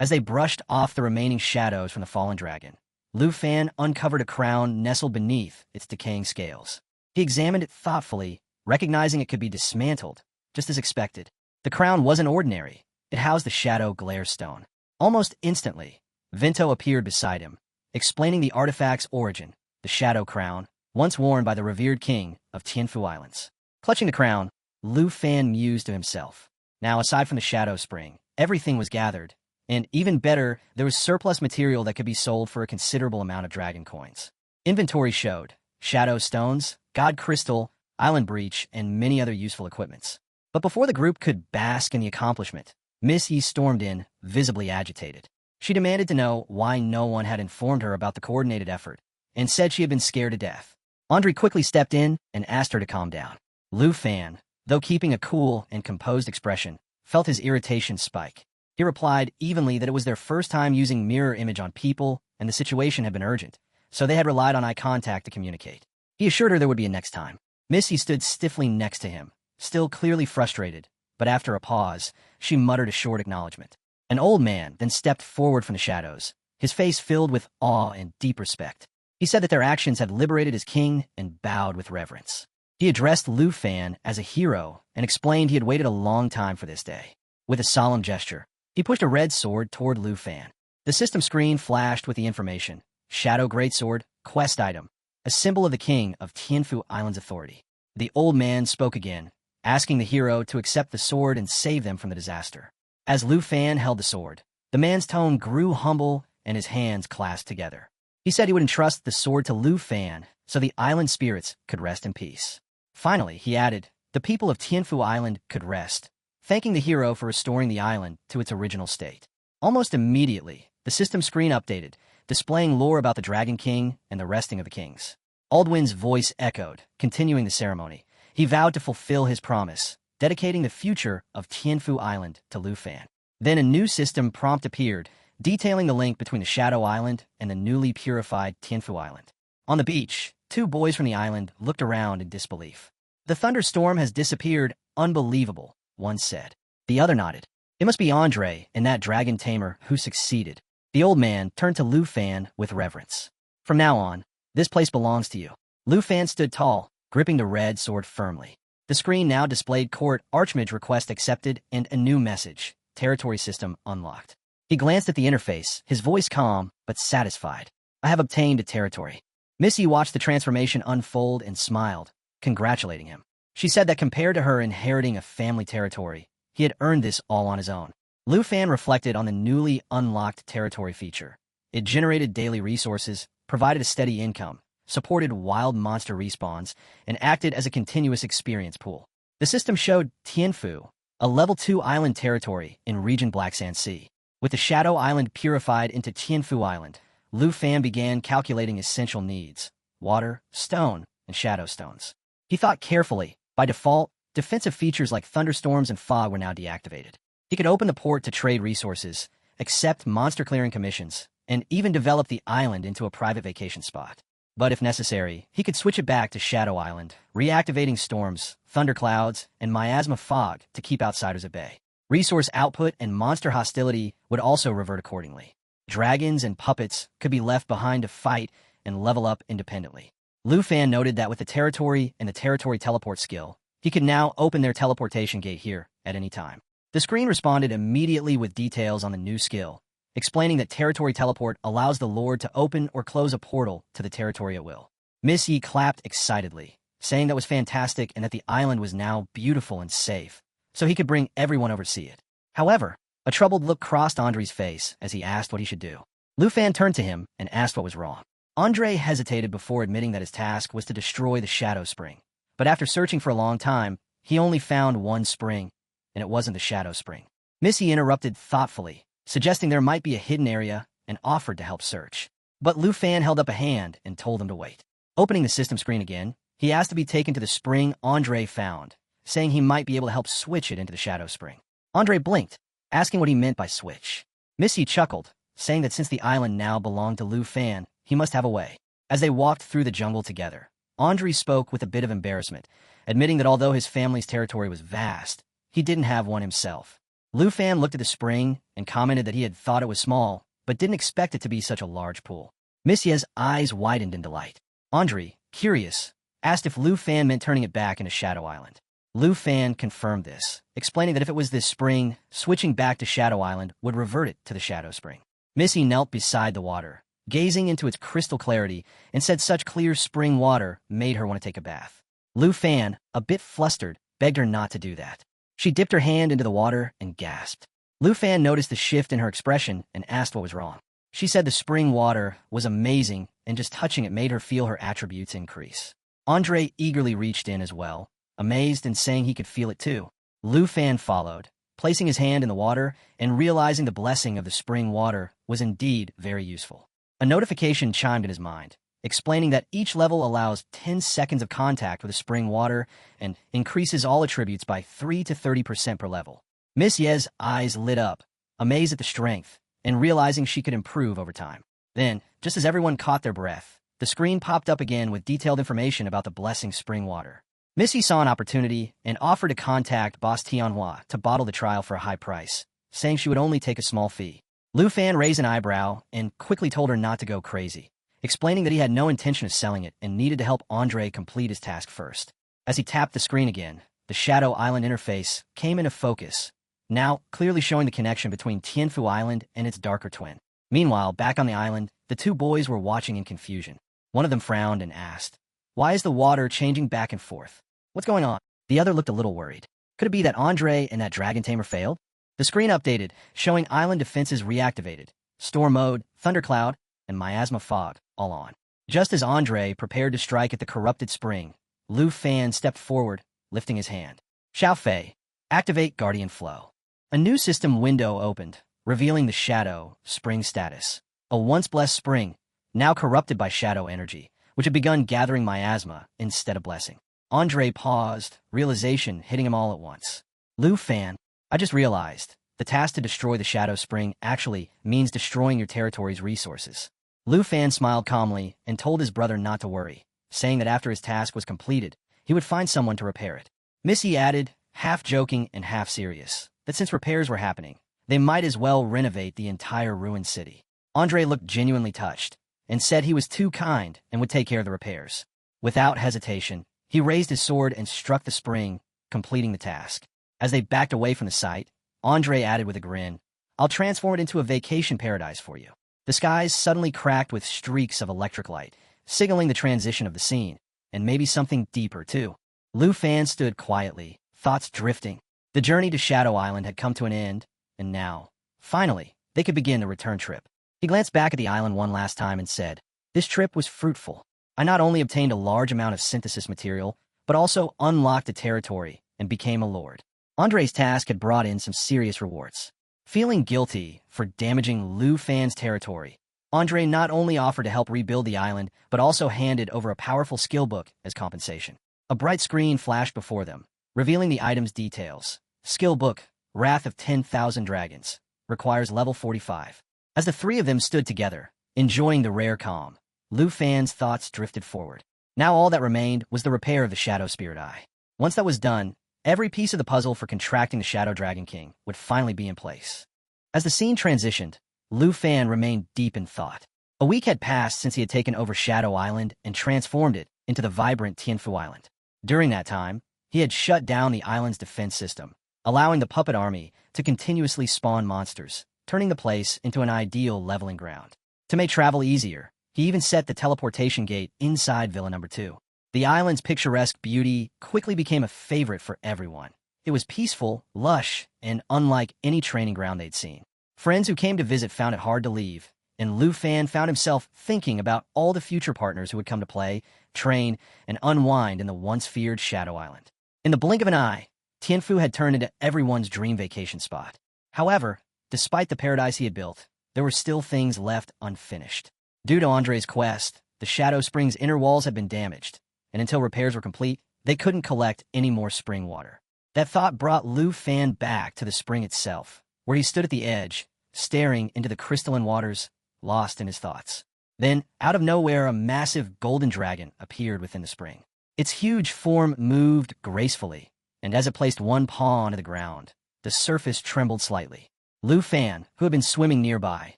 As they brushed off the remaining shadows from the fallen dragon, Lu Fan uncovered a crown nestled beneath its decaying scales. He examined it thoughtfully, recognizing it could be dismantled, just as expected. The crown wasn't ordinary. It housed the Shadow Glare Stone. Almost instantly, Vinto appeared beside him, explaining the artifact's origin, the Shadow Crown, once worn by the revered king of Tianfu Islands. Clutching the crown, Lu Fan mused to himself. Now, aside from the Shadow Spring, everything was gathered, and even better, there was surplus material that could be sold for a considerable amount of dragon coins. Inventory showed Shadow Stones, God Crystal, Island Breach, and many other useful equipments. But before the group could bask in the accomplishment, Miss Yi stormed in, visibly agitated. She demanded to know why no one had informed her about the coordinated effort, and said she had been scared to death. Andre quickly stepped in and asked her to calm down. Lu Fan, though keeping a cool and composed expression, felt his irritation spike. He replied evenly that it was their first time using mirror image on people, and the situation had been urgent, so they had relied on eye contact to communicate. He assured her there would be a next time. Missy stood stiffly next to him, still clearly frustrated, but after a pause, she muttered a short acknowledgement. An old man then stepped forward from the shadows, his face filled with awe and deep respect. He said that their actions had liberated his king and bowed with reverence. He addressed Lu Fan as a hero and explained he had waited a long time for this day. With a solemn gesture, he pushed a red sword toward Lu Fan. The system screen flashed with the information: Shadow Greatsword, quest item, a symbol of the king of Tianfu Islands authority. The old man spoke again, asking the hero to accept the sword and save them from the disaster. As Lu Fan held the sword, the man's tone grew humble and his hands clasped together. He said he would entrust the sword to Lu Fan so the island spirits could rest in peace. Finally, he added, the people of Tianfu Island could rest, thanking the hero for restoring the island to its original state. Almost immediately, the system screen updated, displaying lore about the Dragon King and the resting of the kings. Aldwin's voice echoed, continuing the ceremony. He vowed to fulfill his promise, dedicating the future of Tianfu Island to Lu Fan. Then a new system prompt appeared, detailing the link between the Shadow Island and the newly purified Tianfu Island. On the beach, two boys from the island looked around in disbelief. The thunderstorm has disappeared. Unbelievable, one said. The other nodded. It must be Andre and that dragon Tamer who succeeded. The old man turned to Lu Fan with reverence. From now on, this place belongs to you. Lu Fan stood tall, gripping the red sword firmly. The screen now displayed court archmage request accepted and a new message: territory system unlocked. He glanced at the interface, his voice calm but satisfied. I have obtained a territory. Missy watched the transformation unfold and smiled, congratulating him. She said that compared to her inheriting a family territory, he had earned this all on his own. Lu Fan reflected on the newly unlocked territory feature. It generated daily resources, provided a steady income, supported wild monster respawns, and acted as a continuous experience pool. The system showed Tianfu, a level 2 island territory in region Black Sand Sea. With the Shadow Island purified into Tianfu Island, Lu Fan began calculating essential needs: water, stone, and shadow stones. He thought carefully. By default, defensive features like thunderstorms and fog were now deactivated. He could open the port to trade resources, accept monster clearing commissions, and even develop the island into a private vacation spot. But if necessary, he could switch it back to Shadow Island, reactivating storms, thunderclouds, and miasma fog to keep outsiders at bay. Resource output and monster hostility would also revert accordingly. Dragons and puppets could be left behind to fight and level up independently. Lu Fan noted that with the territory and the territory teleport skill, he could now open their teleportation gate here at any time. The screen responded immediately with details on the new skill, explaining that territory teleport allows the Lord to open or close a portal to the territory at will. Miss Yi clapped excitedly, saying that was fantastic and that the island was now beautiful and safe, so he could bring everyone over to see it. However, a troubled look crossed Andre's face as he asked what he should do. Lu Fan turned to him and asked what was wrong. Andre hesitated before admitting that his task was to destroy the Shadow Spring. But after searching for a long time, he only found one spring, and it wasn't the Shadow Spring. Missy interrupted thoughtfully, suggesting there might be a hidden area, and offered to help search. But Lu Fan held up a hand and told him to wait. Opening the system screen again, he asked to be taken to the spring Andre found, saying he might be able to help switch it into the Shadow Spring. Andre blinked, asking what he meant by switch. Missy chuckled, saying that since the island now belonged to Lu Fan, he must have a way. As they walked through the jungle together, Andre spoke with a bit of embarrassment, admitting that although his family's territory was vast, he didn't have one himself. Lu Fan looked at the spring and commented that he had thought it was small, but didn't expect it to be such a large pool. Miss Ye's eyes widened in delight. Andre, curious, asked if Lu Fan meant turning it back into Shadow Island. Lu Fan confirmed this, explaining that if it was this spring, switching back to Shadow Island would revert it to the Shadow Spring. Missy knelt beside the water, gazing into its crystal clarity, and said such clear spring water made her want to take a bath. Lu Fan, a bit flustered, begged her not to do that. She dipped her hand into the water and gasped. Lu Fan noticed the shift in her expression and asked what was wrong. She said the spring water was amazing and just touching it made her feel her attributes increase. Andre eagerly reached in as well, amazed and saying he could feel it too. Lu Fan followed, placing his hand in the water and realizing the blessing of the spring water was indeed very useful. A notification chimed in his mind, explaining that each level allows 10 seconds of contact with the spring water and increases all attributes by 3 to 30% per level. Miss Ye's eyes lit up, amazed at the strength, and realizing she could improve over time. Then, just as everyone caught their breath, the screen popped up again with detailed information about the blessing spring water. Missy saw an opportunity and offered to contact boss Manhua to bottle the trial for a high price, saying she would only take a small fee. Lu Fan raised an eyebrow and quickly told her not to go crazy, explaining that he had no intention of selling it and needed to help Andre complete his task first. As he tapped the screen again, the Shadow Island interface came into focus, now clearly showing the connection between Tianfu Island and its darker twin. Meanwhile, back on the island, the two boys were watching in confusion. One of them frowned and asked, "Why is the water changing back and forth? What's going on?" The other looked a little worried. Could it be that Andre and that dragon tamer failed? The screen updated, showing island defenses reactivated, storm mode, thundercloud, and miasma fog, all on. Just as Andre prepared to strike at the corrupted spring, Lu Fan stepped forward, lifting his hand. Xiao Fei, activate Guardian Flow. A new system window opened, revealing the Shadow Spring status. A once blessed spring, now corrupted by shadow energy, which had begun gathering miasma instead of blessing. Andre paused, realization hitting him all at once. Lu Fan, I just realized, the task to destroy the Shadow Spring actually means destroying your territory's resources. Lu Fan smiled calmly and told his brother not to worry, saying that after his task was completed, he would find someone to repair it. Missy added, half joking and half serious, that since repairs were happening, they might as well renovate the entire ruined city. Andre looked genuinely touched, and said he was too kind and would take care of the repairs. Without hesitation, he raised his sword and struck the spring, completing the task. As they backed away from the site, Andre added with a grin, I'll transform it into a vacation paradise for you. The skies suddenly cracked with streaks of electric light, signaling the transition of the scene, and maybe something deeper too. Lu Fan stood quietly, thoughts drifting. The journey to Shadow Island had come to an end, and now, finally, they could begin the return trip. He glanced back at the island one last time and said, this trip was fruitful. I not only obtained a large amount of synthesis material, but also unlocked a territory and became a lord. Andre's task had brought in some serious rewards. Feeling guilty for damaging Lu Fan's territory, Andre not only offered to help rebuild the island, but also handed over a powerful skill book as compensation. A bright screen flashed before them, revealing the item's details. Skill book, Wrath of 10,000 Dragons, requires level 45. As the three of them stood together, enjoying the rare calm, Lu Fan's thoughts drifted forward. Now all that remained was the repair of the Shadow Spirit Eye. Once that was done, every piece of the puzzle for contracting the Shadow Dragon King would finally be in place. As the scene transitioned, Lu Fan remained deep in thought. A week had passed since he had taken over Shadow Island and transformed it into the vibrant Tianfu Island. During that time, he had shut down the island's defense system, allowing the puppet army to continuously spawn monsters, turning the place into an ideal leveling ground. To make travel easier, he even set the teleportation gate inside Villa Number 2. The island's picturesque beauty quickly became a favorite for everyone. It was peaceful, lush, and unlike any training ground they'd seen. Friends who came to visit found it hard to leave, and Lu Fan found himself thinking about all the future partners who would come to play, train, and unwind in the once-feared Shadow Island. In the blink of an eye, Tianfu had turned into everyone's dream vacation spot. However, despite the paradise he had built, there were still things left unfinished. Due to Andre's quest, the Shadow Spring's inner walls had been damaged, and until repairs were complete, they couldn't collect any more spring water. That thought brought Lu Fan back to the spring itself, where he stood at the edge, staring into the crystalline waters, lost in his thoughts. Then, out of nowhere, a massive golden dragon appeared within the spring. Its huge form moved gracefully, and as it placed one paw onto the ground, The surface trembled slightly. Lu Fan, who had been swimming nearby,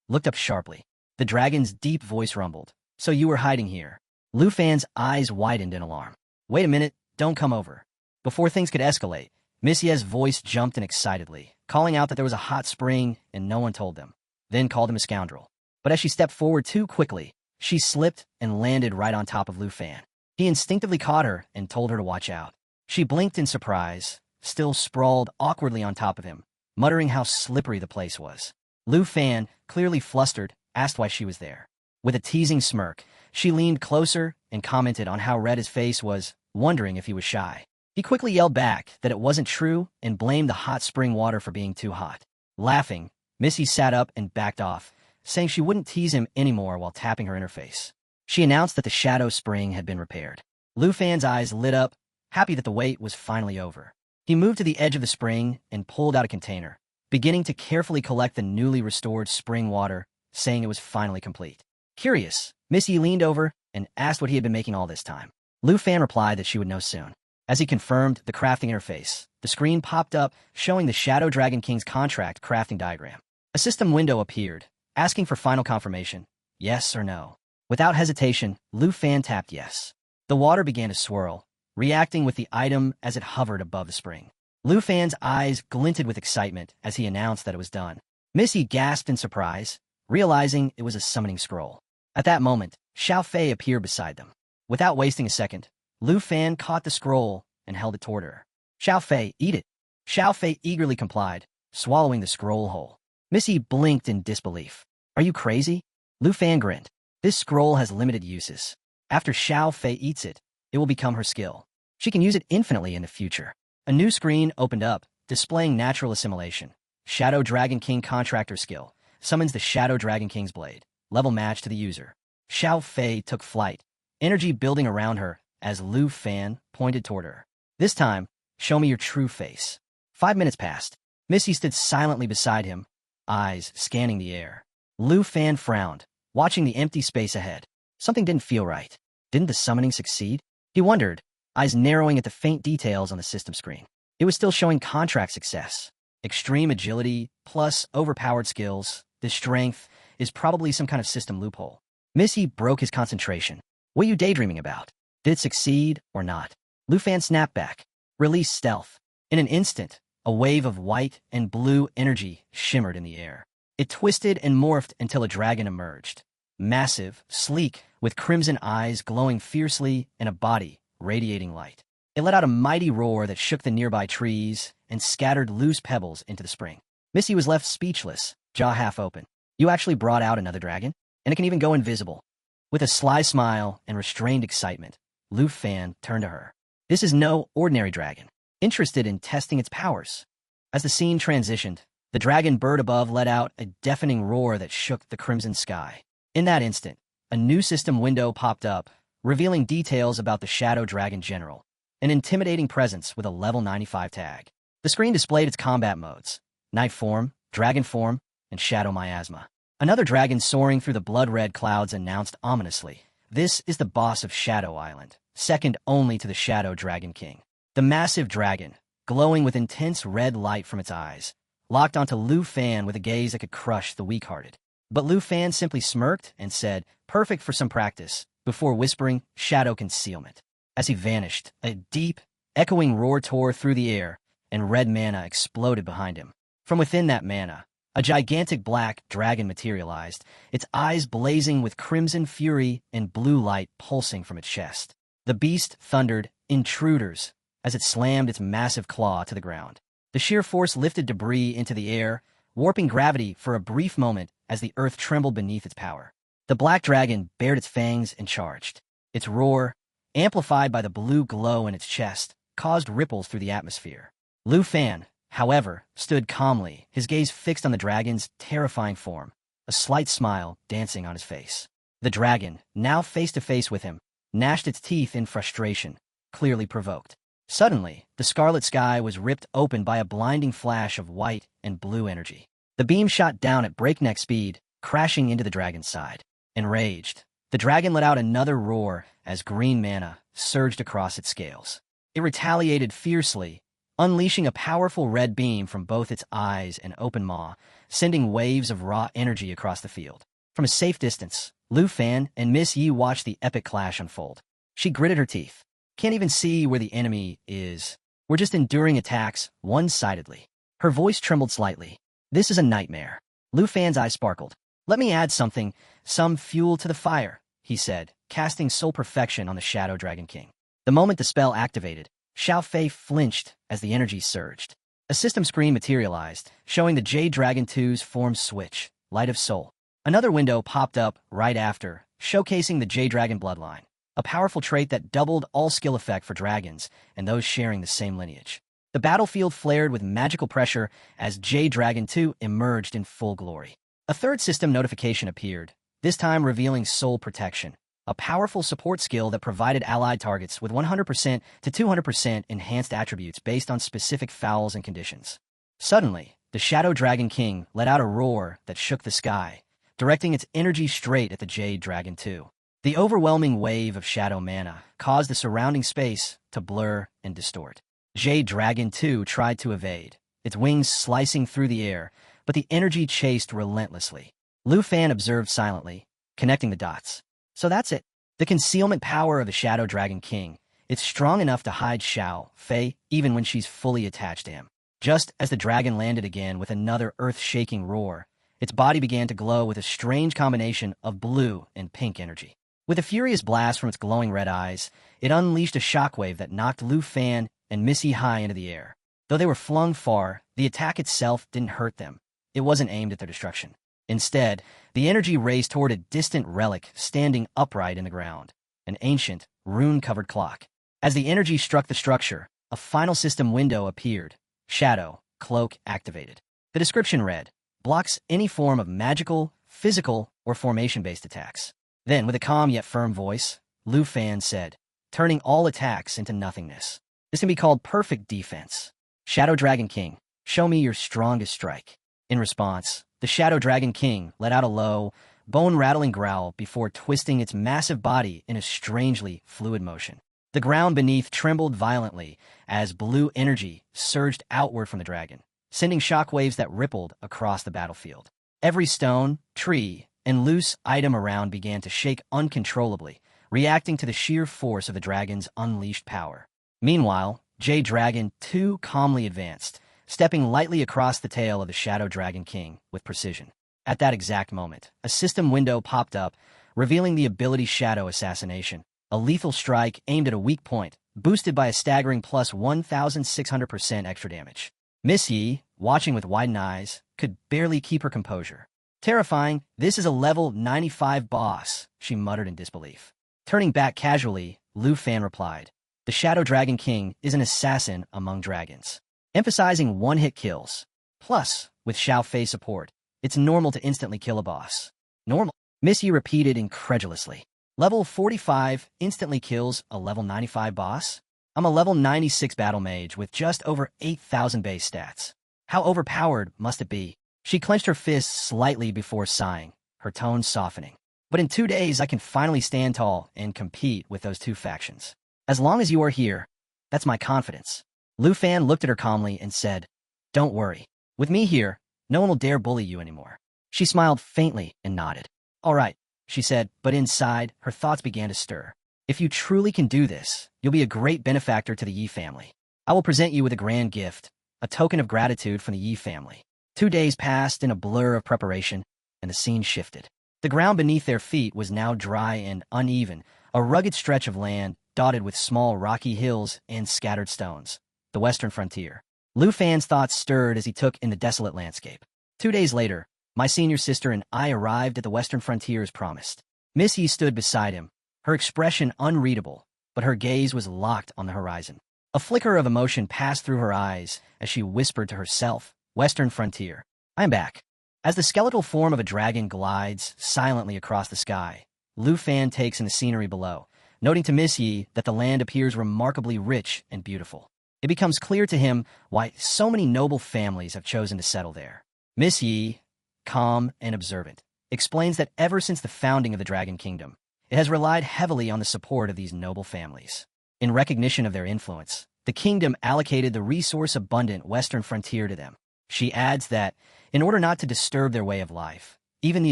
looked up sharply. The dragon's deep voice rumbled. "So you were hiding here." Lu Fan's eyes widened in alarm. "Wait a minute, don't come over." Before things could escalate, Miss Ye's voice jumped in excitedly, calling out that there was a hot spring and no one told them, then called him a scoundrel. But as she stepped forward too quickly, she slipped and landed right on top of Lu Fan. He instinctively caught her and told her to watch out. She blinked in surprise, still sprawled awkwardly on top of him, muttering how slippery the place was. Lu Fan, clearly flustered, asked why she was there. With a teasing smirk, she leaned closer and commented on how red his face was, wondering if he was shy. He quickly yelled back that it wasn't true and blamed the hot spring water for being too hot. Laughing, Missy sat up and backed off, saying she wouldn't tease him anymore while tapping her in her face. She announced that the shadow spring had been repaired. Lu Fan's eyes lit up, happy that the wait was finally over. He moved to the edge of the spring and pulled out a container, beginning to carefully collect the newly restored spring water, saying it was finally complete. Curious, Missy leaned over and asked what he had been making all this time. Lu Fan replied that she would know soon. As he confirmed the crafting interface, the screen popped up showing the Shadow Dragon King's contract crafting diagram. A system window appeared, asking for final confirmation, yes or no. Without hesitation, Lu Fan tapped yes. The water began to swirl, reacting with the item as it hovered above the spring. Lu Fan's eyes glinted with excitement as he announced that it was done. Missy gasped in surprise, realizing it was a summoning scroll. At that moment, Xiao Fei appeared beside them. Without wasting a second, Lu Fan caught the scroll and held it toward her. "Xiao Fei, eat it." Xiao Fei eagerly complied, swallowing the scroll whole. Missy blinked in disbelief. "Are you crazy?" Lu Fan grinned. "This scroll has limited uses. After Xiao Fei eats it, it will become her skill. She can use it infinitely in the future." A new screen opened up, displaying natural assimilation. Shadow Dragon King Contractor Skill. Summons the Shadow Dragon King's blade. Level match to the user. Xiao Fei took flight, energy building around her as Lu Fan pointed toward her. This time, show me your true face. 5 minutes passed. Missy stood silently beside him, eyes scanning the air. Lu Fan frowned, watching the empty space ahead. Something didn't feel right. Didn't the summoning succeed? He wondered, eyes narrowing at the faint details on the system screen. It was still showing contract success. Extreme agility, plus overpowered skills. This strength is probably some kind of system loophole. Missy broke his concentration. What are you daydreaming about? Did it succeed or not? Lu Fan snapped back. Release stealth. In an instant, a wave of white and blue energy shimmered in the air. It twisted and morphed until a dragon emerged. Massive, sleek, with crimson eyes glowing fiercely and a body radiating light. It let out a mighty roar that shook the nearby trees and scattered loose pebbles into the spring. Missy was left speechless, jaw half open. "You actually brought out another dragon? And it can even go invisible." With a sly smile and restrained excitement, Lu Fan turned to her. "This is no ordinary dragon, interested in testing its powers." As the scene transitioned, the dragon bird above let out a deafening roar that shook the crimson sky. In that instant, a new system window popped up, revealing details about the Shadow Dragon General, an intimidating presence with a level 95 tag. The screen displayed its combat modes: Night Form, Dragon Form, and Shadow Miasma. Another dragon soaring through the blood-red clouds announced ominously, "This is the boss of Shadow Island, second only to the Shadow Dragon King." The massive dragon, glowing with intense red light from its eyes, locked onto Lu Fan with a gaze that could crush the weak-hearted. But Lu Fan simply smirked and said, "Perfect for some practice," before whispering, "Shadow Concealment." As he vanished, a deep, echoing roar tore through the air, and red mana exploded behind him. From within that mana, a gigantic black dragon materialized, its eyes blazing with crimson fury and blue light pulsing from its chest. The beast thundered, "Intruders," as it slammed its massive claw to the ground. The sheer force lifted debris into the air, warping gravity for a brief moment as the earth trembled beneath its power. The black dragon bared its fangs and charged. Its roar, amplified by the blue glow in its chest, caused ripples through the atmosphere. Lu Fan, however, stood calmly, his gaze fixed on the dragon's terrifying form, a slight smile dancing on his face. The dragon, now face to face with him, gnashed its teeth in frustration, clearly provoked. Suddenly, the scarlet sky was ripped open by a blinding flash of white and blue energy. The beam shot down at breakneck speed, crashing into the dragon's side. Enraged, the dragon let out another roar as green mana surged across its scales. It retaliated fiercely, unleashing a powerful red beam from both its eyes and open maw, sending waves of raw energy across the field. From a safe distance, Lu Fan and Miss Yi watched the epic clash unfold. She gritted her teeth. Can't even see where the enemy is. We're just enduring attacks one-sidedly. Her voice trembled slightly. This is a nightmare. Lu Fan's eyes sparkled. Let me add something, some fuel to the fire, he said, casting soul perfection on the Shadow Dragon King. The moment the spell activated, Xiao Fei flinched as the energy surged. A system screen materialized, showing the Jade Dragon 2's form switch, Light of Soul. Another window popped up right after, showcasing the Jade Dragon bloodline, a powerful trait that doubled all skill effect for dragons and those sharing the same lineage. The battlefield flared with magical pressure as Jade Dragon 2 emerged in full glory. A third system notification appeared, this time revealing Soul Protection, a powerful support skill that provided allied targets with 100% to 200% enhanced attributes based on specific fouls and conditions. Suddenly, the Shadow Dragon King let out a roar that shook the sky, directing its energy straight at the Jade Dragon 2. The overwhelming wave of shadow mana caused the surrounding space to blur and distort. Jade Dragon 2 tried to evade, its wings slicing through the air, but the energy chased relentlessly. Lu Fan observed silently, connecting the dots. So that's it. The concealment power of the Shadow Dragon King. It's strong enough to hide Xiao Fei even when she's fully attached to him. Just as the dragon landed again with another earth-shaking roar, its body began to glow with a strange combination of blue and pink energy. With a furious blast from its glowing red eyes, it unleashed a shockwave that knocked Lu Fan and Missy high into the air. Though they were flung far, the attack itself didn't hurt them. It wasn't aimed at their destruction. Instead, the energy raced toward a distant relic standing upright in the ground, an ancient, rune-covered clock. As the energy struck the structure, a final system window appeared. Shadow, Cloak activated. The description read, blocks any form of magical, physical, or formation-based attacks. Then, with a calm yet firm voice, Lu Fan said, turning all attacks into nothingness. This can be called perfect defense. Shadow Dragon King, show me your strongest strike. In response, the Shadow Dragon King let out a low, bone-rattling growl before twisting its massive body in a strangely fluid motion. The ground beneath trembled violently as blue energy surged outward from the dragon, sending shockwaves that rippled across the battlefield. Every stone, tree, and loose item around began to shake uncontrollably, reacting to the sheer force of the dragon's unleashed power. Meanwhile, Jade Dragon 2 calmly advanced, stepping lightly across the tail of the Shadow Dragon King with precision. At that exact moment, a system window popped up, revealing the ability Shadow Assassination, a lethal strike aimed at a weak point, boosted by a staggering plus 1,600% extra damage. Miss Yi, watching with widened eyes, could barely keep her composure. Terrifying, this is a level 95 boss, she muttered in disbelief. Turning back casually, Lu Fan replied, the Shadow Dragon King is an assassin among dragons, emphasizing one-hit kills. Plus, with Xiao Fei support, it's normal to instantly kill a boss. Normal? Miss Yi repeated incredulously. Level 45 instantly kills a level 95 boss? I'm a level 96 battle mage with just over 8,000 base stats. How overpowered must it be? She clenched her fists slightly before sighing, her tone softening. But in 2 days I can finally stand tall and compete with those two factions. As long as you are here, that's my confidence. Lu Fan looked at her calmly and said, don't worry. With me here, no one will dare bully you anymore. She smiled faintly and nodded. All right, she said, but inside, her thoughts began to stir. If you truly can do this, you'll be a great benefactor to the Yi family. I will present you with a grand gift, a token of gratitude from the Yi family. 2 days passed in a blur of preparation, and the scene shifted. The ground beneath their feet was now dry and uneven, a rugged stretch of land dotted with small rocky hills and scattered stones. The western frontier. Lu Fan's thoughts stirred as he took in the desolate landscape. 2 days later, my senior sister and I arrived at the western frontier as promised. Miss Yi stood beside him, her expression unreadable, but her gaze was locked on the horizon. A flicker of emotion passed through her eyes as she whispered to herself, Western Frontier, I am back. As the skeletal form of a dragon glides silently across the sky, Lu Fan takes in the scenery below, noting to Miss Yi that the land appears remarkably rich and beautiful. It becomes clear to him why so many noble families have chosen to settle there. Miss Yi, calm and observant, explains that ever since the founding of the Dragon Kingdom, it has relied heavily on the support of these noble families. In recognition of their influence, the kingdom allocated the resource-abundant western frontier to them. She adds that, in order not to disturb their way of life, even the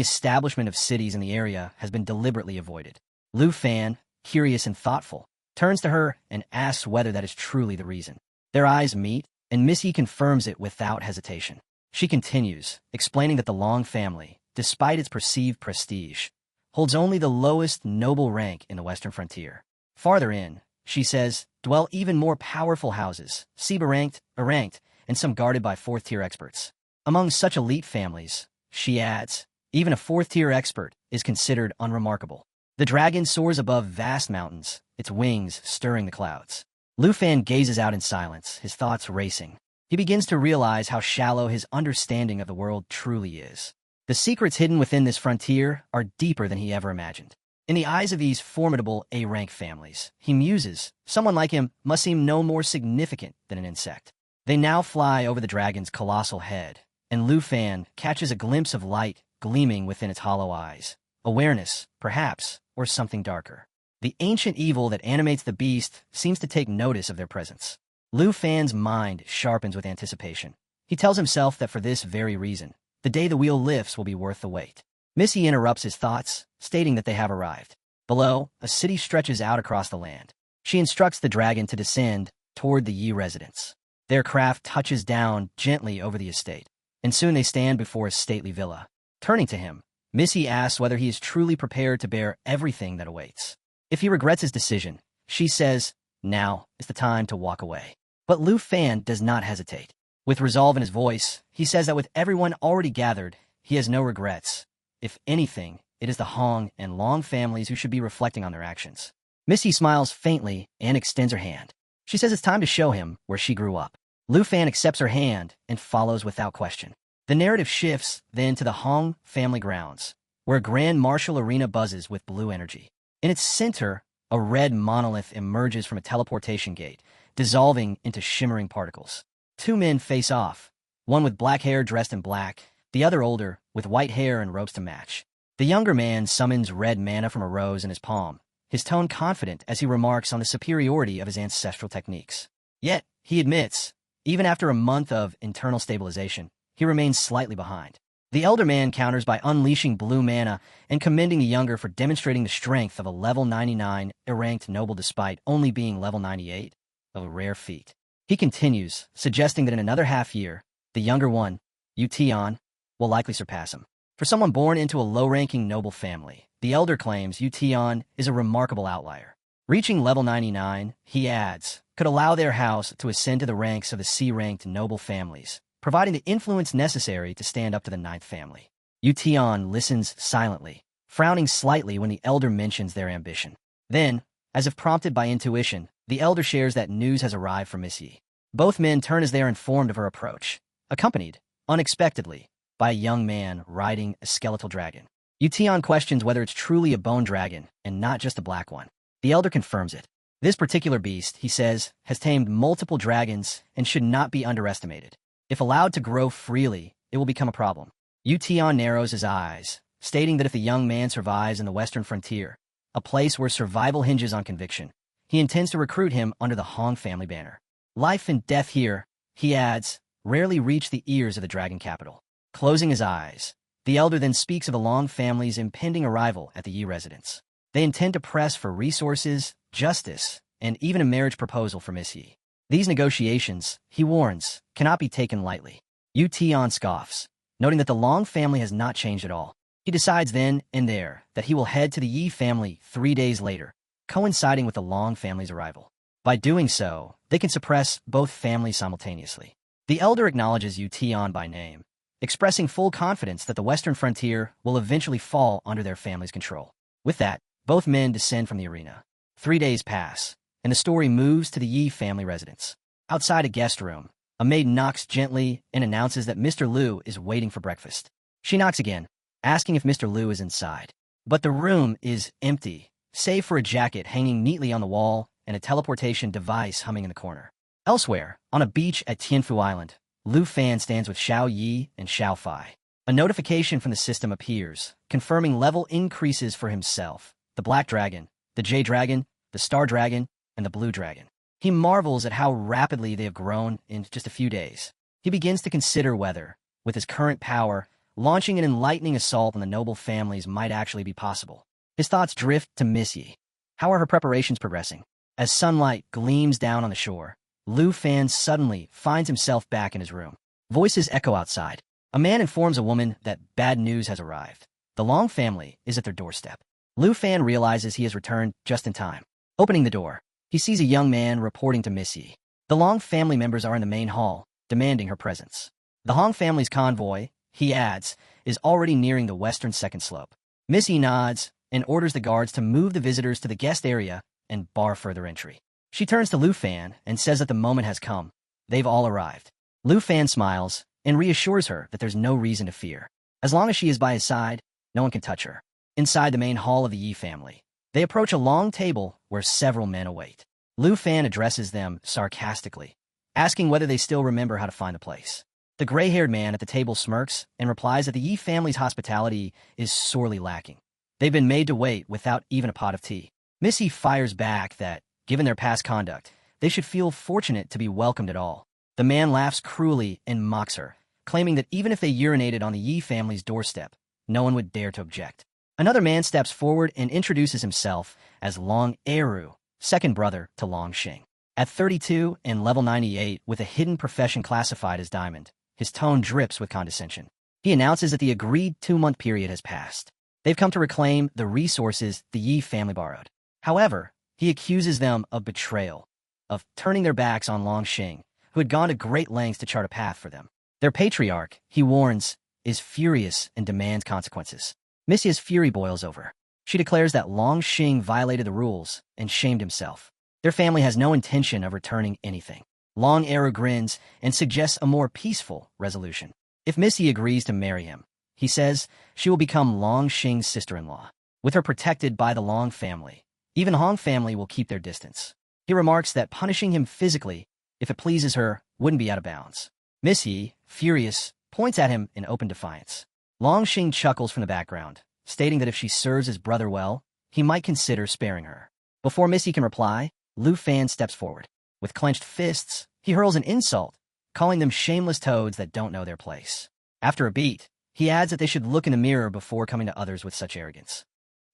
establishment of cities in the area has been deliberately avoided. Lu Fan, curious and thoughtful, turns to her and asks whether that is truly the reason. Their eyes meet, and Miss Yi confirms it without hesitation. She continues, explaining that the Long family, despite its perceived prestige, holds only the lowest noble rank in the western frontier. Farther in, she says, dwell even more powerful houses, Siba-ranked, A-ranked, and some guarded by fourth-tier experts. Among such elite families, she adds, even a fourth-tier expert is considered unremarkable. The dragon soars above vast mountains, its wings stirring the clouds. Lu Fan gazes out in silence, his thoughts racing. He begins to realize how shallow his understanding of the world truly is. The secrets hidden within this frontier are deeper than he ever imagined. In the eyes of these formidable A-rank families, he muses, someone like him must seem no more significant than an insect. They now fly over the dragon's colossal head, and Lu Fan catches a glimpse of light gleaming within its hollow eyes. Awareness, perhaps, or something darker. The ancient evil that animates the beast seems to take notice of their presence. Lu Fan's mind sharpens with anticipation. He tells himself that for this very reason, the day the wheel lifts will be worth the wait. Missy interrupts his thoughts, stating that they have arrived. Below, a city stretches out across the land. She instructs the dragon to descend toward the Yi residence. Their craft touches down gently over the estate, and soon they stand before a stately villa. Turning to him, Missy asks whether he is truly prepared to bear everything that awaits. If he regrets his decision, she says, now is the time to walk away. But Lu Fan does not hesitate. With resolve in his voice, he says that with everyone already gathered, he has no regrets. If anything, it is the Hong and Long families who should be reflecting on their actions. Missy smiles faintly and extends her hand. She says it's time to show him where she grew up. Lu Fan accepts her hand and follows without question. The narrative shifts then to the Hong family grounds, where a grand martial arena buzzes with blue energy. In its center, a red monolith emerges from a teleportation gate, dissolving into shimmering particles. Two men face off, one with black hair dressed in black, the other older, with white hair and robes to match. The younger man summons red mana from a rose in his palm, his tone confident as he remarks on the superiority of his ancestral techniques. Yet, he admits, even after a month of internal stabilization, he remains slightly behind. The elder man counters by unleashing blue mana and commending the younger for demonstrating the strength of a level 99 A-ranked noble despite only being level 98, a rare feat. He continues, suggesting that in another half-year, the younger one, Yu Tian, will likely surpass him. For someone born into a low-ranking noble family, the elder claims Yu Tian is a remarkable outlier. Reaching level 99, he adds, could allow their house to ascend to the ranks of the C-ranked noble families, providing the influence necessary to stand up to the 9th family. Yu Tian listens silently, frowning slightly when the elder mentions their ambition. Then, as if prompted by intuition, the elder shares that news has arrived from Miss Yi. Both men turn as they are informed of her approach, accompanied, unexpectedly, by a young man riding a skeletal dragon. Yu Tian questions whether it's truly a bone dragon and not just a black one. The elder confirms it. This particular beast, he says, has tamed multiple dragons and should not be underestimated. If allowed to grow freely, it will become a problem. Yu Tian narrows his eyes, stating that if the young man survives in the western frontier, a place where survival hinges on conviction, he intends to recruit him under the Hong family banner. Life and death here, he adds, rarely reach the ears of the dragon capital. Closing his eyes, the elder then speaks of the Long family's impending arrival at the Yi residence. They intend to press for resources, justice, and even a marriage proposal for Miss Yi. These negotiations, he warns, cannot be taken lightly. Yu Tian scoffs, noting that the Long family has not changed at all. He decides then and there that he will head to the Yi family 3 days later, coinciding with the Long family's arrival. By doing so, they can suppress both families simultaneously. The elder acknowledges Yu Tian by name, expressing full confidence that the western frontier will eventually fall under their family's control. With that, both men descend from the arena. 3 days pass, and the story moves to the Yi family residence. Outside a guest room, a maid knocks gently and announces that Mr. Liu is waiting for breakfast. She knocks again, asking if Mr. Liu is inside. But the room is empty, save for a jacket hanging neatly on the wall and a teleportation device humming in the corner. Elsewhere, on a beach at Tianfu Island, Lu Fan stands with Xiao Yi and Xiao Fai. A notification from the system appears, confirming level increases for himself, the Black Dragon, the Jade Dragon, the Star Dragon, and the Blue Dragon. He marvels at how rapidly they have grown in just a few days. He begins to consider whether, with his current power, launching an enlightening assault on the noble families might actually be possible. His thoughts drift to Miss Yi. How are her preparations progressing? As sunlight gleams down on the shore, Lu Fan suddenly finds himself back in his room. Voices echo outside. A man informs a woman that bad news has arrived. The Long family is at their doorstep. Lu Fan realizes he has returned just in time. Opening the door, he sees a young man reporting to Miss Yi. The Long family members are in the main hall, demanding her presence. The Hong family's convoy, he adds, is already nearing the western second slope. Miss Yi nods and orders the guards to move the visitors to the guest area and bar further entry. She turns to Lu Fan and says that the moment has come. They've all arrived. Lu Fan smiles and reassures her that there's no reason to fear. As long as she is by his side, no one can touch her. Inside the main hall of the Yi family, they approach a long table where several men await. Lu Fan addresses them sarcastically, asking whether they still remember how to find the place. The gray-haired man at the table smirks and replies that the Yi family's hospitality is sorely lacking. They've been made to wait without even a pot of tea. Miss Yi fires back that, given their past conduct, they should feel fortunate to be welcomed at all. The man laughs cruelly and mocks her, claiming that even if they urinated on the Yi family's doorstep, no one would dare to object. Another man steps forward and introduces himself as Long Eru, second brother to Long Xing. At 32 and level 98 with a hidden profession classified as Diamond, his tone drips with condescension. He announces that the agreed 2-month period has passed. They've come to reclaim the resources the Yi family borrowed. However, he accuses them of betrayal, of turning their backs on Long Xing, who had gone to great lengths to chart a path for them. Their patriarch, he warns, is furious and demands consequences. Miss Yi's fury boils over. She declares that Long Xing violated the rules and shamed himself. Their family has no intention of returning anything. Long Eru grins and suggests a more peaceful resolution. If Miss Yi agrees to marry him, he says she will become Long Xing's sister-in-law. With her protected by the Long family, even Hong family will keep their distance. He remarks that punishing him physically, if it pleases her, wouldn't be out of bounds. Miss Yi, furious, points at him in open defiance. Long Xing chuckles from the background, stating that if she serves his brother well, he might consider sparing her. Before Miss Yi can reply, Lu Fan steps forward. With clenched fists, he hurls an insult, calling them shameless toads that don't know their place. After a beat, he adds that they should look in the mirror before coming to others with such arrogance.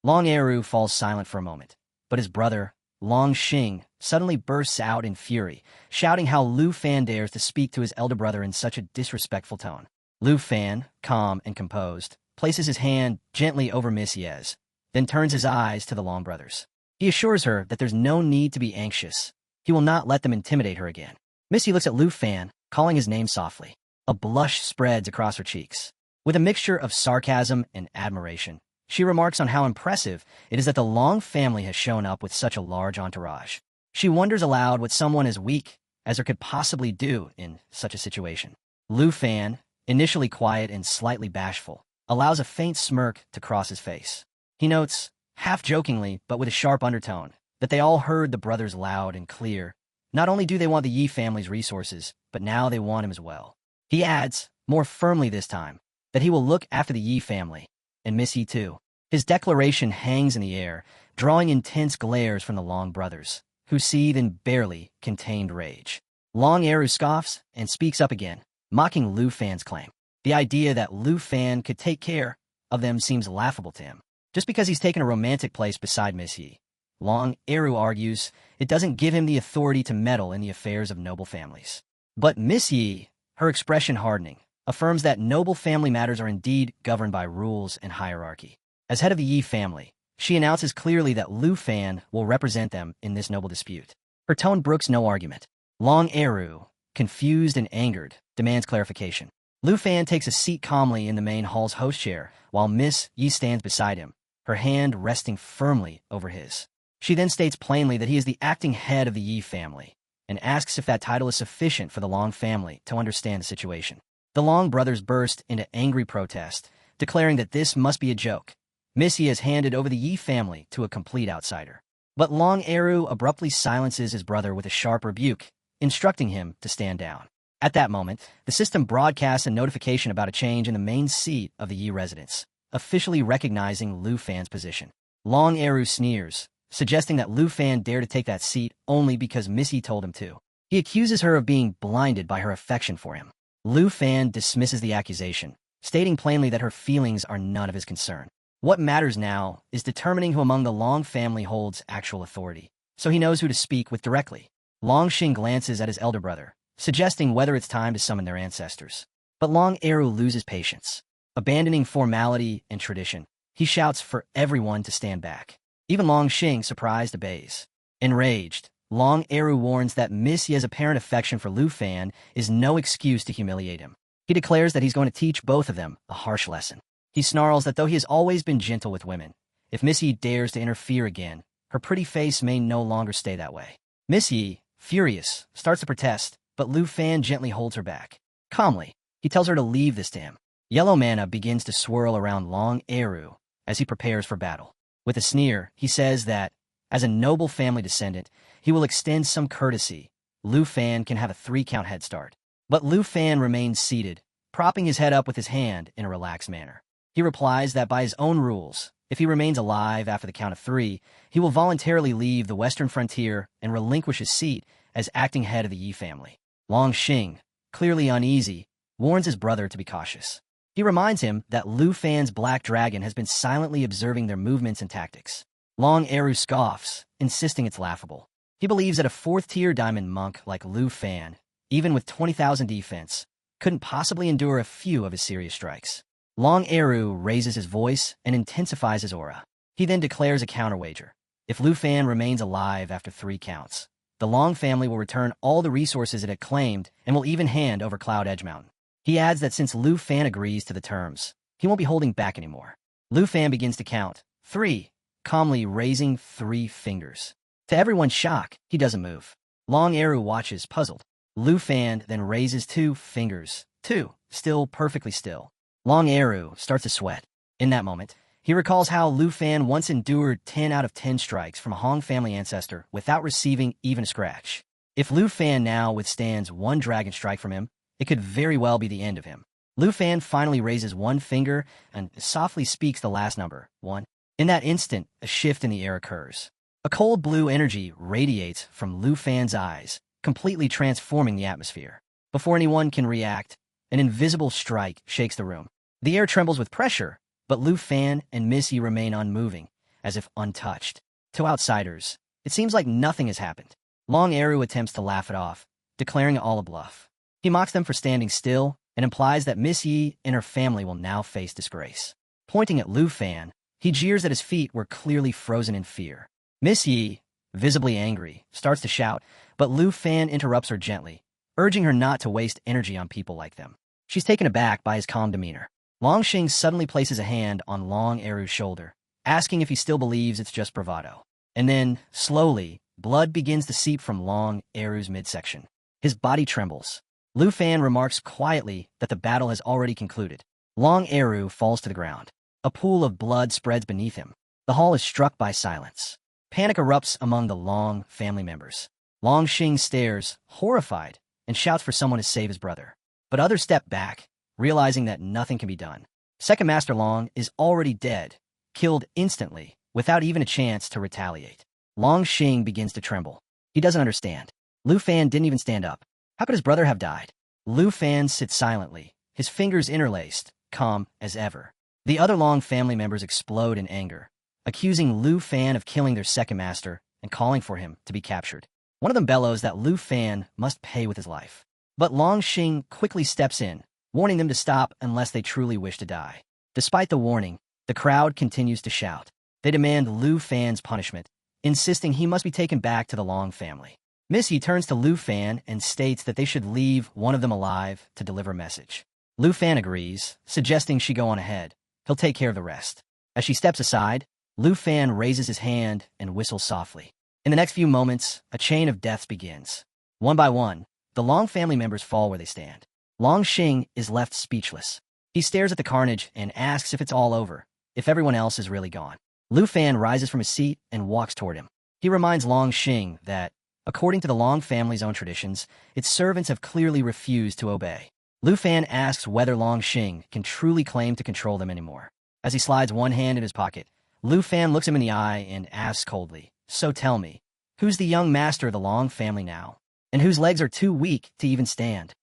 Long Eru falls silent for a moment, but his brother, Long Xing, suddenly bursts out in fury, shouting how Lu Fan dares to speak to his elder brother in such a disrespectful tone. Lu Fan, calm and composed, places his hand gently over Miss Yi's, then turns his eyes to the Long brothers. He assures her that there's no need to be anxious. He will not let them intimidate her again. Miss Yi looks at Lu Fan, calling his name softly. A blush spreads across her cheeks. With a mixture of sarcasm and admiration, she remarks on how impressive it is that the Long family has shown up with such a large entourage. She wonders aloud what someone as weak as her could possibly do in such a situation. Lu Fan, initially quiet and slightly bashful, allows a faint smirk to cross his face. He notes, half-jokingly but with a sharp undertone, that they all heard the brothers loud and clear. Not only do they want the Yi family's resources, but now they want him as well. He adds, more firmly this time, that he will look after the Yi family, and Miss Yi too. His declaration hangs in the air, drawing intense glares from the Long brothers, who seethe in barely contained rage. Long Eru scoffs and speaks up again, mocking Lu Fan's claim. The idea that Lu Fan could take care of them seems laughable to him. Just because he's taken a romantic place beside Miss Yi, Long Eru argues it doesn't give him the authority to meddle in the affairs of noble families. But Miss Yi, her expression hardening, affirms that noble family matters are indeed governed by rules and hierarchy. As head of the Yi family, she announces clearly that Lu Fan will represent them in this noble dispute. Her tone brooks no argument. Long Eru, confused and angered, demands clarification. Lu Fan takes a seat calmly in the main hall's host chair, while Miss Yi stands beside him, her hand resting firmly over his. She then states plainly that he is the acting head of the Yi family, and asks if that title is sufficient for the Long family to understand the situation. The Long brothers burst into angry protest, declaring that this must be a joke. Miss Yi has handed over the Yi family to a complete outsider. But Long Eru abruptly silences his brother with a sharp rebuke, instructing him to stand down. At that moment, the system broadcasts a notification about a change in the main seat of the Yi residence, officially recognizing Lu Fan's position. Long Eru sneers, suggesting that Lu Fan dared to take that seat only because Missy told him to. He accuses her of being blinded by her affection for him. Lu Fan dismisses the accusation, stating plainly that her feelings are none of his concern. What matters now is determining who among the Long family holds actual authority, so he knows who to speak with directly. Long Xing glances at his elder brother, suggesting whether it's time to summon their ancestors. But Long Eru loses patience. Abandoning formality and tradition, he shouts for everyone to stand back. Even Long Xing, surprised, obeys. Enraged, Long Eru warns that Miss Ye's apparent affection for Lu Fan is no excuse to humiliate him. He declares that he's going to teach both of them a harsh lesson. He snarls that though he has always been gentle with women, if Miss Ye dares to interfere again, her pretty face may no longer stay that way. Miss Ye, furious, starts to protest, but Lu Fan gently holds her back. Calmly, he tells her to leave this to him. Yellow mana begins to swirl around Long Eru as he prepares for battle. With a sneer, he says that, as a noble family descendant, he will extend some courtesy. Lu Fan can have a 3-count head start. But Lu Fan remains seated, propping his head up with his hand in a relaxed manner. He replies that by his own rules, if he remains alive after the count of 3, he will voluntarily leave the western frontier and relinquish his seat as acting head of the Yi family. Long Xing, clearly uneasy, warns his brother to be cautious. He reminds him that Lu Fan's black dragon has been silently observing their movements and tactics. Long Eru scoffs, insisting it's laughable. He believes that a 4th-tier diamond monk like Lu Fan, even with 20,000 defense, couldn't possibly endure a few of his serious strikes. Long Eru raises his voice and intensifies his aura. He then declares a counterwager. If Lu Fan remains alive after 3 counts, the Long family will return all the resources it had claimed and will even hand over Cloud Edge Mountain. He adds that since Lu Fan agrees to the terms, he won't be holding back anymore. Lu Fan begins to count 3, calmly raising 3 fingers. To everyone's shock, he doesn't move. Long Eru watches, puzzled. Lu Fan then raises 2 fingers, 2, still perfectly still. Long Eru starts to sweat. In that moment, he recalls how Lu Fan once endured 10 out of 10 strikes from a Hong family ancestor without receiving even a scratch. If Lu Fan now withstands 1 dragon strike from him, it could very well be the end of him. Lu Fan finally raises 1 finger and softly speaks the last number, 1. In that instant, a shift in the air occurs. A cold blue energy radiates from Lu Fan's eyes, completely transforming the atmosphere. Before anyone can react, an invisible strike shakes the room. The air trembles with pressure, but Lu Fan and Missy remain unmoving, as if untouched. To outsiders, it seems like nothing has happened. Long Eru attempts to laugh it off, declaring it all a bluff. He mocks them for standing still and implies that Miss Yi and her family will now face disgrace. Pointing at Lu Fan, he jeers that his feet were clearly frozen in fear. Miss Yi, visibly angry, starts to shout, but Lu Fan interrupts her gently, urging her not to waste energy on people like them. She's taken aback by his calm demeanor. Long Xing suddenly places a hand on Long Eru's shoulder, asking if he still believes it's just bravado. And then, slowly, blood begins to seep from Long Eru's midsection. His body trembles. Lu Fan remarks quietly that the battle has already concluded. Long Eru falls to the ground. A pool of blood spreads beneath him. The hall is struck by silence. Panic erupts among the Long family members. Long Xing stares, horrified, and shouts for someone to save his brother. But others step back, realizing that nothing can be done. Second Master Long is already dead, killed instantly, without even a chance to retaliate. Long Xing begins to tremble. He doesn't understand. Lu Fan didn't even stand up. How could his brother have died? Lu Fan sits silently, his fingers interlaced, calm as ever. The other Long family members explode in anger, accusing Lu Fan of killing their second master and calling for him to be captured. One of them bellows that Lu Fan must pay with his life. But Long Xing quickly steps in, warning them to stop unless they truly wish to die. Despite the warning, the crowd continues to shout. They demand Lu Fan's punishment, insisting he must be taken back to the Long family. Missy turns to Lu Fan and states that they should leave one of them alive to deliver a message. Lu Fan agrees, suggesting she go on ahead. He'll take care of the rest. As she steps aside, Lu Fan raises his hand and whistles softly. In the next few moments, a chain of deaths begins. One by one, the Long family members fall where they stand. Long Xing is left speechless. He stares at the carnage and asks if it's all over, if everyone else is really gone. Lu Fan rises from his seat and walks toward him. He reminds Long Xing that, according to the Long family's own traditions, its servants have clearly refused to obey. Lu Fan asks whether Long Xing can truly claim to control them anymore. As he slides one hand in his pocket, Lu Fan looks him in the eye and asks coldly, So tell me, who's the young master of the Long family now? And whose legs are too weak to even stand?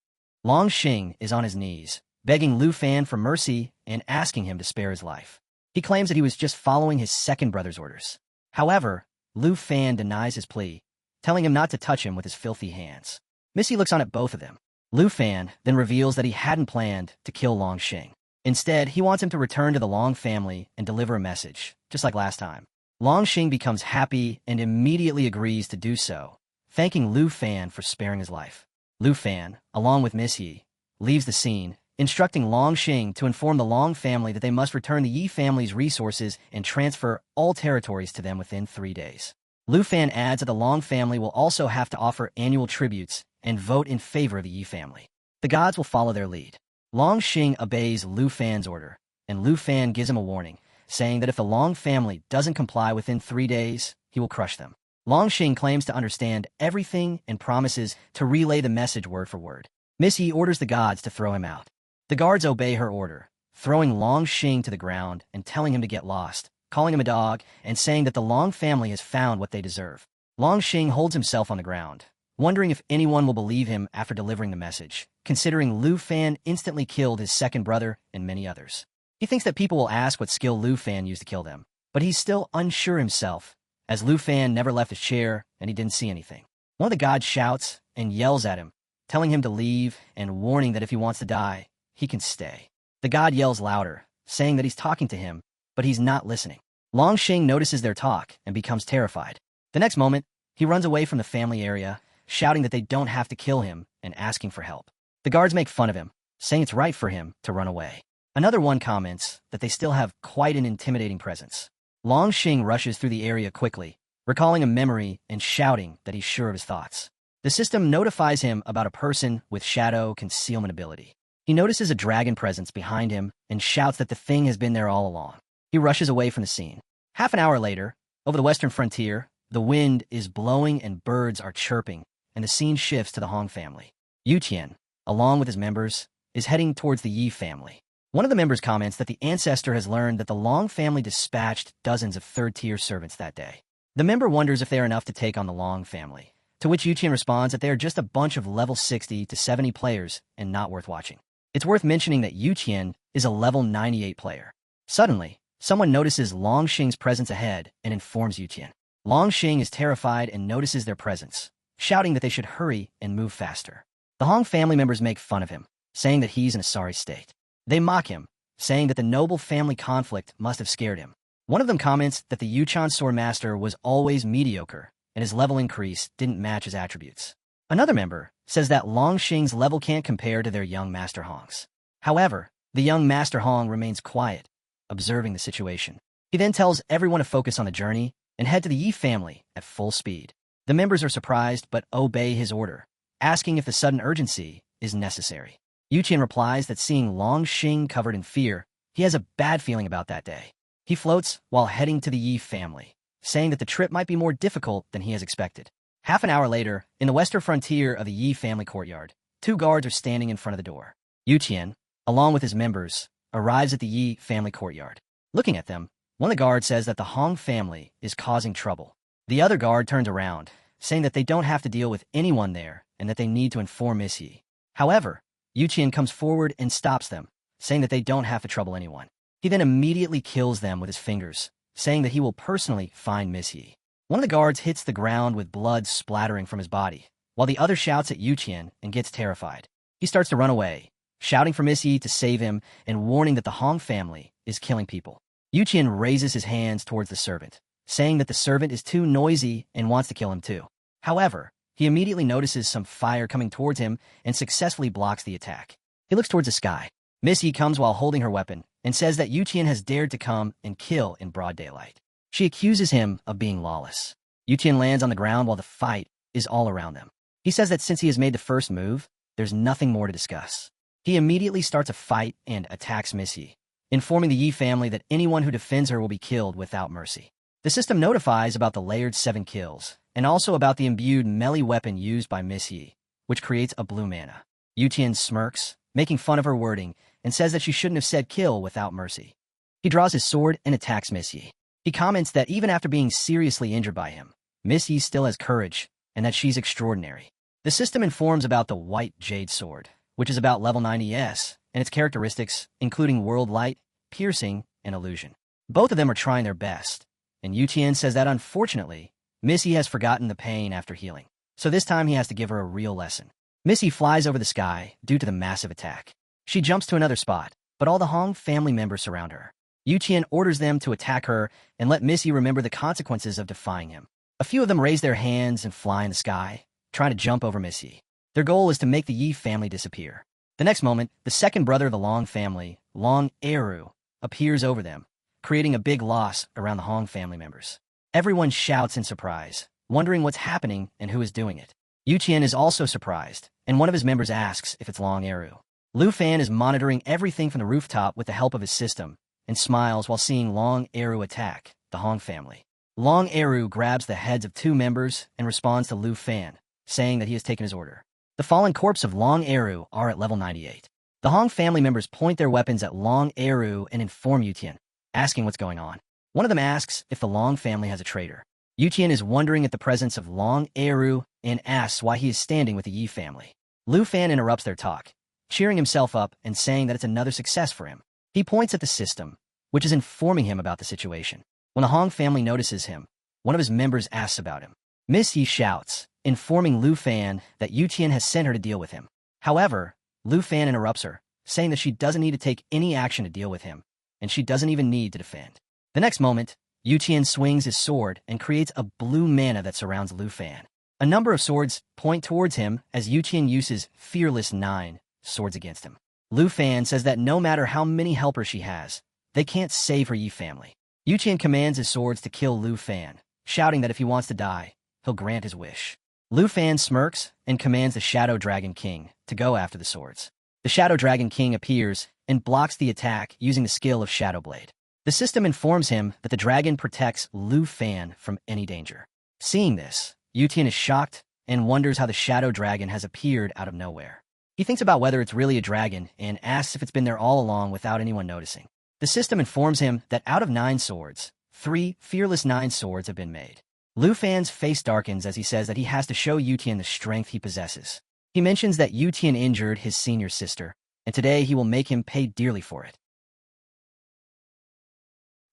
Long Xing is on his knees, begging Lu Fan for mercy and asking him to spare his life. He claims that he was just following his second brother's orders. However, Lu Fan denies his plea, telling him not to touch him with his filthy hands. Missy looks on at both of them. Lu Fan then reveals that he hadn't planned to kill Long Xing. Instead, he wants him to return to the Long family and deliver a message, just like last time. Long Xing becomes happy and immediately agrees to do so, thanking Lu Fan for sparing his life. Lu Fan, along with Miss Yi, leaves the scene, instructing Long Xing to inform the Long family that they must return the Yi family's resources and transfer all territories to them within 3 days. Lu Fan adds that the Long family will also have to offer annual tributes and vote in favor of the Yi family. The gods will follow their lead. Long Xing obeys Lu Fan's order, and Lu Fan gives him a warning, saying that if the Long family doesn't comply within 3 days, he will crush them. Long Xing claims to understand everything and promises to relay the message word for word. Miss Yi orders the gods to throw him out. The guards obey her order, throwing Long Xing to the ground and telling him to get lost, calling him a dog, and saying that the Long family has found what they deserve. Long Xing holds himself on the ground, wondering if anyone will believe him after delivering the message, considering Lu Fan instantly killed his second brother and many others. He thinks that people will ask what skill Lu Fan used to kill them, but he's still unsure himself, as Lu Fan never left his chair and he didn't see anything. One of the gods shouts and yells at him, telling him to leave and warning that if he wants to die, he can stay. The god yells louder, saying that he's talking to him, but he's not listening. Long Xing notices their talk and becomes terrified. The next moment, he runs away from the family area, shouting that they don't have to kill him and asking for help. The guards make fun of him, saying it's right for him to run away. Another one comments that they still have quite an intimidating presence. Long Xing rushes through the area quickly, recalling a memory and shouting that he's sure of his thoughts. The system notifies him about a person with shadow concealment ability. He notices a dragon presence behind him and shouts that the thing has been there all along. He rushes away from the scene. Half an hour later, over the western frontier, the wind is blowing and birds are chirping, and the scene shifts to the Hong family. Yu Qian, along with his members, is heading towards the Yi family. One of the members comments that the ancestor has learned that the Long family dispatched dozens of third-tier servants that day. The member wonders if they are enough to take on the Long family, to which Yu Qian responds that they are just a bunch of level 60 to 70 players and not worth watching. It's worth mentioning that Yu Qian is a level 98 player. Suddenly, someone notices Long Xing's presence ahead and informs Yu Qian. Long Xing is terrified and notices their presence, shouting that they should hurry and move faster. The Hong family members make fun of him, saying that he's in a sorry state. They mock him, saying that the noble family conflict must have scared him. One of them comments that the Yuchan sword master was always mediocre, and his level increase didn't match his attributes. Another member says that Long Xing's level can't compare to their young Master Hong's. However, the young Master Hong remains quiet, observing the situation. He then tells everyone to focus on the journey and head to the Yi family at full speed. The members are surprised but obey his order, asking if the sudden urgency is necessary. Yu Qian replies that seeing Long Xing covered in fear, he has a bad feeling about that day. He floats while heading to the Yi family, saying that the trip might be more difficult than he has expected. Half an hour later, in the western frontier of the Yi family courtyard, 2 guards are standing in front of the door. Yu Qian, along with his members, arrives at the Yi family courtyard. Looking at them, one of the guards says that the Hong family is causing trouble. The other guard turns around, saying that they don't have to deal with anyone there and that they need to inform Miss Yi. However, Yu Qian comes forward and stops them, saying that they don't have to trouble anyone. He then immediately kills them with his fingers, saying that he will personally find Miss Yi. One of the guards hits the ground with blood splattering from his body, while the other shouts at Yu Qian and gets terrified. He starts to run away, shouting for Miss Yi to save him and warning that the Hong family is killing people. Yu Qian raises his hands towards the servant, saying that the servant is too noisy and wants to kill him too. However, he immediately notices some fire coming towards him and successfully blocks the attack. He looks towards the sky. Miss Yi comes while holding her weapon and says that Yu Qian has dared to come and kill in broad daylight. She accuses him of being lawless. Yu Qian lands on the ground while the fight is all around them. He says that since he has made the first move, there's nothing more to discuss. He immediately starts a fight and attacks Miss Yi, informing the Yi family that anyone who defends her will be killed without mercy. The system notifies about the layered 7 kills, and also about the imbued melee weapon used by Miss Yi, which creates a blue mana. Yu Qian smirks, making fun of her wording, and says that she shouldn't have said kill without mercy. He draws his sword and attacks Miss Yi. He comments that even after being seriously injured by him, Miss Yi still has courage, and that she's extraordinary. The system informs about the White Jade Sword, which is about level 90s, and its characteristics, including World Light, Piercing, and Illusion. Both of them are trying their best, and Yutian says that unfortunately, Missy has forgotten the pain after healing. So this time he has to give her a real lesson. Missy flies over the sky due to the massive attack. She jumps to another spot, but all the Hong family members surround her. Yutian orders them to attack her and let Missy remember the consequences of defying him. A few of them raise their hands and fly in the sky, trying to jump over Missy. Their goal is to make the Yi family disappear. The next moment, the second brother of the Long family, Long Eru, appears over them, creating a big loss around the Hong family members. Everyone shouts in surprise, wondering what's happening and who is doing it. Yutian is also surprised, and one of his members asks if it's Long Eru. Lu Fan is monitoring everything from the rooftop with the help of his system, and smiles while seeing Long Eru attack the Hong family. Long Eru grabs the heads of two members and responds to Lu Fan, saying that he has taken his order. The fallen corpse of Long Eru are at level 98. The Hong family members point their weapons at Long Eru and inform Yutian, asking what's going on. One of them asks if the Long family has a traitor. Yutian is wondering at the presence of Long Eru and asks why he is standing with the Yi family. Lu Fan interrupts their talk, cheering himself up and saying that it's another success for him. He points at the system, which is informing him about the situation. When the Hong family notices him, one of his members asks about him. Miss Yi shouts, informing Lu Fan that Yutian has sent her to deal with him. However, Lu Fan interrupts her, saying that she doesn't need to take any action to deal with him, and she doesn't even need to defend. The next moment, Yutian swings his sword and creates a blue mana that surrounds Lu Fan. A number of swords point towards him as Yutian uses Fearless 9 swords against him. Lu Fan says that no matter how many helpers she has, they can't save her Yi family. Yutian commands his swords to kill Lu Fan, shouting that if he wants to die, he'll grant his wish. Lu Fan smirks and commands the Shadow Dragon King to go after the swords. The Shadow Dragon King appears and blocks the attack using the skill of Shadow Blade. The system informs him that the dragon protects Lu Fan from any danger. Seeing this, Yutian is shocked and wonders how the Shadow Dragon has appeared out of nowhere. He thinks about whether it's really a dragon and asks if it's been there all along without anyone noticing. The system informs him that out of 9 swords, 3 Fearless 9 swords have been made. Lu Fan's face darkens as he says that he has to show Yutian the strength he possesses. He mentions that Yutian injured his senior sister, and today he will make him pay dearly for it.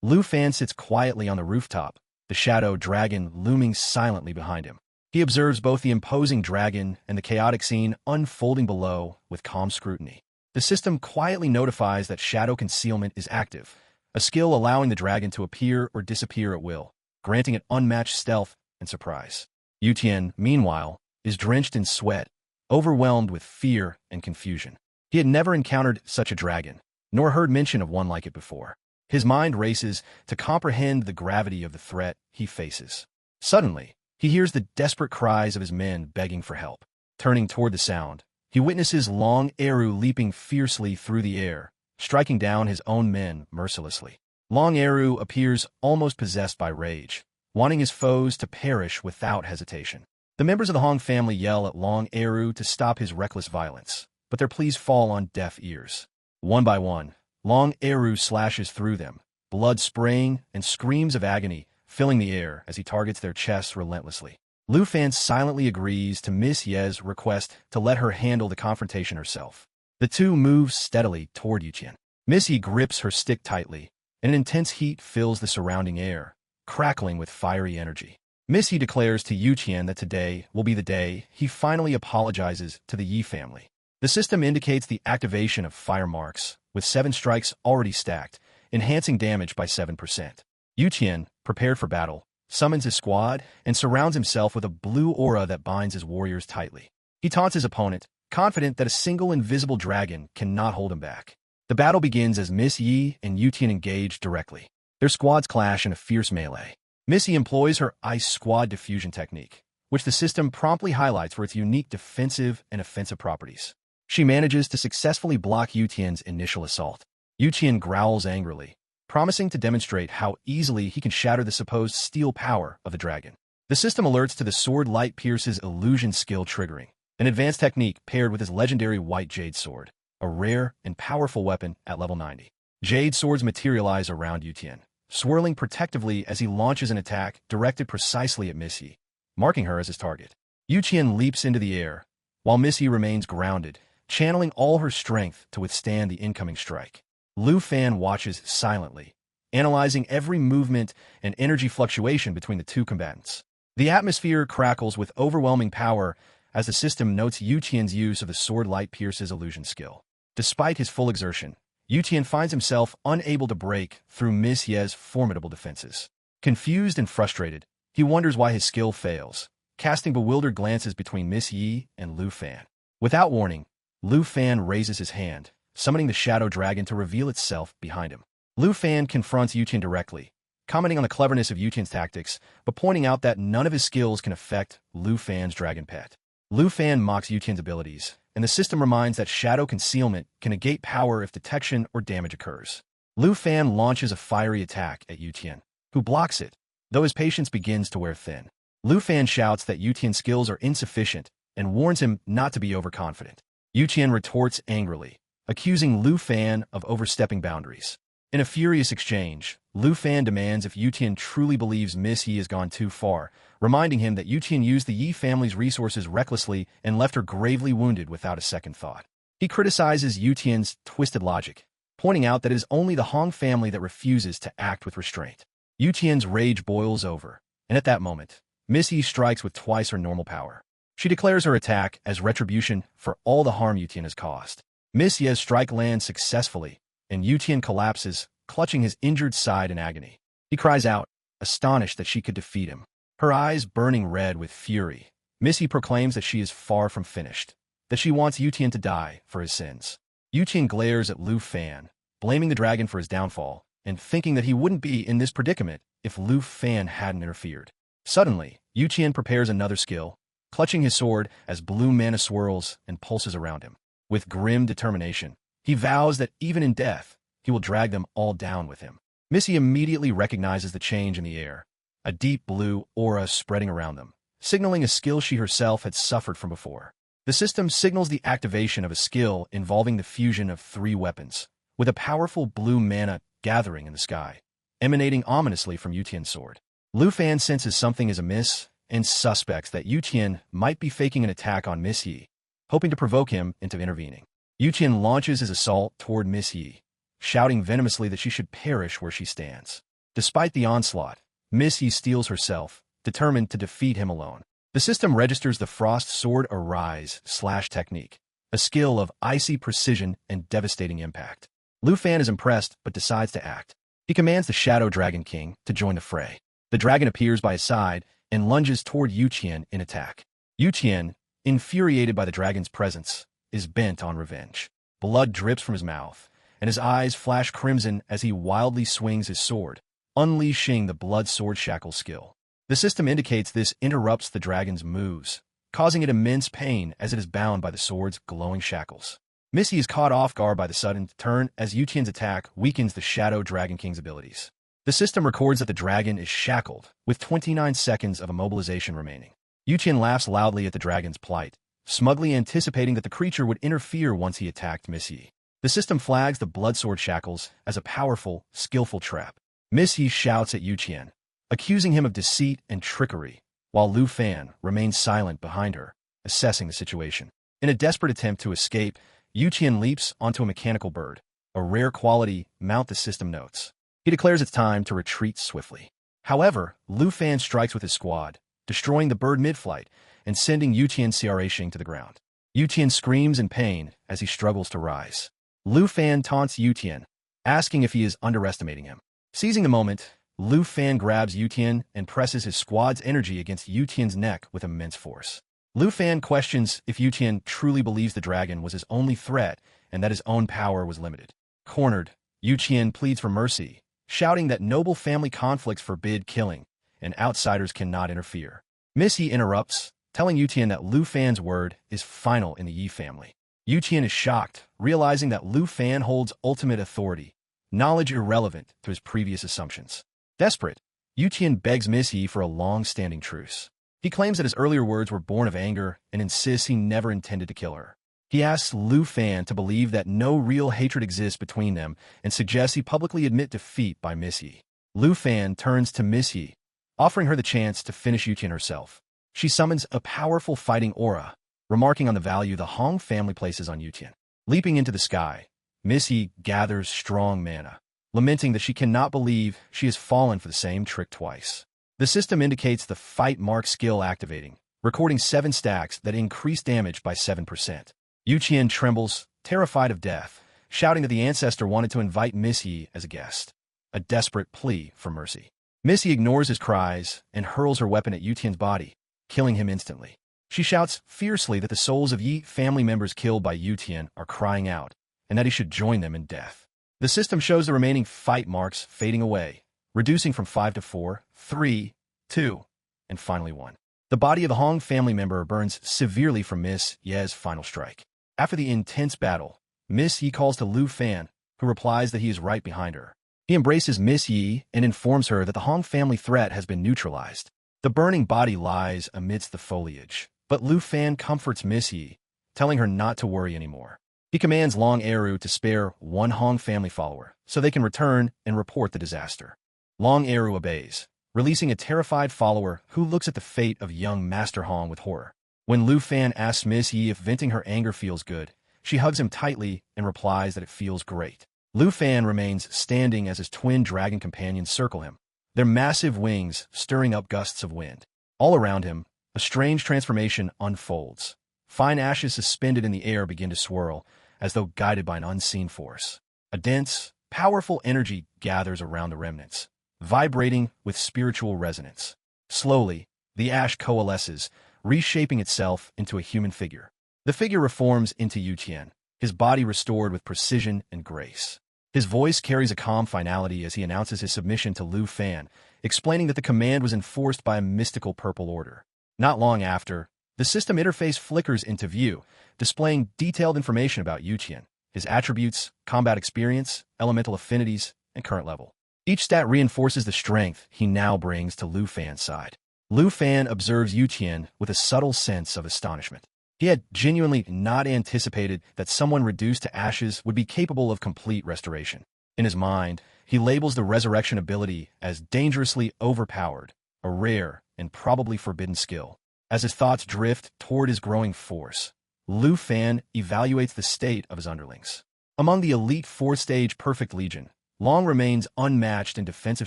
Lu Fan sits quietly on the rooftop, the shadow dragon looming silently behind him. He observes both the imposing dragon and the chaotic scene unfolding below with calm scrutiny. The system quietly notifies that shadow concealment is active, a skill allowing the dragon to appear or disappear at will, granting it unmatched stealth and surprise. Yutian, meanwhile, is drenched in sweat, overwhelmed with fear and confusion. He had never encountered such a dragon, nor heard mention of one like it before. His mind races to comprehend the gravity of the threat he faces. Suddenly, he hears the desperate cries of his men begging for help. Turning toward the sound, he witnesses Long Eru leaping fiercely through the air, striking down his own men mercilessly. Long Eru appears almost possessed by rage, wanting his foes to perish without hesitation. The members of the Hong family yell at Long Eru to stop his reckless violence, but their pleas fall on deaf ears. One by one, Long Eru slashes through them, blood spraying and screams of agony filling the air as he targets their chests relentlessly. Lu Fan silently agrees to Miss Ye's request to let her handle the confrontation herself. The two move steadily toward Yutian. Miss Ye grips her stick tightly, and an intense heat fills the surrounding air, crackling with fiery energy. Miss Ye declares to Yutian that today will be the day he finally apologizes to the Yi family. The system indicates the activation of fire marks, with 7 strikes already stacked, enhancing damage by 7%. Yutian, prepared for battle, summons his squad and surrounds himself with a blue aura that binds his warriors tightly. He taunts his opponent, confident that a single invisible dragon cannot hold him back. The battle begins as Miss Yi and Yutian engage directly. Their squads clash in a fierce melee. Miss Yi employs her Ice Squad diffusion technique, which the system promptly highlights for its unique defensive and offensive properties. She manages to successfully block Yutian's initial assault. Yutian growls angrily, promising to demonstrate how easily he can shatter the supposed steel power of the dragon. The system alerts to the Sword Light Pierce's illusion skill triggering, an advanced technique paired with his legendary White Jade Sword, a rare and powerful weapon at level 90. Jade swords materialize around Yutian, swirling protectively as he launches an attack directed precisely at Miss Yi, marking her as his target. Yu Qian leaps into the air, while Miss Yi remains grounded, channeling all her strength to withstand the incoming strike. Lu Fan watches silently, analyzing every movement and energy fluctuation between the two combatants. The atmosphere crackles with overwhelming power as the system notes Yu Qian's use of the Sword Light Pierce's illusion skill. Despite his full exertion, Yu Qian finds himself unable to break through Miss Ye's formidable defenses. Confused and frustrated, he wonders why his skill fails, casting bewildered glances between Miss Yi and Lu Fan. Without warning, Lu Fan raises his hand, summoning the Shadow Dragon to reveal itself behind him. Lu Fan confronts Yu Qian directly, commenting on the cleverness of Yu Qian's tactics, but pointing out that none of his skills can affect Lu Fan's dragon pet. Lu Fan mocks Yu Qian's abilities, and the system reminds that shadow concealment can negate power if detection or damage occurs. Lu Fan launches a fiery attack at Yu Qian, who blocks it, though his patience begins to wear thin. Lu Fan shouts that Yu Qian's skills are insufficient and warns him not to be overconfident. Yu Qian retorts angrily, accusing Lu Fan of overstepping boundaries. In a furious exchange, Lu Fan demands if Yu Qian truly believes Miss Yi has gone too far, reminding him that Yu Qian used the Yi family's resources recklessly and left her gravely wounded without a second thought. He criticizes Yu Qian's twisted logic, pointing out that it is only the Hong family that refuses to act with restraint. Yu Qian's rage boils over, and at that moment, Miss Yi strikes with twice her normal power. She declares her attack as retribution for all the harm Yu Qian has caused. Miss Yi's strike lands successfully, and Yu Qian collapses, clutching his injured side in agony. He cries out, astonished that she could defeat him. Her eyes burning red with fury, Miss Yi proclaims that she is far from finished, that she wants Yu Qian to die for his sins. Yu Qian glares at Lu Fan, blaming the dragon for his downfall, and thinking that he wouldn't be in this predicament if Lu Fan hadn't interfered. Suddenly, Yu Qian prepares another skill, clutching his sword as blue mana swirls and pulses around him. With grim determination, he vows that even in death, he will drag them all down with him. Miss Yi immediately recognizes the change in the air, a deep blue aura spreading around them, signaling a skill she herself had suffered from before. The system signals the activation of a skill involving the fusion of 3 weapons, with a powerful blue mana gathering in the sky, emanating ominously from Yu Qian's sword. Lu Fan senses something is amiss and suspects that Yu Qian might be faking an attack on Miss Yi, hoping to provoke him into intervening. Yu Qian launches his assault toward Miss Yi, shouting venomously that she should perish where she stands. Despite the onslaught, Miss Yi steels herself, determined to defeat him alone. The system registers the Frost Sword Arise / technique, a skill of icy precision and devastating impact. Lu Fan is impressed but decides to act. He commands the Shadow Dragon King to join the fray. The dragon appears by his side and lunges toward Yu Qian in attack. Yu Qian, infuriated by the dragon's presence, is bent on revenge. Blood drips from his mouth, and his eyes flash crimson as he wildly swings his sword, unleashing the Blood Sword Shackle skill. The system indicates this interrupts the dragon's moves, causing it immense pain as it is bound by the sword's glowing shackles. Miss Yi is caught off guard by the sudden turn as Yu Qian's attack weakens the Shadow Dragon King's abilities. The system records that the dragon is shackled, with 29 seconds of immobilization remaining. Yu Qian laughs loudly at the dragon's plight, smugly anticipating that the creature would interfere once he attacked Miss Yi. The system flags the Blood Sword Shackles as a powerful, skillful trap. Miss Yi shouts at Yu Qian, accusing him of deceit and trickery, while Lu Fan remains silent behind her, assessing the situation. In a desperate attempt to escape, Yu Qian leaps onto a mechanical bird, a rare quality mount the system notes. He declares it's time to retreat swiftly. However, Lu Fan strikes with his squad, destroying the bird mid-flight and sending Yu Qian crashing to the ground. Yu Qian screams in pain as he struggles to rise. Lu Fan taunts Yu Qian, asking if he is underestimating him. Seizing the moment, Lu Fan grabs Yu Qian and presses his squad's energy against Yu Qian's neck with immense force. Lu Fan questions if Yu Qian truly believes the dragon was his only threat and that his own power was limited. Cornered, Yu Qian pleads for mercy, shouting that noble family conflicts forbid killing, and outsiders cannot interfere. Miss Yi interrupts, telling Yu Qian that Lu Fan's word is final in the Yi family. Yu Qian is shocked, realizing that Lu Fan holds ultimate authority, knowledge irrelevant to his previous assumptions. Desperate, Yu Qian begs Miss Yi for a long-standing truce. He claims that his earlier words were born of anger and insists he never intended to kill her. He asks Lu Fan to believe that no real hatred exists between them and suggests he publicly admit defeat by Miss Yi. Lu Fan turns to Miss Yi, offering her the chance to finish Yutian herself. She summons a powerful fighting aura, remarking on the value the Hong family places on Yutian. Leaping into the sky, Miss Yi gathers strong mana, lamenting that she cannot believe she has fallen for the same trick twice. The system indicates the fight mark skill activating, recording 7 stacks that increase damage by 7%. Yutian trembles, terrified of death, shouting that the ancestor wanted to invite Miss Yi as a guest. A desperate plea for mercy. Miss Yi ignores his cries and hurls her weapon at Yutian's body, killing him instantly. She shouts fiercely that the souls of Yi family members killed by Yutian are crying out, and that he should join them in death. The system shows the remaining fight marks fading away, reducing from 5 to 4, 3, 2, and finally 1. The body of the Hong family member burns severely from Miss Ye's final strike. After the intense battle, Miss Yi calls to Lu Fan, who replies that he is right behind her. He embraces Miss Yi and informs her that the Hong family threat has been neutralized. The burning body lies amidst the foliage, but Lu Fan comforts Miss Yi, telling her not to worry anymore. He commands Long Eru to spare one Hong family follower so they can return and report the disaster. Long Eru obeys, releasing a terrified follower who looks at the fate of young Master Hong with horror. When Lu Fan asks Miss Yi if venting her anger feels good, she hugs him tightly and replies that it feels great. Lu Fan remains standing as his twin dragon companions circle him, their massive wings stirring up gusts of wind. All around him, a strange transformation unfolds. Fine ashes suspended in the air begin to swirl, as though guided by an unseen force. A dense, powerful energy gathers around the remnants, vibrating with spiritual resonance. Slowly, the ash coalesces, reshaping itself into a human figure. The figure reforms into Yutian, his body restored with precision and grace. His voice carries a calm finality as he announces his submission to Lu Fan, explaining that the command was enforced by a mystical purple order. Not long after, the system interface flickers into view, displaying detailed information about Yutian, his attributes, combat experience, elemental affinities, and current level. Each stat reinforces the strength he now brings to Lu Fan's side. Lu Fan observes Yutian with a subtle sense of astonishment. He had genuinely not anticipated that someone reduced to ashes would be capable of complete restoration. In his mind, he labels the resurrection ability as dangerously overpowered, a rare and probably forbidden skill. As his thoughts drift toward his growing force, Lu Fan evaluates the state of his underlings. Among the elite 4th-stage Perfect Legion, Long remains unmatched in defensive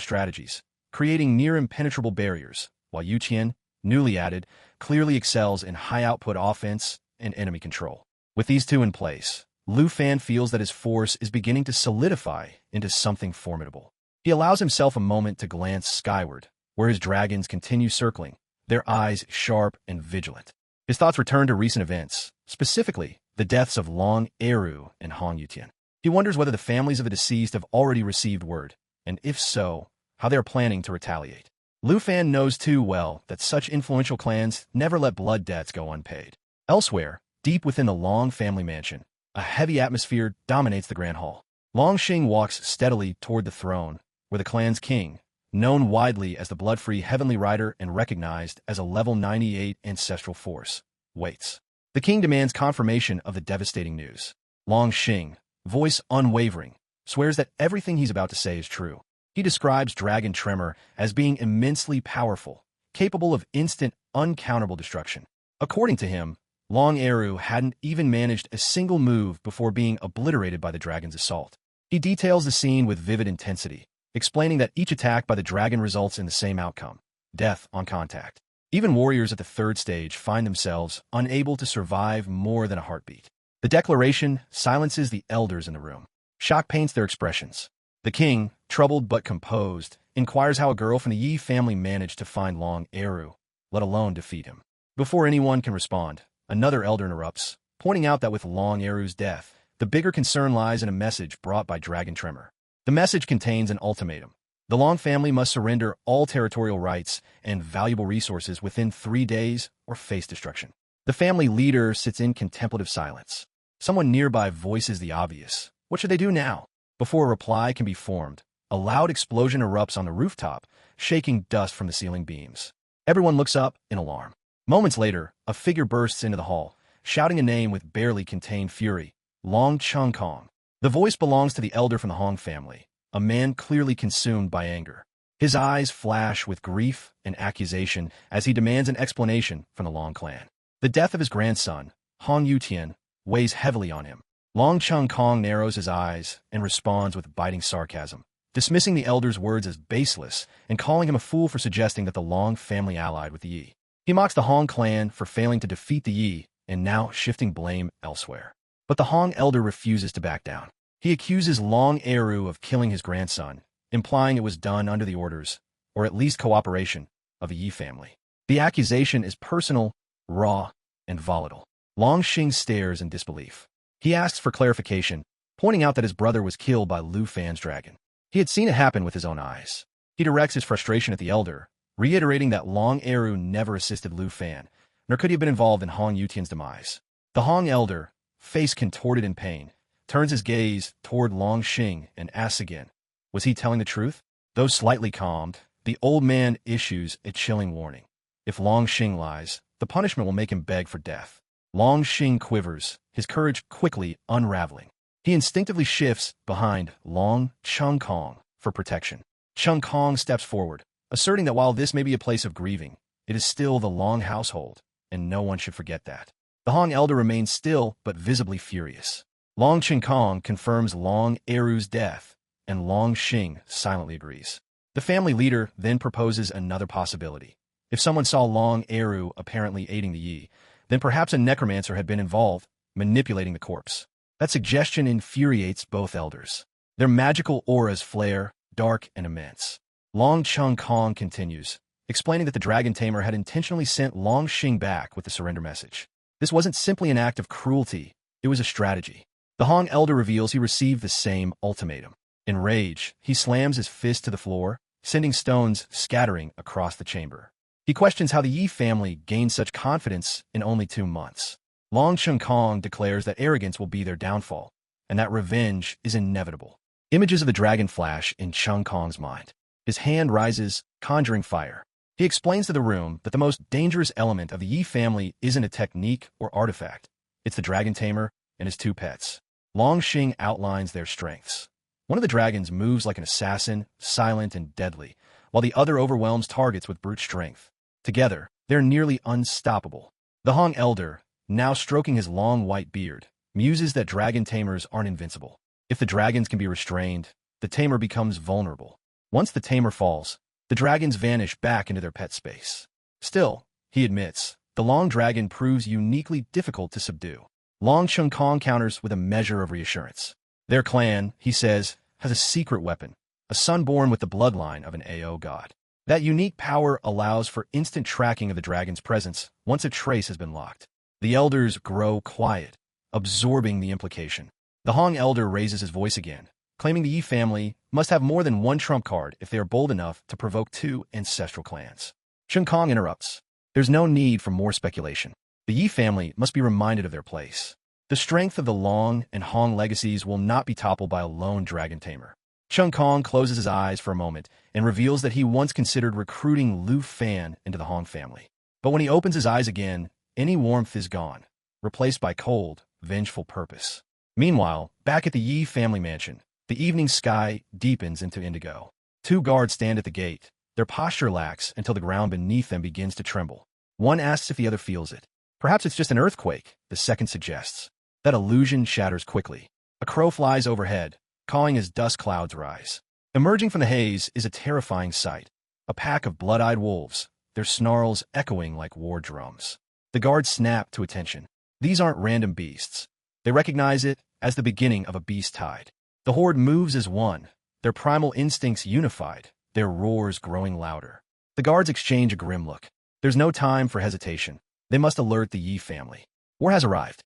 strategies, creating near-impenetrable barriers, while Yutian, newly added, clearly excels in high-output offense and enemy control. With these two in place, Lu Fan feels that his force is beginning to solidify into something formidable. He allows himself a moment to glance skyward, where his dragons continue circling, their eyes sharp and vigilant. His thoughts return to recent events, specifically the deaths of Long Eru and Hong Yutian. He wonders whether the families of the deceased have already received word, and if so, how they are planning to retaliate. Lu Fan knows too well that such influential clans never let blood debts go unpaid. Elsewhere, deep within the Long family mansion, a heavy atmosphere dominates the Grand Hall. Long Xing walks steadily toward the throne, where the clan's king, known widely as the blood-free Heavenly Rider and recognized as a level 98 ancestral force, waits. The king demands confirmation of the devastating news. Long Xing, voice unwavering, swears that everything he's about to say is true. He describes Dragon Tremor as being immensely powerful, capable of instant, uncounterable destruction. According to him, Long Eru hadn't even managed a single move before being obliterated by the dragon's assault. He details the scene with vivid intensity, explaining that each attack by the dragon results in the same outcome: death on contact. Even warriors at the 3rd stage find themselves unable to survive more than a heartbeat. The declaration silences the elders in the room. Shock paints their expressions. The king, troubled but composed, inquires how a girl from the Yi family managed to find Long Eru, let alone defeat him. Before anyone can respond, another elder interrupts, pointing out that with Long Eru's death, the bigger concern lies in a message brought by Dragon Tremor. The message contains an ultimatum. The Long family must surrender all territorial rights and valuable resources within 3 days or face destruction. The family leader sits in contemplative silence. Someone nearby voices the obvious. What should they do now? Before a reply can be formed, a loud explosion erupts on the rooftop, shaking dust from the ceiling beams. Everyone looks up in alarm. Moments later, a figure bursts into the hall, shouting a name with barely contained fury: Long Chung Kong. The voice belongs to the elder from the Hong family, a man clearly consumed by anger. His eyes flash with grief and accusation as he demands an explanation from the Long clan. The death of his grandson, Hong Yutian, weighs heavily on him. Long Chung Kong narrows his eyes and responds with biting sarcasm, dismissing the elder's words as baseless and calling him a fool for suggesting that the Long family allied with the Yi. He mocks the Hong clan for failing to defeat the Yi and now shifting blame elsewhere. But the Hong elder refuses to back down. He accuses Long Eru of killing his grandson, implying it was done under the orders, or at least cooperation, of the Yi family. The accusation is personal, raw, and volatile. Long Xing stares in disbelief. He asks for clarification, pointing out that his brother was killed by Lu Fan's dragon. He had seen it happen with his own eyes. He directs his frustration at the elder, reiterating that Long Eru never assisted Lu Fan, nor could he have been involved in Hong Yutian's demise. The Hong elder, face contorted in pain, turns his gaze toward Long Xing and asks again, was he telling the truth? Though slightly calmed, the old man issues a chilling warning. If Long Xing lies, the punishment will make him beg for death. Long Xing quivers, his courage quickly unraveling. He instinctively shifts behind Long Chung Kong for protection. Chung Kong steps forward, asserting that while this may be a place of grieving, it is still the Long household, and no one should forget that. The Hong elder remains still but visibly furious. Long Chung Kong confirms Long Eru's death, and Long Xing silently agrees. The family leader then proposes another possibility. If someone saw Long Eru apparently aiding the Yi, then perhaps a necromancer had been involved, manipulating the corpse. That suggestion infuriates both elders. Their magical auras flare, dark and immense. Long Chung Kong continues, explaining that the dragon tamer had intentionally sent Long Xing back with the surrender message. This wasn't simply an act of cruelty, it was a strategy. The Hong elder reveals he received the same ultimatum. In rage, he slams his fist to the floor, sending stones scattering across the chamber. He questions how the Yi family gained such confidence in only 2 months. Long Chung Kong declares that arrogance will be their downfall, and that revenge is inevitable. Images of the dragon flash in Chung Kong's mind. His hand rises, conjuring fire. He explains to the room that the most dangerous element of the Yi family isn't a technique or artifact. It's the dragon tamer and his 2 pets. Long Xing outlines their strengths. One of the dragons moves like an assassin, silent and deadly, while the other overwhelms targets with brute strength. Together, they're nearly unstoppable. The Hong elder, now stroking his long white beard, muses that dragon tamers aren't invincible. If the dragons can be restrained, the tamer becomes vulnerable. Once the tamer falls, the dragons vanish back into their pet space. Still, he admits, the long dragon proves uniquely difficult to subdue. Long Chung Kong counters with a measure of reassurance. Their clan, he says, has a secret weapon, a son born with the bloodline of an AO god. That unique power allows for instant tracking of the dragon's presence once a trace has been locked. The elders grow quiet, absorbing the implication. The Hong elder raises his voice again, claiming the Yi family must have more than one trump card if they are bold enough to provoke 2 ancestral clans. Chung Kong interrupts. There's no need for more speculation. The Yi family must be reminded of their place. The strength of the Long and Hong legacies will not be toppled by a lone dragon tamer. Chung Kong closes his eyes for a moment and reveals that he once considered recruiting Lu Fan into the Hong family. But when he opens his eyes again, any warmth is gone, replaced by cold, vengeful purpose. Meanwhile, back at the Yi family mansion, the evening sky deepens into indigo. 2 guards stand at the gate, their posture lax until the ground beneath them begins to tremble. One asks if the other feels it. Perhaps it's just an earthquake, the second suggests. That illusion shatters quickly. A crow flies overhead, cawing as dust clouds rise. Emerging from the haze is a terrifying sight. A pack of blood-eyed wolves, their snarls echoing like war drums. The guards snap to attention. These aren't random beasts. They recognize it as the beginning of a beast tide. The horde moves as one, their primal instincts unified, their roars growing louder. The guards exchange a grim look. There's no time for hesitation. They must alert the Yi family. War has arrived.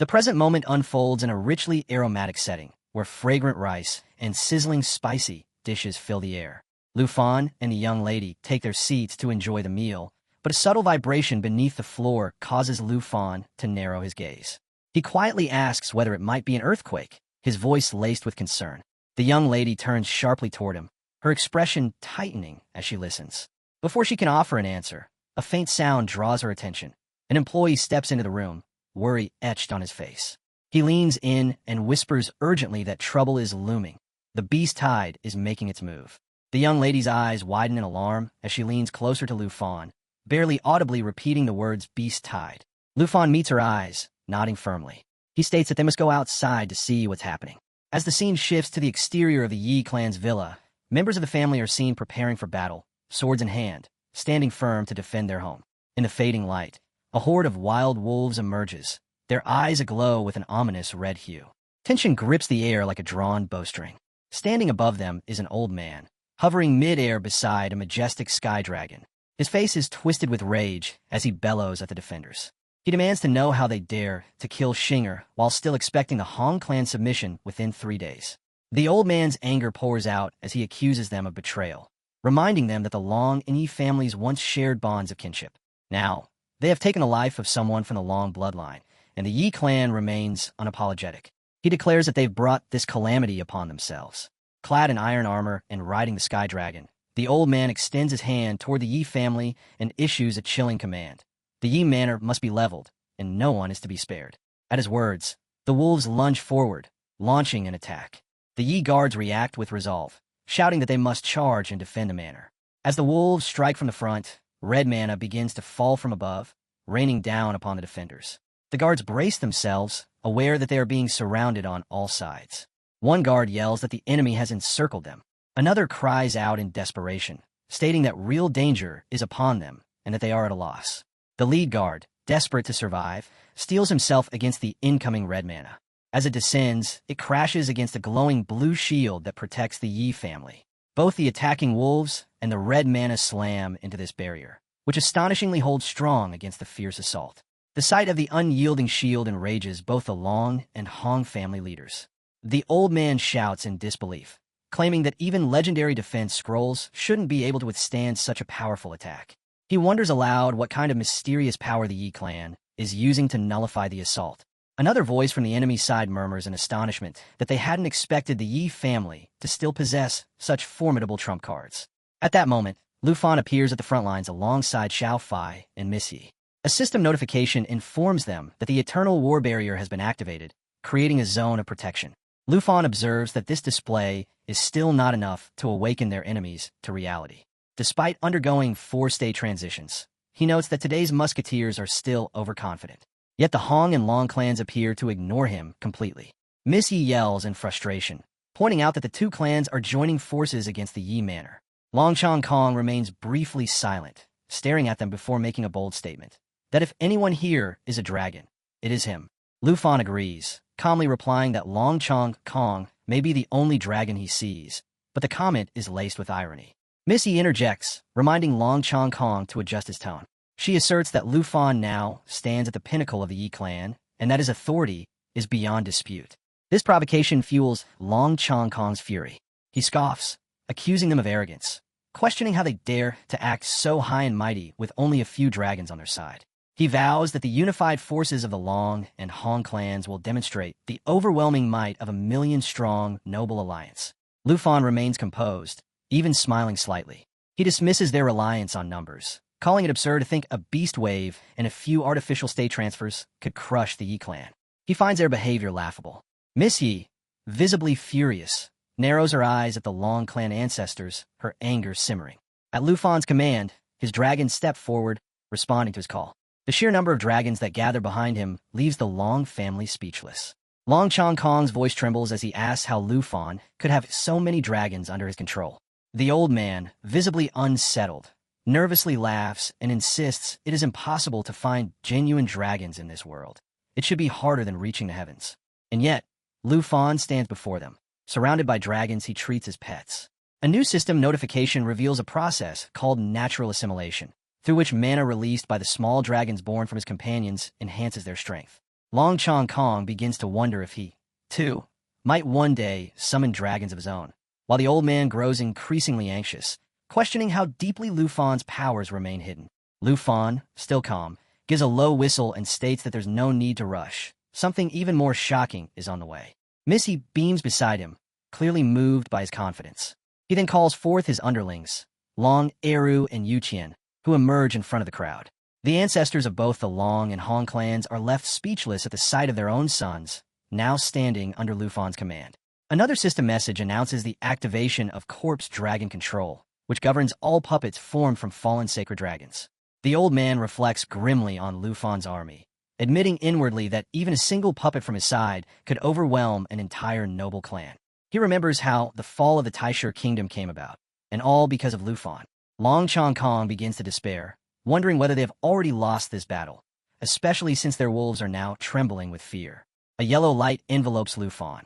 The present moment unfolds in a richly aromatic setting, where fragrant rice and sizzling spicy dishes fill the air. Lu Fan and the young lady take their seats to enjoy the meal, but a subtle vibration beneath the floor causes Lu Fan to narrow his gaze. He quietly asks whether it might be an earthquake, his voice laced with concern. The young lady turns sharply toward him, her expression tightening as she listens. Before she can offer an answer, a faint sound draws her attention. An employee steps into the room, worry etched on his face. He leans in and whispers urgently that trouble is looming. The beast tide is making its move. The young lady's eyes widen in alarm as she leans closer to Lu Fan, barely audibly repeating the words beast tide. Lu Fan meets her eyes, nodding firmly. He states that they must go outside to see what's happening. As the scene shifts to the exterior of the Yi clan's villa, members of the family are seen preparing for battle, swords in hand, standing firm to defend their home. In the fading light, a horde of wild wolves emerges, their eyes aglow with an ominous red hue. Tension grips the air like a drawn bowstring. Standing above them is an old man, hovering mid-air beside a majestic sky dragon. His face is twisted with rage as he bellows at the defenders. He demands to know how they dare to kill Shinger while still expecting the Hong clan submission within 3 days. The old man's anger pours out as he accuses them of betrayal, reminding them that the Long and Yi families once shared bonds of kinship. Now, they have taken the life of someone from the Long bloodline, and the Yi clan remains unapologetic. He declares that they've brought this calamity upon themselves. Clad in iron armor and riding the sky dragon, the old man extends his hand toward the Yi family and issues a chilling command. The Yi manor must be leveled, and no one is to be spared. At his words, the wolves lunge forward, launching an attack. The Yi guards react with resolve, shouting that they must charge and defend the manor. As the wolves strike from the front, red mana begins to fall from above, raining down upon the defenders. The guards brace themselves, aware that they are being surrounded on all sides. One guard yells that the enemy has encircled them. Another cries out in desperation, stating that real danger is upon them and that they are at a loss. The lead guard, desperate to survive, steels himself against the incoming red mana. As it descends, it crashes against a glowing blue shield that protects the Yi family. Both the attacking wolves and the red mana slam into this barrier, which astonishingly holds strong against the fierce assault. The sight of the unyielding shield enrages both the Long and Hong family leaders. The old man shouts in disbelief, claiming that even legendary defense scrolls shouldn't be able to withstand such a powerful attack. He wonders aloud what kind of mysterious power the Yi clan is using to nullify the assault. Another voice from the enemy side murmurs in astonishment that they hadn't expected the Yi family to still possess such formidable trump cards. At that moment, Lu Fan appears at the front lines alongside Xiao Fai and Miss Yi. A system notification informs them that the Eternal War Barrier has been activated, creating a zone of protection. Lu Fan observes that this display is still not enough to awaken their enemies to reality. Despite undergoing 4-state transitions, he notes that today's musketeers are still overconfident. Yet the Hong and Long clans appear to ignore him completely. Miss Yi yells in frustration, pointing out that the two clans are joining forces against the Yi manor. Long Chong Kong remains briefly silent, staring at them before making a bold statement, that if anyone here is a dragon, it is him. Lu Fan agrees, calmly replying that Long Chong Kong may be the only dragon he sees, but the comment is laced with irony. Miss Yi interjects, reminding Long Chong Kong to adjust his tone. She asserts that Lu Fan now stands at the pinnacle of the Yi clan, and that his authority is beyond dispute. This provocation fuels Long Chong Kong's fury. He scoffs, accusing them of arrogance, questioning how they dare to act so high and mighty with only a few dragons on their side. He vows that the unified forces of the Long and Hong clans will demonstrate the overwhelming might of a million-strong, noble alliance. Lu Fan remains composed, even smiling slightly. He dismisses their reliance on numbers, calling it absurd to think a beast wave and a few artificial state transfers could crush the Yi clan. He finds their behavior laughable. Miss Yi, visibly furious, narrows her eyes at the Long clan ancestors, her anger simmering. At Lu Fan's command, his dragons step forward, responding to his call. The sheer number of dragons that gather behind him leaves the Long family speechless. Long Chong Kong's voice trembles as he asks how Lu Fan could have so many dragons under his control. The old man, visibly unsettled, nervously laughs and insists it is impossible to find genuine dragons in this world. It should be harder than reaching the heavens. And yet, Lu Fan stands before them, surrounded by dragons he treats as pets. A new system notification reveals a process called natural assimilation, through which mana released by the small dragons born from his companions enhances their strength. Long Chong Kong begins to wonder if he, too, might one day summon dragons of his own, while the old man grows increasingly anxious, questioning how deeply Lu Fan's powers remain hidden. Lu Fan, still calm, gives a low whistle and states that there's no need to rush. Something even more shocking is on the way. Miss Yi beams beside him, clearly moved by his confidence. He then calls forth his underlings, Long, Eru, and Yuqian, who emerge in front of the crowd. The ancestors of both the Long and Hong clans are left speechless at the sight of their own sons, now standing under Lu Fan's command. Another system message announces the activation of Corpse Dragon Control, which governs all puppets formed from fallen sacred dragons. The old man reflects grimly on Lufan's army, admitting inwardly that even a single puppet from his side could overwhelm an entire noble clan. He remembers how the fall of the Taisher kingdom came about, and all because of Lufan. Long Chong Kong begins to despair, wondering whether they have already lost this battle, especially since their wolves are now trembling with fear. A yellow light envelopes Lufan,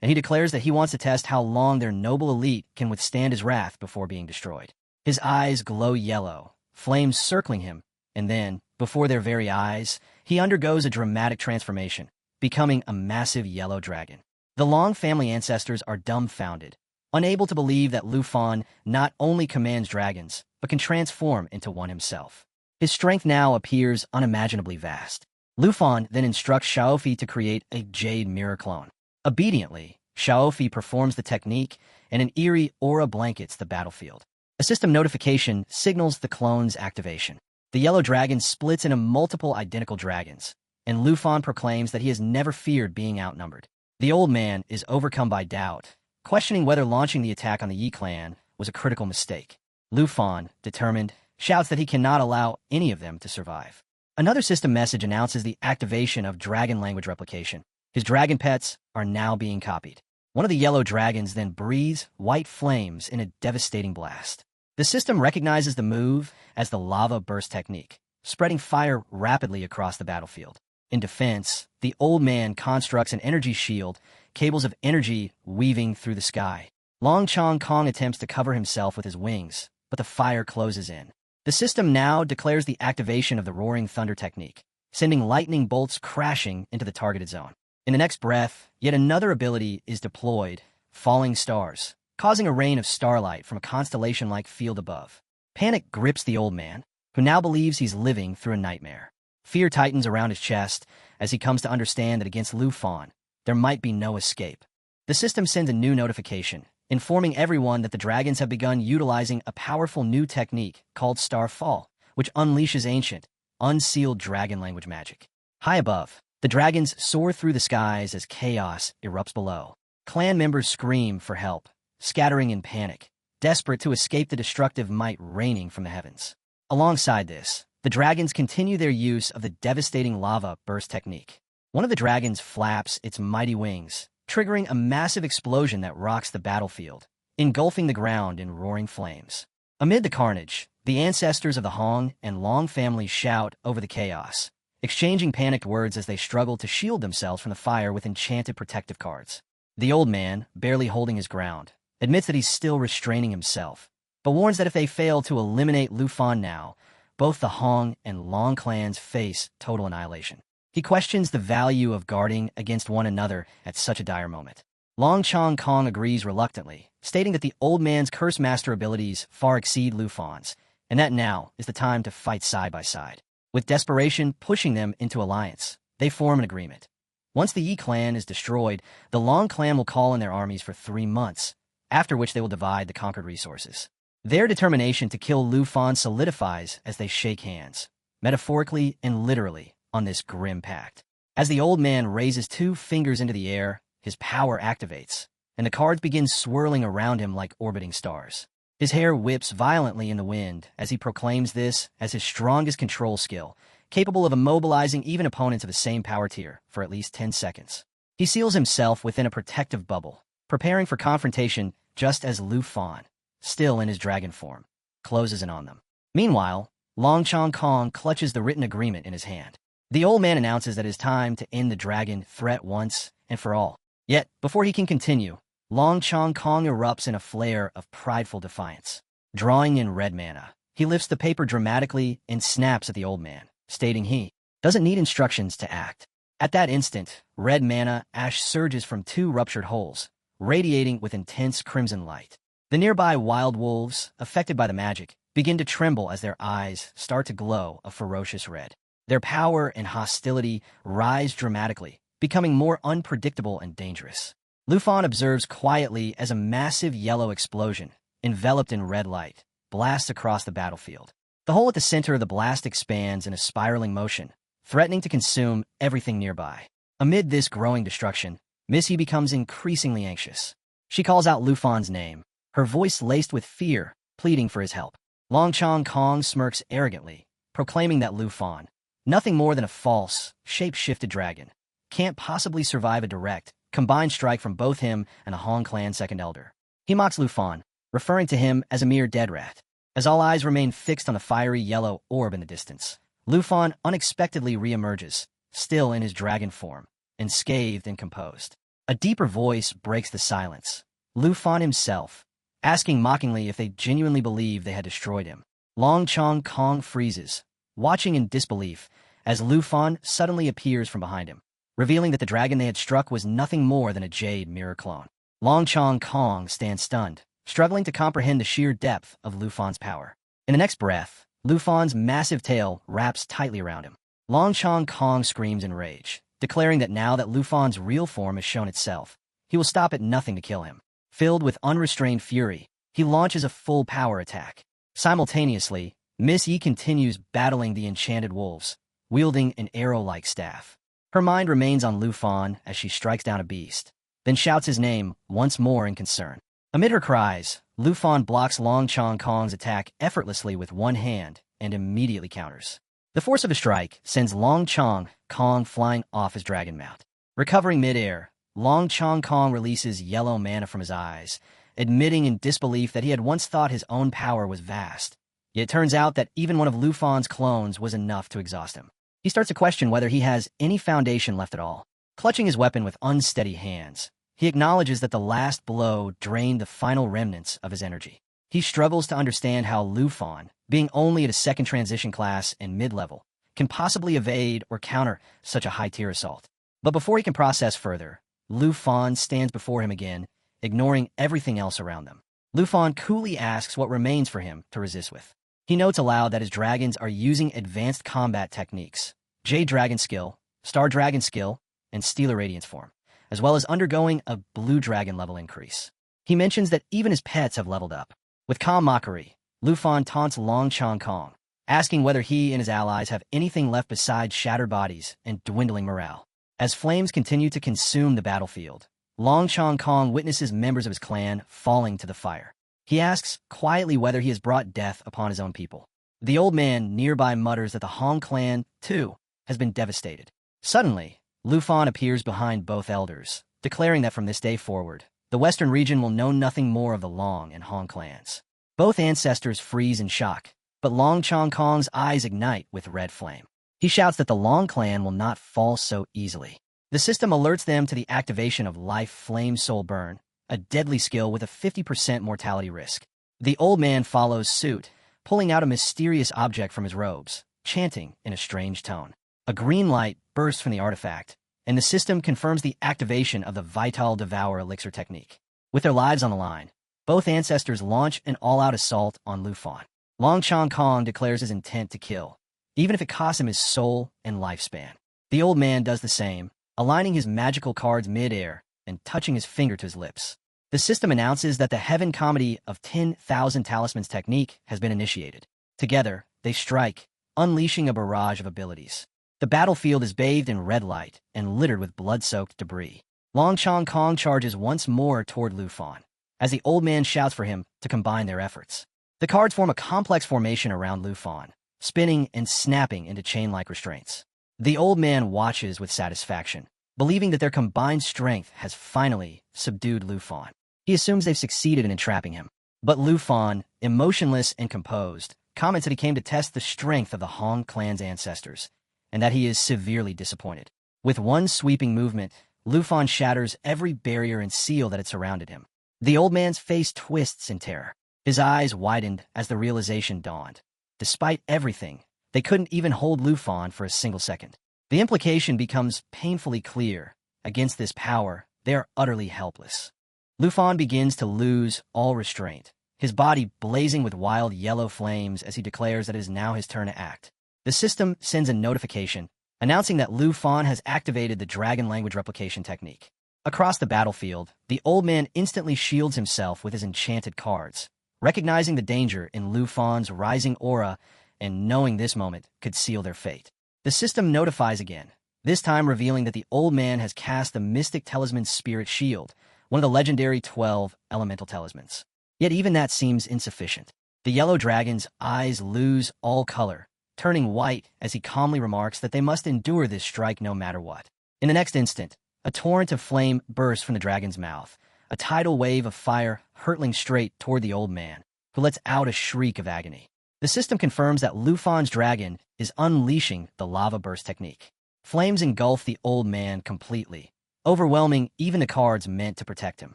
and he declares that he wants to test how long their noble elite can withstand his wrath before being destroyed. His eyes glow yellow, flames circling him, and then, before their very eyes, he undergoes a dramatic transformation, becoming a massive yellow dragon. The Long family ancestors are dumbfounded, unable to believe that Lufan not only commands dragons, but can transform into one himself. His strength now appears unimaginably vast. Lufan then instructs Xiaofi to create a jade mirror clone. Obediently, Xiaofi performs the technique, and an eerie aura blankets the battlefield. A system notification signals the clone's activation. The yellow dragon splits into multiple identical dragons, and Lufan proclaims that he has never feared being outnumbered. The old man is overcome by doubt, questioning whether launching the attack on the Yi clan was a critical mistake. Lufan, determined, shouts that he cannot allow any of them to survive. Another system message announces the activation of dragon language replication. His dragon pets are now being copied. One of the yellow dragons then breathes white flames in a devastating blast. The system recognizes the move as the lava burst technique, spreading fire rapidly across the battlefield. In defense, the old man constructs an energy shield, cables of energy weaving through the sky. Long Chong Kong attempts to cover himself with his wings, but the fire closes in. The system now declares the activation of the Roaring Thunder technique, sending lightning bolts crashing into the targeted zone. In the next breath, yet another ability is deployed, Falling Stars, causing a rain of starlight from a constellation-like field above. Panic grips the old man, who now believes he's living through a nightmare. Fear tightens around his chest as he comes to understand that against Lufan, there might be no escape. The system sends a new notification, informing everyone that the dragons have begun utilizing a powerful new technique called Starfall, which unleashes ancient, unsealed dragon language magic. High above, the dragons soar through the skies as chaos erupts below. Clan members scream for help, scattering in panic, desperate to escape the destructive might raining from the heavens. Alongside this, the dragons continue their use of the devastating lava burst technique. One of the dragons flaps its mighty wings, triggering a massive explosion that rocks the battlefield, engulfing the ground in roaring flames. Amid the carnage, the ancestors of the Hong and Long families shout over the chaos, exchanging panicked words as they struggle to shield themselves from the fire with enchanted protective cards. The old man, barely holding his ground, admits that he's still restraining himself, but warns that if they fail to eliminate Lufan now, both the Hong and Long clans face total annihilation. He questions the value of guarding against one another at such a dire moment. Long Chong Kong agrees reluctantly, stating that the old man's curse master abilities far exceed Lufan's, and that now is the time to fight side by side. With desperation pushing them into alliance, they form an agreement. Once the Yi clan is destroyed, the Long clan will call in their armies for 3 months, after which they will divide the conquered resources. Their determination to kill Lufan solidifies as they shake hands, metaphorically and literally, on this grim pact. As the old man raises 2 fingers into the air, his power activates, and the cards begin swirling around him like orbiting stars. His hair whips violently in the wind as he proclaims this as his strongest control skill, capable of immobilizing even opponents of the same power tier for at least 10 seconds. He seals himself within a protective bubble, preparing for confrontation just as Lufan, still in his dragon form, closes in on them. Meanwhile, Long Chong Kong clutches the written agreement in his hand. The old man announces that it is time to end the dragon threat once and for all. Yet, before he can continue, Long Chong Kong erupts in a flare of prideful defiance. Drawing in red mana, he lifts the paper dramatically and snaps at the old man, stating he doesn't need instructions to act. At that instant, red mana ash surges from 2 ruptured holes, radiating with intense crimson light. The nearby wild wolves, affected by the magic, begin to tremble as their eyes start to glow a ferocious red. Their power and hostility rise dramatically, becoming more unpredictable and dangerous. Lufan observes quietly as a massive yellow explosion, enveloped in red light, blasts across the battlefield. The hole at the center of the blast expands in a spiraling motion, threatening to consume everything nearby. Amid this growing destruction, Miss Yi becomes increasingly anxious. She calls out Lu Fan's name, her voice laced with fear, pleading for his help. Long Chong Kong smirks arrogantly, proclaiming that Lu Fan, nothing more than a false, shape-shifted dragon, can't possibly survive a direct, combined strike from both him and the Hong clan's second elder. He mocks Lu Fan, referring to him as a mere dead rat. As all eyes remain fixed on the fiery yellow orb in the distance, Lu Fan unexpectedly reemerges, still in his dragon form, unscathed and composed. A deeper voice breaks the silence. Lu Fan himself, asking mockingly if they genuinely believed they had destroyed him. Long Chong Kong freezes, watching in disbelief as Lu Fan suddenly appears from behind him, revealing that the dragon they had struck was nothing more than a jade mirror clone. Long Chong Kong stands stunned, struggling to comprehend the sheer depth of Lu Fan's power. In the next breath, Lu Fan's massive tail wraps tightly around him. Long Chong Kong screams in rage, declaring that now that Lu Fan's real form has shown itself, he will stop at nothing to kill him. Filled with unrestrained fury, he launches a full power attack. Simultaneously, Miss Yi continues battling the enchanted wolves, wielding an arrow-like staff. Her mind remains on Lu Fan as she strikes down a beast, then shouts his name once more in concern. Amid her cries, Lu Fan blocks Long Chong Kong's attack effortlessly with one hand and immediately counters. The force of a strike sends Long Chong Kong flying off his dragon mount. Recovering midair, Long Chong Kong releases yellow mana from his eyes, admitting in disbelief that he had once thought his own power was vast. Yet it turns out that even one of Lu Fan's clones was enough to exhaust him. He starts to question whether he has any foundation left at all. Clutching his weapon with unsteady hands, he acknowledges that the last blow drained the final remnants of his energy. He struggles to understand how Lu Fan, being only at a second transition class and mid-level, can possibly evade or counter such a high-tier assault. But before he can process further, Lu Fan stands before him again, ignoring everything else around them. Lu Fan coolly asks what remains for him to resist with. He notes aloud that his dragons are using advanced combat techniques, Jade Dragon skill, Star Dragon skill, and Steeler Radiance form, as well as undergoing a Blue Dragon level increase. He mentions that even his pets have leveled up. With calm mockery, Lu Fan taunts Long Chong Kong, asking whether he and his allies have anything left besides shattered bodies and dwindling morale. As flames continue to consume the battlefield, Long Chong Kong witnesses members of his clan falling to the fire. He asks quietly whether he has brought death upon his own people. The old man nearby mutters that the Hong clan, too, has been devastated. Suddenly, Lu Fan appears behind both elders, declaring that from this day forward, the Western region will know nothing more of the Long and Hong clans. Both ancestors freeze in shock, but Long Chong Kong's eyes ignite with red flame. He shouts that the Long clan will not fall so easily. The system alerts them to the activation of Life Flame Soul Burn, a deadly skill with a 50% mortality risk. The old man follows suit, pulling out a mysterious object from his robes, chanting in a strange tone. A green light bursts from the artifact, and the system confirms the activation of the Vital Devour Elixir technique. With their lives on the line, both ancestors launch an all-out assault on Lu Fan. Long Chong Kong declares his intent to kill, even if it costs him his soul and lifespan. The old man does the same, aligning his magical cards mid-air and touching his finger to his lips. The system announces that the Heaven Comedy of 10,000 Talismans technique has been initiated. Together, they strike, unleashing a barrage of abilities. The battlefield is bathed in red light and littered with blood-soaked debris. Long Chong Kong charges once more toward Lu Fan, as the old man shouts for him to combine their efforts. The cards form a complex formation around Lu Fan, spinning and snapping into chain-like restraints. The old man watches with satisfaction, believing that their combined strength has finally subdued Lu Fan. He assumes they've succeeded in entrapping him. But Lu Fan, emotionless and composed, comments that he came to test the strength of the Hong clan's ancestors, and that he is severely disappointed. With one sweeping movement, Lu Fan shatters every barrier and seal that had surrounded him. The old man's face twists in terror. His eyes widened as the realization dawned. Despite everything, they couldn't even hold Lu Fan for a single second. The implication becomes painfully clear. Against this power, they are utterly helpless. Lu Fan begins to lose all restraint, his body blazing with wild yellow flames as he declares that it is now his turn to act. The system sends a notification, announcing that Lu Fan has activated the dragon language replication technique. Across the battlefield, the old man instantly shields himself with his enchanted cards, recognizing the danger in Lu Fan's rising aura and knowing this moment could seal their fate. The system notifies again, this time revealing that the old man has cast the mystic talisman's spirit shield, one of the legendary 12 elemental talismans. Yet even that seems insufficient. The yellow dragon's eyes lose all color, turning white as he calmly remarks that they must endure this strike no matter what. In the next instant, a torrent of flame bursts from the dragon's mouth, a tidal wave of fire hurtling straight toward the old man, who lets out a shriek of agony. The system confirms that Lufan's dragon is unleashing the lava burst technique. Flames engulf the old man completely, overwhelming even the cards meant to protect him.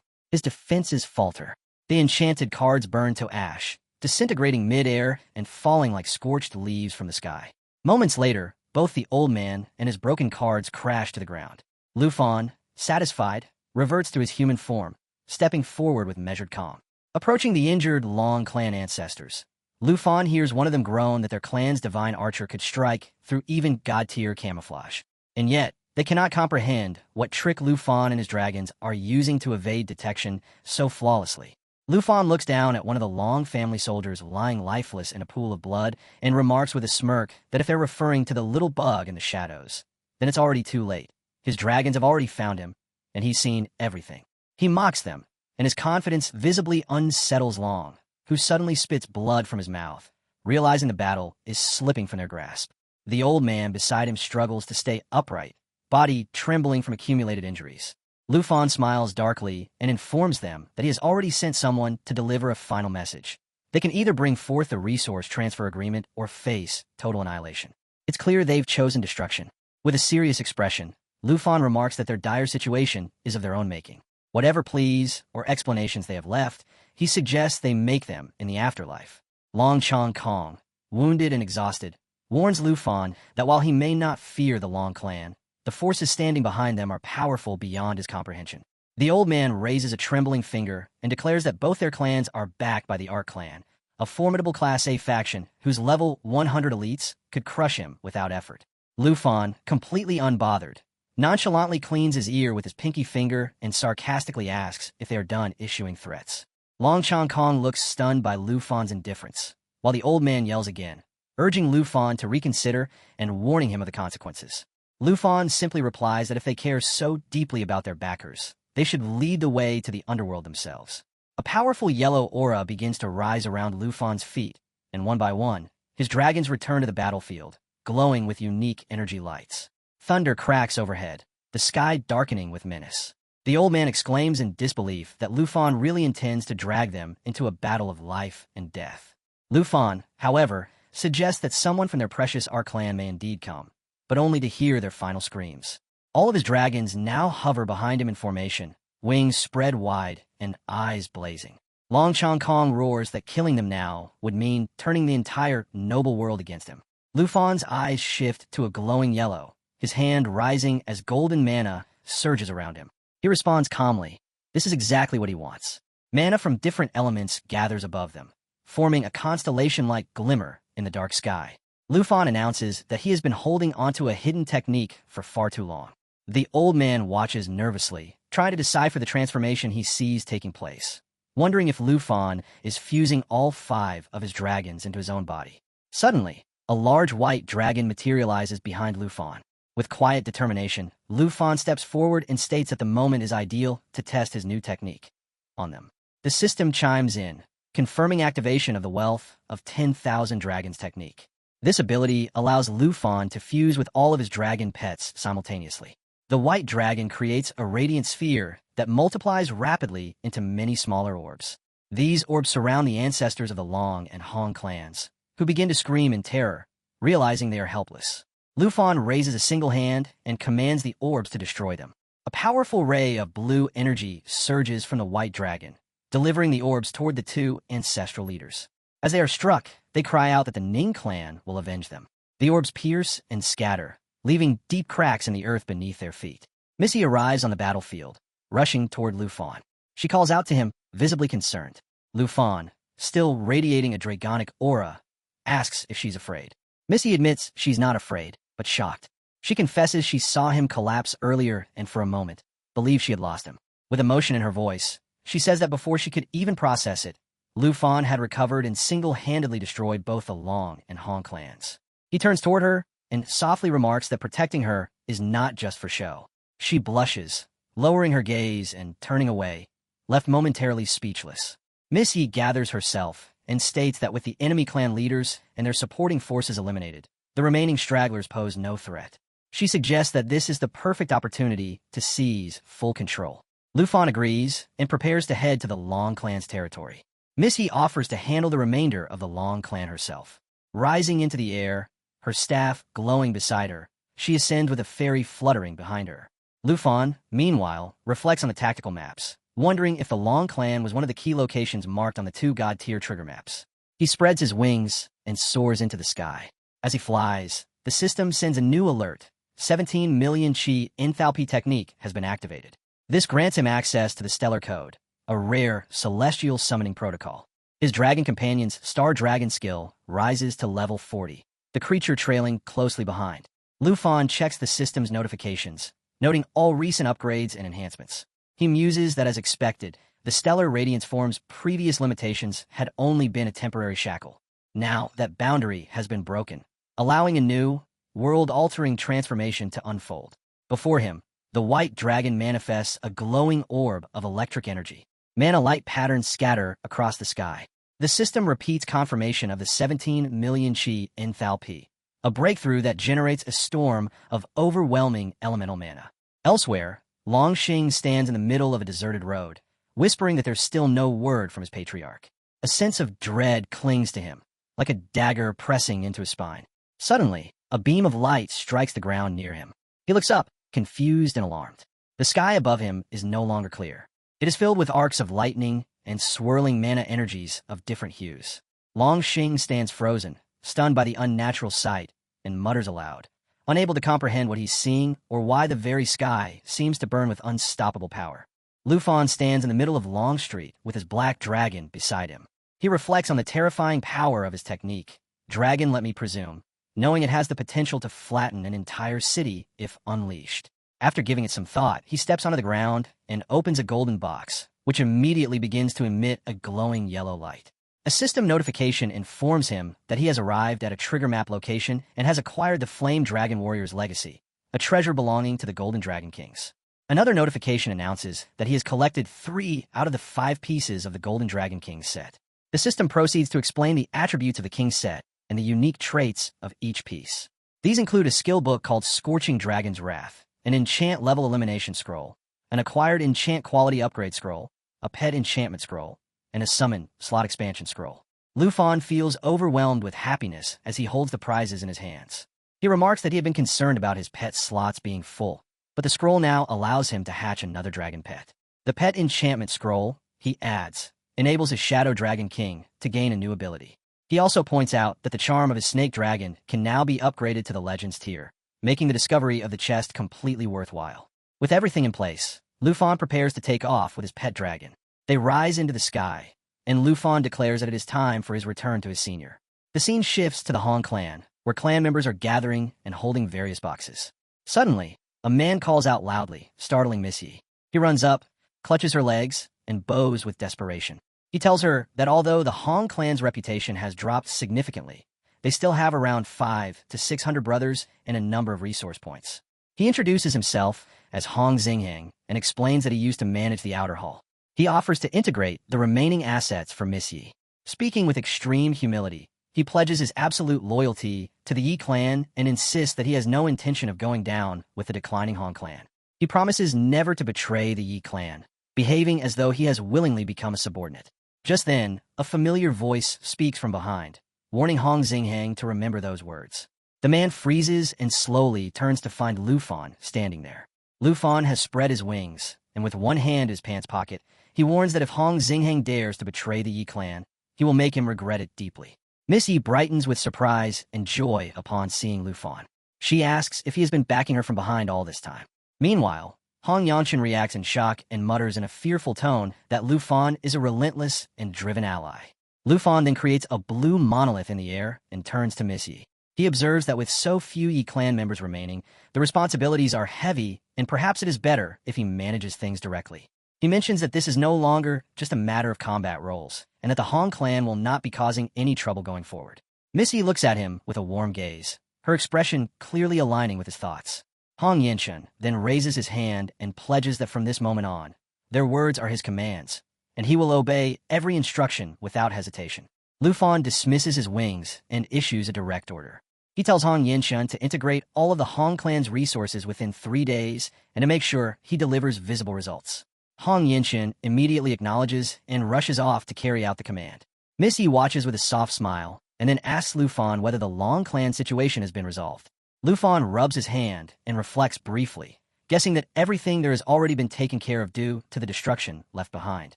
His defenses falter. The enchanted cards burn to ash, disintegrating mid-air and falling like scorched leaves from the sky. Moments later, both the old man and his broken cards crash to the ground. Lufan, satisfied, reverts to his human form, stepping forward with measured calm. Approaching the injured Long clan ancestors, Lufan hears one of them groan that their clan's divine archer could strike through even god-tier camouflage. And yet, they cannot comprehend what trick Lufan and his dragons are using to evade detection so flawlessly. Lufan looks down at one of the Long family soldiers lying lifeless in a pool of blood and remarks with a smirk that if they're referring to the little bug in the shadows, then it's already too late. His dragons have already found him, and he's seen everything. He mocks them, and his confidence visibly unsettles Long, who suddenly spits blood from his mouth, realizing the battle is slipping from their grasp. The old man beside him struggles to stay upright, body trembling from accumulated injuries. Lufan smiles darkly and informs them that he has already sent someone to deliver a final message. They can either bring forth a resource transfer agreement or face total annihilation. It's clear they've chosen destruction. With a serious expression, Lufan remarks that their dire situation is of their own making. Whatever pleas or explanations they have left, he suggests they make them in the afterlife. Long Chong Kong, wounded and exhausted, warns Lufan that while he may not fear the Long clan, the forces standing behind them are powerful beyond his comprehension. The old man raises a trembling finger and declares that both their clans are backed by the Ark clan, a formidable Class A faction whose level 100 elites could crush him without effort. Lufan, completely unbothered, nonchalantly cleans his ear with his pinky finger and sarcastically asks if they are done issuing threats. Long Chong Kong looks stunned by Lufan's indifference, while the old man yells again, urging Lufan to reconsider and warning him of the consequences. Lufan simply replies that if they care so deeply about their backers, they should lead the way to the underworld themselves. A powerful yellow aura begins to rise around Lufan's feet, and one by one, his dragons return to the battlefield, glowing with unique energy lights. Thunder cracks overhead, the sky darkening with menace. The old man exclaims in disbelief that Lufan really intends to drag them into a battle of life and death. Lufan, however, suggests that someone from their precious Ark clan may indeed come, but only to hear their final screams. All of his dragons now hover behind him in formation, wings spread wide and eyes blazing. Long Chong Kong roars that killing them now would mean turning the entire noble world against him. Lufan's eyes shift to a glowing yellow, his hand rising as golden mana surges around him. He responds calmly. This is exactly what he wants. Mana from different elements gathers above them, forming a constellation-like glimmer in the dark sky. Lufan announces that he has been holding onto a hidden technique for far too long. The old man watches nervously, trying to decipher the transformation he sees taking place, wondering if Lufan is fusing all 5 of his dragons into his own body. Suddenly, a large white dragon materializes behind Lufan. With quiet determination, Lufan steps forward and states that the moment is ideal to test his new technique on them. The system chimes in, confirming activation of the Wealth of 10,000 Dragons technique. This ability allows Lufan to fuse with all of his dragon pets simultaneously. The white dragon creates a radiant sphere that multiplies rapidly into many smaller orbs. These orbs surround the ancestors of the Long and Hong clans, who begin to scream in terror, realizing they are helpless. Lufan raises a single hand and commands the orbs to destroy them. A powerful ray of blue energy surges from the white dragon, delivering the orbs toward the 2 ancestral leaders. As they are struck, they cry out that the Ning clan will avenge them. The orbs pierce and scatter, leaving deep cracks in the earth beneath their feet. Missy arrives on the battlefield, rushing toward Lufan. She calls out to him, visibly concerned. Lufan, still radiating a dragonic aura, asks if she's afraid. Missy admits she's not afraid, but shocked. She confesses she saw him collapse earlier and for a moment, believed she had lost him. With emotion in her voice, she says that before she could even process it, Lufan had recovered and single-handedly destroyed both the Long and Hong clans. He turns toward her, and softly remarks that protecting her is not just for show. She blushes, lowering her gaze and turning away, left momentarily speechless. Miss Yi gathers herself and states that with the enemy clan leaders and their supporting forces eliminated, the remaining stragglers pose no threat. She suggests that this is the perfect opportunity to seize full control. Lu Fan agrees and prepares to head to the Long clan's territory. Miss Yi offers to handle the remainder of the Long clan herself. Rising into the air, her staff glowing beside her, she ascends with a fairy fluttering behind her. Lu Fan, meanwhile, reflects on the tactical maps, wondering if the Long clan was one of the key locations marked on the 2 god-tier trigger maps. He spreads his wings and soars into the sky. As he flies, the system sends a new alert. 17 million chi enthalpy technique has been activated. This grants him access to the Stellar Code, a rare celestial summoning protocol. His dragon companion's Star Dragon skill rises to level 40, the creature trailing closely behind. Lu Fan checks the system's notifications, noting all recent upgrades and enhancements. He muses that as expected, the Stellar Radiance form's previous limitations had only been a temporary shackle. Now that boundary has been broken, allowing a new, world-altering transformation to unfold. Before him, the white dragon manifests a glowing orb of electric energy. Mana light patterns scatter across the sky. The system repeats confirmation of the 17 million chi enthalpy, a breakthrough that generates a storm of overwhelming elemental mana. Elsewhere, Long Xing stands in the middle of a deserted road, whispering that there's still no word from his patriarch. A sense of dread clings to him, like a dagger pressing into his spine. Suddenly, a beam of light strikes the ground near him. He looks up, confused and alarmed. The sky above him is no longer clear. It is filled with arcs of lightning and swirling mana energies of different hues. Long Xing stands frozen, stunned by the unnatural sight, and mutters aloud, unable to comprehend what he's seeing or why the very sky seems to burn with unstoppable power. Lu Fan stands in the middle of Long Street with his black dragon beside him. He reflects on the terrifying power of his technique, Dragon Let Me Presume, knowing it has the potential to flatten an entire city if unleashed. After giving it some thought, he steps onto the ground and opens a golden box, which immediately begins to emit a glowing yellow light. A system notification informs him that he has arrived at a trigger map location and has acquired the Flame Dragon Warrior's legacy, a treasure belonging to the Golden Dragon Kings. Another notification announces that he has collected 3 out of the 5 pieces of the Golden Dragon King set. The system proceeds to explain the attributes of the King set and the unique traits of each piece. These include a skill book called Scorching Dragon's Wrath, an enchant level elimination scroll, an acquired enchant quality upgrade scroll, a pet enchantment scroll, and a summon slot expansion scroll. Lu Fan feels overwhelmed with happiness as he holds the prizes in his hands. He remarks that he had been concerned about his pet slots being full, but the scroll now allows him to hatch another dragon pet. The pet enchantment scroll, he adds, enables his Shadow Dragon King to gain a new ability. He also points out that the charm of his snake dragon can now be upgraded to the Legends tier, making the discovery of the chest completely worthwhile. With everything in place, Lu Fan prepares to take off with his pet dragon. They rise into the sky, and Lu Fan declares that it is time for his return to his senior. The scene shifts to the Hong clan, where clan members are gathering and holding various boxes. Suddenly, a man calls out loudly, startling Miss Yi. He runs up, clutches her legs, and bows with desperation. He tells her that although the Hong clan's reputation has dropped significantly, they still have around 500 to 600 brothers and a number of resource points. He introduces himself as Hong Xinghang and explains that he used to manage the outer hall. He offers to integrate the remaining assets for Miss Yi. Speaking with extreme humility, he pledges his absolute loyalty to the Yi clan and insists that he has no intention of going down with the declining Hong clan. He promises never to betray the Yi clan, behaving as though he has willingly become a subordinate. Just then, a familiar voice speaks from behind, warning Hong Xinghang to remember those words. The man freezes and slowly turns to find Lu Fan standing there. Lu Fan has spread his wings, and with one hand in his pants pocket, he warns that if Hong Xinghang dares to betray the Yi clan, he will make him regret it deeply. Miss Yi brightens with surprise and joy upon seeing Lu Fan. She asks if he has been backing her from behind all this time. Meanwhile, Hong Yanshin reacts in shock and mutters in a fearful tone that Lu Fan is a relentless and driven ally. Lu Fan then creates a blue monolith in the air and turns to Miss Yi. He observes that with so few Yi clan members remaining, the responsibilities are heavy and perhaps it is better if he manages things directly. He mentions that this is no longer just a matter of combat roles, and that the Hong clan will not be causing any trouble going forward. Miss Yi looks at him with a warm gaze, her expression clearly aligning with his thoughts. Hong Yinchen then raises his hand and pledges that from this moment on, their words are his commands, and he will obey every instruction without hesitation. Lu Fan dismisses his wings and issues a direct order. He tells Hong Yinchen to integrate all of the Hong clan's resources within 3 days and to make sure he delivers visible results. Hong Yinchen immediately acknowledges and rushes off to carry out the command. Miss Yi watches with a soft smile and then asks Lu Fan whether the Long clan situation has been resolved. Lu Fan rubs his hand and reflects briefly, guessing that everything there has already been taken care of due to the destruction left behind.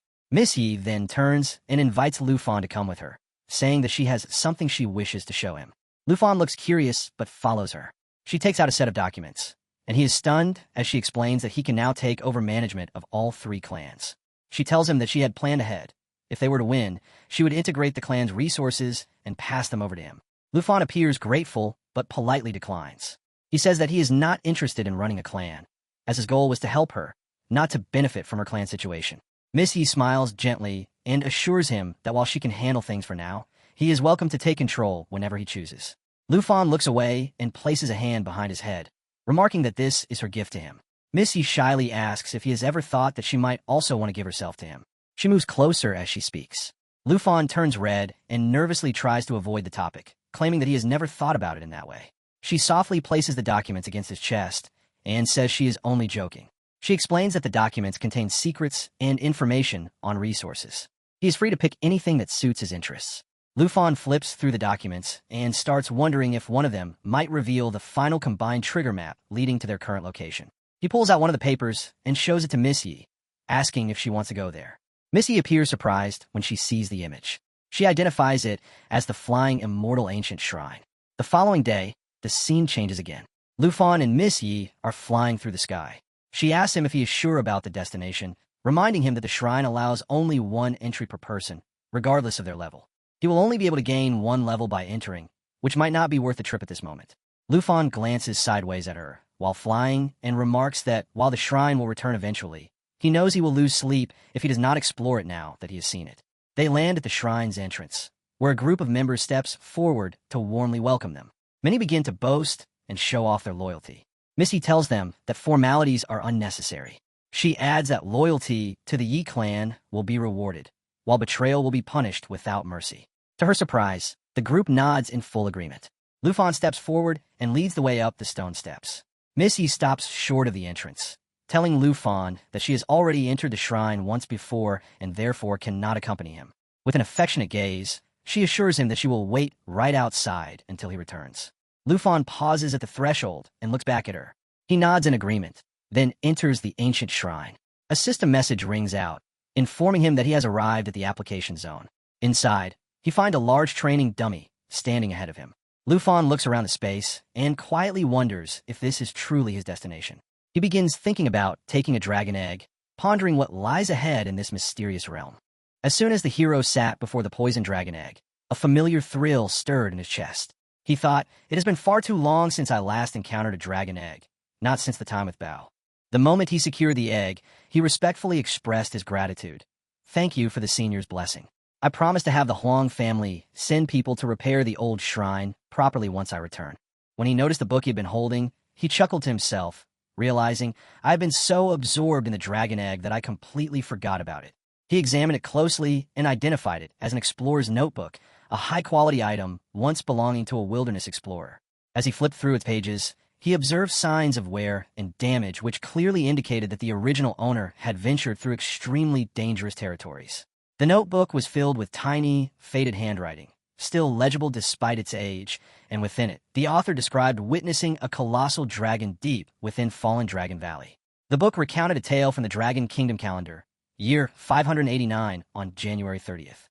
Miss Yi then turns and invites Lu Fan to come with her, saying that she has something she wishes to show him. Lu Fan looks curious but follows her. She takes out a set of documents, and he is stunned as she explains that he can now take over management of all 3 clans. She tells him that she had planned ahead. If they were to win, she would integrate the clan's resources and pass them over to him. Lu Fan appears grateful but politely declines. He says that he is not interested in running a clan, as his goal was to help her, not to benefit from her clan situation. Miss Yi smiles gently and assures him that while she can handle things for now, he is welcome to take control whenever he chooses. Lu Fan looks away and places a hand behind his head, remarking that this is her gift to him. Miss Yi shyly asks if he has ever thought that she might also want to give herself to him. She moves closer as she speaks. Lu Fan turns red and nervously tries to avoid the topic, claiming that he has never thought about it in that way. She softly places the documents against his chest and says she is only joking. She explains that the documents contain secrets and information on resources. He is free to pick anything that suits his interests. Lu Fan flips through the documents and starts wondering if one of them might reveal the final combined trigger map leading to their current location. He pulls out one of the papers and shows it to Miss Yi, asking if she wants to go there. Miss Yi appears surprised when she sees the image. She identifies it as the Flying Immortal Ancient Shrine. The following day, the scene changes again. Lu Fan and Miss Yi are flying through the sky. She asks him if he is sure about the destination, reminding him that the shrine allows only 1 entry per person, regardless of their level. He will only be able to gain 1 level by entering, which might not be worth the trip at this moment. Lu Fan glances sideways at her while flying and remarks that while the shrine will return eventually, he knows he will lose sleep if he does not explore it now that he has seen it. They land at the shrine's entrance, where a group of members steps forward to warmly welcome them. Many begin to boast and show off their loyalty. Missy tells them that formalities are unnecessary. She adds that loyalty to the Yi clan will be rewarded, while betrayal will be punished without mercy. To her surprise, the group nods in full agreement. Lu Fan steps forward and leads the way up the stone steps. Missy stops short of the entrance, telling Lu Fan that she has already entered the shrine once before and therefore cannot accompany him. With an affectionate gaze, she assures him that she will wait right outside until he returns. Lu Fan pauses at the threshold and looks back at her. He nods in agreement, then enters the ancient shrine. A system message rings out, informing him that he has arrived at the application zone. Inside, he finds a large training dummy standing ahead of him. Lu Fan looks around the space and quietly wonders if this is truly his destination. He begins thinking about taking a dragon egg, pondering what lies ahead in this mysterious realm. As soon as the hero sat before the poison dragon egg, a familiar thrill stirred in his chest. He thought, it has been far too long since I last encountered a dragon egg, not since the time with Bao. The moment he secured the egg, he respectfully expressed his gratitude. Thank you for the senior's blessing. I promise to have the Huang family send people to repair the old shrine properly once I return. When he noticed the book he had been holding, he chuckled to himself, realizing, I have been so absorbed in the dragon egg that I completely forgot about it. He examined it closely and identified it as an explorer's notebook, a high-quality item once belonging to a wilderness explorer. As he flipped through its pages, he observed signs of wear and damage which clearly indicated that the original owner had ventured through extremely dangerous territories. The notebook was filled with tiny, faded handwriting, still legible despite its age, and within it, the author described witnessing a colossal dragon deep within Fallen Dragon Valley. The book recounted a tale from the Dragon Kingdom calendar, year 589 on January 30th.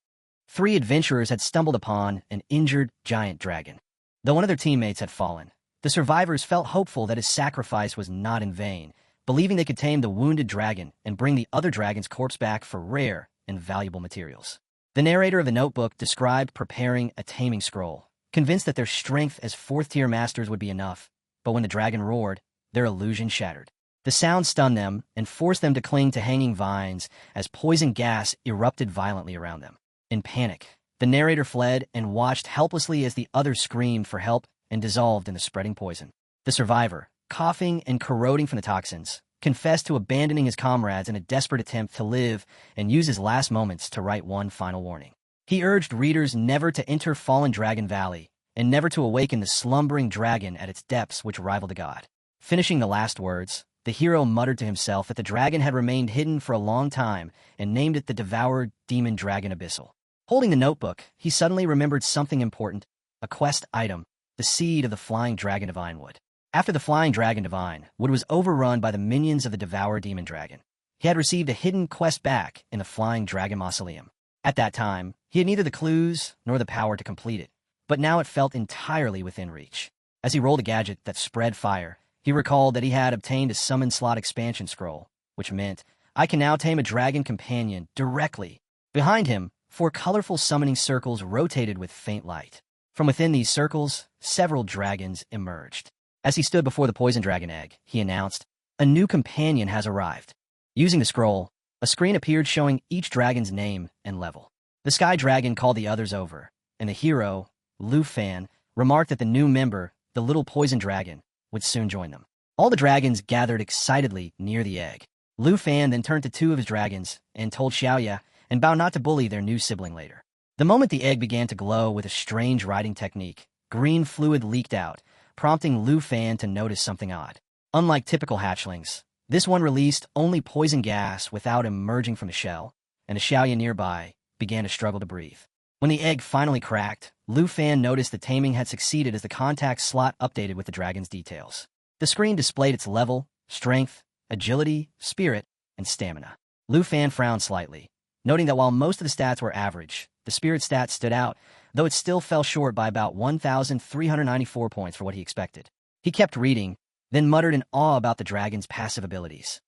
3 adventurers had stumbled upon an injured giant dragon. Though one of their teammates had fallen, the survivors felt hopeful that his sacrifice was not in vain, believing they could tame the wounded dragon and bring the other dragon's corpse back for rare and valuable materials. The narrator of the notebook described preparing a taming scroll, convinced that their strength as 4th-tier masters would be enough, but when the dragon roared, their illusion shattered. The sound stunned them and forced them to cling to hanging vines as poison gas erupted violently around them. In panic, the narrator fled and watched helplessly as the others screamed for help and dissolved in the spreading poison. The survivor, coughing and corroding from the toxins, confessed to abandoning his comrades in a desperate attempt to live and use his last moments to write one final warning. He urged readers never to enter Fallen Dragon Valley and never to awaken the slumbering dragon at its depths which rivaled a god. Finishing the last words, the hero muttered to himself that the dragon had remained hidden for a long time and named it the Devoured Demon Dragon Abyssal. Holding the notebook, he suddenly remembered something important, a quest item, the seed of the Flying Dragon Divine Wood. After the Flying Dragon Divine Wood was overrun by the minions of the Devoured Demon Dragon, he had received a hidden quest back in the Flying Dragon Mausoleum. At that time, he had neither the clues nor the power to complete it, but now it felt entirely within reach. As he rolled a gadget that spread fire, he recalled that he had obtained a summon slot expansion scroll, which meant, I can now tame a dragon companion directly. Behind him, 4 colorful summoning circles rotated with faint light. From within these circles, several dragons emerged. As he stood before the poison dragon egg, he announced, a new companion has arrived. Using the scroll, a screen appeared showing each dragon's name and level. The sky dragon called the others over, and the hero, Lu Fan, remarked that the new member, the little poison dragon, would soon join them. All the dragons gathered excitedly near the egg. Lu Fan then turned to 2 of his dragons and told Xiaoya and vowed not to bully their new sibling later. The moment the egg began to glow with a strange writing technique, green fluid leaked out, prompting Lu Fan to notice something odd. Unlike typical hatchlings, this one released only poison gas without emerging from the shell, and the Xiaoya nearby began to struggle to breathe. When the egg finally cracked, Lu Fan noticed the taming had succeeded as the contact slot updated with the dragon's details. The screen displayed its level, strength, agility, spirit, and stamina. Lu Fan frowned slightly, noting that while most of the stats were average, the spirit stat stood out, though it still fell short by about 1,394 points for what he expected. He kept reading, then muttered in awe about the dragon's passive abilities.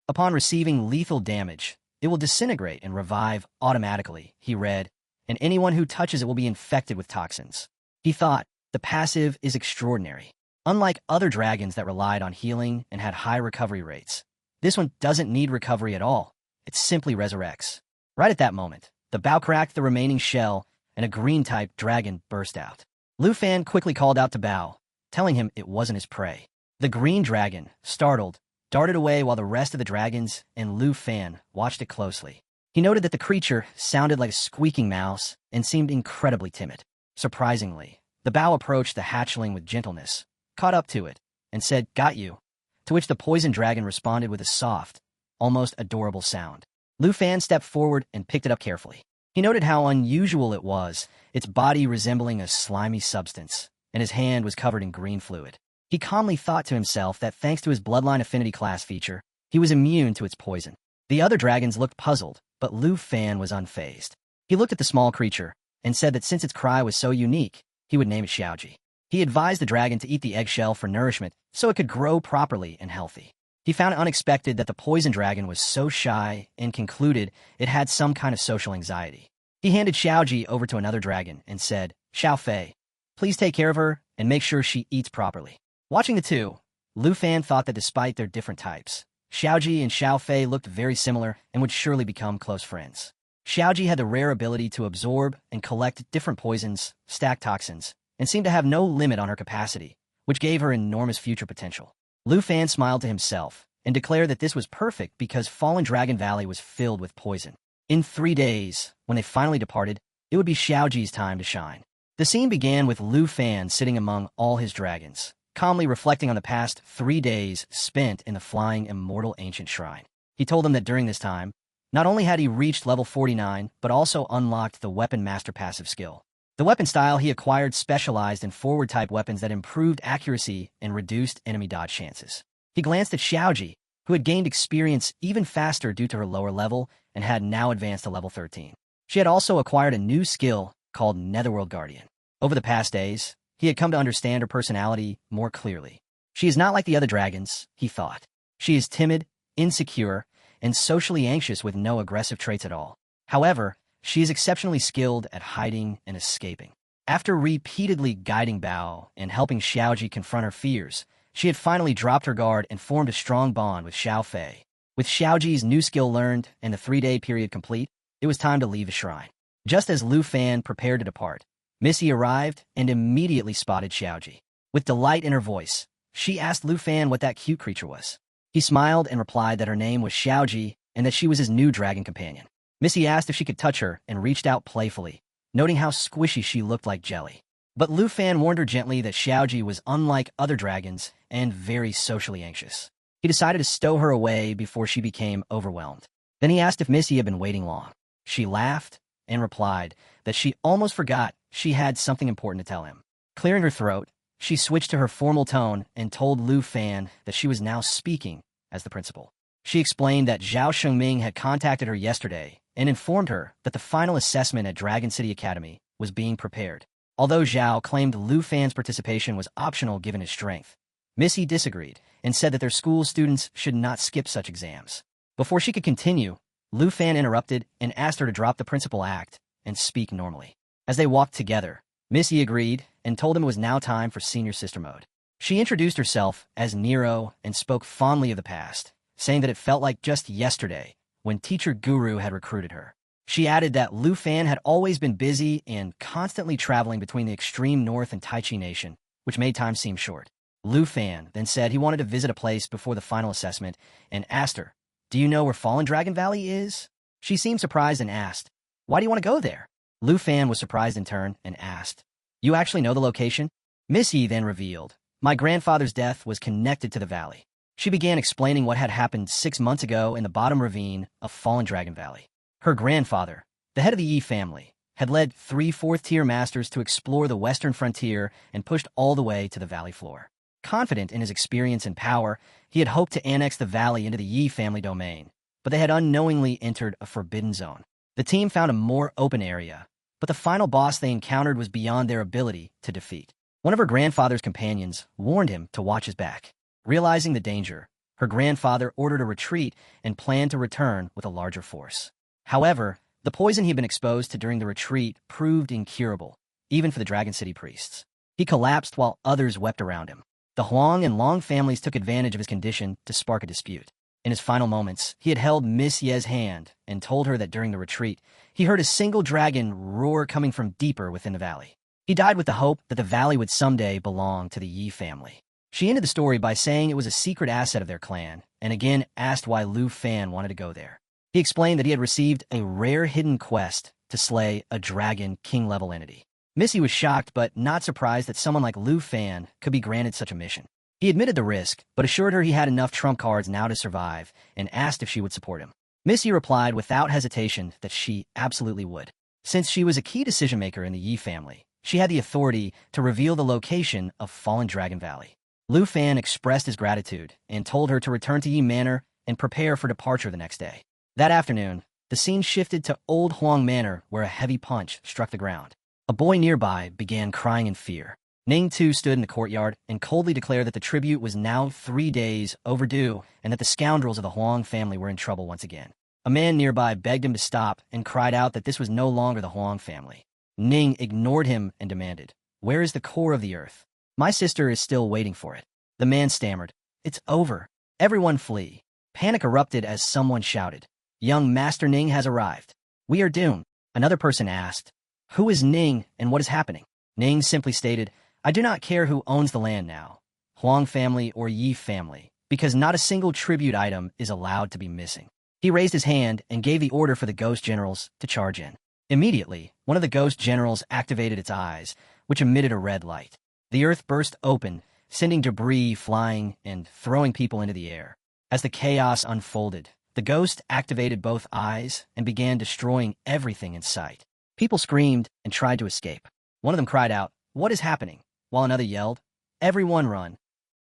Upon receiving lethal damage, it will disintegrate and revive automatically, he read, and anyone who touches it will be infected with toxins. He thought, the passive is extraordinary. Unlike other dragons that relied on healing and had high recovery rates, this one doesn't need recovery at all. It simply resurrects. Right at that moment, the bow cracked the remaining shell, and a green-type dragon burst out. Lu Fan quickly called out to Bao, telling him it wasn't his prey. The green dragon, startled, darted away while the rest of the dragons and Lu Fan watched it closely. He noted that the creature sounded like a squeaking mouse and seemed incredibly timid. Surprisingly, the Bao approached the hatchling with gentleness, caught up to it, and said, "Got you," to which the poison dragon responded with a soft, almost adorable sound. Lu Fan stepped forward and picked it up carefully. He noted how unusual it was, its body resembling a slimy substance, and his hand was covered in green fluid. He calmly thought to himself that thanks to his bloodline affinity class feature, he was immune to its poison. The other dragons looked puzzled, but Lu Fan was unfazed. He looked at the small creature and said that since its cry was so unique, he would name it Xiaoji. He advised the dragon to eat the eggshell for nourishment so it could grow properly and healthy. He found it unexpected that the poison dragon was so shy and concluded it had some kind of social anxiety. He handed Xiaoji over to another dragon and said, "Xiao Fei, please take care of her and make sure she eats properly." Watching the two, Lu Fan thought that despite their different types, Xiaoji and Xiao Fei looked very similar and would surely become close friends. Xiaoji had the rare ability to absorb and collect different poisons, stack toxins, and seemed to have no limit on her capacity, which gave her enormous future potential. Lu Fan smiled to himself and declared that this was perfect because Fallen Dragon Valley was filled with poison. In 3 days, when they finally departed, it would be Xiaoji's time to shine. The scene began with Lu Fan sitting among all his dragons, calmly reflecting on the past 3 days spent in the flying immortal ancient shrine. He told them that during this time, not only had he reached level 49, but also unlocked the Weapon Master passive skill. The weapon style he acquired specialized in forward-type weapons that improved accuracy and reduced enemy dodge chances. He glanced at Xiaoji, who had gained experience even faster due to her lower level and had now advanced to level 13. She had also acquired a new skill called Netherworld Guardian. Over the past days, he had come to understand her personality more clearly. She is not like the other dragons, he thought. She is timid, insecure, and socially anxious with no aggressive traits at all. However, she is exceptionally skilled at hiding and escaping. After repeatedly guiding Bao and helping Xiaoji confront her fears, she had finally dropped her guard and formed a strong bond with Xiao Fei. With Xiaoji's new skill learned and the 3-day period complete, it was time to leave the shrine. Just as Lu Fan prepared to depart, Missy arrived and immediately spotted Xiaoji. With delight in her voice, she asked Lu Fan what that cute creature was. He smiled and replied that her name was Xiaoji and that she was his new dragon companion. Missy asked if she could touch her and reached out playfully, noting how squishy she looked like jelly. But Lu Fan warned her gently that Xiaoji was unlike other dragons and very socially anxious. He decided to stow her away before she became overwhelmed. Then he asked if Missy had been waiting long. She laughed and replied that she almost forgot she had something important to tell him. Clearing her throat, she switched to her formal tone and told Lu Fan that she was now speaking as the principal. She explained that Zhao Shengming had contacted her yesterday and informed her that the final assessment at Dragon City Academy was being prepared. Although Zhao claimed Lu Fan's participation was optional given his strength, Missy disagreed and said that their school students should not skip such exams. Before she could continue, Lu Fan interrupted and asked her to drop the principal act and speak normally. As they walked together, Missy agreed and told him it was now time for senior sister mode. She introduced herself as Nero and spoke fondly of the past, saying that it felt like just yesterday when teacher Guru had recruited her. She added that Lu Fan had always been busy and constantly traveling between the extreme north and Taichi Nation, which made time seem short. Lu Fan then said he wanted to visit a place before the final assessment and asked her, "Do you know where Fallen Dragon Valley is?" She seemed surprised and asked, "Why do you want to go there?" Lu Fan was surprised in turn and asked, "You actually know the location?" Missy then revealed, "My grandfather's death was connected to the valley." She began explaining what had happened 6 months ago in the bottom ravine of Fallen Dragon Valley. Her grandfather, the head of the Yi family, had led 3 fourth-tier masters to explore the western frontier and pushed all the way to the valley floor. Confident in his experience and power, he had hoped to annex the valley into the Yi family domain, but they had unknowingly entered a forbidden zone. The team found a more open area, but the final boss they encountered was beyond their ability to defeat. One of her grandfather's companions warned him to watch his back. Realizing the danger, her grandfather ordered a retreat and planned to return with a larger force. However, the poison he had been exposed to during the retreat proved incurable, even for the Dragon City priests. He collapsed while others wept around him. The Huang and Long families took advantage of his condition to spark a dispute. In his final moments, he had held Miss Ye's hand and told her that during the retreat, he heard a single dragon roar coming from deeper within the valley. He died with the hope that the valley would someday belong to the Yi family. She ended the story by saying it was a secret asset of their clan, and again asked why Lu Fan wanted to go there. He explained that he had received a rare hidden quest to slay a dragon king-level entity. Missy was shocked but not surprised that someone like Lu Fan could be granted such a mission. He admitted the risk, but assured her he had enough trump cards now to survive, and asked if she would support him. Missy replied without hesitation that she absolutely would. Since she was a key decision-maker in the Yi family, she had the authority to reveal the location of Fallen Dragon Valley. Lu Fan expressed his gratitude and told her to return to Yi Manor and prepare for departure the next day. That afternoon, the scene shifted to Old Huang Manor, where a heavy punch struck the ground. A boy nearby began crying in fear. Ning too stood in the courtyard and coldly declared that the tribute was now 3 days overdue and that the scoundrels of the Huang family were in trouble once again. A man nearby begged him to stop and cried out that this was no longer the Huang family. Ning ignored him and demanded, "Where is the core of the earth? My sister is still waiting for it." The man stammered, "It's over. Everyone flee." Panic erupted as someone shouted, "Young Master Ning has arrived. We are doomed." Another person asked, "Who is Ning and what is happening?" Ning simply stated, "I do not care who owns the land now, Huang family or Yi family, because not a single tribute item is allowed to be missing." He raised his hand and gave the order for the ghost generals to charge in. Immediately, one of the ghost generals activated its eyes, which emitted a red light. The earth burst open, sending debris flying and throwing people into the air. As the chaos unfolded, the ghost activated both eyes and began destroying everything in sight. People screamed and tried to escape. One of them cried out, "What is happening?" while another yelled, "Everyone run."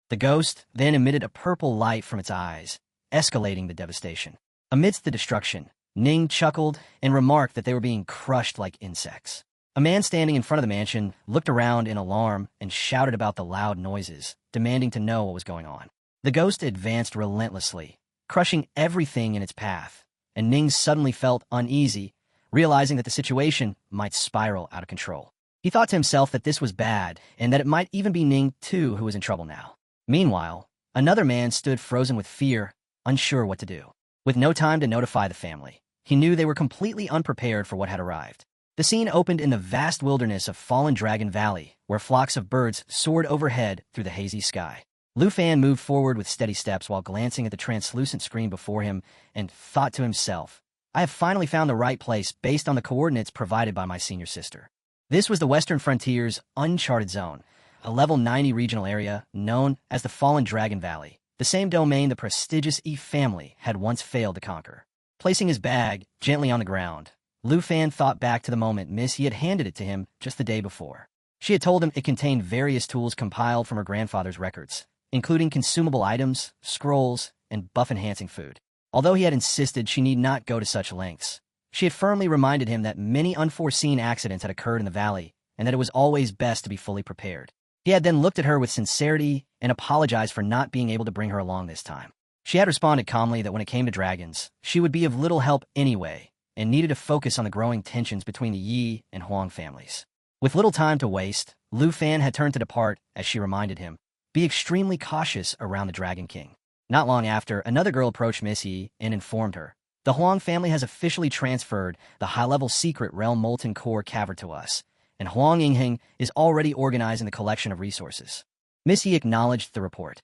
The ghost then emitted a purple light from its eyes, escalating the devastation. Amidst the destruction, Ning chuckled and remarked that they were being crushed like insects. A man standing in front of the mansion looked around in alarm and shouted about the loud noises, demanding to know what was going on. The ghost advanced relentlessly, crushing everything in its path, and Ning suddenly felt uneasy, realizing that the situation might spiral out of control. He thought to himself that this was bad, and that it might even be Ning too who was in trouble now. Meanwhile, another man stood frozen with fear, unsure what to do. With no time to notify the family, he knew they were completely unprepared for what had arrived. The scene opened in the vast wilderness of Fallen Dragon Valley, where flocks of birds soared overhead through the hazy sky. Lu Fan moved forward with steady steps while glancing at the translucent screen before him and thought to himself, I have finally found the right place based on the coordinates provided by my senior sister. This was the Western Frontier's uncharted zone, a level 90 regional area known as the Fallen Dragon Valley, the same domain the prestigious E family had once failed to conquer. Placing his bag gently on the ground, Lu Fan thought back to the moment Miss Yi had handed it to him just the day before. She had told him it contained various tools compiled from her grandfather's records, including consumable items, scrolls, and buff-enhancing food. Although he had insisted she need not go to such lengths, she had firmly reminded him that many unforeseen accidents had occurred in the valley and that it was always best to be fully prepared. He had then looked at her with sincerity and apologized for not being able to bring her along this time. She had responded calmly that when it came to dragons, she would be of little help anyway and needed to focus on the growing tensions between the Yi and Huang families. With little time to waste, Lu Fan had turned to depart as she reminded him, be extremely cautious around the Dragon King. Not long after, another girl approached Miss Yi and informed her, the Huang family has officially transferred the high-level secret Realm Molten Core Cavern to us, and Huang Yingheng is already organizing the collection of resources. Miss Yi acknowledged the report.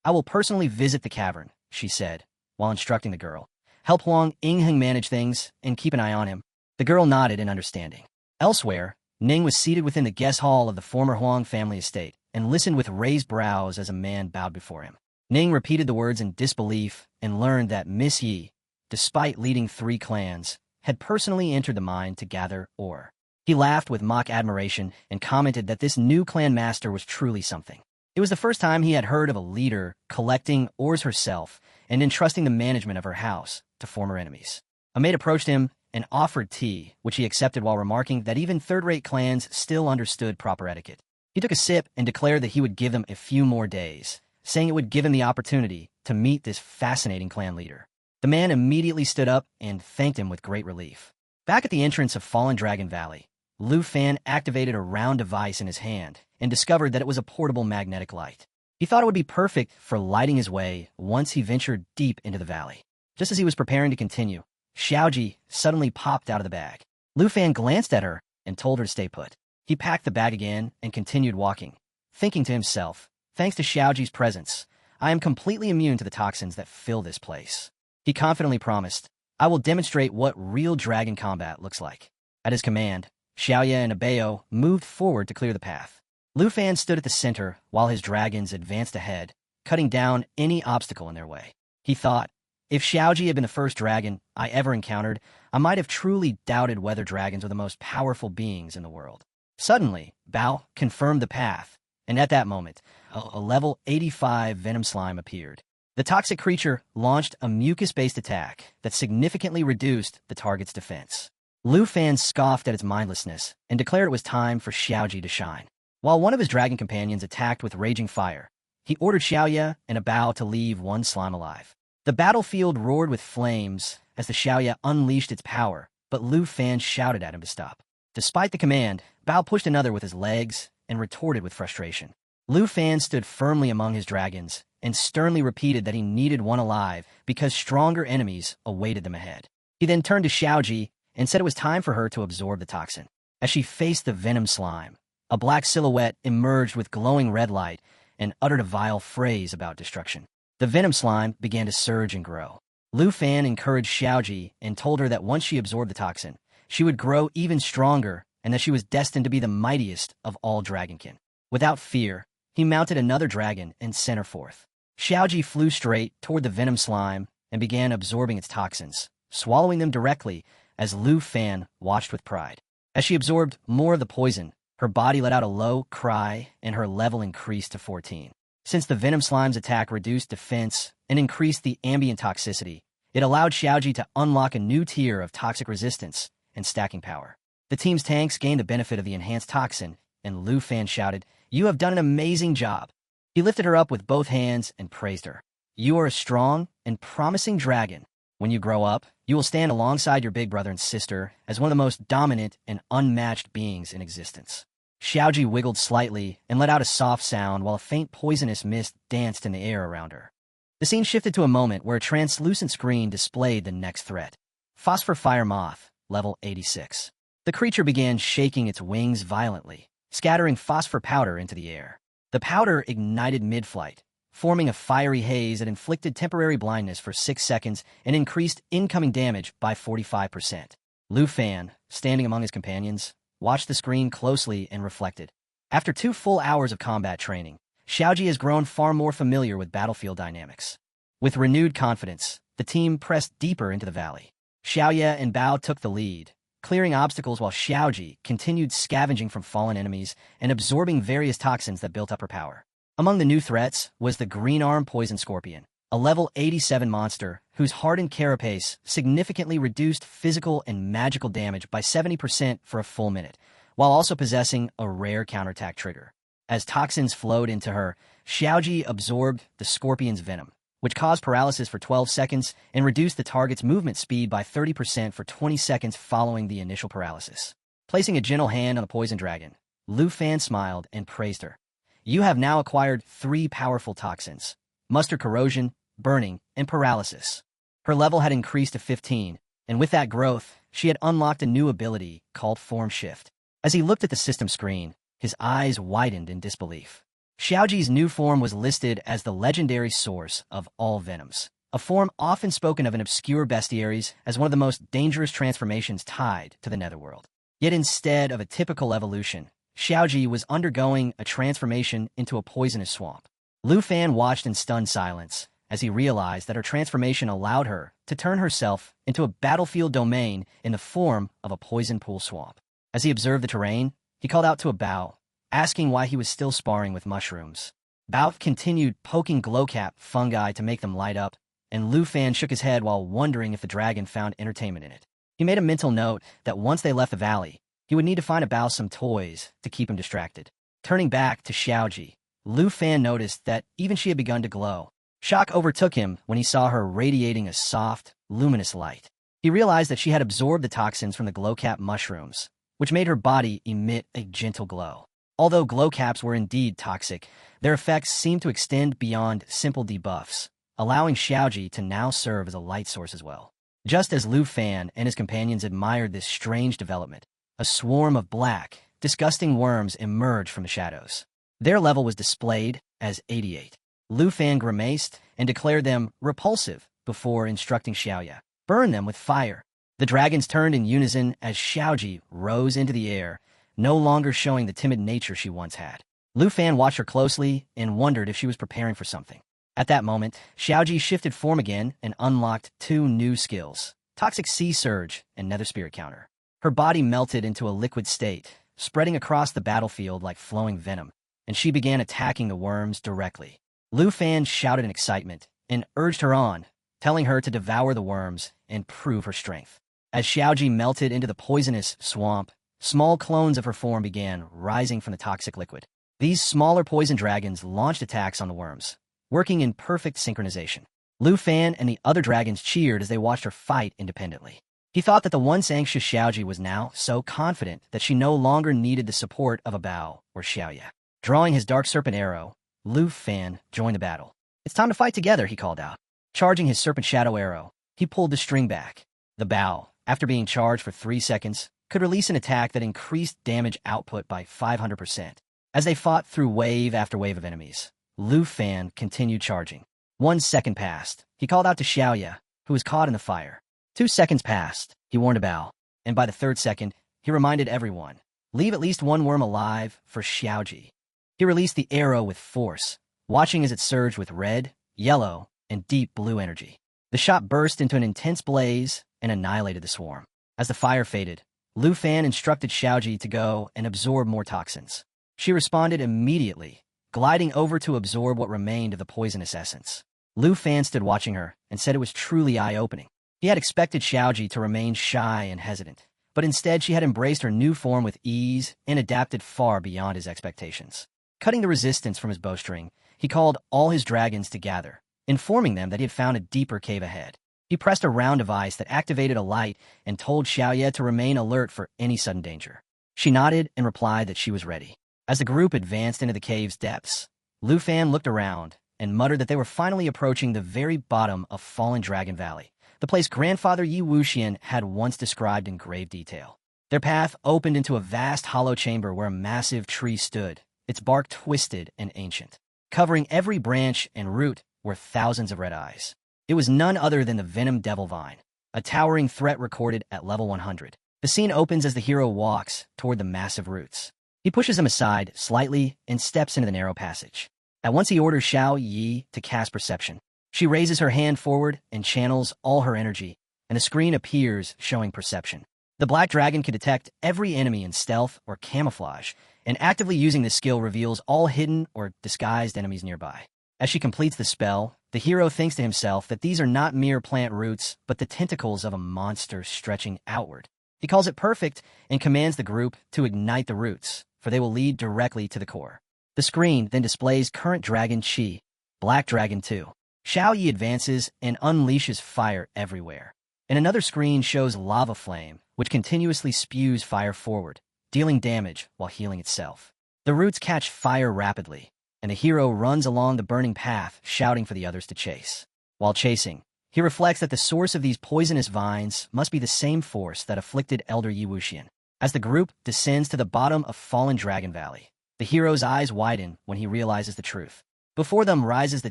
I will personally visit the cavern, she said, while instructing the girl. Help Huang Yingheng manage things and keep an eye on him. The girl nodded in understanding. Elsewhere, Ning was seated within the guest hall of the former Huang family estate and listened with raised brows as a man bowed before him. Ning repeated the words in disbelief and learned that Miss Yi, despite leading 3 clans, had personally entered the mine to gather ore. He laughed with mock admiration and commented that this new clan master was truly something. It was the first time he had heard of a leader collecting ores herself and entrusting the management of her house to former enemies. A maid approached him and offered tea, which he accepted while remarking that even third-rate clans still understood proper etiquette. He took a sip and declared that he would give them a few more days, saying it would give him the opportunity to meet this fascinating clan leader. The man immediately stood up and thanked him with great relief. Back at the entrance of Fallen Dragon Valley, Lu Fan activated a round device in his hand and discovered that it was a portable magnetic light. He thought it would be perfect for lighting his way once he ventured deep into the valley. Just as he was preparing to continue, Xiaoji suddenly popped out of the bag. Lu Fan glanced at her and told her to stay put. He packed the bag again and continued walking, thinking to himself, thanks to Xiaoji's presence, I am completely immune to the toxins that fill this place. He confidently promised, I will demonstrate what real dragon combat looks like. At his command, Xiaoya and Abeo moved forward to clear the path. Lu Fan stood at the center while his dragons advanced ahead, cutting down any obstacle in their way. He thought, if Xiaoji had been the first dragon I ever encountered, I might have truly doubted whether dragons are the most powerful beings in the world. Suddenly, Bao confirmed the path, and at that moment, a level 85 venom slime appeared. The toxic creature launched a mucus-based attack that significantly reduced the target's defense. Lu Fan scoffed at its mindlessness and declared it was time for Xiaoji to shine. While one of his dragon companions attacked with raging fire, he ordered Xiaoya and Abao to leave one slime alive. The battlefield roared with flames as the Xiaoya unleashed its power, but Lu Fan shouted at him to stop. Despite the command, Bao pushed another with his legs and retorted with frustration. Lu Fan stood firmly among his dragons and sternly repeated that he needed one alive because stronger enemies awaited them ahead. He then turned to Xiaoji and said it was time for her to absorb the toxin. As she faced the venom slime, a black silhouette emerged with glowing red light and uttered a vile phrase about destruction. The venom slime began to surge and grow. Lu Fan encouraged Xiaoji and told her that once she absorbed the toxin, she would grow even stronger and that she was destined to be the mightiest of all dragonkin. Without fear, he mounted another dragon and sent her forth. Xiaoji flew straight toward the venom slime and began absorbing its toxins, swallowing them directly as Lu Fan watched with pride. As she absorbed more of the poison, her body let out a low cry and her level increased to 14. Since the venom slime's attack reduced defense and increased the ambient toxicity, it allowed Xiaoji to unlock a new tier of toxic resistance and stacking power. The team's tanks gained the benefit of the enhanced toxin, and Lu Fan shouted, "You have done an amazing job." He lifted her up with both hands and praised her. "You are a strong and promising dragon. When you grow up, you will stand alongside your big brother and sister as one of the most dominant and unmatched beings in existence." Xiaoji wiggled slightly and let out a soft sound while a faint poisonous mist danced in the air around her. The scene shifted to a moment where a translucent screen displayed the next threat. Phosphor Fire Moth, level 86. The creature began shaking its wings violently, scattering phosphor powder into the air. The powder ignited mid-flight, forming a fiery haze that inflicted temporary blindness for 6 seconds and increased incoming damage by 45%. Lu Fan, standing among his companions, watched the screen closely and reflected. After 2 full hours of combat training, Xiaoji has grown far more familiar with battlefield dynamics. With renewed confidence, the team pressed deeper into the valley. Xiaoye and Bao took the lead, clearing obstacles while Xiaoji continued scavenging from fallen enemies and absorbing various toxins that built up her power. Among the new threats was the green-arm poison scorpion, a level 87 monster whose hardened carapace significantly reduced physical and magical damage by 70% for a full minute, while also possessing a rare counterattack trigger. As toxins flowed into her, Xiaoji absorbed the scorpion's venom, which caused paralysis for 12 seconds and reduced the target's movement speed by 30% for 20 seconds following the initial paralysis. Placing a gentle hand on the poison dragon, Lu Fan smiled and praised her. You have now acquired 3 powerful toxins: mustard corrosion, burning, and paralysis. Her level had increased to 15, and with that growth, she had unlocked a new ability called Form Shift. As he looked at the system screen, his eyes widened in disbelief. Xiaoji's new form was listed as the legendary source of all venoms, a form often spoken of in obscure bestiaries as one of the most dangerous transformations tied to the netherworld. Yet instead of a typical evolution, Xiaoji was undergoing a transformation into a poisonous swamp. Lu Fan watched in stunned silence as he realized that her transformation allowed her to turn herself into a battlefield domain in the form of a poison pool swamp. As he observed the terrain, he called out to a Bao, asking why he was still sparring with mushrooms. Bao continued poking glowcap fungi to make them light up, and Lu Fan shook his head while wondering if the dragon found entertainment in it. He made a mental note that once they left the valley, he would need to find a Bao some toys to keep him distracted. Turning back to Xiaoji, Lu Fan noticed that even she had begun to glow. Shock overtook him when he saw her radiating a soft, luminous light. He realized that she had absorbed the toxins from the glowcap mushrooms, which made her body emit a gentle glow. Although glowcaps were indeed toxic, their effects seemed to extend beyond simple debuffs, allowing Xiaoji to now serve as a light source as well. Just as Lu Fan and his companions admired this strange development, a swarm of black, disgusting worms emerged from the shadows. Their level was displayed as 88. Lu Fan grimaced and declared them repulsive before instructing Xiaoya, burn them with fire. The dragons turned in unison as Xiaoji rose into the air, no longer showing the timid nature she once had. Lu Fan watched her closely and wondered if she was preparing for something. At that moment, Xiaoji shifted form again and unlocked 2 new skills: Toxic Sea Surge and Nether Spirit Counter. Her body melted into a liquid state, spreading across the battlefield like flowing venom, and she began attacking the worms directly. Lu Fan shouted in excitement and urged her on, telling her to devour the worms and prove her strength. As Xiaoji melted into the poisonous swamp, small clones of her form began rising from the toxic liquid. These smaller poison dragons launched attacks on the worms, working in perfect synchronization. Lu Fan and the other dragons cheered as they watched her fight independently. He thought that the once anxious Xiaoji was now so confident that she no longer needed the support of a Bao or Xiaoya. Drawing his dark serpent arrow, Lu Fan joined the battle. "It's time to fight together," he called out. Charging his serpent shadow arrow, he pulled the string back. The Bao, after being charged for 3 seconds, could release an attack that increased damage output by 500%. As they fought through wave after wave of enemies, Lu Fan continued charging. 1 second passed. He called out to Xiaoya, who was caught in the fire. 2 seconds passed. He warned Bao. And by the 3rd second, he reminded everyone, leave at least 1 worm alive for Xiaoji. He released the arrow with force, watching as it surged with red, yellow, and deep blue energy. The shot burst into an intense blaze and annihilated the swarm. As the fire faded, Lu Fan instructed Xiaoji to go and absorb more toxins. She responded immediately, gliding over to absorb what remained of the poisonous essence. Lu Fan stood watching her and said it was truly eye-opening. He had expected Xiaoji to remain shy and hesitant, but instead she had embraced her new form with ease and adapted far beyond his expectations. Cutting the resistance from his bowstring, he called all his dragons to gather, informing them that he had found a deeper cave ahead. He pressed a round device that activated a light and told Xiaoya to remain alert for any sudden danger. She nodded and replied that she was ready. As the group advanced into the cave's depths, Lu Fan looked around and muttered that they were finally approaching the very bottom of Fallen Dragon Valley, the place grandfather Yi Wuxian had once described in grave detail. Their path opened into a vast hollow chamber where a massive tree stood, its bark twisted and ancient. Covering every branch and root were thousands of red eyes. It was none other than the Venom Devil Vine, a towering threat recorded at level 100. The scene opens as the hero walks toward the massive roots. He pushes them aside slightly and steps into the narrow passage. At once he orders Xiao Yi to cast Perception. She raises her hand forward and channels all her energy, and the screen appears showing Perception. The Black Dragon can detect every enemy in stealth or camouflage, and actively using this skill reveals all hidden or disguised enemies nearby. As she completes the spell, the hero thinks to himself that these are not mere plant roots, but the tentacles of a monster stretching outward. He calls it perfect and commands the group to ignite the roots, for they will lead directly to the core. The screen then displays current Dragon Chi, Black Dragon 2. Xiao Yi advances and unleashes fire everywhere. And another screen shows Lava Flame, which continuously spews fire forward, dealing damage while healing itself. The roots catch fire rapidly, and the hero runs along the burning path, shouting for the others to chase. While chasing, he reflects that the source of these poisonous vines must be the same force that afflicted Elder Yi Wuxian. As the group descends to the bottom of Fallen Dragon Valley, the hero's eyes widen when he realizes the truth. Before them rises the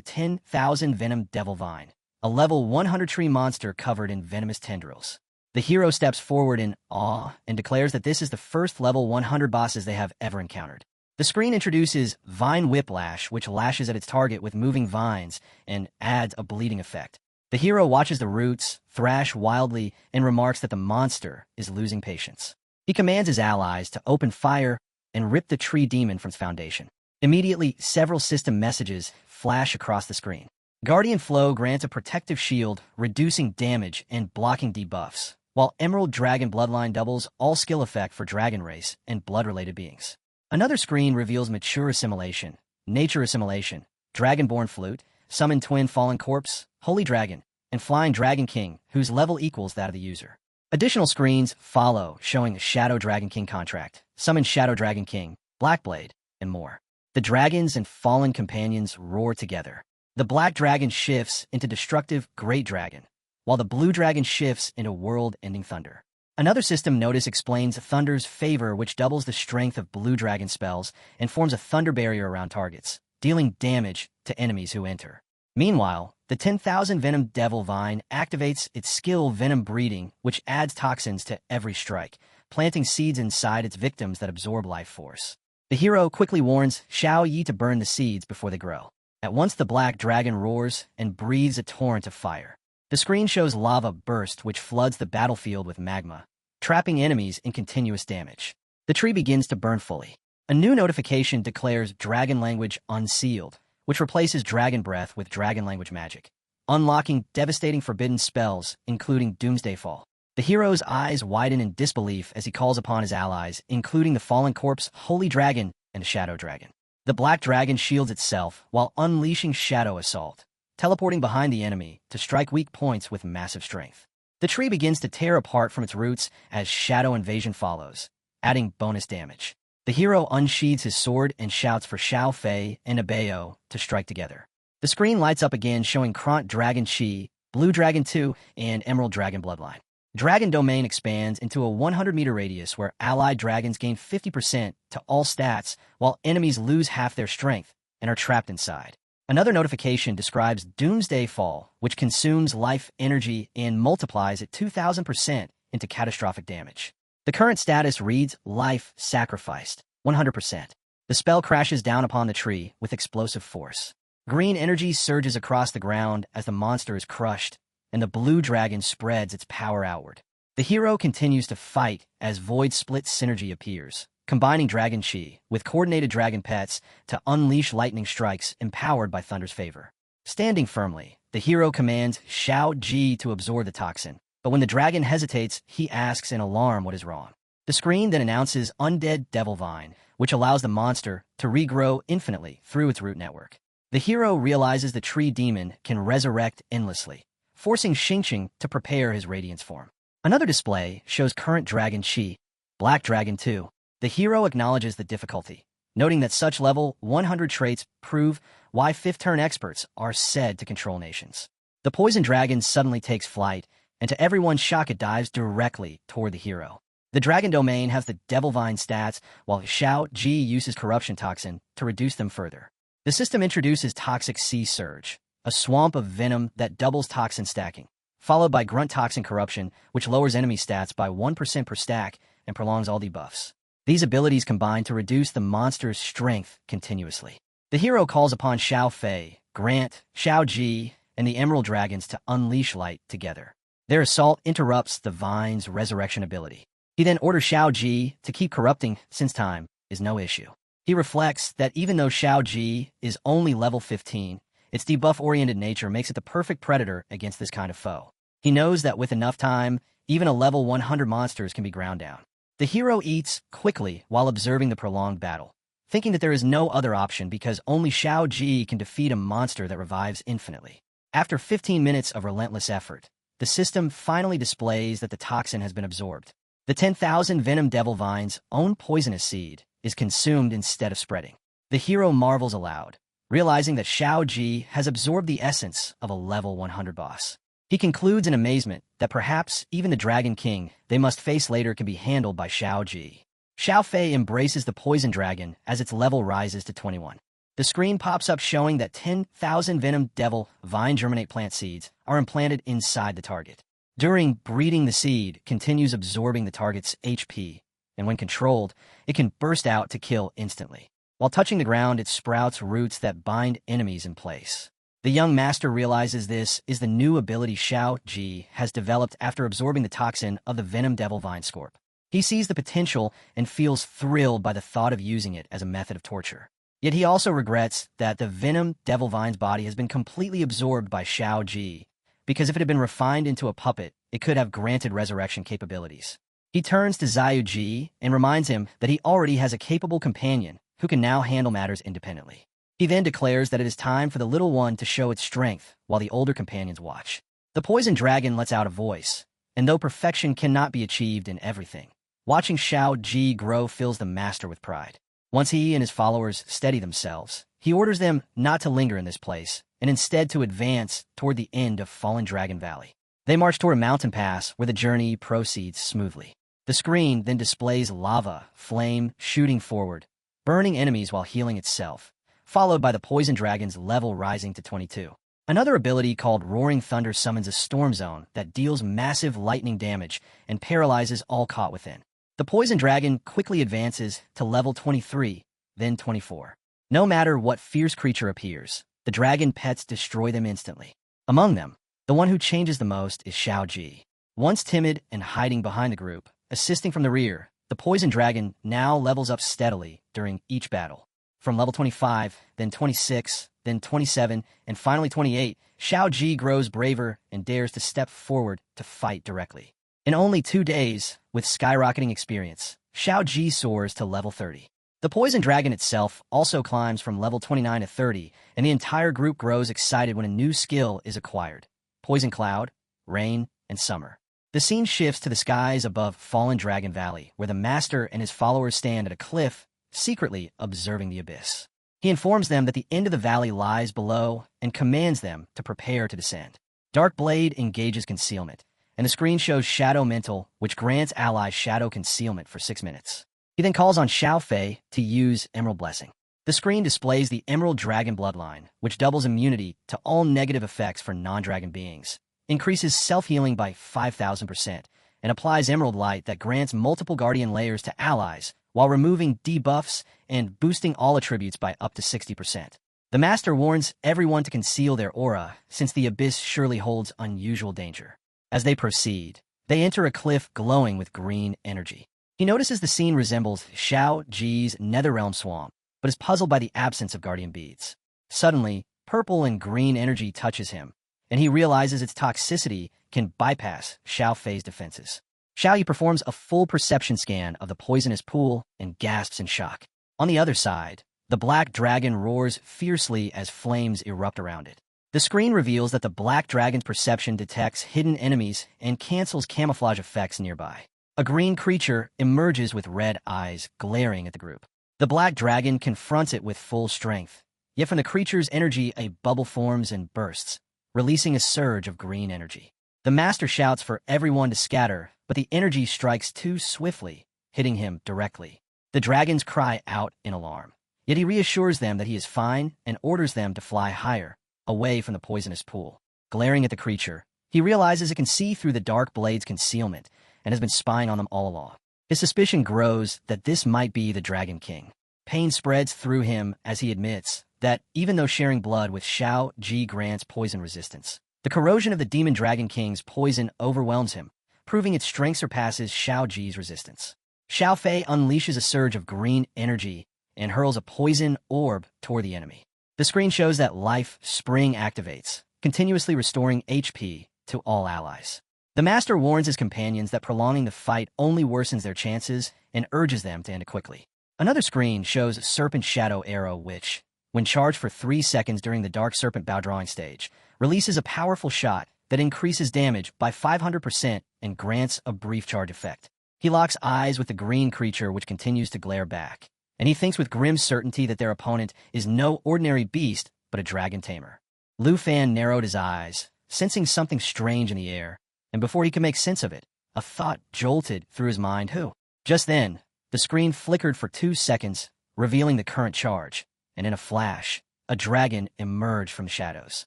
10,000 Venom Devil Vine, a level 100 tree monster covered in venomous tendrils. The hero steps forward in awe and declares that this is the first level 100 bosses they have ever encountered. The screen introduces Vine Whiplash, which lashes at its target with moving vines and adds a bleeding effect. The hero watches the roots thrash wildly and remarks that the monster is losing patience. He commands his allies to open fire and rip the tree demon from its foundation. Immediately, several system messages flash across the screen. Guardian Flow grants a protective shield, reducing damage and blocking debuffs, while Emerald Dragon Bloodline doubles all skill effect for Dragon Race and blood-related beings. Another screen reveals Mature Assimilation, Nature Assimilation, Dragonborn Flute, Summon Twin Fallen Corpse, Holy Dragon, and Flying Dragon King, whose level equals that of the user. Additional screens follow, showing the Shadow Dragon King contract, Summon Shadow Dragon King, Blackblade, and more. The dragons and fallen companions roar together. The Black Dragon shifts into destructive Great Dragon, while the Blue Dragon shifts into world-ending Thunder. Another system notice explains Thunder's favor, which doubles the strength of Blue Dragon spells and forms a thunder barrier around targets, dealing damage to enemies who enter. Meanwhile, the 10,000 Venom Devil Vine activates its skill Venom Breeding, which adds toxins to every strike, planting seeds inside its victims that absorb life force. The hero quickly warns Xiao Yi to burn the seeds before they grow. At once the Black Dragon roars and breathes a torrent of fire. The screen shows lava burst, which floods the battlefield with magma, trapping enemies in continuous damage. The tree begins to burn fully. A new notification declares Dragon Language Unsealed, which replaces Dragon Breath with Dragon Language Magic, unlocking devastating forbidden spells, including Doomsday Fall. The hero's eyes widen in disbelief as he calls upon his allies, including the Fallen Corpse, Holy Dragon, and the Shadow Dragon. The Black Dragon shields itself while unleashing Shadow Assault, teleporting behind the enemy to strike weak points with massive strength. The tree begins to tear apart from its roots as Shadow Invasion follows, adding bonus damage. The hero unsheathes his sword and shouts for Xiao Fei and Abeo to strike together. The screen lights up again, showing Kront Dragon Chi, Blue Dragon 2, and Emerald Dragon Bloodline. Dragon Domain expands into a 100-meter radius where allied dragons gain 50% to all stats, while enemies lose half their strength and are trapped inside. Another notification describes Doomsday Fall, which consumes life energy and multiplies at 2,000% into catastrophic damage. The current status reads Life Sacrificed, 100%. The spell crashes down upon the tree with explosive force. Green energy surges across the ground as the monster is crushed, and the blue dragon spreads its power outward. The hero continues to fight as Void Split Synergy appears, combining Dragon Chi with coordinated dragon pets to unleash lightning strikes empowered by Thunder's favor. Standing firmly, the hero commands Xiao Ji to absorb the toxin, but when the dragon hesitates, he asks in alarm what is wrong. The screen then announces Undead Devil Vine, which allows the monster to regrow infinitely through its root network. The hero realizes the tree demon can resurrect endlessly, forcing Xingqing to prepare his Radiance form. Another display shows current Dragon Chi, Black Dragon 2. The hero acknowledges the difficulty, noting that such level 100 traits prove why fifth-turn experts are said to control nations. The poison dragon suddenly takes flight, and to everyone's shock it dives directly toward the hero. The Dragon Domain has the Devil Vine stats, while Xiao Ji uses Corruption Toxin to reduce them further. The system introduces Toxic Sea Surge, a swamp of venom that doubles toxin stacking, followed by Grunt Toxin Corruption, which lowers enemy stats by 1% per stack and prolongs all debuffs. These abilities combine to reduce the monster's strength continuously. The hero calls upon Xiao Fei, Grant, Xiao Ji, and the Emerald Dragons to unleash light together. Their assault interrupts the Vine's resurrection ability. He then orders Xiao Ji to keep corrupting since time is no issue. He reflects that even though Xiao Ji is only level 15, its debuff-oriented nature makes it the perfect predator against this kind of foe. He knows that with enough time, even a level 100 monsters can be ground down. The hero eats quickly while observing the prolonged battle, thinking that there is no other option because only Xiao Ji can defeat a monster that revives infinitely. After 15 minutes of relentless effort, the system finally displays that the toxin has been absorbed. The 10,000 Venom Devil Vine's own poisonous seed is consumed instead of spreading. The hero marvels aloud, realizing that Xiao Ji has absorbed the essence of a level 100 boss. He concludes in amazement that perhaps even the Dragon King they must face later can be handled by Xiao Ji. Xiao Fei embraces the Poison Dragon as its level rises to 21. The screen pops up showing that 10,000 Venom Devil Vine Germinate plant seeds are implanted inside the target. During breeding, the seed continues absorbing the target's HP, and when controlled, it can burst out to kill instantly. While touching the ground, it sprouts roots that bind enemies in place. The young master realizes this is the new ability Xiao Ji has developed after absorbing the toxin of the Venom Devil Vine Scorp. He sees the potential and feels thrilled by the thought of using it as a method of torture. Yet he also regrets that the Venom Devil Vine's body has been completely absorbed by Xiao Ji, because if it had been refined into a puppet, it could have granted resurrection capabilities. He turns to Xiao Ji and reminds him that he already has a capable companion who can now handle matters independently. He then declares that it is time for the little one to show its strength while the older companions watch. The Poison Dragon lets out a voice, and though perfection cannot be achieved in everything, watching Xiao Ji grow fills the master with pride. Once he and his followers steady themselves, he orders them not to linger in this place, and instead to advance toward the end of Fallen Dragon Valley. They march toward a mountain pass where the journey proceeds smoothly. The screen then displays lava, flame, shooting forward, burning enemies while healing itself, followed by the Poison Dragon's level rising to 22. Another ability called Roaring Thunder summons a storm zone that deals massive lightning damage and paralyzes all caught within. The Poison Dragon quickly advances to level 23, then 24. No matter what fierce creature appears, the dragon pets destroy them instantly. Among them, the one who changes the most is Xiao Ji. Once timid and hiding behind the group, assisting from the rear, the Poison Dragon now levels up steadily during each battle. From level 25, then 26, then 27, and finally 28, Xiao Ji grows braver and dares to step forward to fight directly. In only 2 days, with skyrocketing experience, Xiao Ji soars to level 30. The Poison Dragon itself also climbs from level 29 to 30, and the entire group grows excited when a new skill is acquired: Poison Cloud, Rain, and Summer. The scene shifts to the skies above Fallen Dragon Valley, where the master and his followers stand at a cliff, secretly observing the abyss. He informs them that the end of the valley lies below and commands them to prepare to descend. Dark Blade engages concealment, and the screen shows Shadow Mental, which grants allies shadow concealment for 6 minutes. He then calls on Xiao Fei to use Emerald Blessing. The screen displays the Emerald Dragon Bloodline, which doubles immunity to all negative effects for non-dragon beings, increases self-healing by 5,000%, and applies Emerald Light that grants multiple Guardian layers to allies, while removing debuffs and boosting all attributes by up to 60%. The Master warns everyone to conceal their aura, since the abyss surely holds unusual danger. As they proceed, they enter a cliff glowing with green energy. He notices the scene resembles Xiao Ji's Netherrealm Swamp, but is puzzled by the absence of Guardian Beads. Suddenly, purple and green energy touches him, and he realizes its toxicity can bypass Xiao Fei's defenses. Xiao Yi performs a full perception scan of the poisonous pool and gasps in shock. On the other side, the black dragon roars fiercely as flames erupt around it. The screen reveals that the black dragon's perception detects hidden enemies and cancels camouflage effects nearby. A green creature emerges with red eyes glaring at the group. The black dragon confronts it with full strength, yet from the creature's energy a bubble forms and bursts, releasing a surge of green energy. The master shouts for everyone to scatter, but the energy strikes too swiftly, hitting him directly. The dragons cry out in alarm. Yet he reassures them that he is fine and orders them to fly higher, away from the poisonous pool. Glaring at the creature, he realizes it can see through the dark blade's concealment and has been spying on them all along. His suspicion grows that this might be the Dragon King. Pain spreads through him as he admits that, even though sharing blood with Xiao Ji grants poison resistance, the corrosion of the Demon Dragon King's poison overwhelms him, proving its strength surpasses Xiao Ji's resistance. Xiao Fei unleashes a surge of green energy and hurls a poison orb toward the enemy. The screen shows that Life Spring activates, continuously restoring HP to all allies. The master warns his companions that prolonging the fight only worsens their chances and urges them to end it quickly. Another screen shows Serpent Shadow Arrow which, when charged for 3 seconds during the Dark Serpent bow drawing stage, releases a powerful shot that increases damage by 500% and grants a brief charge effect. He locks eyes with the green creature which continues to glare back, and he thinks with grim certainty that their opponent is no ordinary beast but a dragon tamer. Lu Fan narrowed his eyes, sensing something strange in the air, and before he could make sense of it, a thought jolted through his mind. Who? Just then, the screen flickered for 2 seconds, revealing the current charge, and in a flash, a dragon emerged from the shadows.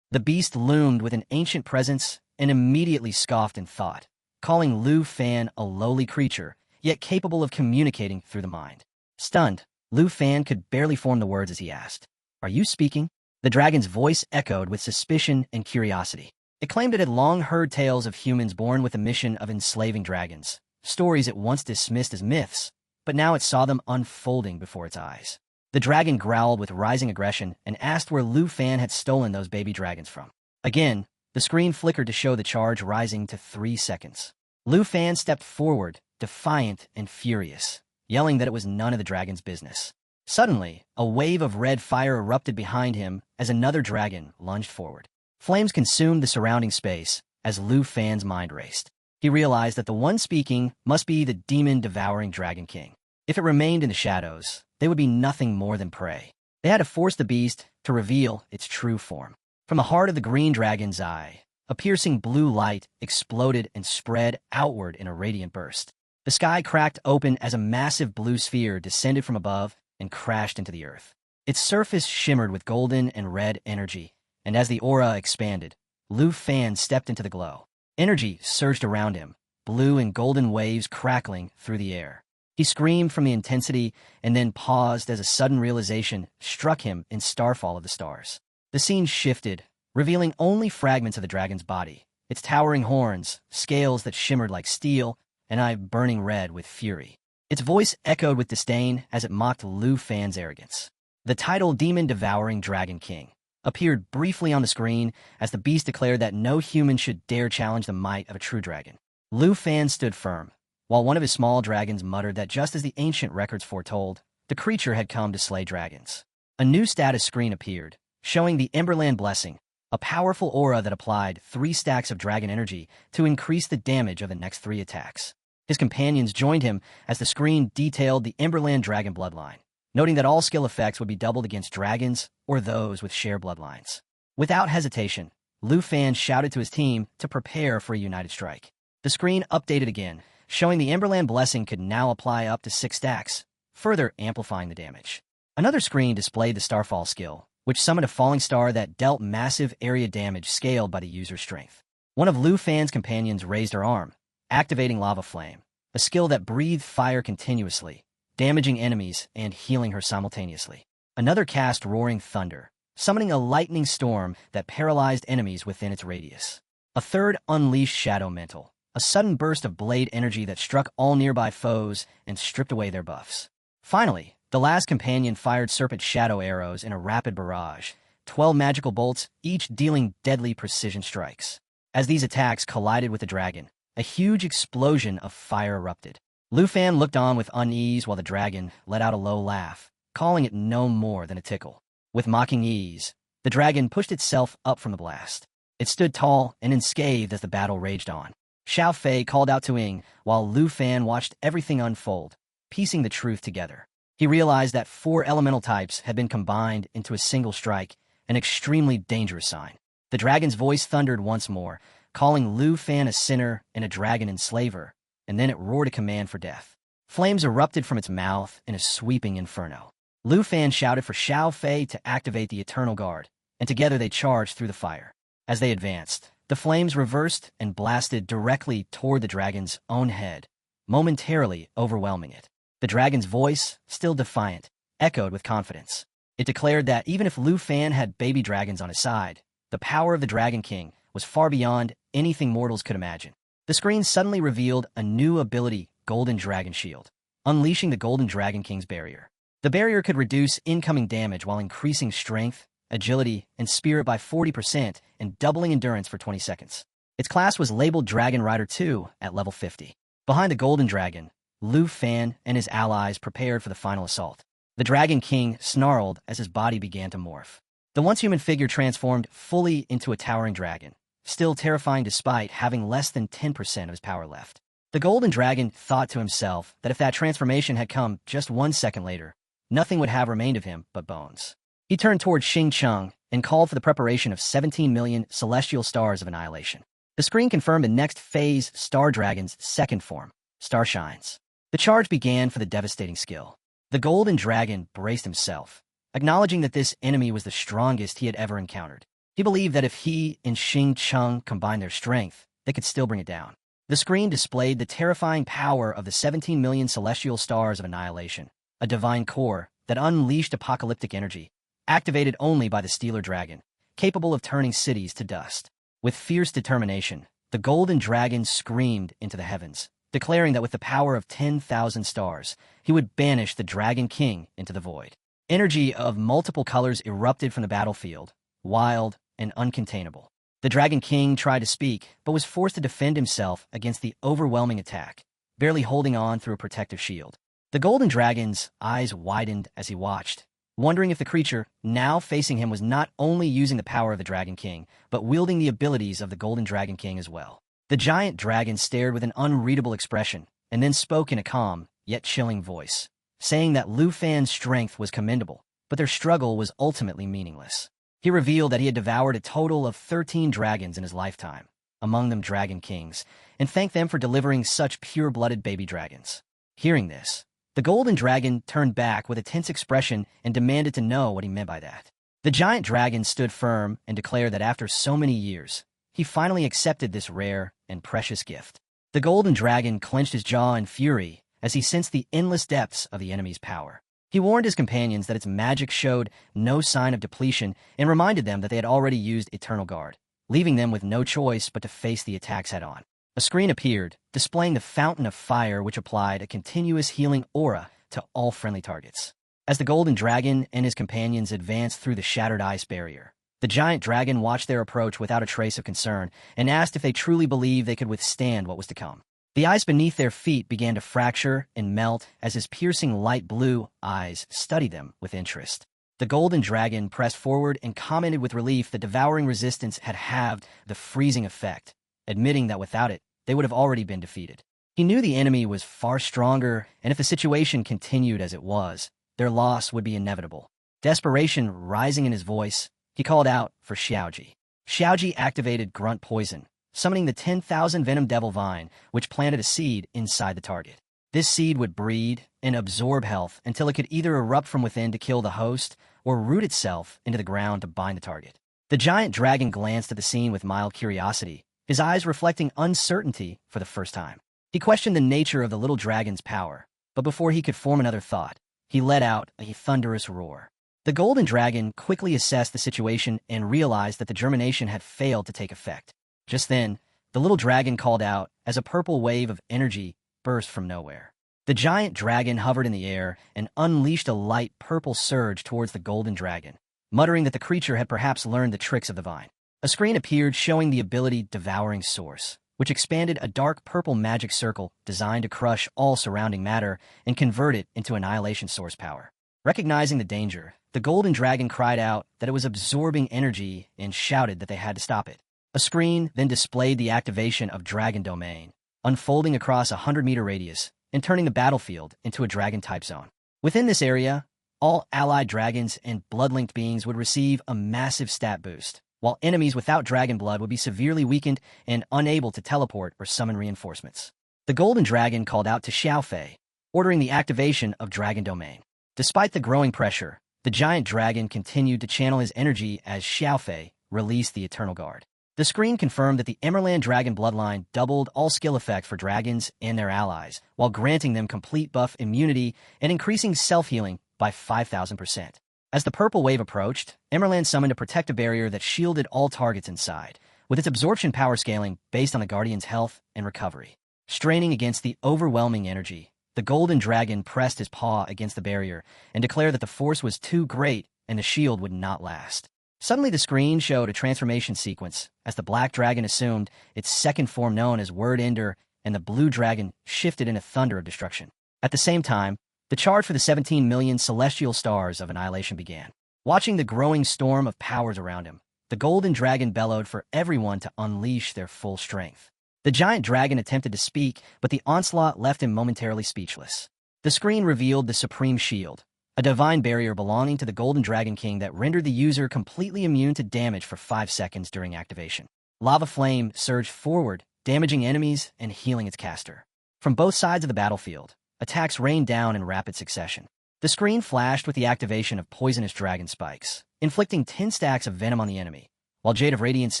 The beast loomed with an ancient presence and immediately scoffed in thought, calling Lu Fan a lowly creature, yet capable of communicating through the mind. Stunned, Lu Fan could barely form the words as he asked, "Are you speaking?" The dragon's voice echoed with suspicion and curiosity. It claimed it had long heard tales of humans born with the mission of enslaving dragons, stories it once dismissed as myths, but now it saw them unfolding before its eyes. The dragon growled with rising aggression and asked where Lu Fan had stolen those baby dragons from. Again, the screen flickered to show the charge rising to 3 seconds. Lu Fan stepped forward, defiant and furious, yelling that it was none of the dragon's business. Suddenly, a wave of red fire erupted behind him as another dragon lunged forward. Flames consumed the surrounding space as Lu Fan's mind raced. He realized that the one speaking must be the demon-devouring Dragon King. If it remained in the shadows, they would be nothing more than prey. They had to force the beast to reveal its true form. From the heart of the green dragon's eye, a piercing blue light exploded and spread outward in a radiant burst. The sky cracked open as a massive blue sphere descended from above and crashed into the earth. Its surface shimmered with golden and red energy, and as the aura expanded, Lu Fan stepped into the glow. Energy surged around him, blue and golden waves crackling through the air. He screamed from the intensity and then paused as a sudden realization struck him in Starfall of the Stars. The scene shifted, revealing only fragments of the dragon's body, its towering horns, scales that shimmered like steel, and eye burning red with fury. Its voice echoed with disdain as it mocked Lu Fan's arrogance. The title Demon-Devouring Dragon King appeared briefly on the screen as the beast declared that no human should dare challenge the might of a true dragon. Lu Fan stood firm, while one of his small dragons muttered that just as the ancient records foretold, the creature had come to slay dragons. A new status screen appeared, showing the Emberland Blessing, a powerful aura that applied 3 stacks of dragon energy to increase the damage of the next 3 attacks. His companions joined him as the screen detailed the Emberland dragon bloodline, noting that all skill effects would be doubled against dragons or those with shared bloodlines. Without hesitation, Lu Fan shouted to his team to prepare for a united strike. The screen updated again, showing the Emberland Blessing could now apply up to 6 stacks, further amplifying the damage. Another screen displayed the Starfall skill, which summoned a falling star that dealt massive area damage scaled by the user's strength. One of Lu Fan's companions raised her arm, activating Lava Flame, a skill that breathed fire continuously, damaging enemies and healing her simultaneously. Another cast Roaring Thunder, summoning a lightning storm that paralyzed enemies within its radius. A third unleashed Shadow Mental, a sudden burst of blade energy that struck all nearby foes and stripped away their buffs. Finally, the last companion fired Serpent Shadow Arrows in a rapid barrage, 12 magical bolts, each dealing deadly precision strikes. As these attacks collided with the dragon, a huge explosion of fire erupted. Lu Fan looked on with unease while the dragon let out a low laugh, calling it no more than a tickle. With mocking ease, the dragon pushed itself up from the blast. It stood tall and unscathed as the battle raged on. Xiao Fei called out to Ying while Lu Fan watched everything unfold, piecing the truth together. He realized that 4 elemental types had been combined into a single strike, an extremely dangerous sign. The dragon's voice thundered once more, calling Lu Fan a sinner and a dragon enslaver, and then it roared a command for death. Flames erupted from its mouth in a sweeping inferno. Lu Fan shouted for Xiao Fei to activate the Eternal Guard, and together they charged through the fire. As they advanced, the flames reversed and blasted directly toward the dragon's own head, momentarily overwhelming it. The dragon's voice, still defiant, echoed with confidence. It declared that even if Lu Fan had baby dragons on his side, the power of the Dragon King was far beyond anything mortals could imagine. The screen suddenly revealed a new ability, Golden Dragon Shield, unleashing the Golden Dragon King's barrier. The barrier could reduce incoming damage while increasing strength, agility, and spirit by 40% and doubling endurance for 20 seconds. Its class was labeled Dragon Rider 2 at level 50. Behind the Golden Dragon, Lu Fan and his allies prepared for the final assault. The Dragon King snarled as his body began to morph. The once-human figure transformed fully into a towering dragon, still terrifying despite having less than 10% of his power left. The Golden Dragon thought to himself that if that transformation had come just 1 second later, nothing would have remained of him but bones. He turned toward Xing Cheng and called for the preparation of 17 million celestial stars of annihilation. The screen confirmed the next phase Star Dragon's second form, Starshines. The charge began for the devastating skill. The Golden Dragon braced himself, acknowledging that this enemy was the strongest he had ever encountered. He believed that if he and Xing Cheng combined their strength, they could still bring it down. The screen displayed the terrifying power of the 17 million celestial stars of annihilation, a divine core that unleashed apocalyptic energy, activated only by the Stealer Dragon, capable of turning cities to dust. With fierce determination, the Golden Dragon screamed into the heavens, declaring that with the power of 10,000 stars, he would banish the Dragon King into the void. Energy of multiple colors erupted from the battlefield, wild and uncontainable. The Dragon King tried to speak, but was forced to defend himself against the overwhelming attack, barely holding on through a protective shield. The Golden Dragon's eyes widened as he watched, wondering if the creature now facing him was not only using the power of the Dragon King, but wielding the abilities of the Golden Dragon King as well. The giant dragon stared with an unreadable expression, and then spoke in a calm, yet chilling voice, saying that Lu Fan's strength was commendable, but their struggle was ultimately meaningless. He revealed that he had devoured a total of 13 dragons in his lifetime, among them Dragon Kings, and thanked them for delivering such pure-blooded baby dragons. Hearing this, the Golden Dragon turned back with a tense expression and demanded to know what he meant by that. The giant dragon stood firm and declared that after so many years, he finally accepted this rare and precious gift. The Golden Dragon clenched his jaw in fury as he sensed the endless depths of the enemy's power. He warned his companions that its magic showed no sign of depletion and reminded them that they had already used Eternal Guard, leaving them with no choice but to face the attacks head-on. A screen appeared, displaying the fountain of fire which applied a continuous healing aura to all friendly targets. As the Golden Dragon and his companions advanced through the shattered ice barrier, the giant dragon watched their approach without a trace of concern and asked if they truly believed they could withstand what was to come. The ice beneath their feet began to fracture and melt as his piercing light blue eyes studied them with interest. The Golden Dragon pressed forward and commented with relief that devouring resistance had halved the freezing effect, admitting that without it, they would have already been defeated. He knew the enemy was far stronger, and if the situation continued as it was, their loss would be inevitable. Desperation rising in his voice, he called out for Xiaoji. Xiaoji activated Grunt Poison, summoning the 10,000 Venom Devil Vine, which planted a seed inside the target. This seed would breed and absorb health until it could either erupt from within to kill the host or root itself into the ground to bind the target. The giant dragon glanced at the scene with mild curiosity, his eyes reflecting uncertainty for the first time. He questioned the nature of the little dragon's power, but before he could form another thought, he let out a thunderous roar. The Golden Dragon quickly assessed the situation and realized that the germination had failed to take effect. Just then, the little dragon called out as a purple wave of energy burst from nowhere. The giant dragon hovered in the air and unleashed a light purple surge towards the Golden Dragon, muttering that the creature had perhaps learned the tricks of the vine. A screen appeared showing the ability Devouring Source, which expanded a dark purple magic circle designed to crush all surrounding matter and convert it into Annihilation Source power. Recognizing the danger, the Golden Dragon cried out that it was absorbing energy and shouted that they had to stop it. A screen then displayed the activation of Dragon Domain, unfolding across a 100-meter radius and turning the battlefield into a dragon-type zone. Within this area, all allied dragons and blood-linked beings would receive a massive stat boost, while enemies without dragon blood would be severely weakened and unable to teleport or summon reinforcements. The Golden Dragon called out to Xiaofei, ordering the activation of Dragon Domain. Despite the growing pressure, the giant dragon continued to channel his energy as Xiaofei released the Eternal Guard. The screen confirmed that the Emerald Dragon bloodline doubled all skill effects for dragons and their allies, while granting them complete buff immunity and increasing self-healing by 5,000%. As the purple wave approached, Emerald summoned a protective barrier that shielded all targets inside, with its absorption power scaling based on the Guardian's health and recovery. Straining against the overwhelming energy, the Golden Dragon pressed his paw against the barrier and declared that the force was too great and the shield would not last. Suddenly the screen showed a transformation sequence as the Black Dragon assumed its second form known as Word Ender and the Blue Dragon shifted in a thunder of destruction. At the same time, the charge for the 17 million celestial stars of annihilation began. Watching the growing storm of powers around him, the Golden Dragon bellowed for everyone to unleash their full strength. The giant dragon attempted to speak, but the onslaught left him momentarily speechless. The screen revealed the Supreme Shield, a divine barrier belonging to the Golden Dragon King that rendered the user completely immune to damage for 5 seconds during activation. Lava flame surged forward, damaging enemies and healing its caster. From both sides of the battlefield, attacks rained down in rapid succession. The screen flashed with the activation of poisonous dragon spikes, inflicting 10 stacks of venom on the enemy, while Jade of Radiance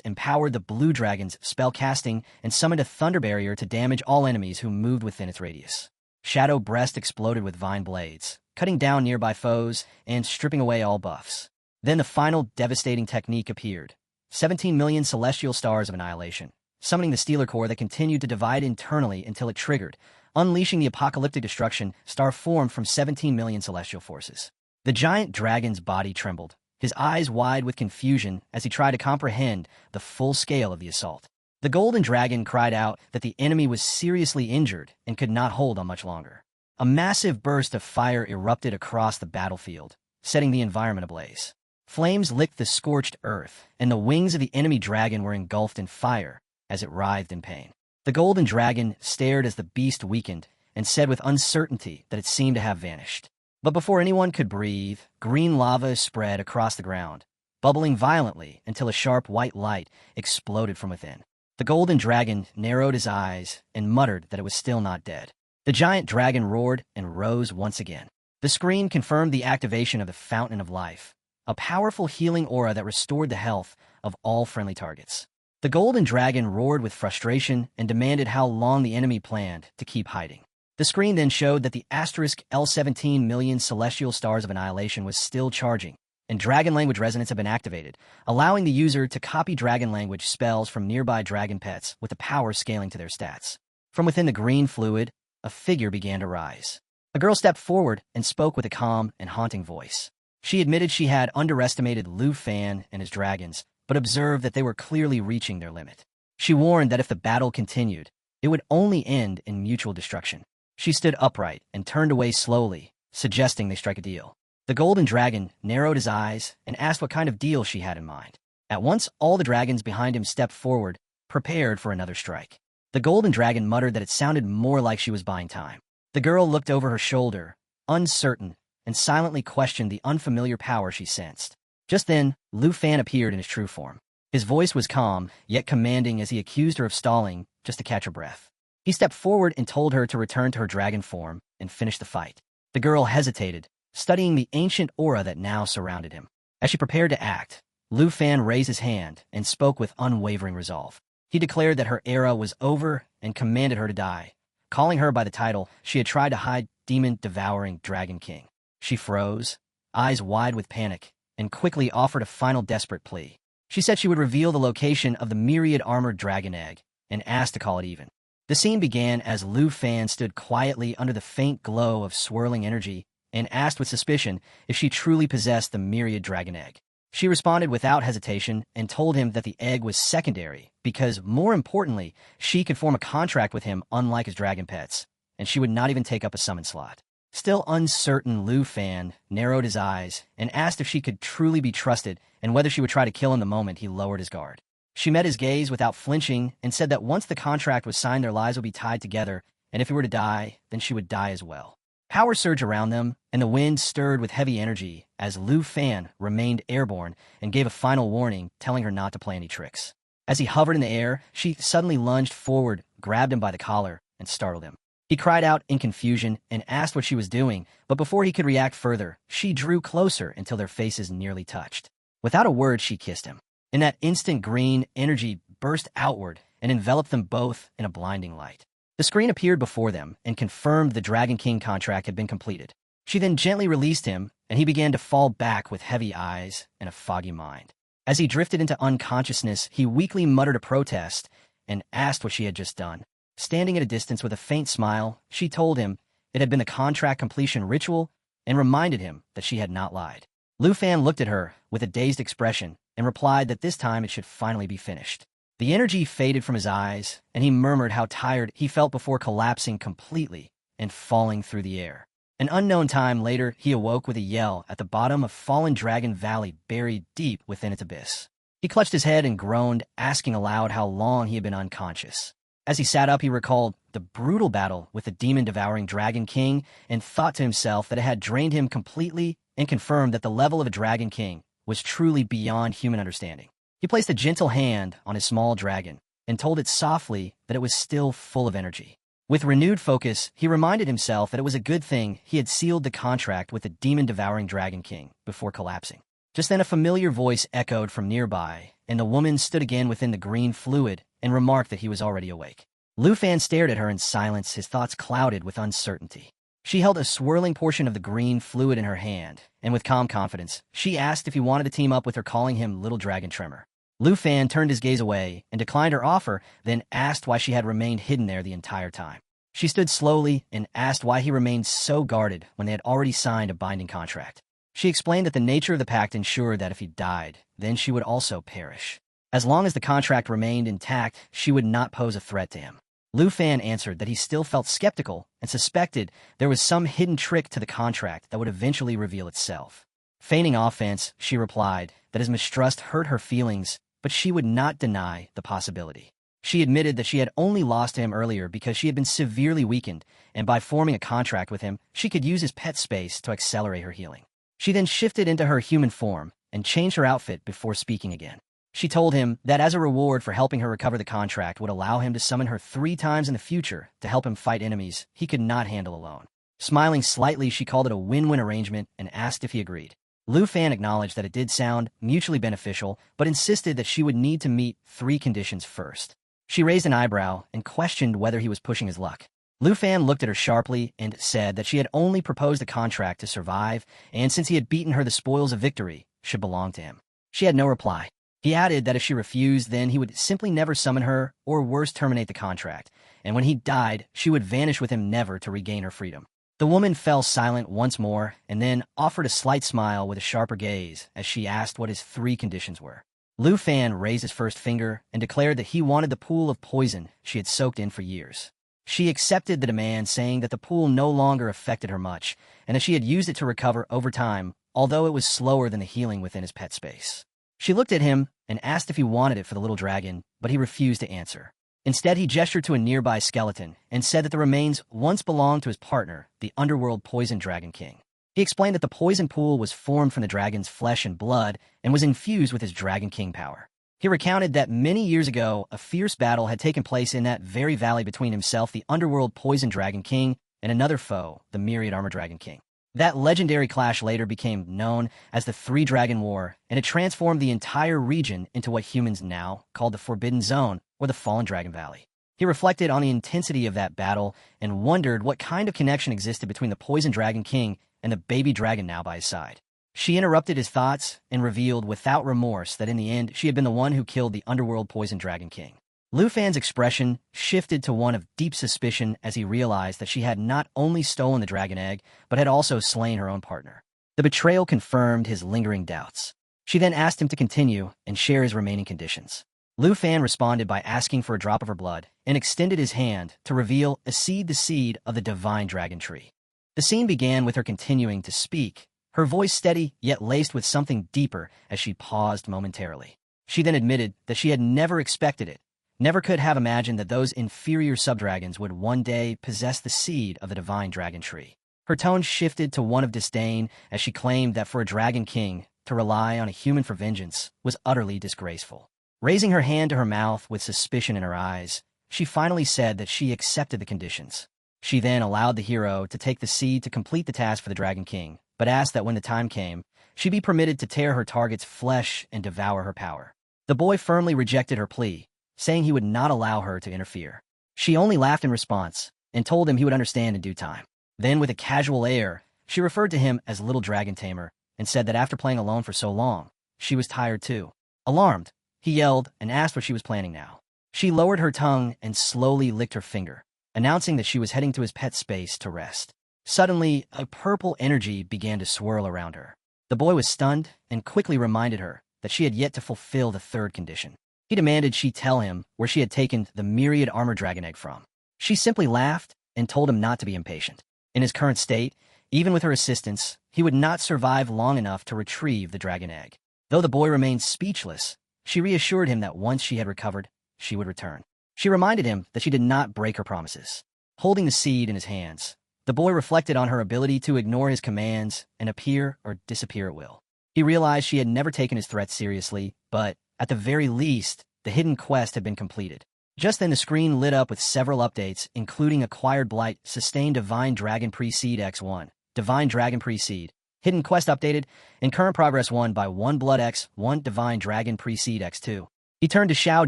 empowered the Blue Dragon's spell casting and summoned a thunder barrier to damage all enemies who moved within its radius. Shadow Breast exploded with vine blades, cutting down nearby foes and stripping away all buffs. Then the final devastating technique appeared, 17 million celestial stars of annihilation, summoning the Stealer Core that continued to divide internally until it triggered, unleashing the apocalyptic destruction star formed from 17 million celestial forces. The giant dragon's body trembled, his eyes wide with confusion as he tried to comprehend the full scale of the assault. The Golden Dragon cried out that the enemy was seriously injured and could not hold on much longer. A massive burst of fire erupted across the battlefield, setting the environment ablaze. Flames licked the scorched earth, and the wings of the enemy dragon were engulfed in fire as it writhed in pain. The Golden Dragon stared as the beast weakened and said with uncertainty that it seemed to have vanished. But before anyone could breathe, green lava spread across the ground, bubbling violently until a sharp white light exploded from within. The Golden Dragon narrowed his eyes and muttered that it was still not dead. The giant dragon roared and rose once again. The screen confirmed the activation of the Fountain of Life, a powerful healing aura that restored the health of all friendly targets. The Golden Dragon roared with frustration and demanded how long the enemy planned to keep hiding. The screen then showed that the asterisk L17 million celestial stars of annihilation was still charging, and dragon language resonance had been activated, allowing the user to copy dragon language spells from nearby dragon pets with the power scaling to their stats. From within the green fluid, a figure began to rise. A girl stepped forward and spoke with a calm and haunting voice. She admitted she had underestimated Lu Fan and his dragons, but observed that they were clearly reaching their limit. She warned that if the battle continued, it would only end in mutual destruction. She stood upright and turned away slowly, suggesting they strike a deal. The Golden Dragon narrowed his eyes and asked what kind of deal she had in mind. At once, all the dragons behind him stepped forward, prepared for another strike. The Golden Dragon muttered that it sounded more like she was buying time. The girl looked over her shoulder, uncertain, and silently questioned the unfamiliar power she sensed. Just then, Lu Fan appeared in his true form. His voice was calm, yet commanding as he accused her of stalling just to catch her breath. He stepped forward and told her to return to her dragon form and finish the fight. The girl hesitated, studying the ancient aura that now surrounded him. As she prepared to act, Lu Fan raised his hand and spoke with unwavering resolve. He declared that her era was over and commanded her to die, calling her by the title she had tried to hide, Demon-Devouring Dragon King. She froze, eyes wide with panic, and quickly offered a final desperate plea. She said she would reveal the location of the myriad armored dragon egg and asked to call it even. The scene began as Lu Fan stood quietly under the faint glow of swirling energy and asked with suspicion if she truly possessed the myriad dragon egg. She responded without hesitation and told him that the egg was secondary because, more importantly, she could form a contract with him unlike his dragon pets, and she would not even take up a summon slot. Still uncertain, Lu Fan narrowed his eyes and asked if she could truly be trusted and whether she would try to kill him the moment he lowered his guard. She met his gaze without flinching and said that once the contract was signed, their lives would be tied together, and if he were to die, then she would die as well. Power surged around them, and the wind stirred with heavy energy as Lu Fan remained airborne and gave a final warning, telling her not to play any tricks. As he hovered in the air, she suddenly lunged forward, grabbed him by the collar, and startled him. He cried out in confusion and asked what she was doing, but before he could react further, she drew closer until their faces nearly touched. Without a word, she kissed him. In that instant, green energy burst outward and enveloped them both in a blinding light. The screen appeared before them and confirmed the Dragon King contract had been completed. She then gently released him, and he began to fall back with heavy eyes and a foggy mind. As he drifted into unconsciousness, he weakly muttered a protest and asked what she had just done. Standing at a distance with a faint smile, she told him it had been the contract completion ritual and reminded him that she had not lied. Lu Fan looked at her with a dazed expression and replied that this time it should finally be finished. The energy faded from his eyes, and he murmured how tired he felt before collapsing completely and falling through the air. An unknown time later, he awoke with a yell at the bottom of Fallen Dragon Valley, buried deep within its abyss. He clutched his head and groaned, asking aloud how long he had been unconscious. As he sat up, he recalled the brutal battle with the demon-devouring Dragon King and thought to himself that it had drained him completely and confirmed that the level of a Dragon King was truly beyond human understanding. He placed a gentle hand on his small dragon and told it softly that it was still full of energy. With renewed focus, he reminded himself that it was a good thing he had sealed the contract with the demon-devouring Dragon King before collapsing. Just then a familiar voice echoed from nearby, and the woman stood again within the green fluid and remarked that he was already awake. Lu Fan stared at her in silence, his thoughts clouded with uncertainty. She held a swirling portion of the green fluid in her hand, and with calm confidence, she asked if he wanted to team up with her, calling him Little Dragon Tremor. Lu Fan turned his gaze away and declined her offer, then asked why she had remained hidden there the entire time. She stood slowly and asked why he remained so guarded when they had already signed a binding contract. She explained that the nature of the pact ensured that if he died, then she would also perish. As long as the contract remained intact, she would not pose a threat to him. Lu Fan answered that he still felt skeptical and suspected there was some hidden trick to the contract that would eventually reveal itself. Feigning offense, she replied that his mistrust hurt her feelings, but she would not deny the possibility. She admitted that she had only lost to him earlier because she had been severely weakened, and by forming a contract with him, she could use his pet space to accelerate her healing. She then shifted into her human form and changed her outfit before speaking again. She told him that as a reward for helping her recover the contract would allow him to summon her 3 times in the future to help him fight enemies he could not handle alone. Smiling slightly, she called it a win-win arrangement and asked if he agreed. Lu Fan acknowledged that it did sound mutually beneficial, but insisted that she would need to meet 3 conditions first. She raised an eyebrow and questioned whether he was pushing his luck. Lu Fan looked at her sharply and said that she had only proposed a contract to survive, and since he had beaten her, the spoils of victory should belong to him. She had no reply. He added that if she refused, then he would simply never summon her, or worse, terminate the contract, and when he died, she would vanish with him, never to regain her freedom. The woman fell silent once more, and then offered a slight smile with a sharper gaze as she asked what his 3 conditions were. Lu Fan raised his first finger and declared that he wanted the pool of poison she had soaked in for years. She accepted the demand, saying that the pool no longer affected her much, and that she had used it to recover over time, although it was slower than the healing within his pet space. She looked at him and asked if he wanted it for the little dragon, but he refused to answer. Instead, he gestured to a nearby skeleton and said that the remains once belonged to his partner, the underworld poison dragon king. He explained that the poison pool was formed from the dragon's flesh and blood and was infused with his Dragon King power. He recounted that many years ago, a fierce battle had taken place in that very valley between himself, the underworld poison dragon king, and another foe, the myriad armor dragon king. That legendary clash later became known as the 3-Dragon War, and it transformed the entire region into what humans now call the Forbidden Zone, or the Fallen Dragon Valley. He reflected on the intensity of that battle and wondered what kind of connection existed between the Poison Dragon King and the baby dragon now by his side. She interrupted his thoughts and revealed without remorse that in the end she had been the one who killed the underworld Poison Dragon King. Lu Fan's expression shifted to one of deep suspicion as he realized that she had not only stolen the dragon egg, but had also slain her own partner. The betrayal confirmed his lingering doubts. She then asked him to continue and share his remaining conditions. Lu Fan responded by asking for a drop of her blood and extended his hand to reveal the seed of the divine dragon tree. The scene began with her continuing to speak, her voice steady yet laced with something deeper as she paused momentarily. She then admitted that she had never expected it, never could have imagined that those inferior subdragons would one day possess the seed of the divine dragon tree. Her tone shifted to one of disdain as she claimed that for a dragon king to rely on a human for vengeance was utterly disgraceful. Raising her hand to her mouth with suspicion in her eyes, she finally said that she accepted the conditions. She then allowed the hero to take the seed to complete the task for the Dragon King, but asked that when the time came, she be permitted to tear her target's flesh and devour her power. The boy firmly rejected her plea, saying he would not allow her to interfere. She only laughed in response and told him he would understand in due time. Then, with a casual air, she referred to him as Little Dragon Tamer and said that after playing alone for so long, she was tired too. Alarmed, he yelled and asked what she was planning now. She lowered her tongue and slowly licked her finger, announcing that she was heading to his pet space to rest. Suddenly, a purple energy began to swirl around her. The boy was stunned and quickly reminded her that she had yet to fulfill the third condition. He demanded she tell him where she had taken the myriad armor dragon egg from. She simply laughed and told him not to be impatient. In his current state, even with her assistance, he would not survive long enough to retrieve the dragon egg. Though the boy remained speechless, she reassured him that once she had recovered, she would return. She reminded him that she did not break her promises. Holding the seed in his hands, the boy reflected on her ability to ignore his commands and appear or disappear at will. He realized she had never taken his threats seriously, but, at the very least, the hidden quest had been completed. Just then the screen lit up with several updates, including Acquired Blight, Sustained Divine Dragon Pre-Seed X1, Divine Dragon Pre-Seed, Hidden Quest updated, and Current Progress 1 by 1 Blood X1 Divine Dragon Pre-Seed X2. He turned to Xiao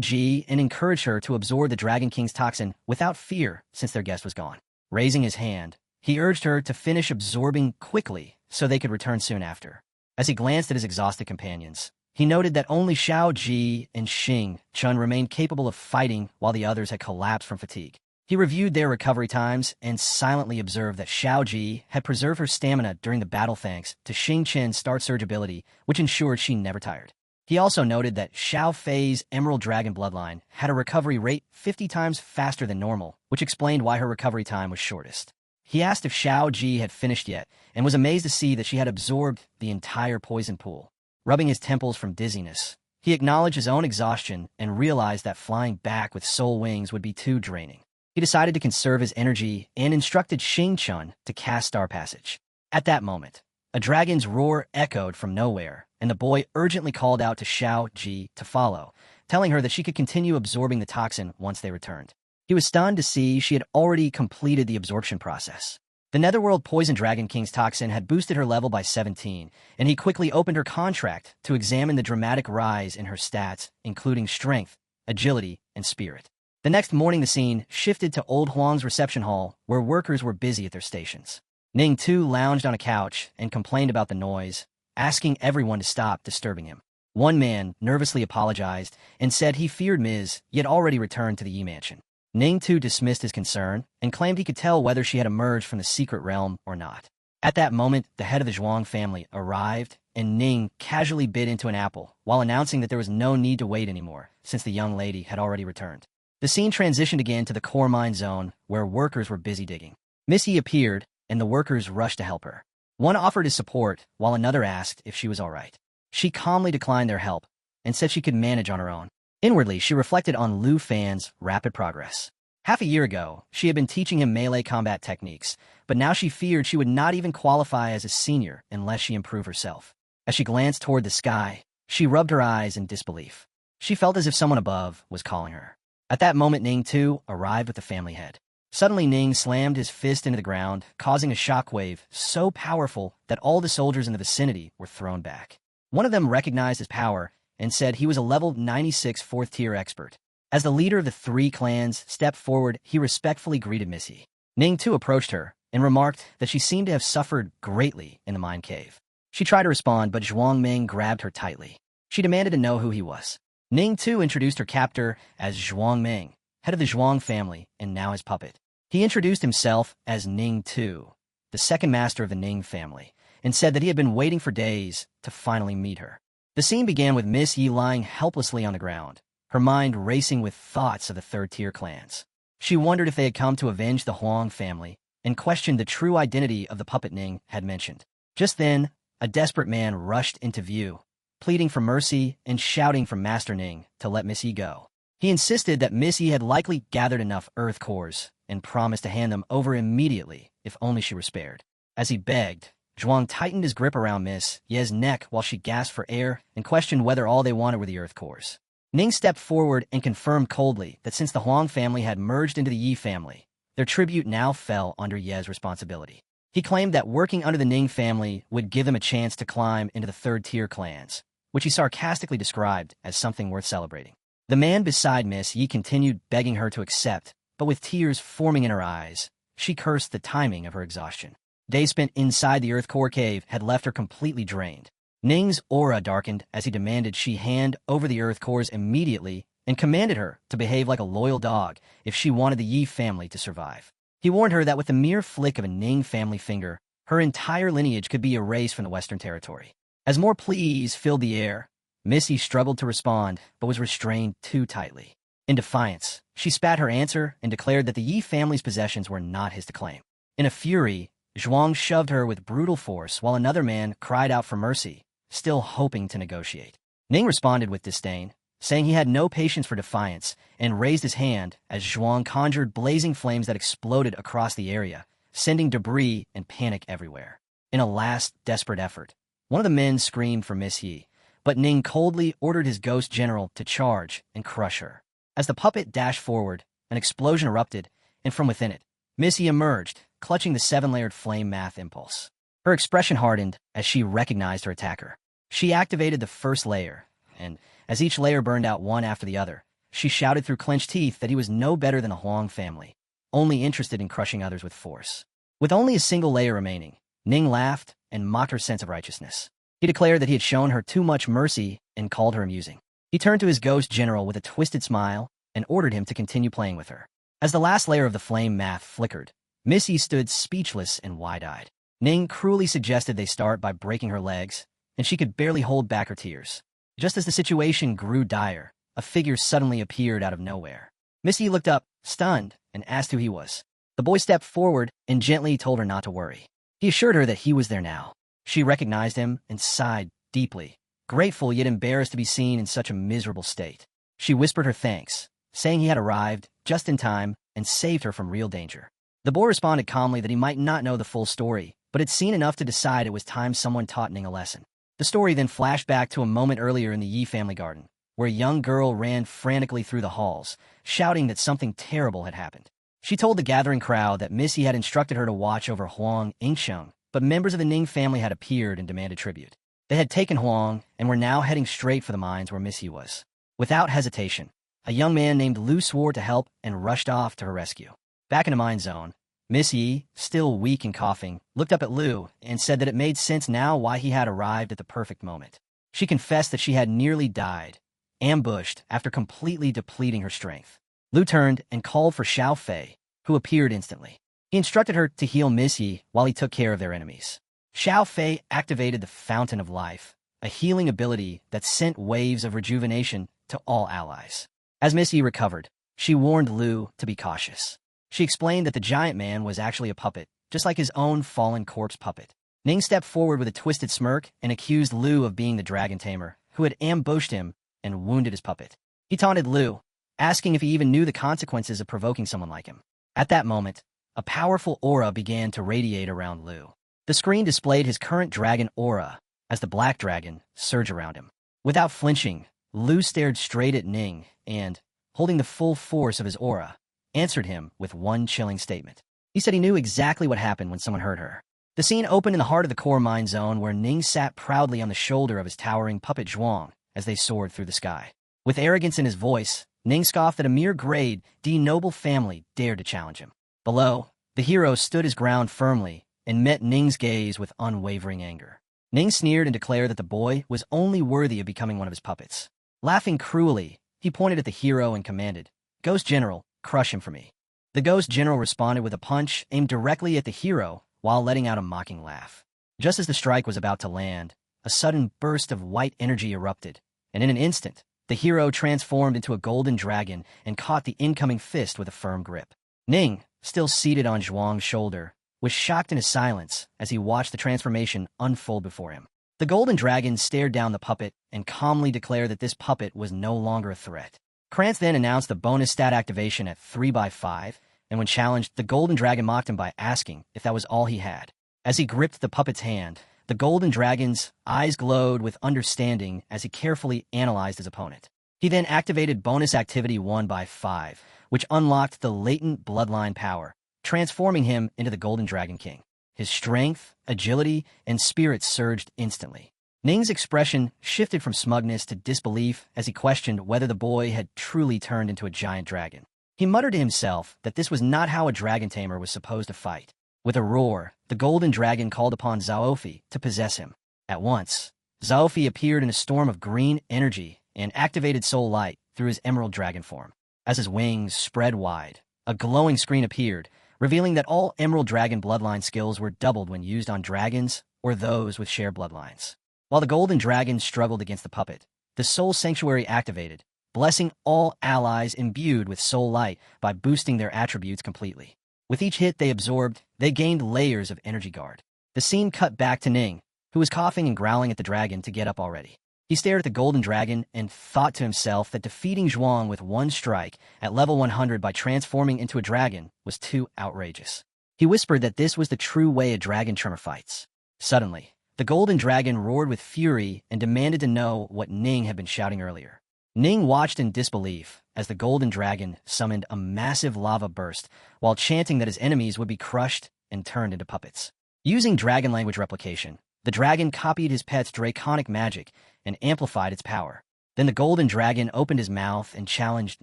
Ji and encouraged her to absorb the Dragon King's toxin without fear since their guest was gone. Raising his hand, he urged her to finish absorbing quickly so they could return soon after. As he glanced at his exhausted companions, he noted that only Xiao Ji and Xing Chun remained capable of fighting while the others had collapsed from fatigue. He reviewed their recovery times and silently observed that Xiao Ji had preserved her stamina during the battle thanks to Xing Chen's Start Surge ability, which ensured she never tired. He also noted that Xiao Fei's Emerald Dragon bloodline had a recovery rate 50 times faster than normal, which explained why her recovery time was shortest. He asked if Xiao Ji had finished yet, and was amazed to see that she had absorbed the entire poison pool. Rubbing his temples from dizziness, he acknowledged his own exhaustion and realized that flying back with soul wings would be too draining. He decided to conserve his energy and instructed Xing Chun to cast Star Passage. At that moment, a dragon's roar echoed from nowhere, and the boy urgently called out to Xiao Ji to follow, telling her that she could continue absorbing the toxin once they returned. He was stunned to see she had already completed the absorption process. The Netherworld Poison Dragon King's toxin had boosted her level by 17, and he quickly opened her contract to examine the dramatic rise in her stats, including strength, agility, and spirit. The next morning the scene shifted to Old Huang's reception hall, where workers were busy at their stations. Ning Tu lounged on a couch and complained about the noise, asking everyone to stop disturbing him. One man nervously apologized and said he feared Ms. Yi had already returned to the Yi mansion. Ning Tu dismissed his concern and claimed he could tell whether she had emerged from the secret realm or not. At that moment, the head of the Zhuang family arrived, and Ning casually bit into an apple while announcing that there was no need to wait anymore, since the young lady had already returned. The scene transitioned again to the core mine zone, where workers were busy digging. Miss Yi appeared, and the workers rushed to help her. One offered his support, while another asked if she was all right. She calmly declined their help and said she could manage on her own. Inwardly, she reflected on Lu Fan's rapid progress. Half a year ago, she had been teaching him melee combat techniques, but now she feared she would not even qualify as a senior unless she improved herself. As she glanced toward the sky, she rubbed her eyes in disbelief. She felt as if someone above was calling her. At that moment, Ning Tu arrived with the family head. Suddenly, Ning slammed his fist into the ground, causing a shockwave so powerful that all the soldiers in the vicinity were thrown back. One of them recognized his power and said he was a level 96 fourth-tier expert. As the leader of the three clans stepped forward, he respectfully greeted Miss Yi. Ning Tu approached her and remarked that she seemed to have suffered greatly in the mine cave. She tried to respond, but Zhuang Ming grabbed her tightly. She demanded to know who he was. Ning Tu introduced her captor as Zhuang Ming, head of the Zhuang family, and now his puppet. He introduced himself as Ning Tu, the second master of the Ning family, and said that he had been waiting for days to finally meet her. The scene began with Miss Yi lying helplessly on the ground, her mind racing with thoughts of the third-tier clans. She wondered if they had come to avenge the Huang family and questioned the true identity of the puppet Ning had mentioned. Just then, a desperate man rushed into view, pleading for mercy and shouting for Master Ning to let Miss Yi go. He insisted that Miss Yi had likely gathered enough earth cores and promised to hand them over immediately if only she were spared. As he begged, Zhuang tightened his grip around Miss Ye's neck while she gasped for air and questioned whether all they wanted were the earth cores. Ning stepped forward and confirmed coldly that since the Huang family had merged into the Yi family, their tribute now fell under Ye's responsibility. He claimed that working under the Ning family would give them a chance to climb into the third-tier clans, which he sarcastically described as something worth celebrating. The man beside Miss Yi continued begging her to accept, but with tears forming in her eyes, she cursed the timing of her exhaustion. Days spent inside the Earth Core cave had left her completely drained. Ning's aura darkened as he demanded she hand over the Earth Cores immediately and commanded her to behave like a loyal dog if she wanted the Yi family to survive. He warned her that with the mere flick of a Ning family finger, her entire lineage could be erased from the Western Territory. As more pleas filled the air, Miss Yi struggled to respond but was restrained too tightly. In defiance, she spat her answer and declared that the Yi family's possessions were not his to claim. In a fury, Zhuang shoved her with brutal force while another man cried out for mercy, still hoping to negotiate. Ning responded with disdain, saying he had no patience for defiance, and raised his hand as Zhuang conjured blazing flames that exploded across the area, sending debris and panic everywhere. In a last, desperate effort, one of the men screamed for Miss Yi, but Ning coldly ordered his ghost general to charge and crush her. As the puppet dashed forward, an explosion erupted, and from within it, Miss Yi emerged, clutching the 7-layered flame math impulse. Her expression hardened as she recognized her attacker. She activated the first layer, and as each layer burned out one after the other, she shouted through clenched teeth that he was no better than a Huang family, only interested in crushing others with force. With only a single layer remaining, Ning laughed and mocked her sense of righteousness. He declared that he had shown her too much mercy and called her amusing. He turned to his ghost general with a twisted smile and ordered him to continue playing with her. As the last layer of the flame math flickered, Miss Yi stood speechless and wide-eyed. Ning cruelly suggested they start by breaking her legs, and she could barely hold back her tears. Just as the situation grew dire, a figure suddenly appeared out of nowhere. Miss Yi looked up, stunned, and asked who he was. The boy stepped forward and gently told her not to worry. He assured her that he was there now. She recognized him and sighed deeply, grateful yet embarrassed to be seen in such a miserable state. She whispered her thanks, saying he had arrived just in time and saved her from real danger. The boy responded calmly that he might not know the full story, but had seen enough to decide it was time someone taught Ning a lesson. The story then flashed back to a moment earlier in the Yi family garden, where a young girl ran frantically through the halls, shouting that something terrible had happened. She told the gathering crowd that Miss Yi had instructed her to watch over Huang Ingsheng, but members of the Ning family had appeared and demanded tribute. They had taken Huang and were now heading straight for the mines where Miss Yi was. Without hesitation, a young man named Lu swore to help and rushed off to her rescue. Back in the mine zone, Miss Yi, still weak and coughing, looked up at Lu and said that it made sense now why he had arrived at the perfect moment. She confessed that she had nearly died, ambushed after completely depleting her strength. Lu turned and called for Xiao Fei, who appeared instantly. He instructed her to heal Miss Yi while he took care of their enemies. Xiao Fei activated the Fountain of Life, a healing ability that sent waves of rejuvenation to all allies. As Miss Yi recovered, she warned Lu to be cautious. She explained that the giant man was actually a puppet, just like his own fallen corpse puppet. Ning stepped forward with a twisted smirk and accused Lu of being the dragon tamer, who had ambushed him and wounded his puppet. He taunted Lu, asking if he even knew the consequences of provoking someone like him. At that moment, a powerful aura began to radiate around Lu. The screen displayed his current dragon aura as the black dragon surged around him. Without flinching, Lu stared straight at Ning and, holding the full force of his aura, answered him with one chilling statement. He said he knew exactly what happened when someone hurt her. The scene opened in the heart of the core mine zone where Ning sat proudly on the shoulder of his towering puppet Zhuang as they soared through the sky. With arrogance in his voice, Ning scoffed that a mere grade D noble family dared to challenge him. Below, the hero stood his ground firmly and met Ning's gaze with unwavering anger. Ning sneered and declared that the boy was only worthy of becoming one of his puppets. Laughing cruelly, he pointed at the hero and commanded, "Ghost General, crush him for me." The Ghost General responded with a punch aimed directly at the hero while letting out a mocking laugh. Just as the strike was about to land, a sudden burst of white energy erupted, and in an instant, the hero transformed into a golden dragon and caught the incoming fist with a firm grip. Ning, still seated on Zhuang's shoulder, was shocked into silence as he watched the transformation unfold before him. The golden dragon stared down the puppet and calmly declared that this puppet was no longer a threat. Krantz then announced the bonus stat activation at 3x5, and when challenged, the golden dragon mocked him by asking if that was all he had. As he gripped the puppet's hand, the golden dragon's eyes glowed with understanding as he carefully analyzed his opponent. He then activated bonus activity 1 by 5, which unlocked the latent bloodline power, transforming him into the Golden Dragon King. His strength, agility, and spirit surged instantly. Ning's expression shifted from smugness to disbelief as he questioned whether the boy had truly turned into a giant dragon. He muttered to himself that this was not how a dragon tamer was supposed to fight. With a roar, the golden dragon called upon Zaofi to possess him. At once, Zaofi appeared in a storm of green energy and activated soul light through his emerald dragon form. As his wings spread wide, a glowing screen appeared, revealing that all emerald dragon bloodline skills were doubled when used on dragons or those with shared bloodlines. While the golden dragon struggled against the puppet, the soul sanctuary activated, blessing all allies imbued with soul light by boosting their attributes completely. With each hit they absorbed, they gained layers of energy guard. The scene cut back to Ning, who was coughing and growling at the dragon to get up already. He stared at the golden dragon and thought to himself that defeating Zhuang with one strike at level 100 by transforming into a dragon was too outrageous. He whispered that this was the true way a dragon tremor fights. Suddenly, the golden dragon roared with fury and demanded to know what Ning had been shouting earlier. Ning watched in disbelief as the golden dragon summoned a massive lava burst while chanting that his enemies would be crushed and turned into puppets. Using dragon language replication, the dragon copied his pet's draconic magic and amplified its power. Then the golden dragon opened his mouth and challenged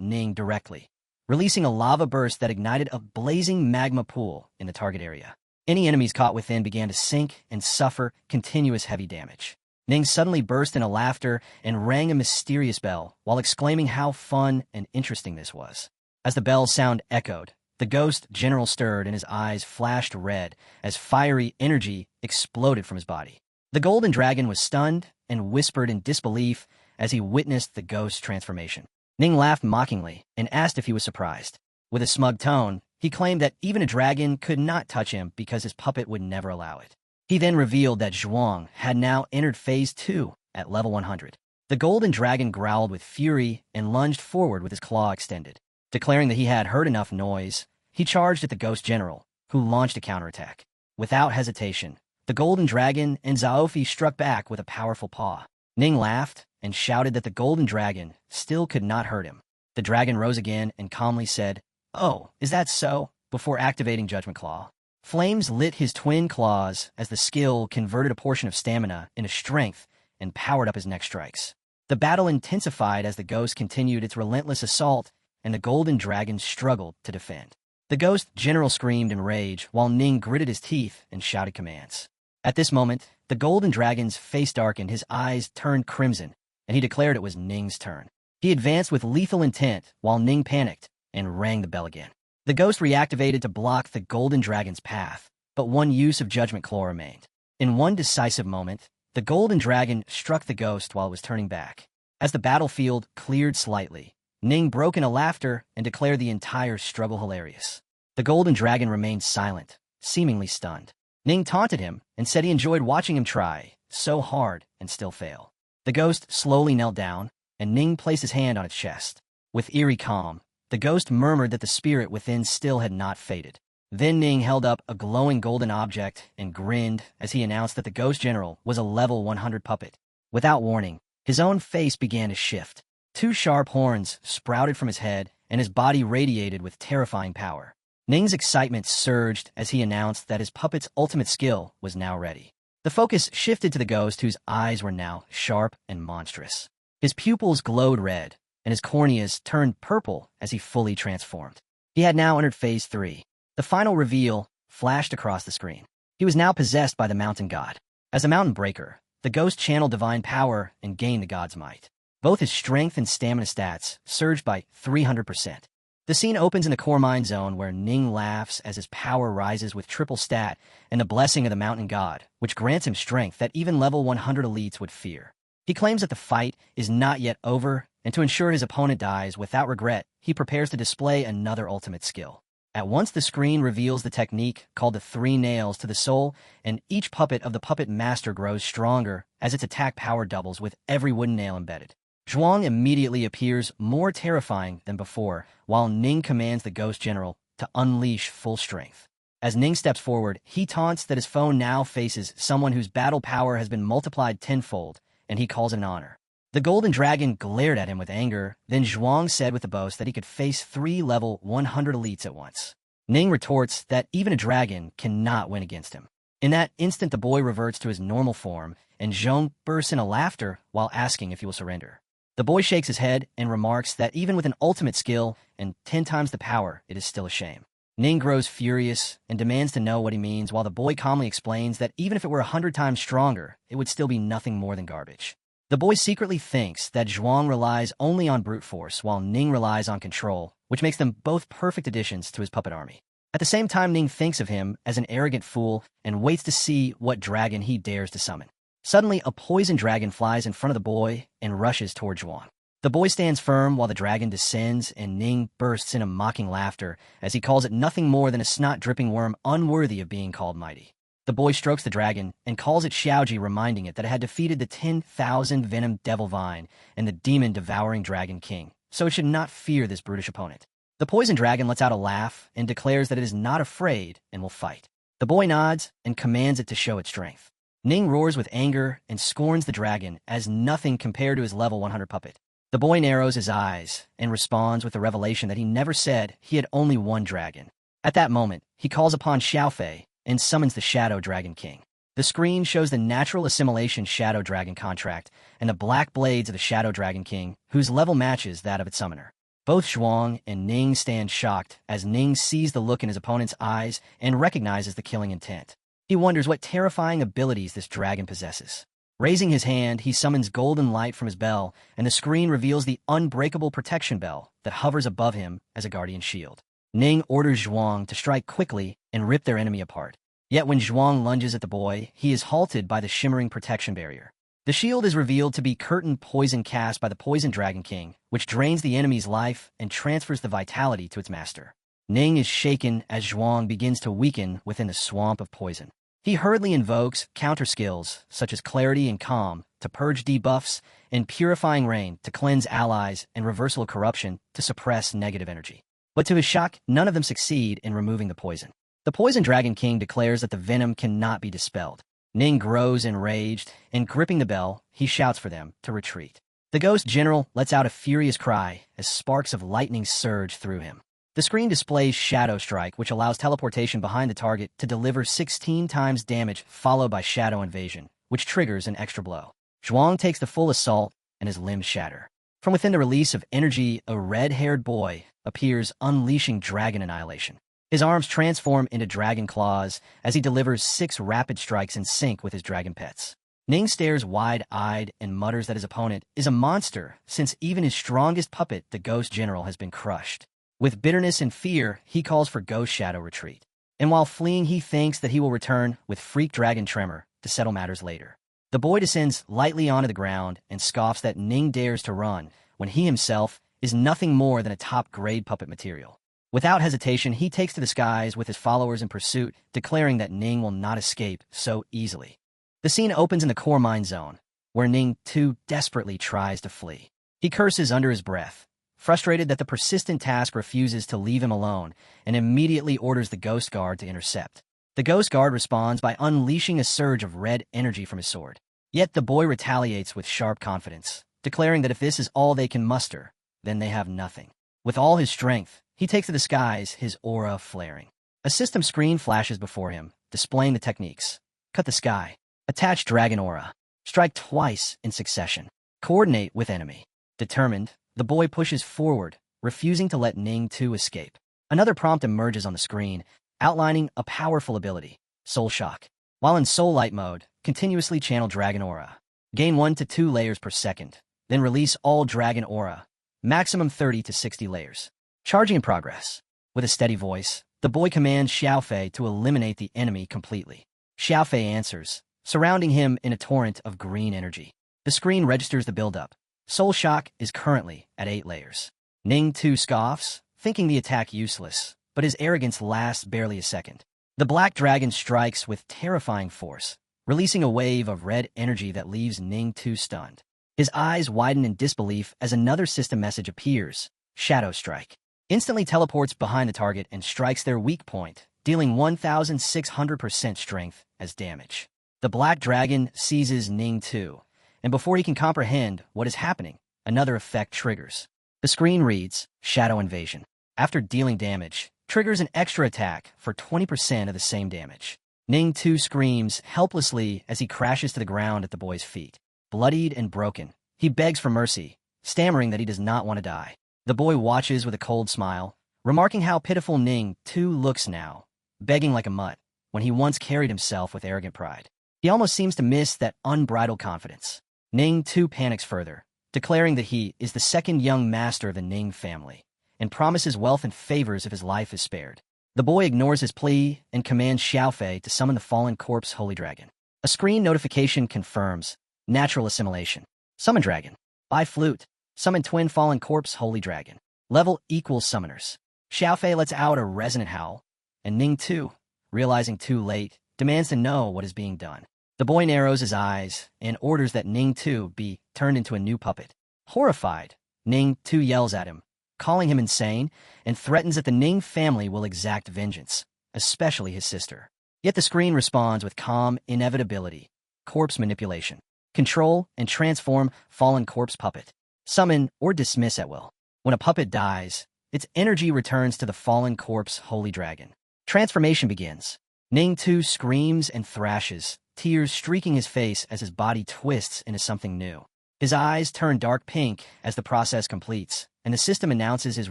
Ning directly, releasing a lava burst that ignited a blazing magma pool in the target area. Any enemies caught within began to sink and suffer continuous heavy damage. Ning suddenly burst into laughter and rang a mysterious bell while exclaiming how fun and interesting this was. As the bell's sound echoed, the ghost general stirred and his eyes flashed red as fiery energy exploded from his body. The golden dragon was stunned and whispered in disbelief as he witnessed the ghost's transformation. Ning laughed mockingly and asked if he was surprised. With a smug tone, he claimed that even a dragon could not touch him because his puppet would never allow it. He then revealed that Zhuang had now entered Phase 2 at level 100. The golden dragon growled with fury and lunged forward with his claw extended. Declaring that he had heard enough noise, he charged at the ghost general, who launched a counterattack. Without hesitation, the golden dragon and Zaofi struck back with a powerful paw. Ning laughed and shouted that the golden dragon still could not hurt him. The dragon rose again and calmly said, "Oh, is that so?" before activating Judgment Claw. Flames lit his twin claws as the skill converted a portion of stamina into strength and powered up his next strikes. The battle intensified as the ghost continued its relentless assault and the golden dragon struggled to defend. The ghost general screamed in rage while Ning gritted his teeth and shouted commands. At this moment, the golden dragon's face darkened, his eyes turned crimson, and he declared it was Ning's turn. He advanced with lethal intent while Ning panicked and rang the bell again. The ghost reactivated to block the golden dragon's path, but one use of Judgment Claw remained. In one decisive moment, the golden dragon struck the ghost while it was turning back. As the battlefield cleared slightly, Ning broke into laughter and declared the entire struggle hilarious. The golden dragon remained silent, seemingly stunned. Ning taunted him and said he enjoyed watching him try so hard and still fail. The ghost slowly knelt down, and Ning placed his hand on its chest. With eerie calm, the ghost murmured that the spirit within still had not faded. Then Ning held up a glowing golden object and grinned as he announced that the ghost general was a level 100 puppet. Without warning, his own face began to shift. Two sharp horns sprouted from his head, and his body radiated with terrifying power. Ning's excitement surged as he announced that his puppet's ultimate skill was now ready. The focus shifted to the ghost, whose eyes were now sharp and monstrous. His pupils glowed red, and his corneas turned purple as he fully transformed. He had now entered Phase 3. The final reveal flashed across the screen. He was now possessed by the mountain god. As a mountain breaker, the ghost channeled divine power and gained the god's might. Both his strength and stamina stats surged by 300%. The scene opens in the core mine zone where Ning laughs as his power rises with triple stat and the blessing of the mountain god, which grants him strength that even level 100 elites would fear. He claims that the fight is not yet over, and to ensure his opponent dies without regret, he prepares to display another ultimate skill. At once the screen reveals the technique called the 3 nails to the soul, and each puppet of the puppet master grows stronger as its attack power doubles with every wooden nail embedded. Zhuang immediately appears more terrifying than before, while Ning commands the ghost general to unleash full strength. As Ning steps forward, he taunts that his foe now faces someone whose battle power has been multiplied tenfold, and he calls it an honor. The golden dragon glared at him with anger, then Zhuang said with a boast that he could face 3 level 100 elites at once. Ning retorts that even a dragon cannot win against him. In that instant, the boy reverts to his normal form, and Zhong bursts into laughter while asking if he will surrender. The boy shakes his head and remarks that even with an ultimate skill and 10 times the power, it is still a shame. Ning grows furious and demands to know what he means, while the boy calmly explains that even if it were 100 times stronger, it would still be nothing more than garbage. The boy secretly thinks that Zhuang relies only on brute force, while Ning relies on control, which makes them both perfect additions to his puppet army. At the same time, Ning thinks of him as an arrogant fool and waits to see what dragon he dares to summon. Suddenly, a poison dragon flies in front of the boy and rushes toward Zhuang. The boy stands firm while the dragon descends, and Ning bursts into mocking laughter as he calls it nothing more than a snot-dripping worm unworthy of being called mighty. The boy strokes the dragon and calls it Xiaoji, reminding it that it had defeated the 10,000 venom devil vine and the demon-devouring dragon king, so it should not fear this brutish opponent. The poison dragon lets out a laugh and declares that it is not afraid and will fight. The boy nods and commands it to show its strength. Ning roars with anger and scorns the dragon as nothing compared to his level 100 puppet. The boy narrows his eyes and responds with the revelation that he never said he had only one dragon. At that moment, he calls upon Xiaofei and summons the Shadow Dragon King. The screen shows the natural assimilation Shadow Dragon contract and the black blades of the Shadow Dragon King, whose level matches that of its summoner. Both Zhuang and Ning stand shocked as Ning sees the look in his opponent's eyes and recognizes the killing intent. He wonders what terrifying abilities this dragon possesses. Raising his hand, he summons golden light from his bell, and the screen reveals the unbreakable protection bell that hovers above him as a guardian shield. Ning orders Zhuang to strike quickly and rip their enemy apart. Yet when Zhuang lunges at the boy, he is halted by the shimmering protection barrier. The shield is revealed to be curtain poison cast by the Poison Dragon King, which drains the enemy's life and transfers the vitality to its master. Ning is shaken as Zhuang begins to weaken within the swamp of poison. He hurriedly invokes counter skills such as Clarity and Calm to purge debuffs and Purifying Rain to cleanse allies and Reversal of Corruption to suppress negative energy. But to his shock, none of them succeed in removing the poison. The Poison Dragon King declares that the venom cannot be dispelled. Ning grows enraged, and gripping the bell, he shouts for them to retreat. The Ghost General lets out a furious cry as sparks of lightning surge through him. The screen displays Shadow Strike, which allows teleportation behind the target to deliver 16 times damage, followed by Shadow Invasion, which triggers an extra blow. Zhuang takes the full assault, and his limbs shatter. From within the release of energy, a red-haired boy appears, unleashing Dragon Annihilation. His arms transform into dragon claws as he delivers 6 rapid strikes in sync with his dragon pets. Ning stares wide-eyed and mutters that his opponent is a monster, since even his strongest puppet, the Ghost General, has been crushed. With bitterness and fear, he calls for Ghost Shadow retreat. And while fleeing, he thinks that he will return with Freak Dragon Tremor to settle matters later. The boy descends lightly onto the ground and scoffs that Ning dares to run when he himself is nothing more than a top-grade puppet material. Without hesitation, he takes to the skies with his followers in pursuit, declaring that Ning will not escape so easily. The scene opens in the core mine zone, where Ning too desperately tries to flee. He curses under his breath, frustrated that the persistent task refuses to leave him alone, and immediately orders the Ghost Guard to intercept. The Ghost Guard responds by unleashing a surge of red energy from his sword. Yet the boy retaliates with sharp confidence, declaring that if this is all they can muster, then they have nothing. With all his strength, he takes to the skies, his aura flaring. A system screen flashes before him, displaying the techniques. Cut the sky. Attach dragon aura. Strike twice in succession. Coordinate with enemy. Determined, the boy pushes forward, refusing to let Ning too escape. Another prompt emerges on the screen, outlining a powerful ability, Soul Shock. While in Soul Light mode, continuously channel Dragon Aura. Gain 1 to 2 layers per second, then release all Dragon Aura, maximum 30 to 60 layers. Charging in progress. With a steady voice, the boy commands Xiaofei to eliminate the enemy completely. Xiaofei answers, surrounding him in a torrent of green energy. The screen registers the buildup. Soul Shock is currently at 8 layers. Ning too scoffs, thinking the attack useless, but his arrogance lasts barely a second. The black dragon strikes with terrifying force, releasing a wave of red energy that leaves Ning too stunned. His eyes widen in disbelief as another system message appears, Shadow Strike. Instantly teleports behind the target and strikes their weak point, dealing 1,600% strength as damage. The black dragon seizes Ning 2, and before he can comprehend what is happening, another effect triggers. The screen reads, Shadow Invasion. After dealing damage, triggers an extra attack for 20% of the same damage. Ning 2 screams helplessly as he crashes to the ground at the boy's feet. Bloodied and broken, he begs for mercy, stammering that he does not want to die. The boy watches with a cold smile, remarking how pitiful Ning 2 looks now, begging like a mutt, when he once carried himself with arrogant pride. He almost seems to miss that unbridled confidence. Ning 2 panics further, declaring that he is the second young master of the Ning family, and promises wealth and favors if his life is spared. The boy ignores his plea and commands Xiaofei to summon the fallen corpse holy dragon. A screen notification confirms natural assimilation. Summon dragon. By flute. Summon twin fallen corpse holy dragon. Level equals summoners. Xiaofei lets out a resonant howl, and Ning 2, realizing too late, demands to know what is being done. The boy narrows his eyes and orders that Ning 2 be turned into a new puppet. Horrified, Ning 2 yells at him, calling him insane, and threatens that the Ning family will exact vengeance, especially his sister. Yet the screen responds with calm inevitability. Corpse manipulation. Control and transform fallen corpse puppet. Summon or dismiss at will. When a puppet dies, its energy returns to the fallen corpse holy dragon. Transformation begins. Ning 2 screams and thrashes, tears streaking his face as his body twists into something new. His eyes turn dark pink as the process completes, and the system announces his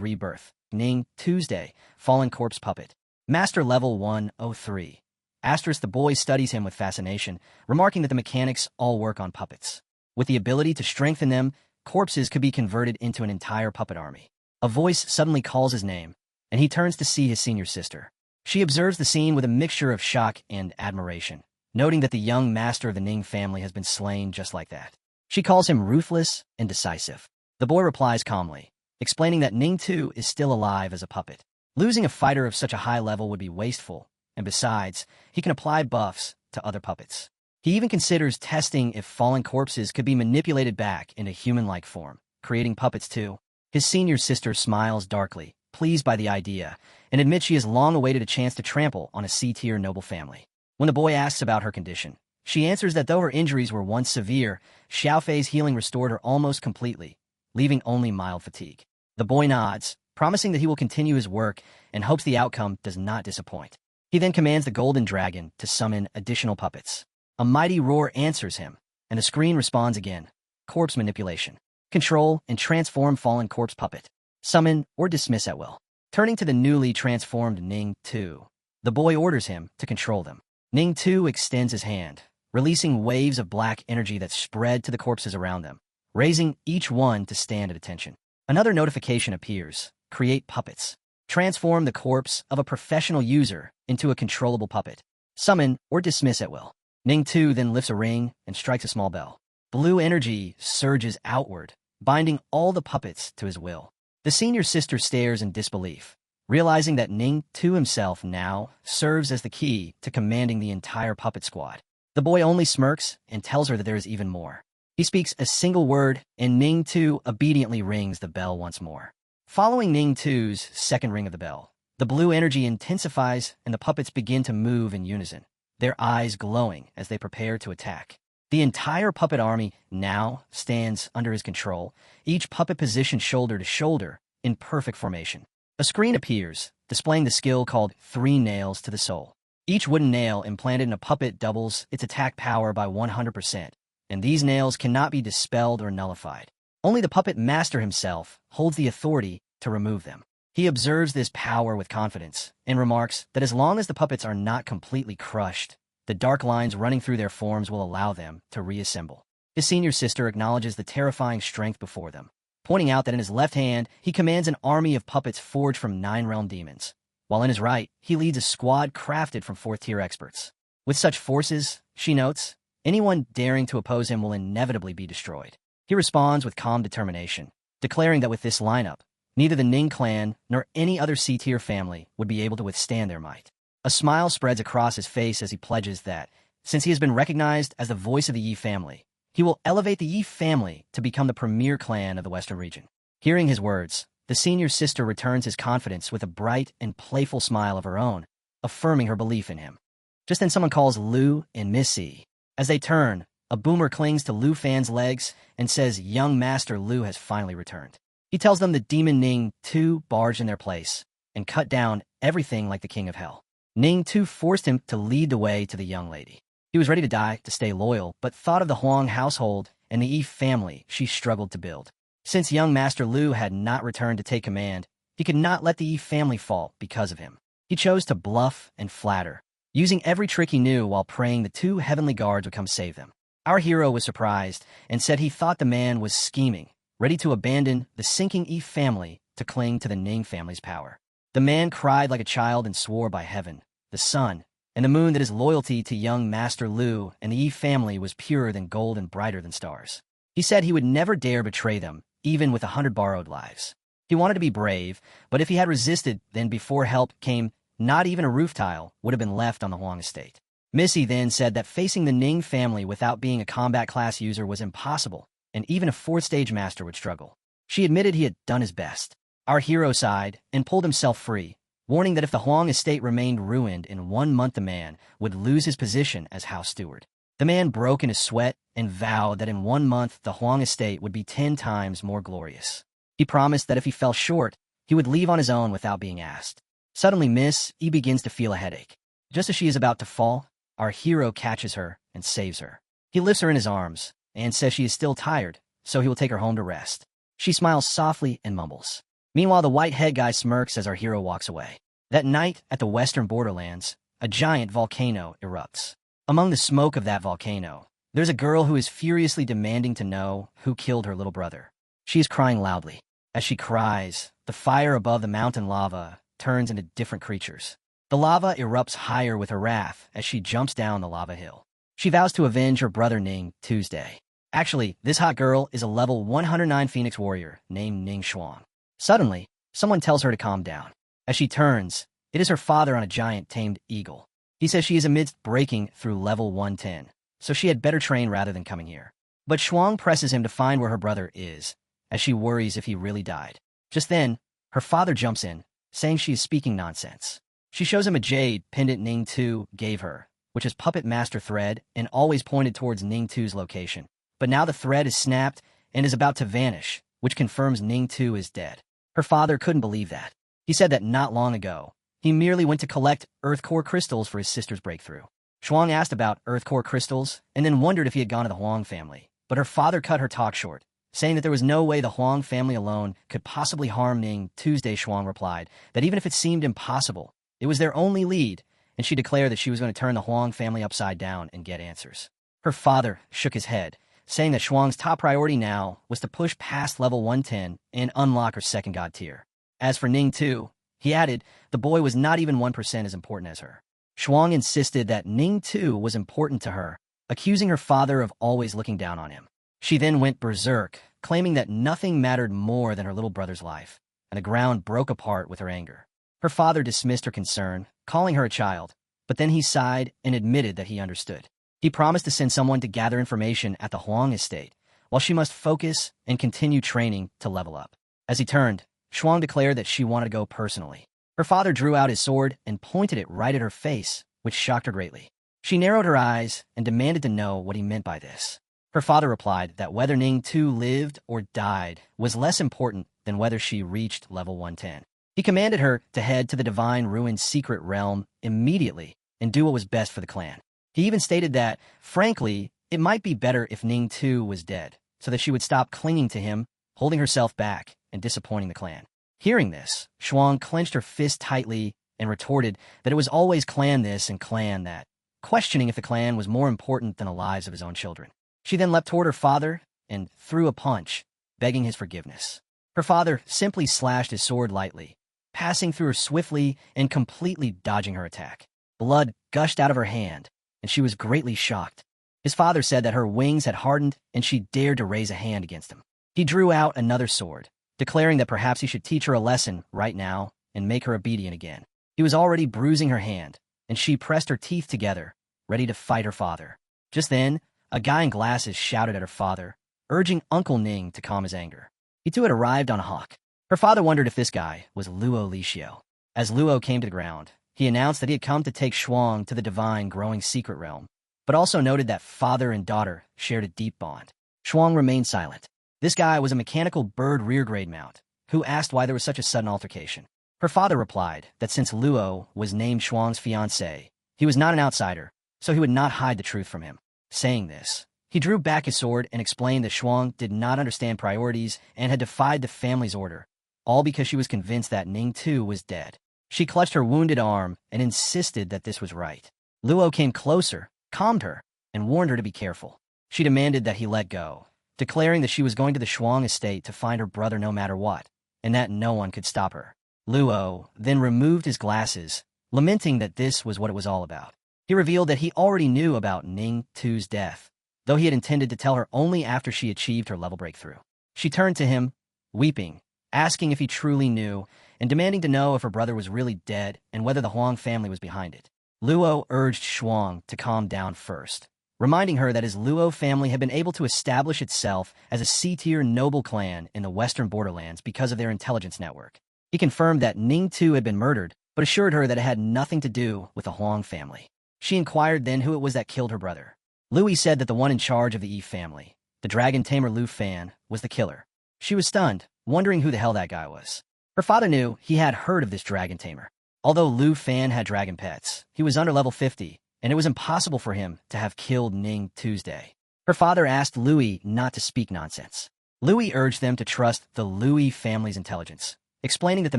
rebirth. Ning Tuesday, fallen corpse puppet. Master level 103. Asterisk the boy studies him with fascination, remarking that the mechanics all work on puppets. With the ability to strengthen them, corpses could be converted into an entire puppet army. A voice suddenly calls his name, and he turns to see his senior sister. She observes the scene with a mixture of shock and admiration, noting that the young master of the Ning family has been slain just like that. She calls him ruthless and decisive. The boy replies calmly, explaining that Ning 2 is still alive as a puppet. Losing a fighter of such a high level would be wasteful, and besides, he can apply buffs to other puppets. He even considers testing if fallen corpses could be manipulated back into human-like form, creating puppets too. His senior sister smiles darkly, pleased by the idea, and admits she has long awaited a chance to trample on a C-tier noble family. When the boy asks about her condition, she answers that though her injuries were once severe, Xiaofei's healing restored her almost completely, leaving only mild fatigue. The boy nods, promising that he will continue his work and hopes the outcome does not disappoint. He then commands the golden dragon to summon additional puppets. A mighty roar answers him, and the screen responds again. Corpse manipulation. Control and transform fallen corpse puppet. Summon or dismiss at will. Turning to the newly transformed Ning 2, the boy orders him to control them. Ning 2 extends his hand, releasing waves of black energy that spread to the corpses around them, raising each one to stand at attention. Another notification appears. Create puppets. Transform the corpse of a professional user into a controllable puppet. Summon or dismiss at will. Ning 2 then lifts a ring and strikes a small bell. Blue energy surges outward, binding all the puppets to his will. The senior sister stares in disbelief, realizing that Ning 2 himself now serves as the key to commanding the entire puppet squad. The boy only smirks and tells her that there is even more. He speaks a single word, and Ning 2 obediently rings the bell once more. Following Ning 2's second ring of the bell, the blue energy intensifies and the puppets begin to move in unison, their eyes glowing as they prepare to attack. The entire puppet army now stands under his control, each puppet positioned shoulder to shoulder in perfect formation. A screen appears, displaying the skill called 3 Nails to the Soul. Each wooden nail implanted in a puppet doubles its attack power by 100%, and these nails cannot be dispelled or nullified. Only the puppet master himself holds the authority to remove them. He observes this power with confidence and remarks that as long as the puppets are not completely crushed, the dark lines running through their forms will allow them to reassemble. His senior sister acknowledges the terrifying strength before them, pointing out that in his left hand, he commands an army of puppets forged from 9 realm demons, while in his right, he leads a squad crafted from 4th-tier experts. With such forces, she notes, anyone daring to oppose him will inevitably be destroyed. He responds with calm determination, declaring that with this lineup, neither the Ning clan nor any other C-tier family would be able to withstand their might. A smile spreads across his face as he pledges that, since he has been recognized as the voice of the Yi family, he will elevate the Yi family to become the premier clan of the Western region. Hearing his words, the senior sister returns his confidence with a bright and playful smile of her own. affirming her belief in him. Just then someone calls Lu and Missy. As they turn, a boomer clings to Lu Fan's legs and says young Master Lu has finally returned. He tells them the demon Ning Tu barged in their place and cut down everything like the king of hell. Ning Tu forced him to lead the way to the young lady. He was ready to die to stay loyal, but thought of the Huang household and the Yi family she struggled to build. Since young Master Lu had not returned to take command, he could not let the Yi family fall because of him. He chose to bluff and flatter, using every trick he knew while praying the 2 heavenly guards would come save them. Our hero was surprised and said he thought the man was scheming, ready to abandon the sinking Yi family to cling to the Ning family's power. The man cried like a child and swore by heaven, the sun, and the moon that his loyalty to young Master Lu and the Yi family was purer than gold and brighter than stars. He said he would never dare betray them, even with 100 borrowed lives. He wanted to be brave, but if he had resisted, then before help came, not even a roof tile would have been left on the Huang estate. Missy then said that facing the Ning family without being a combat class user was impossible, and even a 4th-stage master would struggle. She admitted he had done his best. Our hero sighed and pulled himself free, warning that if the Huang estate remained ruined in 1 month, the man would lose his position as house steward. The man broke into sweat and vowed that in 1 month the Huang estate would be 10 times more glorious. He promised that if he fell short, he would leave on his own without being asked. Suddenly Miss E begins to feel a headache. Just as she is about to fall, our hero catches her and saves her. He lifts her in his arms and says she is still tired, so he will take her home to rest. She smiles softly and mumbles. Meanwhile, the white head guy smirks as our hero walks away. That night, at the western borderlands, a giant volcano erupts. Among the smoke of that volcano, there's a girl who is furiously demanding to know who killed her little brother. She is crying loudly. As she cries, the fire above the mountain lava turns into different creatures. The lava erupts higher with her wrath as she jumps down the lava hill. She vows to avenge her brother Ning Tuesday. Actually, this hot girl is a level 109 Phoenix warrior named Ning Shuang. Suddenly, someone tells her to calm down. As she turns, it is her father on a giant tamed eagle. He says she is amidst breaking through level 110, so she had better train rather than coming here. But Shuang presses him to find where her brother is, as she worries if he really died. Just then, her father jumps in, saying she is speaking nonsense. She shows him a jade pendant Ning Tu gave her, which is puppet master thread and always pointed towards Ning Tu's location. But now the thread is snapped and is about to vanish, which confirms Ning Tu is dead. Her father couldn't believe that. He said that not long ago, he merely went to collect Earth Core crystals for his sister's breakthrough. Shuang asked about Earth Core crystals and then wondered if he had gone to the Huang family. But her father cut her talk short, saying that there was no way the Huang family alone could possibly harm Ning. Tuesday, Shuang replied that even if it seemed impossible, it was their only lead, and she declared that she was going to turn the Huang family upside down and get answers. Her father shook his head, saying that Shuang's top priority now was to push past level 110 and unlock her second god tier. As for Ning Tu, he added, the boy was not even 1% as important as her. Shuang insisted that Ning Tu was important to her, accusing her father of always looking down on him. She then went berserk, claiming that nothing mattered more than her little brother's life, and the ground broke apart with her anger. Her father dismissed her concern, calling her a child, but then he sighed and admitted that he understood. He promised to send someone to gather information at the Huang estate, while she must focus and continue training to level up. As he turned, Shuang declared that she wanted to go personally. Her father drew out his sword and pointed it right at her face, which shocked her greatly. She narrowed her eyes and demanded to know what he meant by this. Her father replied that whether Ning Tu lived or died was less important than whether she reached level 110. He commanded her to head to the Divine Ruin's secret realm immediately and do what was best for the clan. He even stated that, frankly, it might be better if Ning Tu was dead, so that she would stop clinging to him, holding herself back, and disappointing the clan. Hearing this, Shuang clenched her fist tightly and retorted that it was always clan this and clan that, questioning if the clan was more important than the lives of his own children. She then leapt toward her father and threw a punch, begging his forgiveness. Her father simply slashed his sword lightly, passing through her swiftly and completely dodging her attack. Blood gushed out of her hand, and she was greatly shocked. His father said that her wings had hardened and she dared to raise a hand against him. He drew out another sword, declaring that perhaps he should teach her a lesson right now and make her obedient again. He was already bruising her hand, and she pressed her teeth together, ready to fight her father. Just then, a guy in glasses shouted at her father, urging Uncle Ning to calm his anger. He too had arrived on a hawk. Her father wondered if this guy was Luo Lishio. As Luo came to the ground, He announced that he had come to take Shuang to the divine growing secret realm, but also noted that father and daughter shared a deep bond. Shuang remained silent. This guy was a mechanical bird rear-grade mount, who asked why there was such a sudden altercation. Her father replied that since Luo was named Shuang's fiancé, he was not an outsider, so he would not hide the truth from him. Saying this, he drew back his sword and explained that Shuang did not understand priorities and had defied the family's order, all because she was convinced that Ning too was dead. She clutched her wounded arm and insisted that this was right. Luo came closer, calmed her, and warned her to be careful. She demanded that he let go, declaring that she was going to the Shuang estate to find her brother no matter what, and that no one could stop her. Luo then removed his glasses, lamenting that this was what it was all about. He revealed that he already knew about Ning Tu's death, though he had intended to tell her only after she achieved her level breakthrough. She turned to him, weeping, asking if he truly knew, and demanding to know if her brother was really dead and whether the Huang family was behind it. Luo urged Shuang to calm down first, reminding her that his Luo family had been able to establish itself as a C-tier noble clan in the western borderlands because of their intelligence network. He confirmed that Ning Tu had been murdered, but assured her that it had nothing to do with the Huang family. She inquired then who it was that killed her brother. Louis said that the one in charge of the Yi family, the dragon tamer Lu Fan, was the killer. She was stunned, wondering who the hell that guy was. Her father knew he had heard of this dragon tamer. Although Lu Fan had dragon pets, he was under level 50, and it was impossible for him to have killed Ning Tuesday. Her father asked Louis not to speak nonsense. Louis urged them to trust the Louis family's intelligence, explaining that the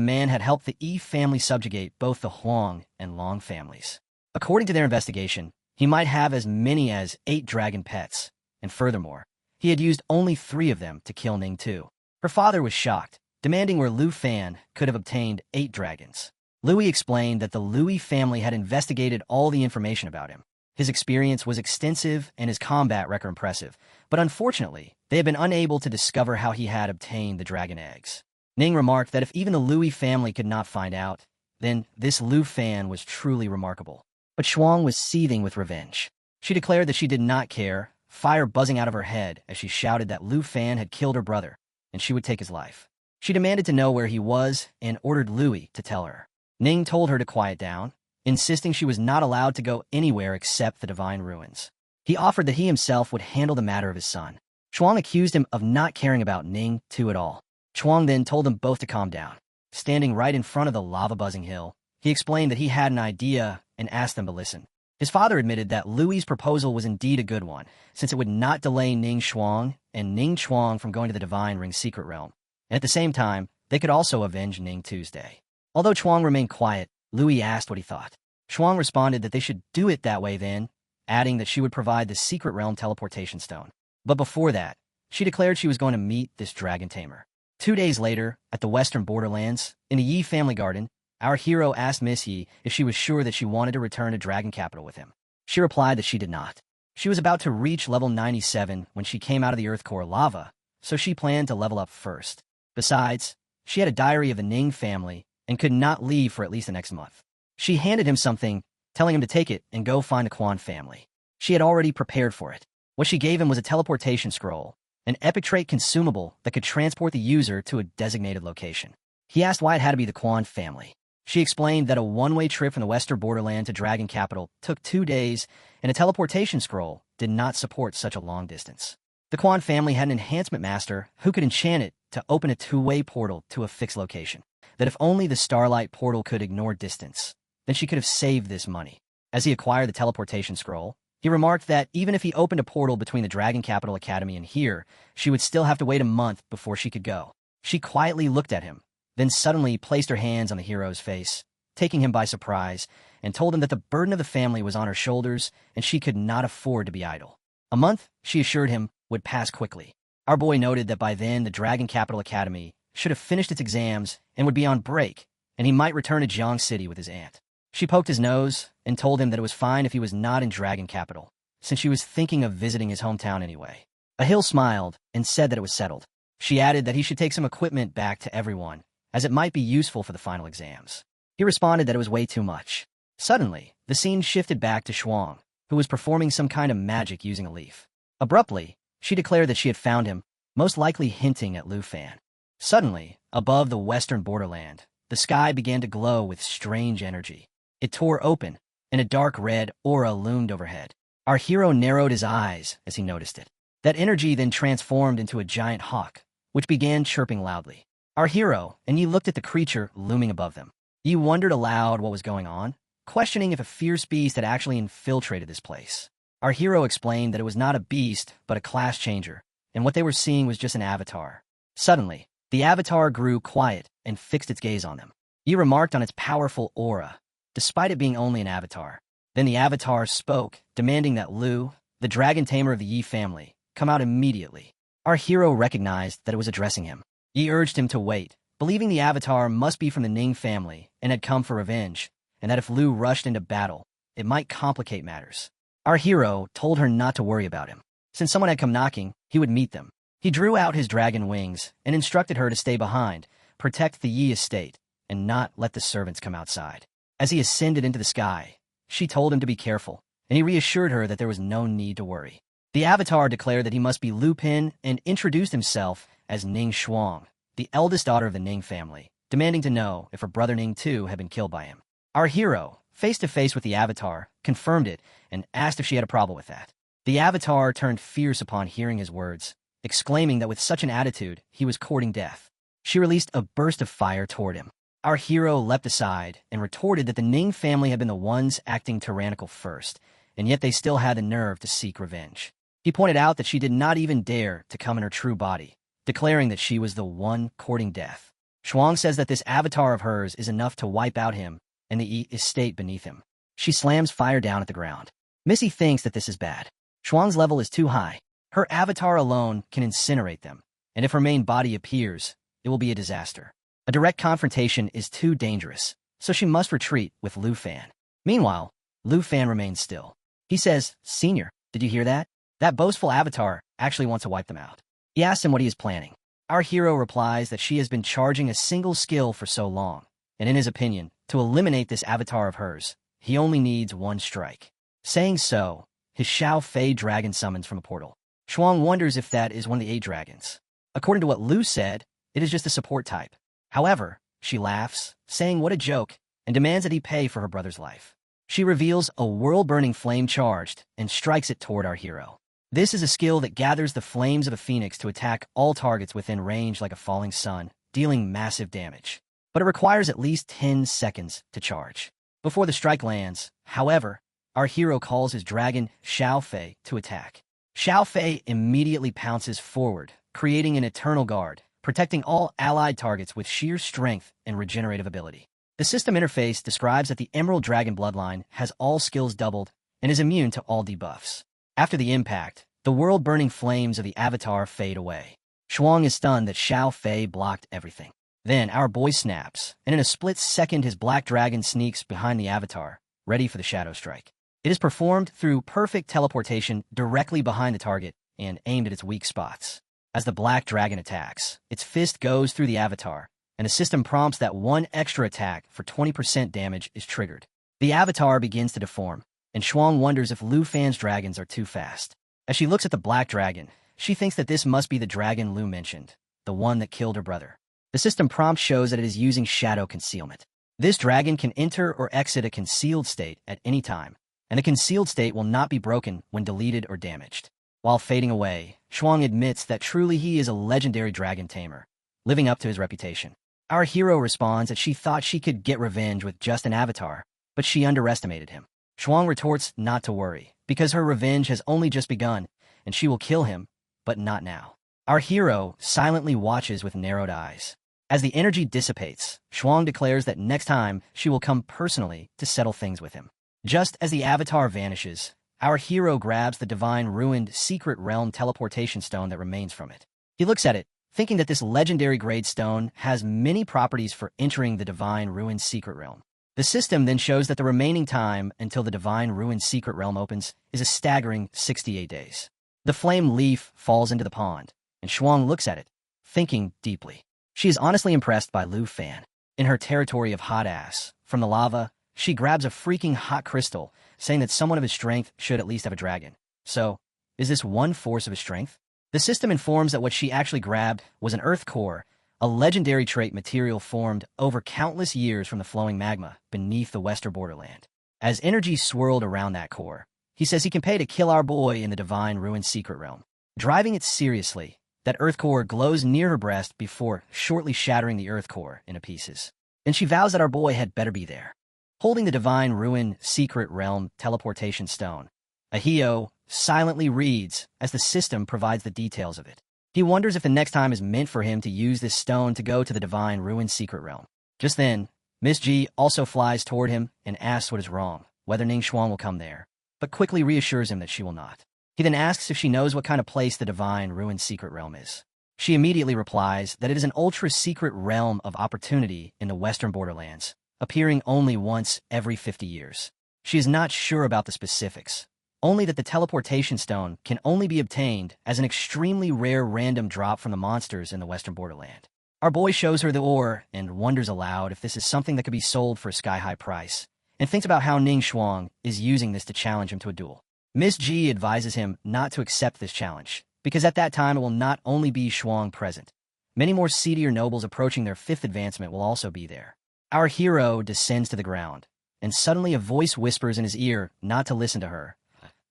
man had helped the Yi family subjugate both the Huang and Long families. According to their investigation, he might have as many as 8 dragon pets, and furthermore, he had used only 3 of them to kill Ning Tu. Her father was shocked, demanding where Lu Fan could have obtained 8 dragons. Louis explained that the Louis family had investigated all the information about him. His experience was extensive and his combat record impressive, but unfortunately, they had been unable to discover how he had obtained the dragon eggs. Ning remarked that if even the Louis family could not find out, then this Lu Fan was truly remarkable. But Shuang was seething with revenge. She declared that she did not care, fire buzzing out of her head as she shouted that Lu Fan had killed her brother, and she would take his life. She demanded to know where he was and ordered Louis to tell her. Ning told her to quiet down, insisting she was not allowed to go anywhere except the divine ruins. He offered that he himself would handle the matter of his son. Shuang accused him of not caring about Ning Tu at all. Shuang then told them both to calm down. Standing right in front of the lava-buzzing hill, he explained that he had an idea and asked them to listen. His father admitted that Louis's proposal was indeed a good one, since it would not delay Ning Shuang and Ning Chuang from going to the Divine Ring secret realm. And at the same time, they could also avenge Ning Tuesday. Although Chuang remained quiet, Louis asked what he thought. Shuang responded that they should do it that way then, adding that she would provide the secret realm teleportation stone. But before that, she declared she was going to meet this dragon tamer. 2 days later, at the western borderlands, in the Yi family garden, our hero asked Miss Yi if she was sure that she wanted to return to Dragon Capital with him. She replied that she did not. She was about to reach level 97 when she came out of the Earth Core lava, so she planned to level up first. Besides, she had a diary of the Ning family and could not leave for at least the next month. She handed him something, telling him to take it and go find the Quan family. She had already prepared for it. What she gave him was a teleportation scroll, an epic trait consumable that could transport the user to a designated location. He asked why it had to be the Quan family. She explained that a one-way trip from the western borderland to Dragon Capital took 2 days, and a teleportation scroll did not support such a long distance. The Quan family had an enhancement master who could enchant it to open a 2-way portal to a fixed location, that if only the Starlight portal could ignore distance, then she could have saved this money. As he acquired the teleportation scroll, he remarked that even if he opened a portal between the Dragon Capital Academy and here, she would still have to wait a month before she could go. She quietly looked at him, then suddenly placed her hands on the hero's face, taking him by surprise, and told him that the burden of the family was on her shoulders and she could not afford to be idle. A month, she assured him, would pass quickly. Our boy noted that by then the Dragon Capital Academy should have finished its exams and would be on break, and he might return to Jiang City with his aunt. She poked his nose and told him that it was fine if he was not in Dragon Capital, since she was thinking of visiting his hometown anyway. Ahil smiled and said that it was settled. She added that he should take some equipment back to everyone, as it might be useful for the final exams. He responded that it was way too much. Suddenly, the scene shifted back to Shuang, who was performing some kind of magic using a leaf. Abruptly, she declared that she had found him, most likely hinting at Lu Fan. Suddenly, above the western borderland, the sky began to glow with strange energy. It tore open, and a dark red aura loomed overhead. Our hero narrowed his eyes as he noticed it. That energy then transformed into a giant hawk, which began chirping loudly. Our hero and Yi looked at the creature looming above them. Yi wondered aloud what was going on, questioning if a fierce beast had actually infiltrated this place. Our hero explained that it was not a beast, but a class changer, and what they were seeing was just an avatar. Suddenly, the avatar grew quiet and fixed its gaze on them. Yi remarked on its powerful aura, despite it being only an avatar. Then the avatar spoke, demanding that Lu, the dragon tamer of the Yi family, come out immediately. Our hero recognized that it was addressing him. Yi urged him to wait, believing the avatar must be from the Ning family and had come for revenge, and that if Lu rushed into battle, it might complicate matters. Our hero told her not to worry about him. Since someone had come knocking, he would meet them. He drew out his dragon wings and instructed her to stay behind, protect the Yi estate, and not let the servants come outside. As he ascended into the sky, she told him to be careful, and he reassured her that there was no need to worry. The avatar declared that he must be Lu Pin and introduced himself as Ning Shuang, the eldest daughter of the Ning family, demanding to know if her brother Ning too had been killed by him. Our hero, face to face with the avatar, confirmed it and asked if she had a problem with that. The avatar turned fierce upon hearing his words, exclaiming that with such an attitude, he was courting death. She released a burst of fire toward him. Our hero leapt aside and retorted that the Ning family had been the ones acting tyrannical first, and yet they still had the nerve to seek revenge. He pointed out that she did not even dare to come in her true body, declaring that she was the one courting death. Shuang says that this avatar of hers is enough to wipe out him and the estate beneath him. She slams fire down at the ground. Missy thinks that this is bad. Shuang's level is too high. Her avatar alone can incinerate them, and if her main body appears, it will be a disaster. A direct confrontation is too dangerous, so she must retreat with Lu Fan. Meanwhile, Lu Fan remains still. He says, "Senior, did you hear that? That boastful avatar actually wants to wipe them out." He asks him what he is planning. Our hero replies that she has been charging a single skill for so long, and in his opinion, to eliminate this avatar of hers, he only needs one strike. Saying so, his Xiao Fei dragon summons from a portal. Shuang wonders if that is one of the 8 dragons. According to what Lu said, it is just a support type. However, she laughs, saying what a joke, and demands that he pay for her brother's life. She reveals a world-burning flame charged and strikes it toward our hero. This is a skill that gathers the flames of a phoenix to attack all targets within range like a falling sun, dealing massive damage. But it requires at least 10 seconds to charge. Before the strike lands, however, our hero calls his dragon Xiao Fei to attack. Xiao Fei immediately pounces forward, creating an eternal guard, protecting all allied targets with sheer strength and regenerative ability. The system interface describes that the Emerald Dragon bloodline has all skills doubled and is immune to all debuffs. After the impact, the world-burning flames of the avatar fade away. Shuang is stunned that Xiao Fei blocked everything. Then our boy snaps, and in a split second his black dragon sneaks behind the avatar, ready for the shadow strike. It is performed through perfect teleportation directly behind the target and aimed at its weak spots. As the black dragon attacks, its fist goes through the avatar, and the system prompts that one extra attack for 20% damage is triggered. The avatar begins to deform, and Shuang wonders if Lu Fan's dragons are too fast. As she looks at the black dragon, she thinks that this must be the dragon Lu mentioned, the one that killed her brother. The system prompt shows that it is using shadow concealment. This dragon can enter or exit a concealed state at any time, and the concealed state will not be broken when deleted or damaged. While fading away, Shuang admits that truly he is a legendary dragon tamer, living up to his reputation. Our hero responds that she thought she could get revenge with just an avatar, but she underestimated him. Shuang retorts not to worry, because her revenge has only just begun, and she will kill him, but not now. Our hero silently watches with narrowed eyes. As the energy dissipates, Shuang declares that next time she will come personally to settle things with him. Just as the avatar vanishes, our hero grabs the divine ruined secret realm teleportation stone that remains from it. He looks at it, thinking that this legendary grade stone has many properties for entering the divine ruined secret realm. The system then shows that the remaining time until the divine ruined secret realm opens is a staggering 68 days. The flame leaf falls into the pond, and Shuang looks at it, thinking deeply. She is honestly impressed by Lu Fan. In her territory of hot ass, from the lava, she grabs a freaking hot crystal, saying that someone of his strength should at least have a dragon. So, is this one force of his strength? The system informs that what she actually grabbed was an earth core, a legendary trait material formed over countless years from the flowing magma beneath the western borderland. As energy swirled around that core, he says he can pay to kill our boy in the divine ruined secret realm. Driving it seriously, that earth core glows near her breast before shortly shattering the earth core into pieces. And she vows that our boy had better be there. Holding the divine ruin secret realm teleportation stone, Ahio silently reads as the system provides the details of it. He wonders if the next time is meant for him to use this stone to go to the divine ruin secret realm. Just then, Miss G also flies toward him and asks what is wrong, whether Ning Xuan will come there, but quickly reassures him that she will not. He then asks if she knows what kind of place the divine ruin secret realm is. She immediately replies that it is an ultra-secret realm of opportunity in the western borderlands, appearing only once every 50 years. She is not sure about the specifics, only that the teleportation stone can only be obtained as an extremely rare random drop from the monsters in the western borderland. Our boy shows her the ore and wonders aloud if this is something that could be sold for a sky-high price, and thinks about how Ning Xuan is using this to challenge him to a duel. Miss G advises him not to accept this challenge, because at that time it will not only be Xuan present. Many more seedier nobles approaching their 5th advancement will also be there. Our hero descends to the ground, and suddenly a voice whispers in his ear not to listen to her,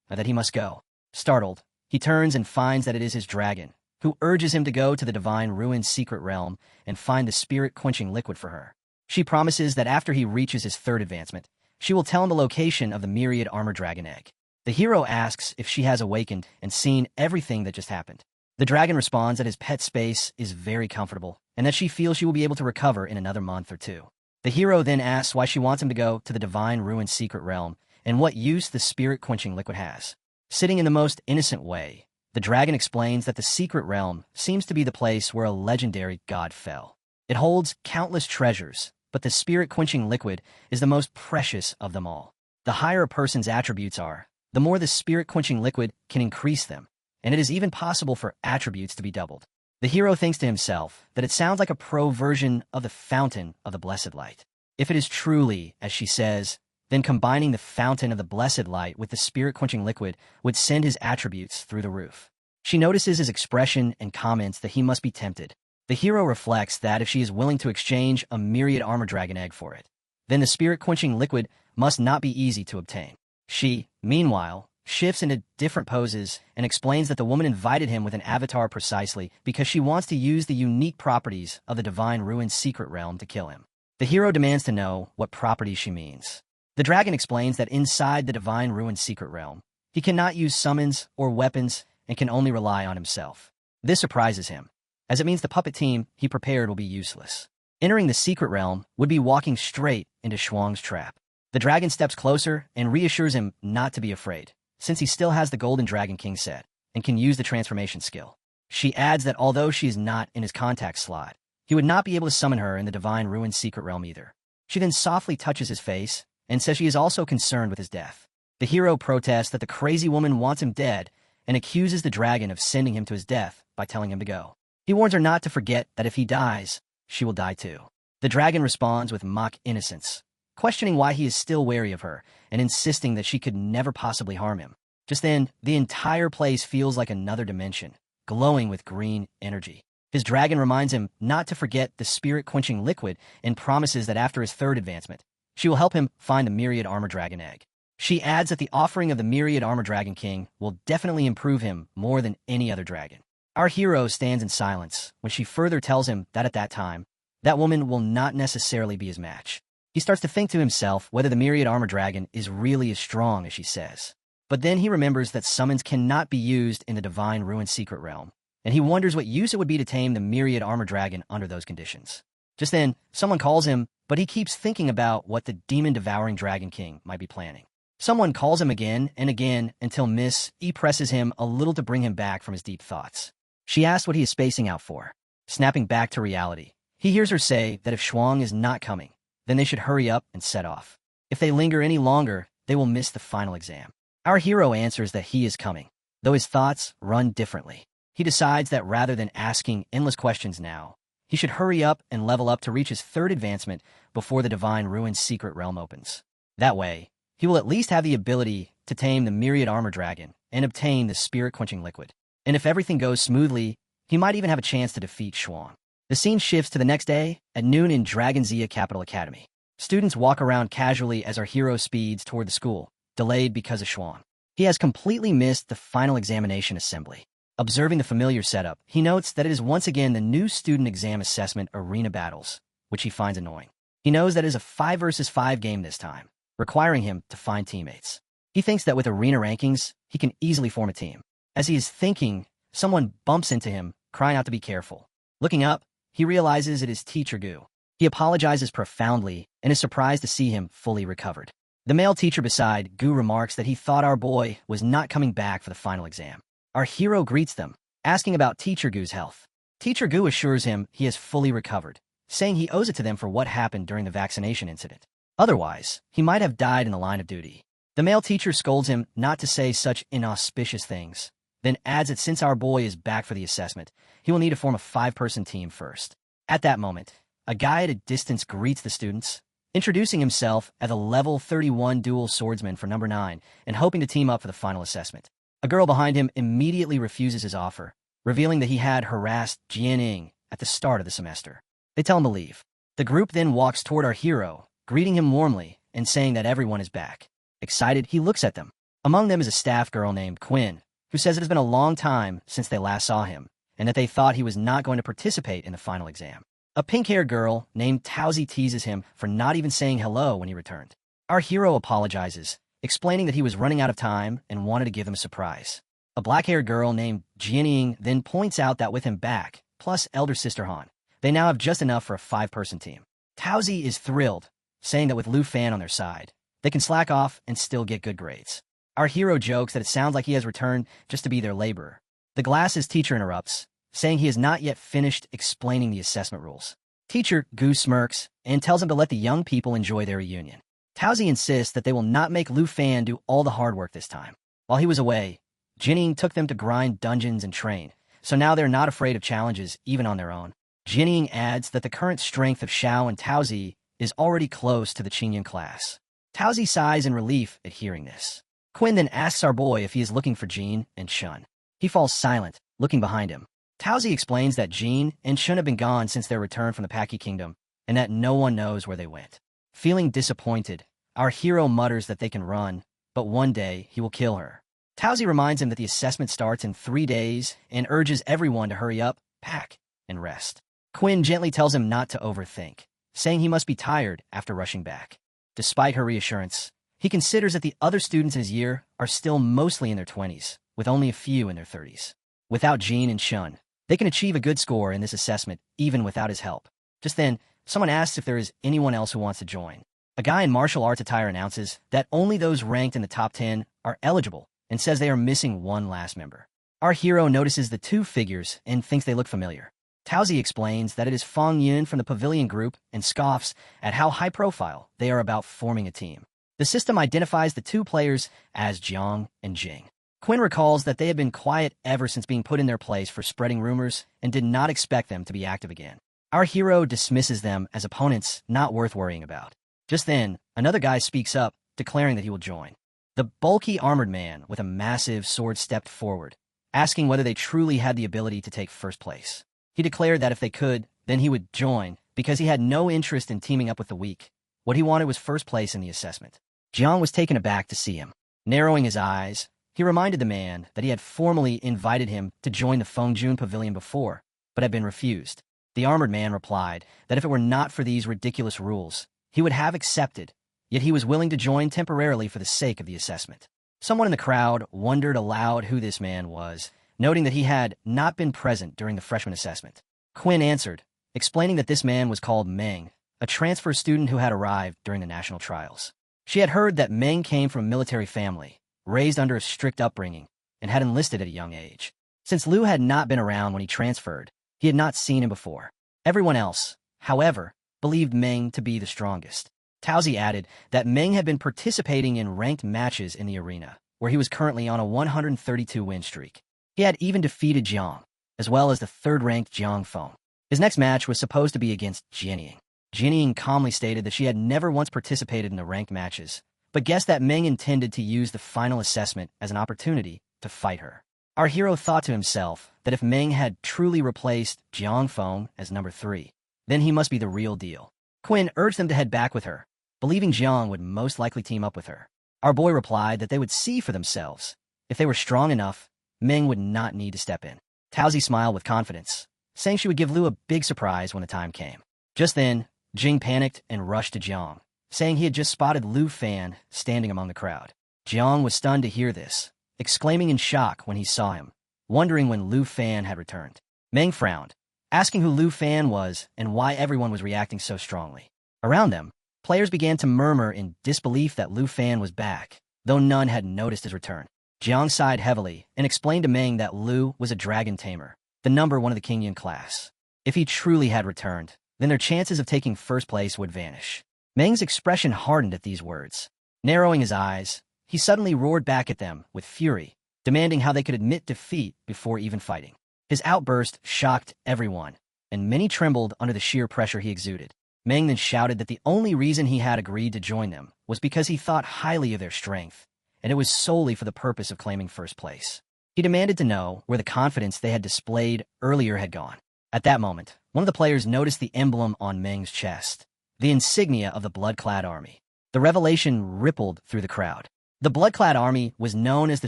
that he must go. Startled, he turns and finds that it is his dragon, who urges him to go to the divine ruined secret realm and find the spirit-quenching liquid for her. She promises that after he reaches his 3rd advancement, she will tell him the location of the myriad armor dragon egg. The hero asks if she has awakened and seen everything that just happened. The dragon responds that his pet space is very comfortable and that she feels she will be able to recover in another month or 2. The hero then asks why she wants him to go to the divine ruined secret realm and what use the spirit-quenching liquid has. Sitting in the most innocent way, the dragon explains that the secret realm seems to be the place where a legendary god fell. It holds countless treasures, but the spirit-quenching liquid is the most precious of them all. The higher a person's attributes are, the more the spirit-quenching liquid can increase them, and it is even possible for attributes to be doubled. The hero thinks to himself that it sounds like a pro version of the fountain of the blessed light. If it is truly, as she says, then combining the fountain of the blessed light with the spirit-quenching liquid would send his attributes through the roof. She notices his expression and comments that he must be tempted. The hero reflects that if she is willing to exchange a myriad armor dragon egg for it, then the spirit-quenching liquid must not be easy to obtain. She, meanwhile, shifts into different poses and explains that the woman invited him with an avatar precisely because she wants to use the unique properties of the divine ruined secret realm to kill him. The hero demands to know what properties she means. The dragon explains that inside the divine ruined secret realm, he cannot use summons or weapons and can only rely on himself. This surprises him, as it means the puppet team he prepared will be useless. Entering the secret realm would be walking straight into Shuang's trap. The dragon steps closer and reassures him not to be afraid, since he still has the Golden Dragon King set and can use the transformation skill. She adds that although she is not in his contact slot, he would not be able to summon her in the divine ruined secret realm either. She then softly touches his face and says she is also concerned with his death. The hero protests that the crazy woman wants him dead and accuses the dragon of sending him to his death by telling him to go. He warns her not to forget that if he dies, she will die too. The dragon responds with mock innocence, questioning why he is still wary of her and insisting that she could never possibly harm him. Just then, the entire place feels like another dimension, glowing with green energy. His dragon reminds him not to forget the spirit-quenching liquid and promises that after his 3rd advancement, she will help him find the myriad armor dragon egg. She adds that the offering of the myriad armor dragon king will definitely improve him more than any other dragon. Our hero stands in silence when she further tells him that at that time, that woman will not necessarily be his match. He starts to think to himself whether the myriad armor dragon is really as strong as she says. But then he remembers that summons cannot be used in the divine ruined secret realm, and he wonders what use it would be to tame the myriad armor dragon under those conditions. Just then, someone calls him, but he keeps thinking about what the demon-devouring dragon king might be planning. Someone calls him again and again until Miss E presses him a little to bring him back from his deep thoughts. She asks what he is spacing out for. Snapping back to reality, he hears her say that if Shuang is not coming, then they should hurry up and set off. If they linger any longer, they will miss the final exam. Our hero answers that he is coming, though his thoughts run differently. He decides that rather than asking endless questions now, he should hurry up and level up to reach his 3rd advancement before the divine ruined secret realm opens. That way, he will at least have the ability to tame the myriad armor dragon and obtain the spirit-quenching liquid. And if everything goes smoothly, he might even have a chance to defeat Shuang. The scene shifts to the next day, at noon in Dragon Zia Capital Academy. Students walk around casually as our hero speeds toward the school, delayed because of Schwan. He has completely missed the final examination assembly. Observing the familiar setup, he notes that it is once again the new student exam assessment arena battles, which he finds annoying. He knows that it is a 5 versus 5 game this time, requiring him to find teammates. He thinks that with arena rankings, he can easily form a team. As he is thinking, someone bumps into him, crying out to be careful. Looking up, he realizes it is Teacher Gu. He apologizes profoundly and is surprised to see him fully recovered. The male teacher beside Gu remarks that he thought our boy was not coming back for the final exam. Our hero greets them, asking about Teacher Gu's health. Teacher Gu assures him he is fully recovered, saying he owes it to them for what happened during the vaccination incident. Otherwise, he might have died in the line of duty. The male teacher scolds him not to say such inauspicious things, then adds that since our boy is back for the assessment, he will need to form a 5-person team first. At that moment, a guy at a distance greets the students, introducing himself as a level 31 dual swordsman for number 9 and hoping to team up for the final assessment. A girl behind him immediately refuses his offer, revealing that he had harassed Jianing at the start of the semester. They tell him to leave. The group then walks toward our hero, greeting him warmly and saying that everyone is back. Excited, he looks at them. Among them is a staff girl named Quinn, who says it has been a long time since they last saw him, and that they thought he was not going to participate in the final exam. A pink-haired girl named Tauzi teases him for not even saying hello when he returned. Our hero apologizes, explaining that he was running out of time and wanted to give them a surprise. A black-haired girl named Jianing then points out that with him back, plus elder sister Han, they now have just enough for a 5-person team. Tauzi is thrilled, saying that with Lu Fan on their side, they can slack off and still get good grades. Our hero jokes that it sounds like he has returned just to be their laborer. The glasses teacher interrupts, saying he has not yet finished explaining the assessment rules. Teacher Gu smirks and tells him to let the young people enjoy their reunion. Tauzi insists that they will not make Lu Fan do all the hard work this time. While he was away, Jining took them to grind dungeons and train, so now they're not afraid of challenges even on their own. Jining adds that the current strength of Xiao and Tauzi is already close to the Qingyun class. Tauzi sighs in relief at hearing this. Quinn then asks our boy if he is looking for Jean and Shun. He falls silent, looking behind him. Tauzi explains that Jean and Shun have been gone since their return from the Paki Kingdom, and that no one knows where they went. Feeling disappointed, our hero mutters that they can run, but one day he will kill her. Tauzi reminds him that the assessment starts in 3 days and urges everyone to hurry up, pack, and rest. Quinn gently tells him not to overthink, saying he must be tired after rushing back. Despite her reassurance, he considers that the other students in his year are still mostly in their 20s, with only a few in their 30s. Without Jean and Shun, they can achieve a good score in this assessment even without his help. Just then, someone asks if there is anyone else who wants to join. A guy in martial arts attire announces that only those ranked in the top 10 are eligible and says they are missing one last member. Our hero notices the 2 figures and thinks they look familiar. Tauzi explains that it is Fong Yun from the Pavilion Group and scoffs at how high-profile they are about forming a team. The system identifies the 2 players as Jiang and Jing. Quinn recalls that they had been quiet ever since being put in their place for spreading rumors and did not expect them to be active again. Our hero dismisses them as opponents not worth worrying about. Just then, another guy speaks up, declaring that he will join. The bulky armored man with a massive sword stepped forward, asking whether they truly had the ability to take first place. He declared that if they could, then he would join, because he had no interest in teaming up with the weak. What he wanted was first place in the assessment. Jiang was taken aback to see him. Narrowing his eyes, he reminded the man that he had formally invited him to join the Fengjun Pavilion before, but had been refused. The armored man replied that if it were not for these ridiculous rules, he would have accepted, yet he was willing to join temporarily for the sake of the assessment. Someone in the crowd wondered aloud who this man was, noting that he had not been present during the freshman assessment. Quinn answered, explaining that this man was called Meng, a transfer student who had arrived during the national trials. She had heard that Meng came from a military family, raised under a strict upbringing, and had enlisted at a young age. Since Liu had not been around when he transferred, he had not seen him before. Everyone else, however, believed Meng to be the strongest. Tauzi added that Meng had been participating in ranked matches in the arena, where he was currently on a 132-win streak. He had even defeated Jiang, as well as the 3rd-ranked Jiang Feng. His next match was supposed to be against Jianing. Jianing calmly stated that she had never once participated in the ranked matches, but guessed that Meng intended to use the final assessment as an opportunity to fight her. Our hero thought to himself that if Meng had truly replaced Jiang Feng as number 3, then he must be the real deal. Quinn urged them to head back with her, believing Jiang would most likely team up with her. Our boy replied that they would see for themselves. If they were strong enough, Meng would not need to step in. Taozi smiled with confidence, saying she would give Lu a big surprise when the time came. Just then, Jing panicked and rushed to Jiang, saying he had just spotted Lu Fan standing among the crowd. Jiang was stunned to hear this, exclaiming in shock when he saw him, wondering when Lu Fan had returned. Meng frowned, asking who Lu Fan was and why everyone was reacting so strongly. Around them, players began to murmur in disbelief that Lu Fan was back, though none had noticed his return. Jiang sighed heavily and explained to Meng that Lu was a dragon tamer, the number 1 of the Qingyan class. If he truly had returned, then their chances of taking first place would vanish. Meng's expression hardened at these words. Narrowing his eyes, he suddenly roared back at them with fury, demanding how they could admit defeat before even fighting. His outburst shocked everyone, and many trembled under the sheer pressure he exuded. Meng then shouted that the only reason he had agreed to join them was because he thought highly of their strength, and it was solely for the purpose of claiming first place. He demanded to know where the confidence they had displayed earlier had gone. At that moment, one of the players noticed the emblem on Meng's chest, the insignia of the blood-clad army. The revelation rippled through the crowd. The blood-clad army was known as the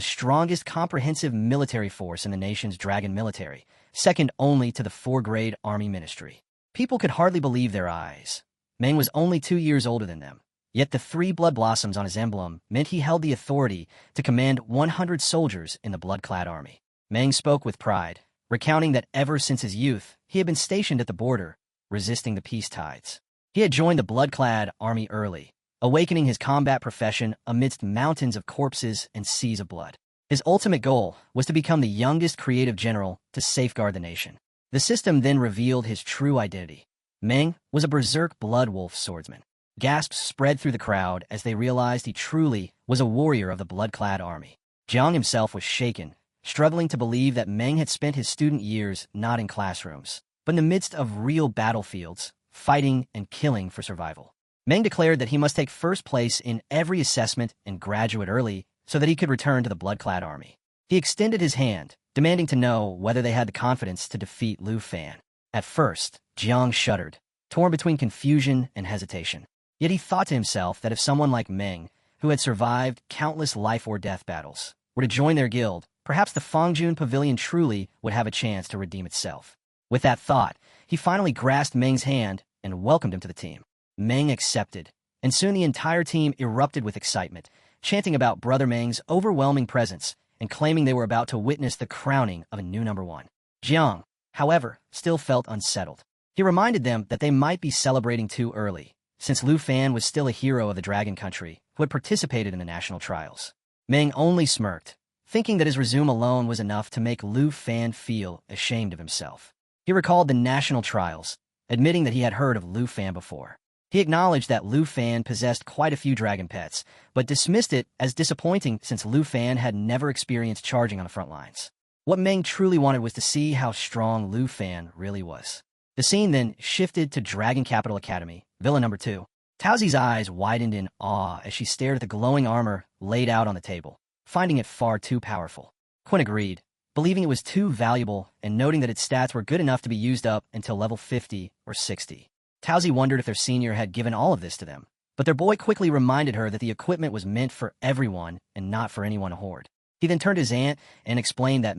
strongest comprehensive military force in the nation's dragon military, second only to the 4-grade army ministry. People could hardly believe their eyes. Meng was only 2 years older than them, yet the 3 blood blossoms on his emblem meant he held the authority to command 100 soldiers in the blood-clad army. Meng spoke with pride, recounting that ever since his youth, he had been stationed at the border, resisting the peace tides. He had joined the blood-clad army early, awakening his combat profession amidst mountains of corpses and seas of blood. His ultimate goal was to become the youngest creative general to safeguard the nation. The system then revealed his true identity. Meng was a berserk blood wolf swordsman. Gasps spread through the crowd as they realized he truly was a warrior of the blood-clad army. Jiang himself was shaken, struggling to believe that Meng had spent his student years not in classrooms, but in the midst of real battlefields, fighting and killing for survival. Meng declared that he must take first place in every assessment and graduate early so that he could return to the blood-clad army. He extended his hand, demanding to know whether they had the confidence to defeat Lu Fan. At first, Jiang shuddered, torn between confusion and hesitation. Yet he thought to himself that if someone like Meng, who had survived countless life-or-death battles, were to join their guild, perhaps the Fangjun Pavilion truly would have a chance to redeem itself. With that thought, he finally grasped Meng's hand and welcomed him to the team. Meng accepted, and soon the entire team erupted with excitement, chanting about Brother Meng's overwhelming presence and claiming they were about to witness the crowning of a new number 1. Jiang, however, still felt unsettled. He reminded them that they might be celebrating too early, since Lu Fan was still a hero of the Dragon Country who had participated in the national trials. Meng only smirked, thinking that his resume alone was enough to make Lu Fan feel ashamed of himself. He recalled the national trials, admitting that he had heard of Lu Fan before. He acknowledged that Lu Fan possessed quite a few dragon pets, but dismissed it as disappointing since Lu Fan had never experienced charging on the front lines. What Meng truly wanted was to see how strong Lu Fan really was. The scene then shifted to Dragon Capital Academy, Villa number 2. Taozi's eyes widened in awe as she stared at the glowing armor laid out on the table, finding it far too powerful. Quinn agreed, believing it was too valuable and noting that its stats were good enough to be used up until level 50 or 60. Taozi wondered if their senior had given all of this to them, but their boy quickly reminded her that the equipment was meant for everyone and not for anyone to hoard. He then turned to his aunt and explained that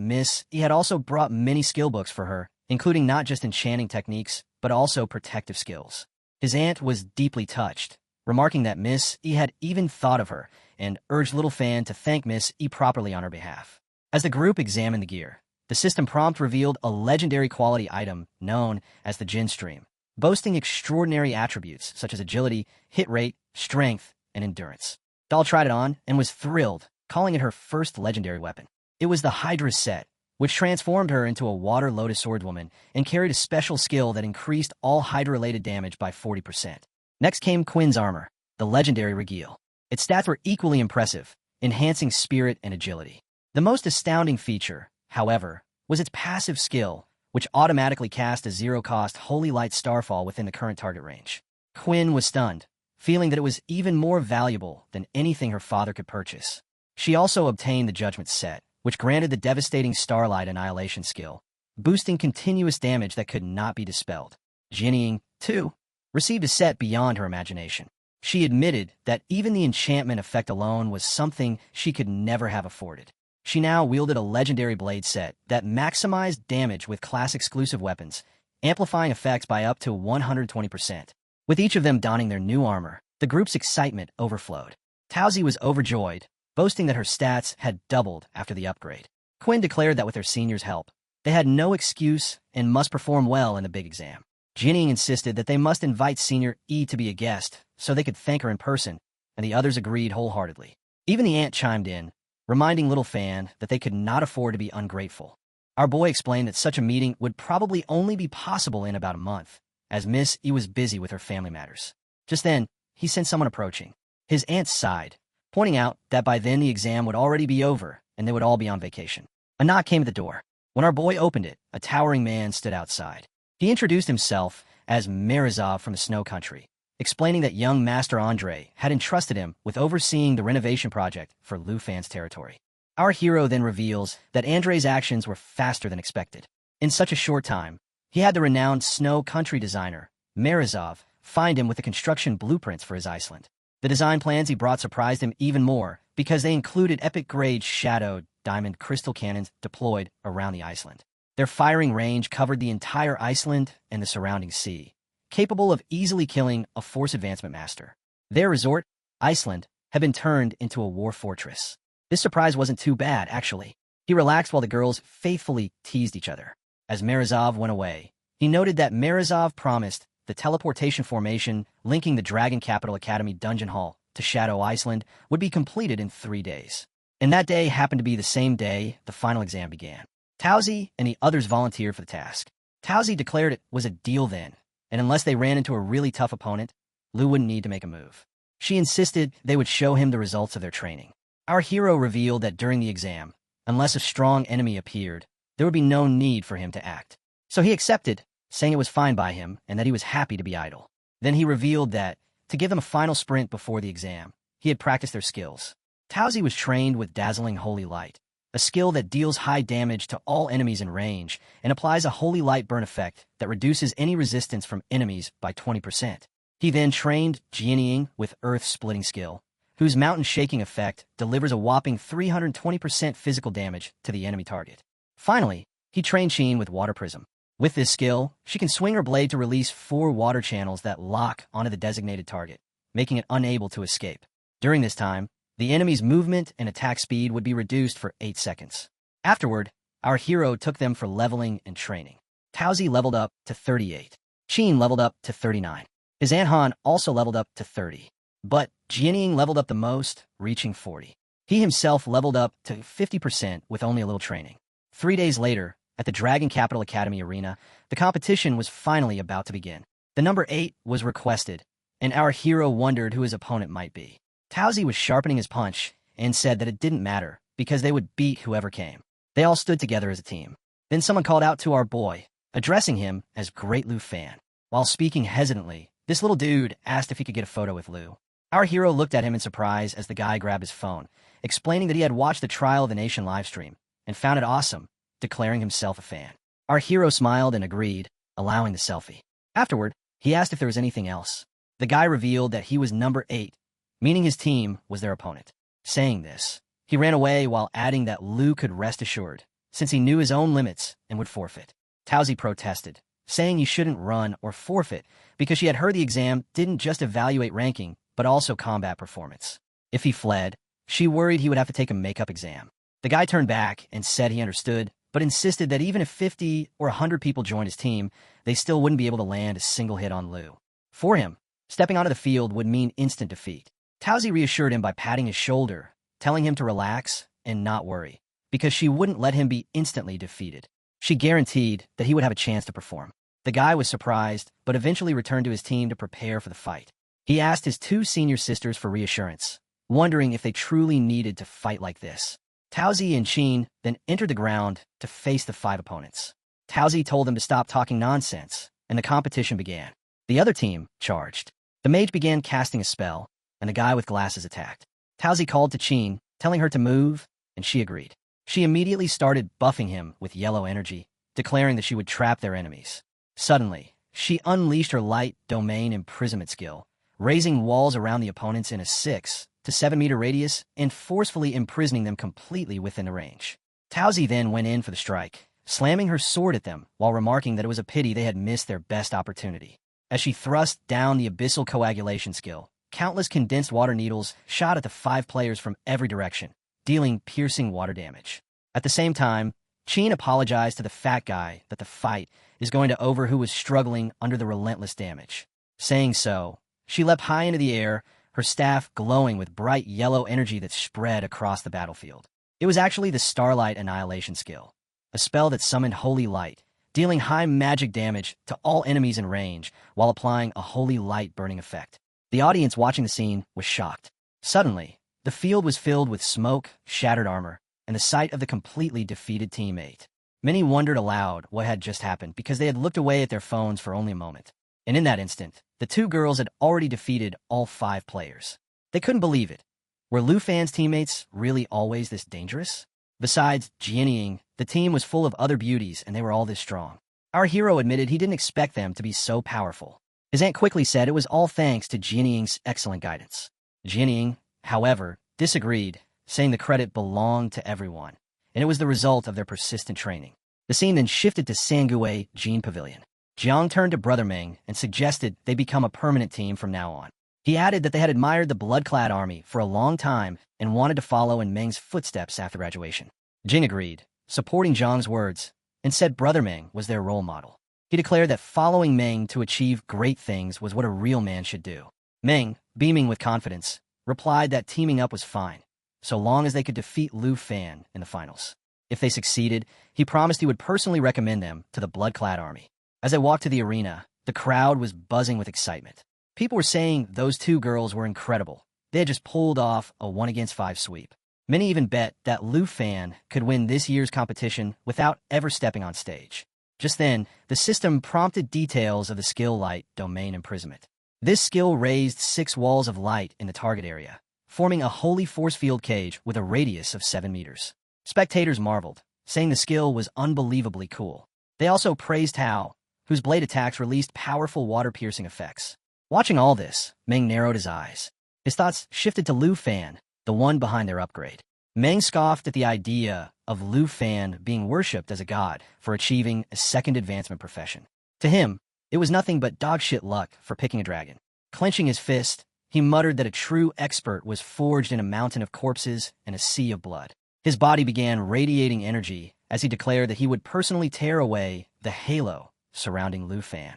he had also brought many skill books for her, including not just enchanting techniques, but also protective skills. His aunt was deeply touched, remarking that he had even thought of her and urged Little Fan to thank E properly on her behalf. As the group examined the gear, the system prompt revealed a legendary quality item known as the Jin Stream, boasting extraordinary attributes such as agility, hit rate, strength, and endurance. Doll tried it on and was thrilled, calling it her first legendary weapon. It was the Hydra set, which transformed her into a water lotus swordswoman and carried a special skill that increased all Hydra-related damage by 40%. Next came Quinn's armor, the legendary Regile. Its stats were equally impressive, enhancing spirit and agility. The most astounding feature, however, was its passive skill, which automatically cast a zero-cost Holy Light Starfall within the current target range. Quinn was stunned, feeling that it was even more valuable than anything her father could purchase. She also obtained the Judgment set, which granted the devastating Starlight Annihilation skill, boosting continuous damage that could not be dispelled. Jinying, too, received a set beyond her imagination. She admitted that even the enchantment effect alone was something she could never have afforded. She now wielded a legendary blade set that maximized damage with class-exclusive weapons, amplifying effects by up to 120%. With each of them donning their new armor, the group's excitement overflowed. Towsy was overjoyed, boasting that her stats had doubled after the upgrade. Quinn declared that with their senior's help, they had no excuse and must perform well in the big exam. Jinying insisted that they must invite Senior E to be a guest so they could thank her in person, and the others agreed wholeheartedly. Even the aunt chimed in, reminding Little Fan that they could not afford to be ungrateful. Our boy explained that such a meeting would probably only be possible in about a month, as Miss E was busy with her family matters. Just then, he sensed someone approaching. His aunt sighed, pointing out that by then the exam would already be over and they would all be on vacation. A knock came at the door. When our boy opened it, a towering man stood outside. He introduced himself as Marizov from the Snow Country, explaining that young Master Andre had entrusted him with overseeing the renovation project for Lu Fan's territory. Our hero then reveals that Andre's actions were faster than expected. In such a short time, he had the renowned Snow Country designer, Marizov, find him with the construction blueprints for his Iceland. The design plans he brought surprised him even more because they included epic-grade shadowed diamond crystal cannons deployed around the Iceland. Their firing range covered the entire Iceland and the surrounding sea, capable of easily killing a force advancement master. Their resort, Iceland, had been turned into a war fortress. This surprise wasn't too bad, actually. He relaxed while the girls faithfully teased each other. As Marizov went away, he noted that Marizov promised the teleportation formation linking the Dragon Capital Academy Dungeon Hall to Shadow Iceland would be completed in 3 days. And that day happened to be the same day the final exam began. Towsy and the others volunteered for the task. Towsy declared it was a deal then, and unless they ran into a really tough opponent, Lu wouldn't need to make a move. She insisted they would show him the results of their training. Our hero revealed that during the exam, unless a strong enemy appeared, there would be no need for him to act. So he accepted, saying it was fine by him and that he was happy to be idle. Then he revealed that, to give them a final sprint before the exam, he had practiced their skills. Towsy was trained with Dazzling Holy Light, a skill that deals high damage to all enemies in range and applies a Holy Light burn effect that reduces any resistance from enemies by 20%. He then trained Jinying with Earth Splitting skill, whose mountain shaking effect delivers a whopping 320% physical damage to the enemy target. Finally, he trained Sheen with Water Prism. With this skill, she can swing her blade to release 4 water channels that lock onto the designated target, making it unable to escape. During this time, the enemy's movement and attack speed would be reduced for 8 seconds. Afterward, our hero took them for leveling and training. Towsy leveled up to 38. Sheen leveled up to 39. His Aunt Han also leveled up to 30. But Jinying leveled up the most, reaching 40. He himself leveled up to 50% with only a little training. 3 days later, at the Dragon Capital Academy Arena, the competition was finally about to begin. The number 8 was requested, and our hero wondered who his opponent might be. Towsy was sharpening his punch and said that it didn't matter because they would beat whoever came. They all stood together as a team. Then someone called out to our boy, addressing him as Great Lu Fan. While speaking hesitantly, this little dude asked if he could get a photo with Lu. Our hero looked at him in surprise as the guy grabbed his phone, explaining that he had watched the Trial of the Nation livestream and found it awesome, declaring himself a fan. Our hero smiled and agreed, allowing the selfie. Afterward, he asked if there was anything else. The guy revealed that he was number 8, meaning his team was their opponent. Saying this, he ran away while adding that Lu could rest assured, since he knew his own limits and would forfeit. Towsy protested, saying he shouldn't run or forfeit because she had heard the exam didn't just evaluate ranking, but also combat performance. If he fled, she worried he would have to take a makeup exam. The guy turned back and said he understood, but insisted that even if 50 or 100 people joined his team, they still wouldn't be able to land a single hit on Lu. For him, stepping onto the field would mean instant defeat. Towsy reassured him by patting his shoulder, telling him to relax and not worry, because she wouldn't let him be instantly defeated. She guaranteed that he would have a chance to perform. The guy was surprised, but eventually returned to his team to prepare for the fight. He asked his 2 senior sisters for reassurance, wondering if they truly needed to fight like this. Towsy and Sheen then entered the ground to face the 5 opponents. Towsy told them to stop talking nonsense, and the competition began. The other team charged. The mage began casting a spell, and the guy with glasses attacked. Towsy called to Sheen, telling her to move, and she agreed. She immediately started buffing him with yellow energy, declaring that she would trap their enemies. Suddenly, she unleashed her light domain imprisonment skill, raising walls around the opponents in a 6 to 7 meter radius and forcefully imprisoning them completely within the range. Tauzi then went in for the strike, slamming her sword at them while remarking that it was a pity they had missed their best opportunity. As she thrust down the abyssal coagulation skill, countless condensed water needles shot at the 5 players from every direction, dealing piercing water damage. At the same time, Qin apologized to the fat guy that the fight is going to over who was struggling under the relentless damage. Saying so, she leapt high into the air, her staff glowing with bright yellow energy that spread across the battlefield. It was actually the Starlight Annihilation skill, a spell that summoned holy light, dealing high magic damage to all enemies in range while applying a holy light burning effect. The audience watching the scene was shocked. Suddenly, the field was filled with smoke, shattered armor, and the sight of the completely defeated teammate. Many wondered aloud what had just happened because they had looked away at their phones for only a moment. And in that instant, the 2 girls had already defeated all 5 players. They couldn't believe it. Were Lu Fan's teammates really always this dangerous? Besides Jianying, the team was full of other beauties and they were all this strong. Our hero admitted he didn't expect them to be so powerful. His aunt quickly said it was all thanks to Jianying's excellent guidance. Jianying, however, disagreed, saying the credit belonged to everyone, and it was the result of their persistent training. The scene then shifted to Sangue Jean Pavilion. Jiang turned to Brother Meng and suggested they become a permanent team from now on. He added that they had admired the blood-clad army for a long time and wanted to follow in Meng's footsteps after graduation. Jing agreed, supporting Jiang's words, and said Brother Meng was their role model. He declared that following Meng to achieve great things was what a real man should do. Meng, beaming with confidence, replied that teaming up was fine, so long as they could defeat Lu Fan in the finals. If they succeeded, he promised he would personally recommend them to the blood-clad army. As they walked to the arena, the crowd was buzzing with excitement. People were saying those 2 girls were incredible. They had just pulled off a 1-against-5 sweep. Many even bet that Lu Fan could win this year's competition without ever stepping on stage. Just then, the system prompted details of the skill light domain imprisonment. This skill raised 6 walls of light in the target area, forming a holy force field cage with a radius of 7 meters. Spectators marveled, saying the skill was unbelievably cool. They also praised Tao, whose blade attacks released powerful water-piercing effects. Watching all this, Meng narrowed his eyes. His thoughts shifted to Lu Fan, the one behind their upgrade. Meng scoffed at the idea of Lu Fan being worshipped as a god for achieving a second advancement profession. To him, it was nothing but dogshit luck for picking a dragon. Clenching his fist, he muttered that a true expert was forged in a mountain of corpses and a sea of blood. His body began radiating energy as he declared that he would personally tear away the halo surrounding Lu Fan.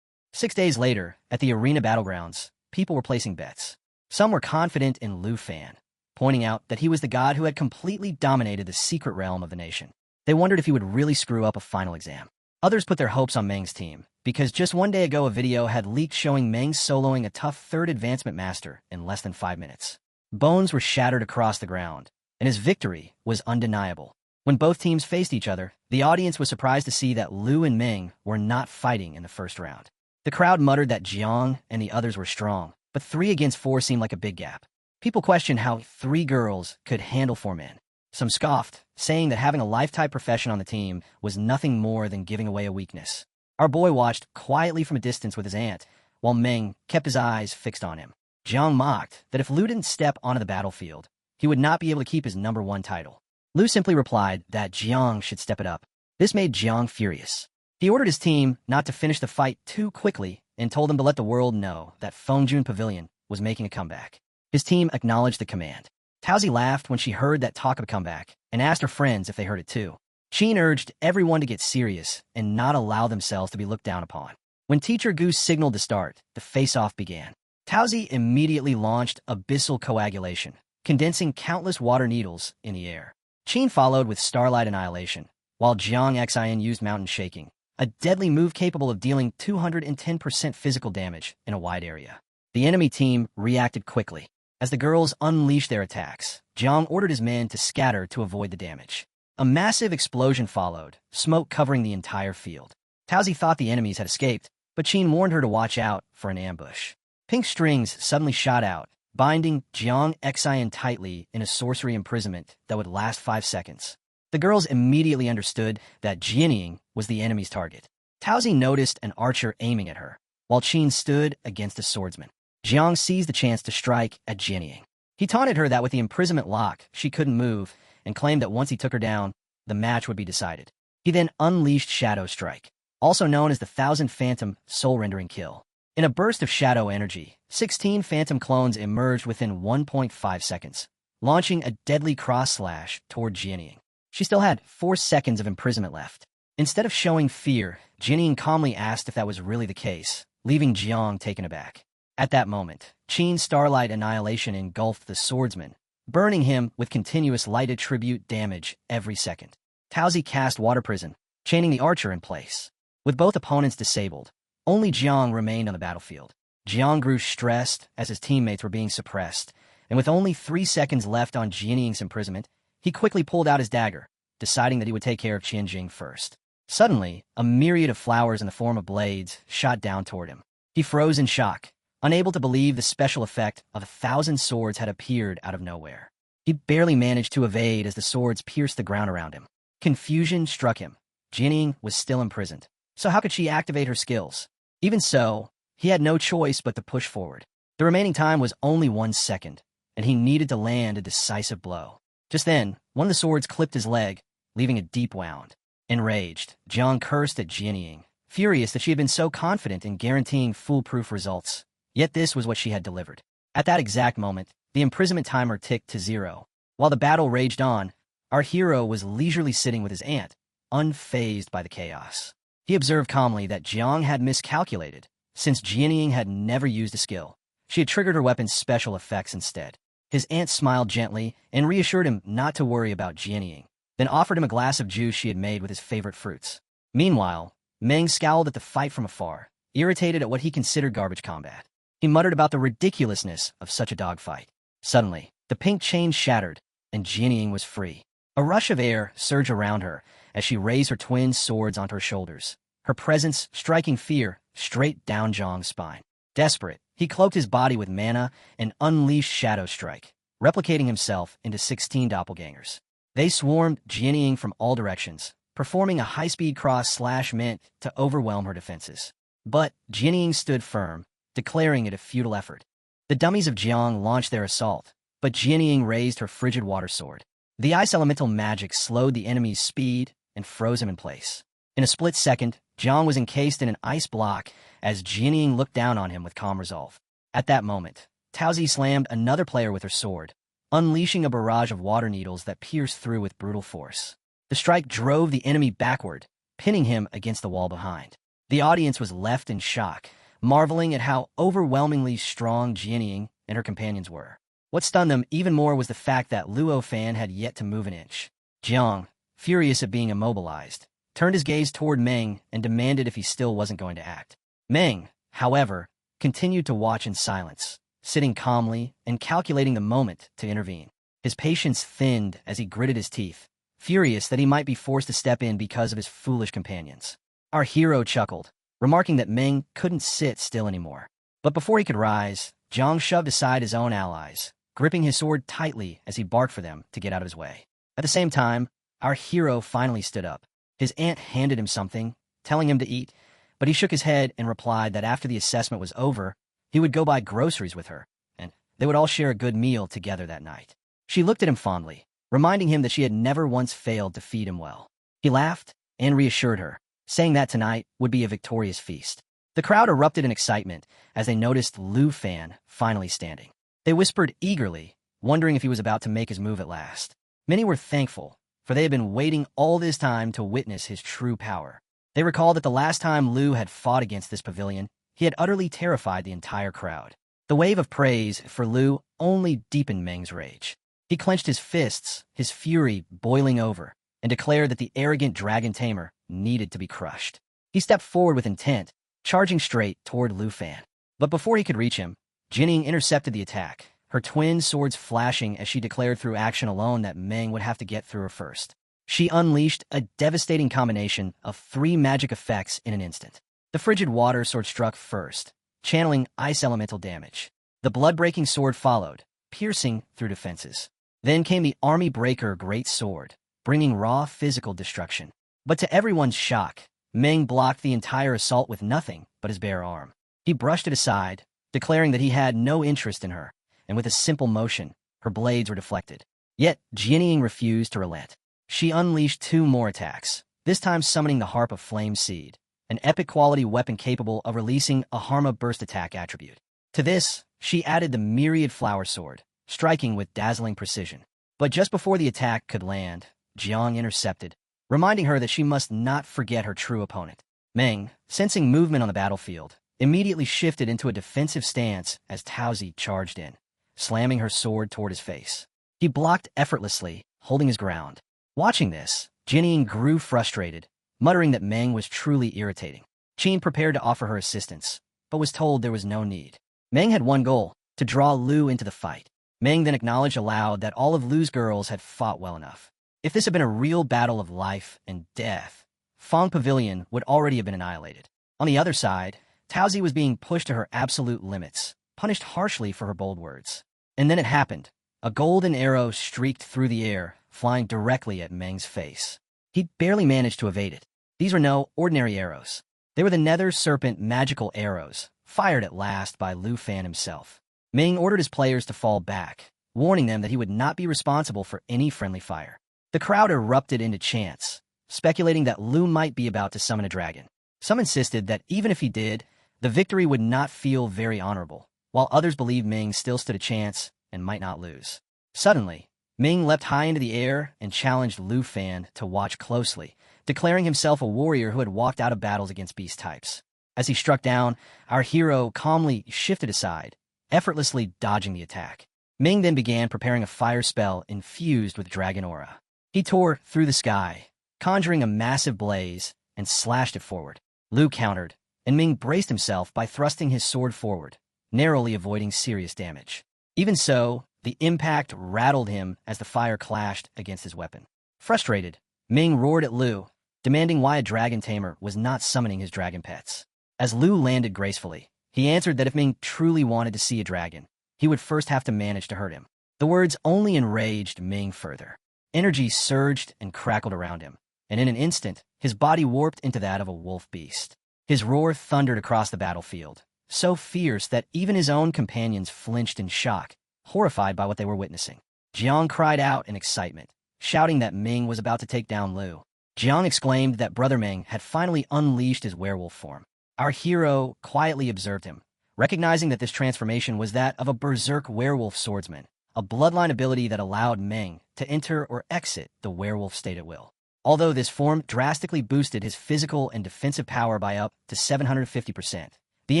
6 days later, at the arena battlegrounds, people were placing bets. Some were confident in Lu Fan, pointing out that he was the god who had completely dominated the secret realm of the nation. They wondered if he would really screw up a final exam. Others put their hopes on Meng's team, because just 1 day ago a video had leaked showing Meng soloing a tough 3rd advancement master in less than 5 minutes. Bones were shattered across the ground, and his victory was undeniable. When both teams faced each other, the audience was surprised to see that Lu and Meng were not fighting in the first round. The crowd muttered that Jiang and the others were strong, but 3 against 4 seemed like a big gap. People questioned how 3 girls could handle 4 men. Some scoffed, saying that having a lifetime profession on the team was nothing more than giving away a weakness. Our boy watched quietly from a distance with his aunt, while Meng kept his eyes fixed on him. Jiang mocked that if Lu didn't step onto the battlefield, he would not be able to keep his #1 title. Lu simply replied that Jiang should step it up. This made Jiang furious. He ordered his team not to finish the fight too quickly and told them to let the world know that Fengjun Pavilion was making a comeback. His team acknowledged the command. Tauzi laughed when she heard that talk of a comeback and asked her friends if they heard it too. Qin urged everyone to get serious and not allow themselves to be looked down upon. When Teacher Goose signaled to start, the face-off began. Tauzi immediately launched abyssal coagulation, condensing countless water needles in the air. Qin followed with Starlight Annihilation, while Jiang Xin used Mountain Shaking, a deadly move capable of dealing 210% physical damage in a wide area. The enemy team reacted quickly. As the girls unleashed their attacks, Jiang ordered his men to scatter to avoid the damage. A massive explosion followed, smoke covering the entire field. Tauzi thought the enemies had escaped, but Qin warned her to watch out for an ambush. Pink strings suddenly shot out, binding Jiang Xin tightly in a sorcery imprisonment that would last 5 seconds. The girls immediately understood that Jianying was the enemy's target. Taozi noticed an archer aiming at her, while Qin stood against a swordsman. Jiang seized the chance to strike at Jianying. He taunted her that with the imprisonment lock, she couldn't move, and claimed that once he took her down, the match would be decided. He then unleashed Shadow Strike, also known as the 1000 Phantom Soul-Rendering Kill. In a burst of shadow energy, 16 phantom clones emerged within 1.5 seconds, launching a deadly cross-slash toward Jianying. She still had 4 seconds of imprisonment left. Instead of showing fear, Jianying calmly asked if that was really the case, leaving Jiang taken aback. At that moment, Qin's Starlight Annihilation engulfed the swordsman, burning him with continuous light attribute damage every second. Taozi cast Water Prison, chaining the archer in place. With both opponents disabled, only Jiang remained on the battlefield. Jiang grew stressed as his teammates were being suppressed, and with only 3 seconds left on Jianying's imprisonment, he quickly pulled out his dagger, deciding that he would take care of Qianjing first. Suddenly, a myriad of flowers in the form of blades shot down toward him. He froze in shock, unable to believe the special effect of 1,000 swords had appeared out of nowhere. He barely managed to evade as the swords pierced the ground around him. Confusion struck him. Jianying was still imprisoned, so how could she activate her skills? Even so, he had no choice but to push forward. The remaining time was only 1 second, and he needed to land a decisive blow. Just then, one of the swords clipped his leg, leaving a deep wound. Enraged, Jiang cursed at Jianying, furious that she had been so confident in guaranteeing foolproof results. Yet this was what she had delivered. At that exact moment, the imprisonment timer ticked to 0. While the battle raged on, our hero was leisurely sitting with his aunt, unfazed by the chaos. He observed calmly that Jiang had miscalculated. Since Jianying had never used a skill, she had triggered her weapon's special effects instead. His aunt smiled gently and reassured him not to worry about Jianying, then offered him a glass of juice she had made with his favorite fruits. Meanwhile, Meng scowled at the fight from afar, irritated at what he considered garbage combat. He muttered about the ridiculousness of such a dogfight. Suddenly, the pink chain shattered, and Jianying was free. A rush of air surged around her as she raised her twin swords onto her shoulders, her presence striking fear straight down Zhang's spine. Desperate, he cloaked his body with mana and unleashed Shadow Strike, replicating himself into 16 doppelgangers. They swarmed Jianying from all directions, performing a high-speed cross-slash meant to overwhelm her defenses. But Jianying stood firm, declaring it a futile effort. The dummies of Jiang launched their assault, but Jianying raised her frigid water sword. The ice elemental magic slowed the enemy's speed and froze him in place. In a split second, Jiang was encased in an ice block as Jianying looked down on him with calm resolve. At that moment, Taozi slammed another player with her sword, unleashing a barrage of water needles that pierced through with brutal force. The strike drove the enemy backward, pinning him against the wall behind. The audience was left in shock, marveling at how overwhelmingly strong Jianying and her companions were. What stunned them even more was the fact that Luo Fan had yet to move an inch. Jiang, furious at being immobilized, turned his gaze toward Meng and demanded if he still wasn't going to act. Meng, however, continued to watch in silence, sitting calmly and calculating the moment to intervene. His patience thinned as he gritted his teeth, furious that he might be forced to step in because of his foolish companions. Our hero chuckled, remarking that Meng couldn't sit still anymore. But before he could rise, Jiang shoved aside his own allies, gripping his sword tightly as he barked for them to get out of his way. At the same time, our hero finally stood up. His aunt handed him something, telling him to eat, but he shook his head and replied that after the assessment was over, he would go buy groceries with her, and they would all share a good meal together that night. She looked at him fondly, reminding him that she had never once failed to feed him well. He laughed and reassured her, saying that tonight would be a victorious feast. The crowd erupted in excitement as they noticed Lu Fan finally standing. They whispered eagerly, wondering if he was about to make his move at last. Many were thankful, for they had been waiting all this time to witness his true power. They recalled that the last time Lu had fought against this pavilion, he had utterly terrified the entire crowd. The wave of praise for Lu only deepened Meng's rage. He clenched his fists, his fury boiling over, and declared that the arrogant dragon Tamer needed to be crushed. He stepped forward with intent, charging straight toward Lu Fan. But before he could reach him, Jianying intercepted the attack, her twin swords flashing as she declared through action alone that Meng would have to get through her first. She unleashed a devastating combination of 3 magic effects in an instant. The frigid water sword struck first, channeling ice elemental damage. The blood-breaking sword followed, piercing through defenses. Then came the army breaker great sword, bringing raw physical destruction. But to everyone's shock, Meng blocked the entire assault with nothing but his bare arm. He brushed it aside, declaring that he had no interest in her, and with a simple motion, her blades were deflected. Yet, Jianying refused to relent. She unleashed 2 more attacks, this time summoning the Harp of Flame Seed, an epic-quality weapon capable of releasing a Harma burst attack attribute. To this, she added the Myriad Flower Sword, striking with dazzling precision. But just before the attack could land, Jiang intercepted, reminding her that she must not forget her true opponent. Meng, sensing movement on the battlefield, immediately shifted into a defensive stance as Taozi charged in, slamming her sword toward his face. He blocked effortlessly, holding his ground. Watching this, Jianying grew frustrated, muttering that Meng was truly irritating. Qin prepared to offer her assistance, but was told there was no need. Meng had one goal, to draw Lu into the fight. Meng then acknowledged aloud that all of Lu's girls had fought well enough. If this had been a real battle of life and death, Fong Pavilion would already have been annihilated. On the other side, Taozi was being pushed to her absolute limits, punished harshly for her bold words. And then it happened. A golden arrow streaked through the air, flying directly at Meng's face. He barely managed to evade it. These were no ordinary arrows. They were the Nether Serpent magical arrows, fired at last by Lu Fan himself. Meng ordered his players to fall back, warning them that he would not be responsible for any friendly fire. The crowd erupted into chants, speculating that Lu might be about to summon a dragon. Some insisted that even if he did, the victory would not feel very honorable, while others believed Meng still stood a chance and might not lose. Suddenly, Meng leapt high into the air and challenged Lu Fan to watch closely, declaring himself a warrior who had walked out of battles against beast types. As he struck down, our hero calmly shifted aside, effortlessly dodging the attack. Meng then began preparing a fire spell infused with dragon aura. He tore through the sky, conjuring a massive blaze, and slashed it forward. Lu countered, and Meng braced himself by thrusting his sword forward, narrowly avoiding serious damage. Even so, the impact rattled him as the fire clashed against his weapon. Frustrated, Meng roared at Lu, demanding why a dragon tamer was not summoning his dragon pets. As Lu landed gracefully, he answered that if Meng truly wanted to see a dragon, he would first have to manage to hurt him. The words only enraged Meng further. Energy surged and crackled around him, and in an instant, his body warped into that of a wolf beast. His roar thundered across the battlefield, so fierce that even his own companions flinched in shock, horrified by what they were witnessing. Jiang cried out in excitement, shouting that Meng was about to take down Lu. Jiang exclaimed that Brother Meng had finally unleashed his werewolf form. Our hero quietly observed him, recognizing that this transformation was that of a berserk werewolf swordsman, a bloodline ability that allowed Meng to enter or exit the werewolf state at will. Although this form drastically boosted his physical and defensive power by up to 750%, the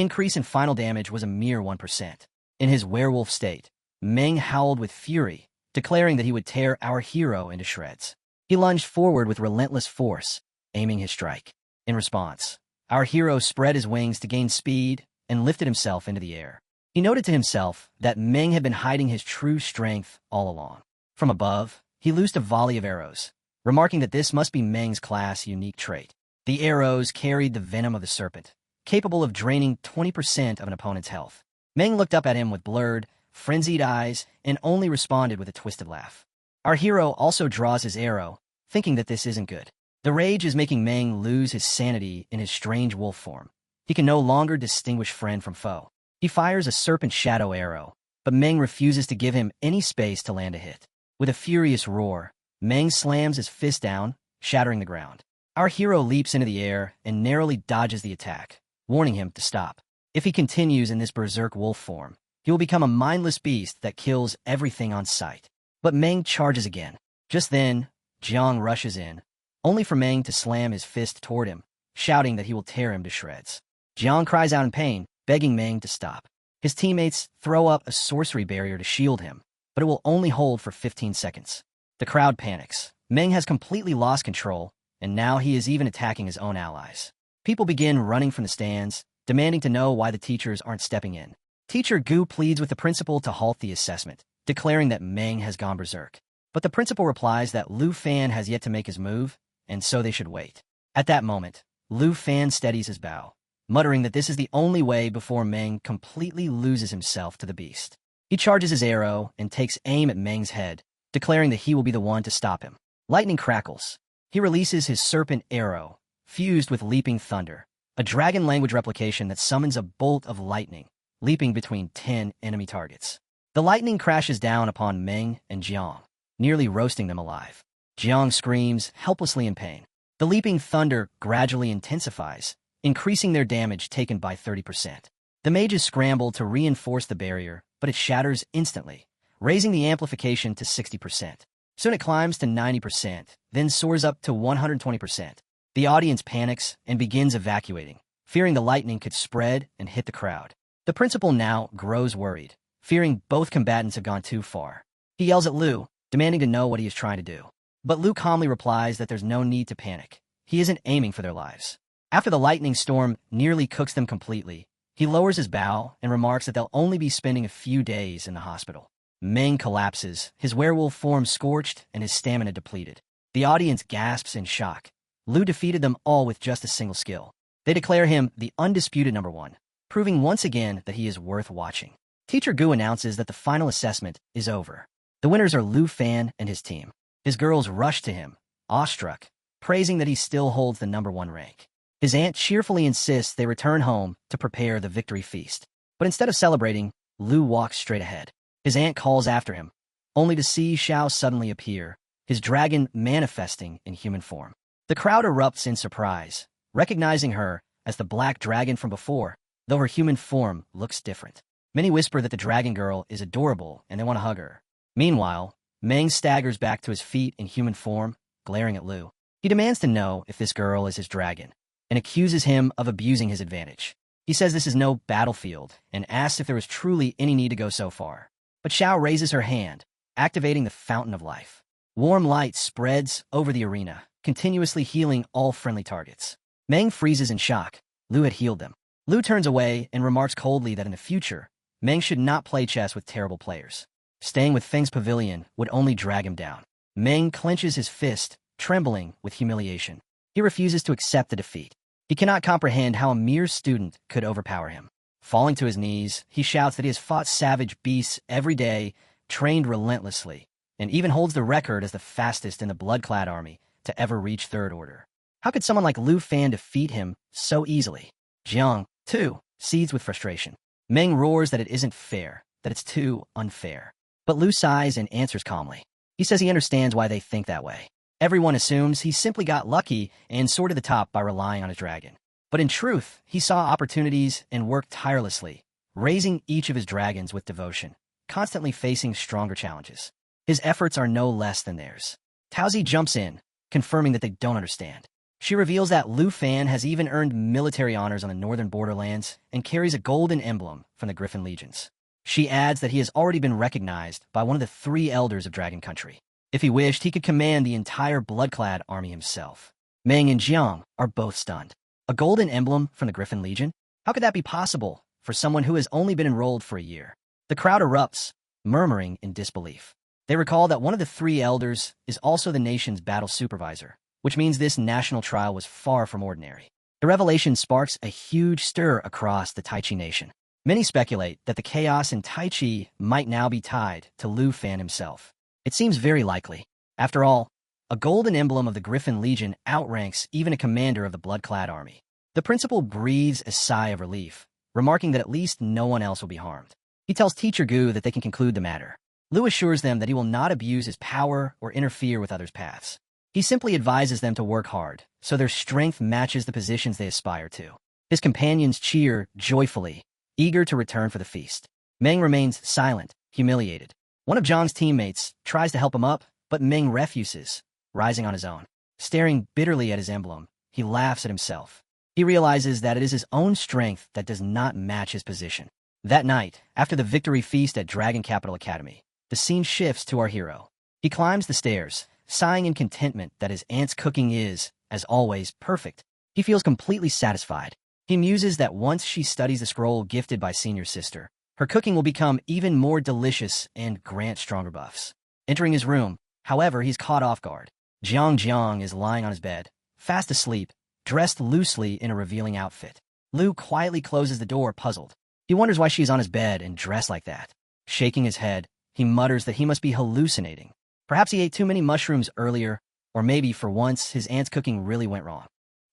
increase in final damage was a mere 1%. In his werewolf state, Meng howled with fury, declaring that he would tear our hero into shreds. He lunged forward with relentless force, aiming his strike. In response, our hero spread his wings to gain speed and lifted himself into the air. He noted to himself that Meng had been hiding his true strength all along. From above, he loosed a volley of arrows, remarking that this must be Meng's class unique trait. The arrows carried the venom of the serpent, capable of draining 20% of an opponent's health. Meng looked up at him with blurred, frenzied eyes and only responded with a twisted laugh. Our hero also draws his arrow, thinking that this isn't good. The rage is making Meng lose his sanity in his strange wolf form. He can no longer distinguish friend from foe. He fires a serpent shadow arrow, but Meng refuses to give him any space to land a hit. With a furious roar, Meng slams his fist down, shattering the ground. Our hero leaps into the air and narrowly dodges the attack, warning him to stop. If he continues in this berserk wolf form, he will become a mindless beast that kills everything on sight. But Meng charges again. Just then, Jiang rushes in, only for Meng to slam his fist toward him, shouting that he will tear him to shreds. Jiang cries out in pain, begging Meng to stop. His teammates throw up a sorcery barrier to shield him, but it will only hold for 15 seconds. The crowd panics. Meng has completely lost control, and now he is even attacking his own allies. People begin running from the stands, demanding to know why the teachers aren't stepping in. Teacher Gu pleads with the principal to halt the assessment, declaring that Meng has gone berserk. But the principal replies that Lu Fan has yet to make his move, and so they should wait. At that moment, Lu Fan steadies his bow, muttering that this is the only way before Meng completely loses himself to the beast. He charges his arrow and takes aim at Meng's head, declaring that he will be the one to stop him. Lightning crackles. He releases his serpent arrow, fused with leaping thunder, a dragon language replication that summons a bolt of lightning, leaping between 10 enemy targets. The lightning crashes down upon Meng and Jiang, nearly roasting them alive. Jiang screams, helplessly in pain. The leaping thunder gradually intensifies, increasing their damage taken by 30%. The mages scramble to reinforce the barrier, but it shatters instantly, raising the amplification to 60%. Soon it climbs to 90%, then soars up to 120%. The audience panics and begins evacuating, fearing the lightning could spread and hit the crowd. The principal now grows worried, fearing both combatants have gone too far. He yells at Lu, demanding to know what he is trying to do. But Lu calmly replies that there's no need to panic. He isn't aiming for their lives. After the lightning storm nearly cooks them completely, he lowers his bow and remarks that they'll only be spending a few days in the hospital. Meng collapses, his werewolf form scorched and his stamina depleted. The audience gasps in shock. Lu defeated them all with just a single skill. They declare him the undisputed #1, proving once again that he is worth watching. Teacher Gu announces that the final assessment is over. The winners are Lu Fan and his team. His girls rush to him, awestruck, praising that he still holds the #1 rank. His aunt cheerfully insists they return home to prepare the victory feast. But instead of celebrating, Lu walks straight ahead. His aunt calls after him, only to see Xiao suddenly appear, his dragon manifesting in human form. The crowd erupts in surprise, recognizing her as the black dragon from before, though her human form looks different. Many whisper that the dragon girl is adorable and they want to hug her. Meanwhile, Meng staggers back to his feet in human form, glaring at Lu. He demands to know if this girl is his dragon, and accuses him of abusing his advantage. He says this is no battlefield, and asks if there was truly any need to go so far. But Xiao raises her hand, activating the Fountain of Life. Warm light spreads over the arena, continuously healing all friendly targets. Meng freezes in shock. Lu had healed them. Lu turns away and remarks coldly that in the future, Meng should not play chess with terrible players. Staying with Feng's pavilion would only drag him down. Meng clenches his fist, trembling with humiliation. He refuses to accept the defeat. He cannot comprehend how a mere student could overpower him. Falling to his knees, he shouts that he has fought savage beasts every day, trained relentlessly, and even holds the record as the fastest in the blood-clad army to ever reach Third Order. How could someone like Lu Fan defeat him so easily? Jiang, too, seethes with frustration. Meng roars that it isn't fair, that it's too unfair. But Lu sighs and answers calmly. He says he understands why they think that way. Everyone assumes he simply got lucky and soared to the top by relying on his dragon. But in truth, he saw opportunities and worked tirelessly, raising each of his dragons with devotion, constantly facing stronger challenges. His efforts are no less than theirs. Taozi jumps in, confirming that they don't understand. She reveals that Lu Fan has even earned military honors on the northern borderlands and carries a golden emblem from the Griffin Legions. She adds that he has already been recognized by one of the 3 elders of Dragon Country. If he wished, he could command the entire blood-clad army himself. Meng and Jiang are both stunned. A golden emblem from the Griffin Legion? How could that be possible for someone who has only been enrolled for a year? The crowd erupts, murmuring in disbelief. They recall that one of the 3 elders is also the nation's battle supervisor, which means this national trial was far from ordinary. The revelation sparks a huge stir across the Taichi nation. Many speculate that the chaos in Taichi might now be tied to Lu Fan himself. It seems very likely. After all, a golden emblem of the Griffin Legion outranks even a commander of the blood-clad army. The principal breathes a sigh of relief, remarking that at least no one else will be harmed. He tells Teacher Gu that they can conclude the matter. Lu assures them that he will not abuse his power or interfere with others' paths. He simply advises them to work hard, so their strength matches the positions they aspire to. His companions cheer joyfully, eager to return for the feast. Meng remains silent, humiliated. One of Zhang's teammates tries to help him up, but Meng refuses, rising on his own. Staring bitterly at his emblem, he laughs at himself. He realizes that it is his own strength that does not match his position. That night, after the victory feast at Dragon Capital Academy, the scene shifts to our hero. He climbs the stairs, sighing in contentment that his aunt's cooking is, as always, perfect. He feels completely satisfied. He muses that once she studies the scroll gifted by Senior Sister, her cooking will become even more delicious and grant stronger buffs. Entering his room, however, he's caught off guard. Jiang is lying on his bed, fast asleep, dressed loosely in a revealing outfit. Lu quietly closes the door, puzzled. He wonders why she is on his bed and dressed like that. Shaking his head, he mutters that he must be hallucinating. Perhaps he ate too many mushrooms earlier, Or maybe, for once, his aunt's cooking really went wrong.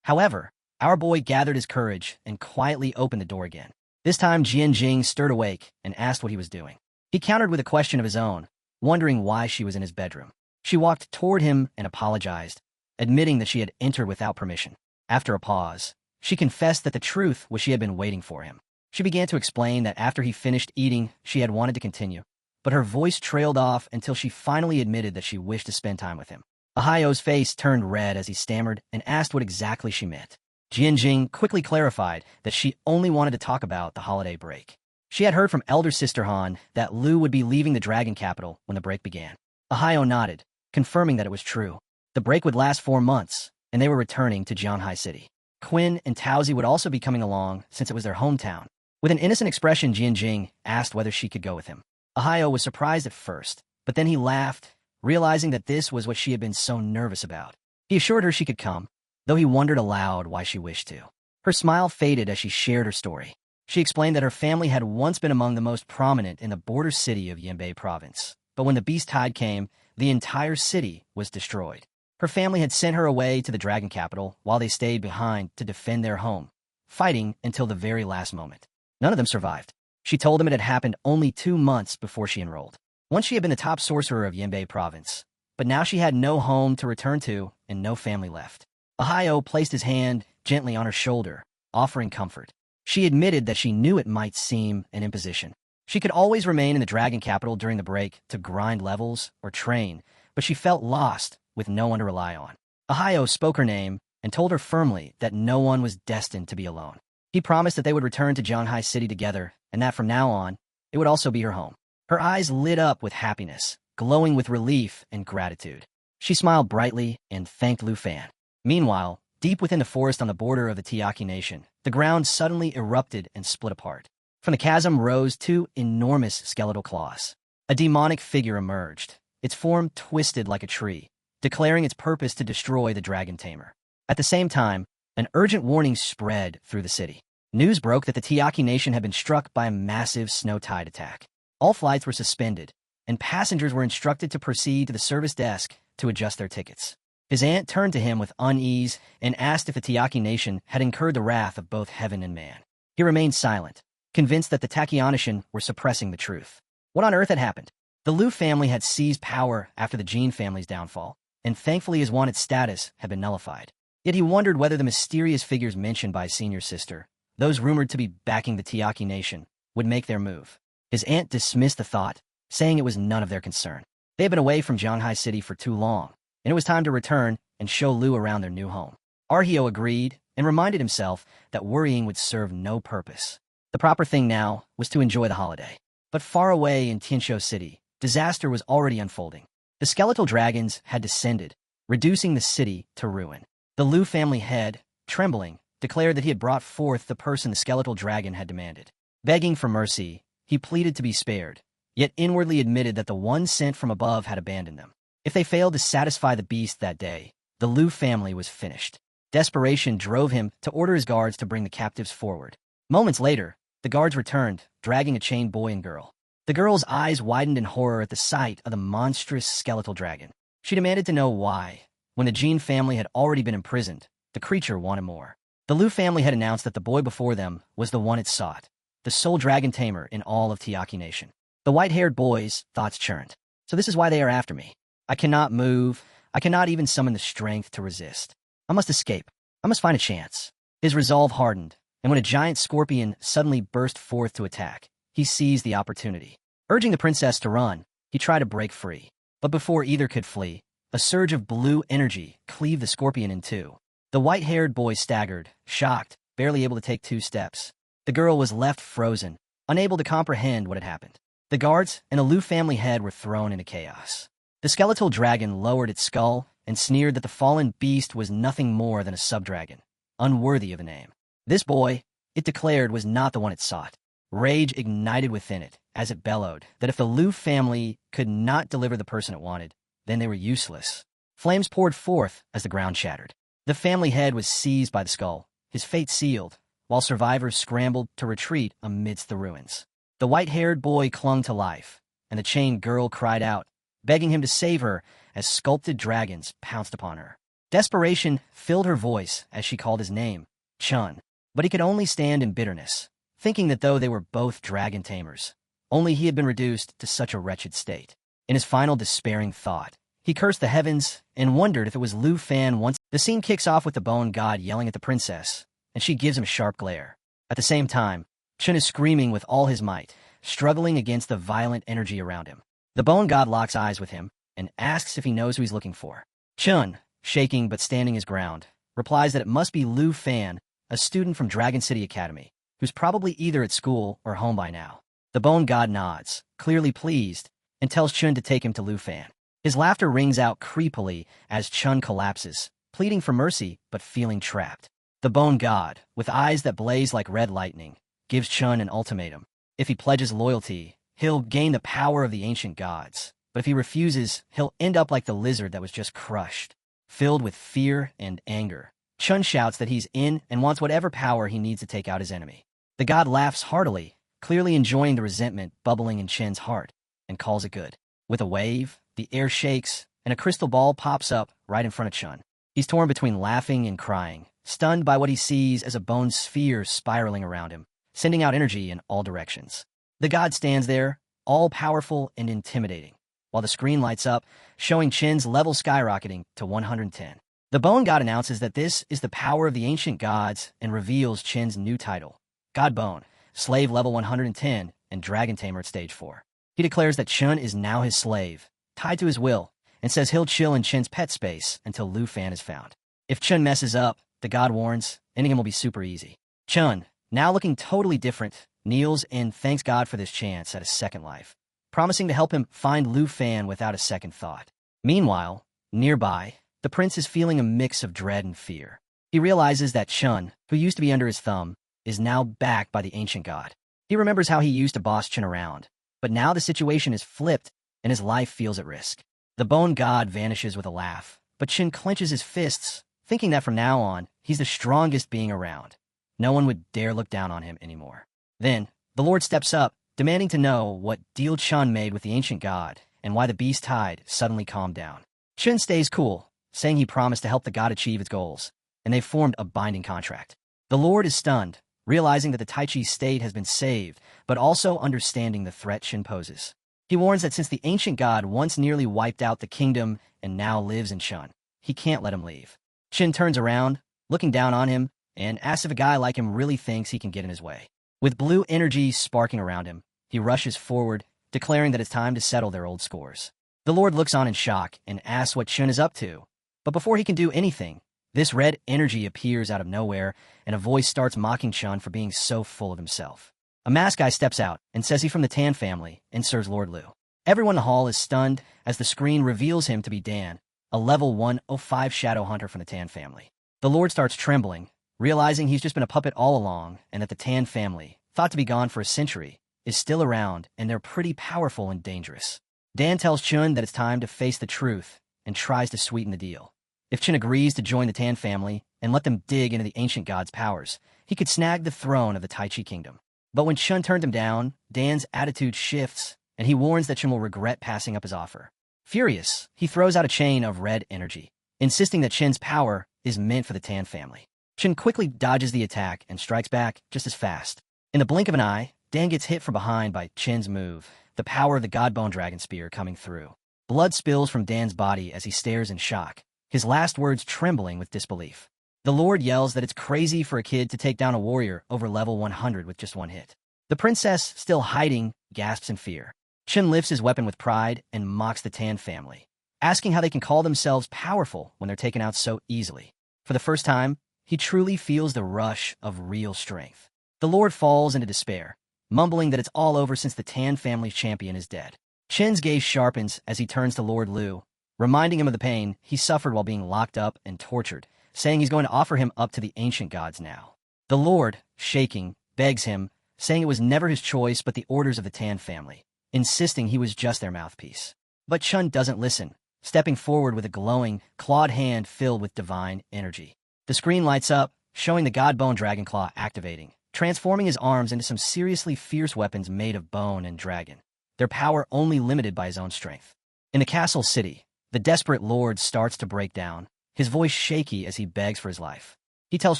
However, our boy gathered his courage and quietly opened the door again. This time, Jian stirred awake and asked what he was doing. He countered with a question of his own, wondering why she was in his bedroom. She walked toward him and apologized, admitting that she had entered without permission. After a pause, she confessed that the truth was she had been waiting for him. She began to explain that after he finished eating, she had wanted to continue, but her voice trailed off until she finally admitted that she wished to spend time with him. Ahio's face turned red as he stammered and asked what exactly she meant. Jian quickly clarified that she only wanted to talk about the holiday break. She had heard from elder sister Han that Lu would be leaving the dragon capital when the break began. Ahio nodded, confirming that it was true. The break would last 4 months, and they were returning to Jianhai City. Quinn and Taozi would also be coming along since it was their hometown. With an innocent expression, Jian asked whether she could go with him. Ahio was surprised at first, but then he laughed, realizing that this was what she had been so nervous about. He assured her she could come, though he wondered aloud why she wished to. Her smile faded as she shared her story. She explained that her family had once been among the most prominent in the border city of Yanbei province, but when the beast tide came, the entire city was destroyed. Her family had sent her away to the dragon capital while they stayed behind to defend their home, fighting until the very last moment. None of them survived. She told him it had happened only 2 months before she enrolled. Once she had been the top sorcerer of Yanbei province, but now she had no home to return to and no family left. Ahio placed his hand gently on her shoulder, offering comfort. She admitted that she knew it might seem an imposition. She could always remain in the dragon capital during the break to grind levels or train, but she felt lost with no one to rely on. Ahio spoke her name and told her firmly that no one was destined to be alone. He promised that they would return to Jianhai City together and that from now on, it would also be her home. Her eyes lit up with happiness, glowing with relief and gratitude. She smiled brightly and thanked Lu Fan. Meanwhile, deep within the forest on the border of the Tiaki Nation, the ground suddenly erupted and split apart. From the chasm rose 2 enormous skeletal claws. A demonic figure emerged, its form twisted like a tree, declaring its purpose to destroy the dragon Tamer. At the same time, an urgent warning spread through the city. News broke that the Tiaki Nation had been struck by a massive snow tide attack. All flights were suspended, and passengers were instructed to proceed to the service desk to adjust their tickets. His aunt turned to him with unease and asked if the Tiaki Nation had incurred the wrath of both heaven and man. He remained silent, convinced that the Takianishan were suppressing the truth. What on earth had happened? The Lu family had seized power after the Jin family's downfall, and thankfully his wanted status had been nullified. Yet he wondered whether the mysterious figures mentioned by his senior sister, those rumored to be backing the Tiaki Nation, would make their move. His aunt dismissed the thought, saying it was none of their concern. They had been away from Jianhai City for too long, and it was time to return and show Lu around their new home. Arhio agreed and reminded himself that worrying would serve no purpose. The proper thing now was to enjoy the holiday. But far away in Tianshou City, disaster was already unfolding. The skeletal dragons had descended, reducing the city to ruin. The Lu family head, trembling, declared that he had brought forth the person the skeletal dragon had demanded. Begging for mercy, he pleaded to be spared, yet inwardly admitted that the one sent from above had abandoned them. If they failed to satisfy the beast that day, the Lu family was finished. Desperation drove him to order his guards to bring the captives forward. Moments later, the guards returned, dragging a chained boy and girl. The girl's eyes widened in horror at the sight of the monstrous skeletal dragon. She demanded to know why. When the Jin family had already been imprisoned, the creature wanted more. The Lu family had announced that the boy before them was the one it sought, the sole dragon tamer in all of Tiaki Nation. The white-haired boy's thoughts churned. So this is why they are after me. I cannot move. I cannot even summon the strength to resist. I must escape. I must find a chance. His resolve hardened, and when a giant scorpion suddenly burst forth to attack, he seized the opportunity. Urging the princess to run, he tried to break free. But before either could flee, a surge of blue energy cleaved the scorpion in two. The white-haired boy staggered, shocked, barely able to take 2 steps. The girl was left frozen, unable to comprehend what had happened. The guards and the Lu family head were thrown into chaos. The skeletal dragon lowered its skull and sneered that the fallen beast was nothing more than a subdragon, unworthy of a name. This boy, it declared, was not the one it sought. Rage ignited within it as it bellowed that if the Lu family could not deliver the person it wanted, then they were useless. Flames poured forth as the ground shattered. The family head was seized by the skull, his fate sealed, while survivors scrambled to retreat amidst the ruins. The white-haired boy clung to life, and the chained girl cried out, begging him to save her as sculpted dragons pounced upon her. Desperation filled her voice as she called his name, Chun, but he could only stand in bitterness, thinking that though they were both dragon tamers, only he had been reduced to such a wretched state. In his final despairing thought, he cursed the heavens and wondered if it was Lu Fan once. The scene kicks off with the bone god yelling at the princess, and she gives him a sharp glare. At the same time, Chun is screaming with all his might, struggling against the violent energy around him. The bone god locks eyes with him and asks if he knows who he's looking for. Chun, shaking but standing his ground, replies that it must be Lu Fan, a student from Dragon City Academy, who's probably either at school or home by now. The bone god nods, clearly pleased, and tells Chun to take him to Lu Fan. His laughter rings out creepily as Chun collapses, pleading for mercy but feeling trapped. The bone god, with eyes that blaze like red lightning, gives Chun an ultimatum. If he pledges loyalty, he'll gain the power of the ancient gods, but if he refuses, he'll end up like the lizard that was just crushed. Filled with fear and anger, Chun shouts that he's in and wants whatever power he needs to take out his enemy. The god laughs heartily, clearly enjoying the resentment bubbling in Chen's heart, and calls it good. With a wave, the air shakes, and a crystal ball pops up right in front of Chun. He's torn between laughing and crying, stunned by what he sees as a bone sphere spiraling around him, sending out energy in all directions. The god stands there, all-powerful and intimidating, while the screen lights up, showing Chen's level skyrocketing to 110. The bone god announces that this is the power of the ancient gods and reveals Chen's new title, God Bone, slave level 110, and dragon tamer at stage 4. He declares that Chun is now his slave, tied to his will, and says he'll chill in Chen's pet space until Lu Fan is found. If Chun messes up, the god warns, ending him will be super easy. Chun, now looking totally different, kneels and thanks God for this chance at a second life, promising to help him find Lu Fan without a second thought. Meanwhile, nearby, the prince is feeling a mix of dread and fear. He realizes that Chun, who used to be under his thumb, is now backed by the ancient god. He remembers how he used to boss Chun around, but now the situation is flipped and his life feels at risk. The bone god vanishes with a laugh, but Chun clenches his fists, thinking that from now on, he's the strongest being around. No one would dare look down on him anymore. Then, the Lord steps up, demanding to know what deal Chun made with the ancient god and why the beast tide suddenly calmed down. Chun stays cool, saying he promised to help the god achieve its goals, and they've formed a binding contract. The Lord is stunned, realizing that the Tai Chi state has been saved, but also understanding the threat Chun poses. He warns that since the ancient god once nearly wiped out the kingdom and now lives in Chun, he can't let him leave. Chun turns around, looking down on him, and asks if a guy like him really thinks he can get in his way. With blue energy sparking around him, he rushes forward, declaring that it's time to settle their old scores. The Lord looks on in shock and asks what Chun is up to, but before he can do anything, this red energy appears out of nowhere, and a voice starts mocking Chun for being so full of himself. A masked guy steps out and says he's from the Tan family and serves Lord Lu. Everyone in the hall is stunned as the screen reveals him to be Dan, a level 105 shadow hunter from the Tan family. The Lord starts trembling, realizing he's just been a puppet all along and that the Tan family, thought to be gone for a century, is still around and they're pretty powerful and dangerous. Dan tells Chun that it's time to face the truth and tries to sweeten the deal. If Chun agrees to join the Tan family and let them dig into the ancient god's powers, he could snag the throne of the Tai Chi kingdom. But when Chun turned him down, Dan's attitude shifts, and he warns that Chun will regret passing up his offer. Furious, he throws out a chain of red energy, insisting that Chun's power is meant for the Tan family. Chun quickly dodges the attack and strikes back just as fast. In the blink of an eye, Dan gets hit from behind by Chun's move, the power of the Godbone Dragon Spear coming through. Blood spills from Dan's body as he stares in shock, his last words trembling with disbelief. The Lord yells that it's crazy for a kid to take down a warrior over level 100 with just one hit. The princess, still hiding, gasps in fear. Chun lifts his weapon with pride and mocks the Tan family, asking how they can call themselves powerful when they're taken out so easily. For the first time, he truly feels the rush of real strength. The Lord falls into despair, mumbling that it's all over since the Tan family's champion is dead. Chen's gaze sharpens as he turns to Lord Lu, reminding him of the pain he suffered while being locked up and tortured, saying he's going to offer him up to the ancient gods now. The Lord, shaking, begs him, saying it was never his choice but the orders of the Tan family, insisting he was just their mouthpiece. But Chun doesn't listen, stepping forward with a glowing, clawed hand filled with divine energy. The screen lights up, showing the Godbone Dragon Claw activating, transforming his arms into some seriously fierce weapons made of bone and dragon, their power only limited by his own strength. In the castle city, The desperate lord starts to break down, his voice shaky as he begs for his life. He tells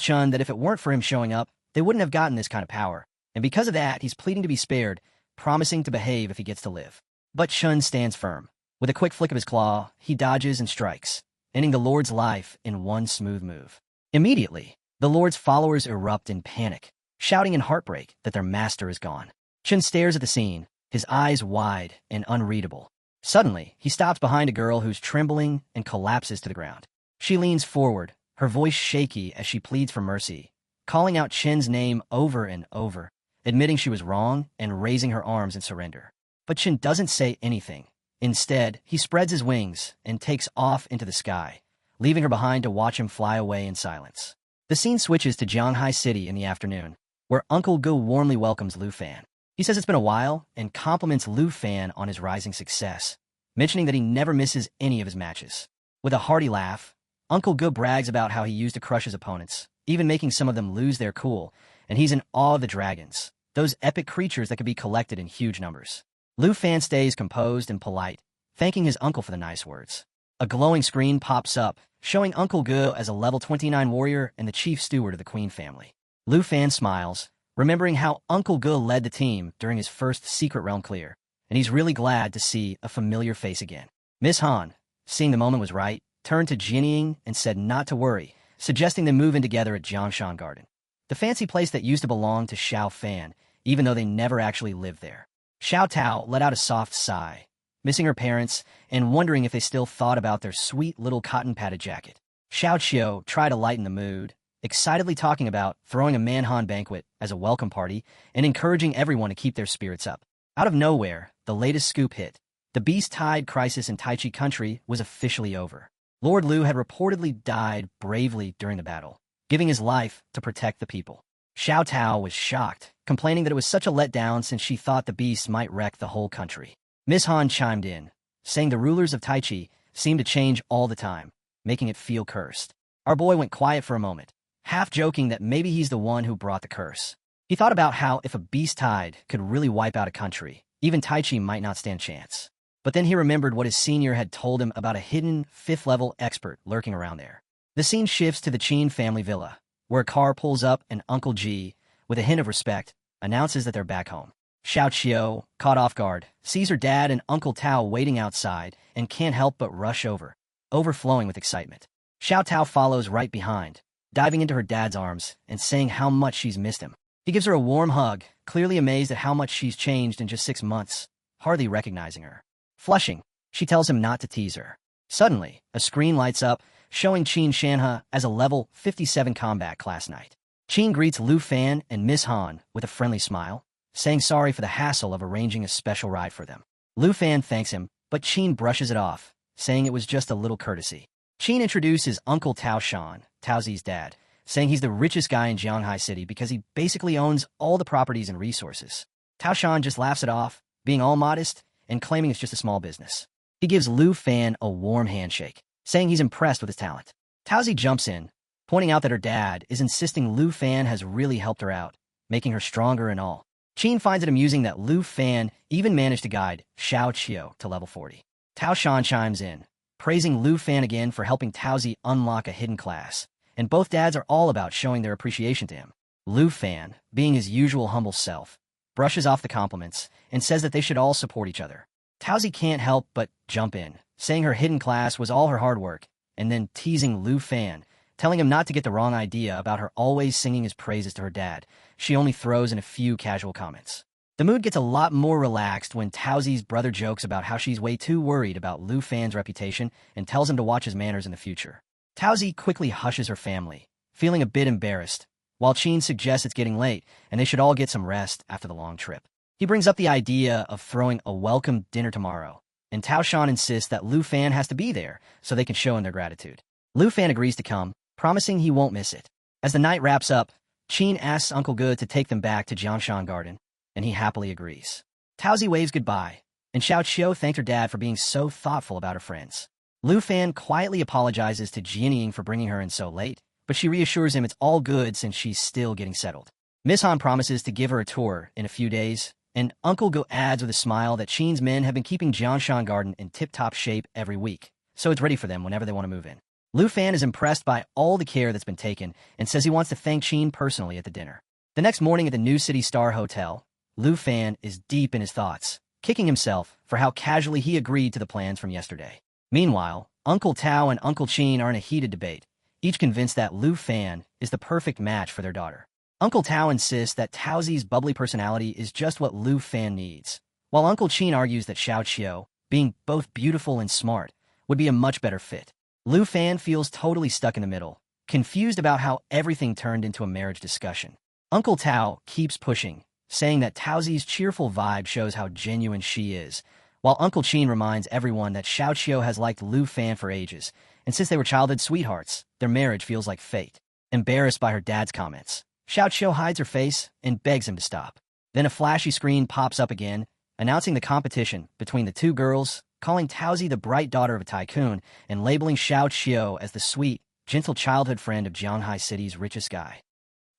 Chun that if it weren't for him showing up, they wouldn't have gotten this kind of power, and because of that, he's pleading to be spared, promising to behave if he gets to live. But Chun stands firm. With a quick flick of his claw, he dodges and strikes, ending the lord's life in one smooth move. Immediately, the lord's followers erupt in panic, shouting in heartbreak that their master is gone. Chun stares at the scene, his eyes wide and unreadable. Suddenly, he stops behind a girl who's trembling and collapses to the ground. She leans forward, her voice shaky as she pleads for mercy, calling out Chin's name over and over, admitting she was wrong and raising her arms in surrender. But Chin doesn't say anything. Instead, he spreads his wings and takes off into the sky, leaving her behind to watch him fly away in silence. The scene switches to Jianghai City in the afternoon, where Uncle Go warmly welcomes Lu Fan. He says it's been a while and compliments Lu Fan on his rising success, mentioning that he never misses any of his matches. With a hearty laugh, Uncle Go brags about how he used to crush his opponents, even making some of them lose their cool, and he's in awe of the dragons, those epic creatures that could be collected in huge numbers. Lu Fan stays composed and polite, thanking his uncle for the nice words. A glowing screen pops up, showing Uncle Go as a level 29 warrior and the chief steward of the Queen family. Lu Fan smiles, remembering how Uncle Go led the team during his first Secret Realm clear, and he's really glad to see a familiar face again. Miss Han, seeing the moment was right, turned to Jinying and said not to worry, suggesting they move in together at Jiangshan Garden, the fancy place that used to belong to Xiao Fan, even though they never actually lived there. Xiao Tao let out a soft sigh, missing her parents and wondering if they still thought about their sweet little cotton-padded jacket. Xiao Qiu tried to lighten the mood, excitedly talking about throwing a Manhan banquet as a welcome party and encouraging everyone to keep their spirits up. Out of nowhere, the latest scoop hit. The Beast Tide crisis in Taichi country was officially over. Lord Lu had reportedly died bravely during the battle, giving his life to protect the people. Xiao Tao was shocked, complaining that it was such a letdown since she thought the beast might wreck the whole country. Miss Han chimed in, saying the rulers of Taichi seemed to change all the time, making it feel cursed. Our boy went quiet for a moment, half joking that maybe he's the one who brought the curse. He thought about how if a beast tide could really wipe out a country, even Taichi might not stand chance. But then he remembered what his senior had told him about a hidden 5th-level expert lurking around there. The scene shifts to the Qin family villa, where a car pulls up and Uncle Ji, with a hint of respect, announces that they're back home. Xiao Qiu, caught off guard, sees her dad and Uncle Tao waiting outside and can't help but rush over, overflowing with excitement. Xiao Tao follows right behind, diving into her dad's arms and saying how much she's missed him. He gives her a warm hug, clearly amazed at how much she's changed in just 6 months, hardly recognizing her. Flushing, she tells him not to tease her. Suddenly, a screen lights up, showing Qin Shanhe as a level 57 combat class knight. Qin greets Lu Fan and Miss Han with a friendly smile, saying sorry for the hassle of arranging a special ride for them. Lu Fan thanks him, but Qin brushes it off, saying it was just a little courtesy. Qin introduces Uncle Tao Shan, Taozi's dad, saying he's the richest guy in Jianghai City because he basically owns all the properties and resources. Tao Shan just laughs it off, being all modest and claiming it's just a small business. He gives Lu Fan a warm handshake, saying he's impressed with his talent. Taozi jumps in, pointing out that her dad is insisting Lu Fan has really helped her out, making her stronger and all. Qin finds it amusing that Lu Fan even managed to guide Xiao Qiu to level 40. Tao Shan chimes in, praising Lu Fan again for helping Taozi unlock a hidden class, and both dads are all about showing their appreciation to him. Lu Fan, being his usual humble self, brushes off the compliments and says that they should all support each other. Taozi can't help but jump in, saying her hidden class was all her hard work, and then teasing Lu Fan, telling him not to get the wrong idea about her always singing his praises to her dad. She only throws in a few casual comments. The mood gets a lot more relaxed when Taozi's brother jokes about how she's way too worried about Lu Fan's reputation and tells him to watch his manners in the future. Taozi quickly hushes her family, feeling a bit embarrassed, while Qin suggests it's getting late and they should all get some rest after the long trip. He brings up the idea of throwing a welcome dinner tomorrow, and Tao Shan insists that Lu Fan has to be there so they can show him their gratitude. Lu Fan agrees to come, promising he won't miss it. As the night wraps up, Qin asks Uncle Good to take them back to Jiangshan Garden, and he happily agrees. Taozi waves goodbye, and Xiao Qiu thanked her dad for being so thoughtful about her friends. Lu Fan quietly apologizes to Jianying for bringing her in so late, but she reassures him it's all good since she's still getting settled. Miss Han promises to give her a tour in a few days, and Uncle Go adds with a smile that Qin's men have been keeping Jiangshan Garden in tip-top shape every week, so it's ready for them whenever they want to move in. Lu Fan is impressed by all the care that's been taken and says he wants to thank Qin personally at the dinner. The next morning at the New City Star Hotel, Lu Fan is deep in his thoughts, kicking himself for how casually he agreed to the plans from yesterday. Meanwhile, Uncle Tao and Uncle Qin are in a heated debate, each convinced that Lu Fan is the perfect match for their daughter. Uncle Tao insists that Taozi's bubbly personality is just what Lu Fan needs, while Uncle Qin argues that Xiao Qiu, being both beautiful and smart, would be a much better fit. Lu Fan feels totally stuck in the middle, confused about how everything turned into a marriage discussion. Uncle Tao keeps pushing, saying that Taozi's cheerful vibe shows how genuine she is, while Uncle Qin reminds everyone that Xiao Qiu has liked Lu Fan for ages, and since they were childhood sweethearts, their marriage feels like fate. Embarrassed by her dad's comments, Xiao Qiu hides her face and begs him to stop. Then a flashy screen pops up again, announcing the competition between the two girls, calling Taozi the bright daughter of a tycoon and labeling Xiao Qiu as the sweet, gentle childhood friend of Jianghai City's richest guy.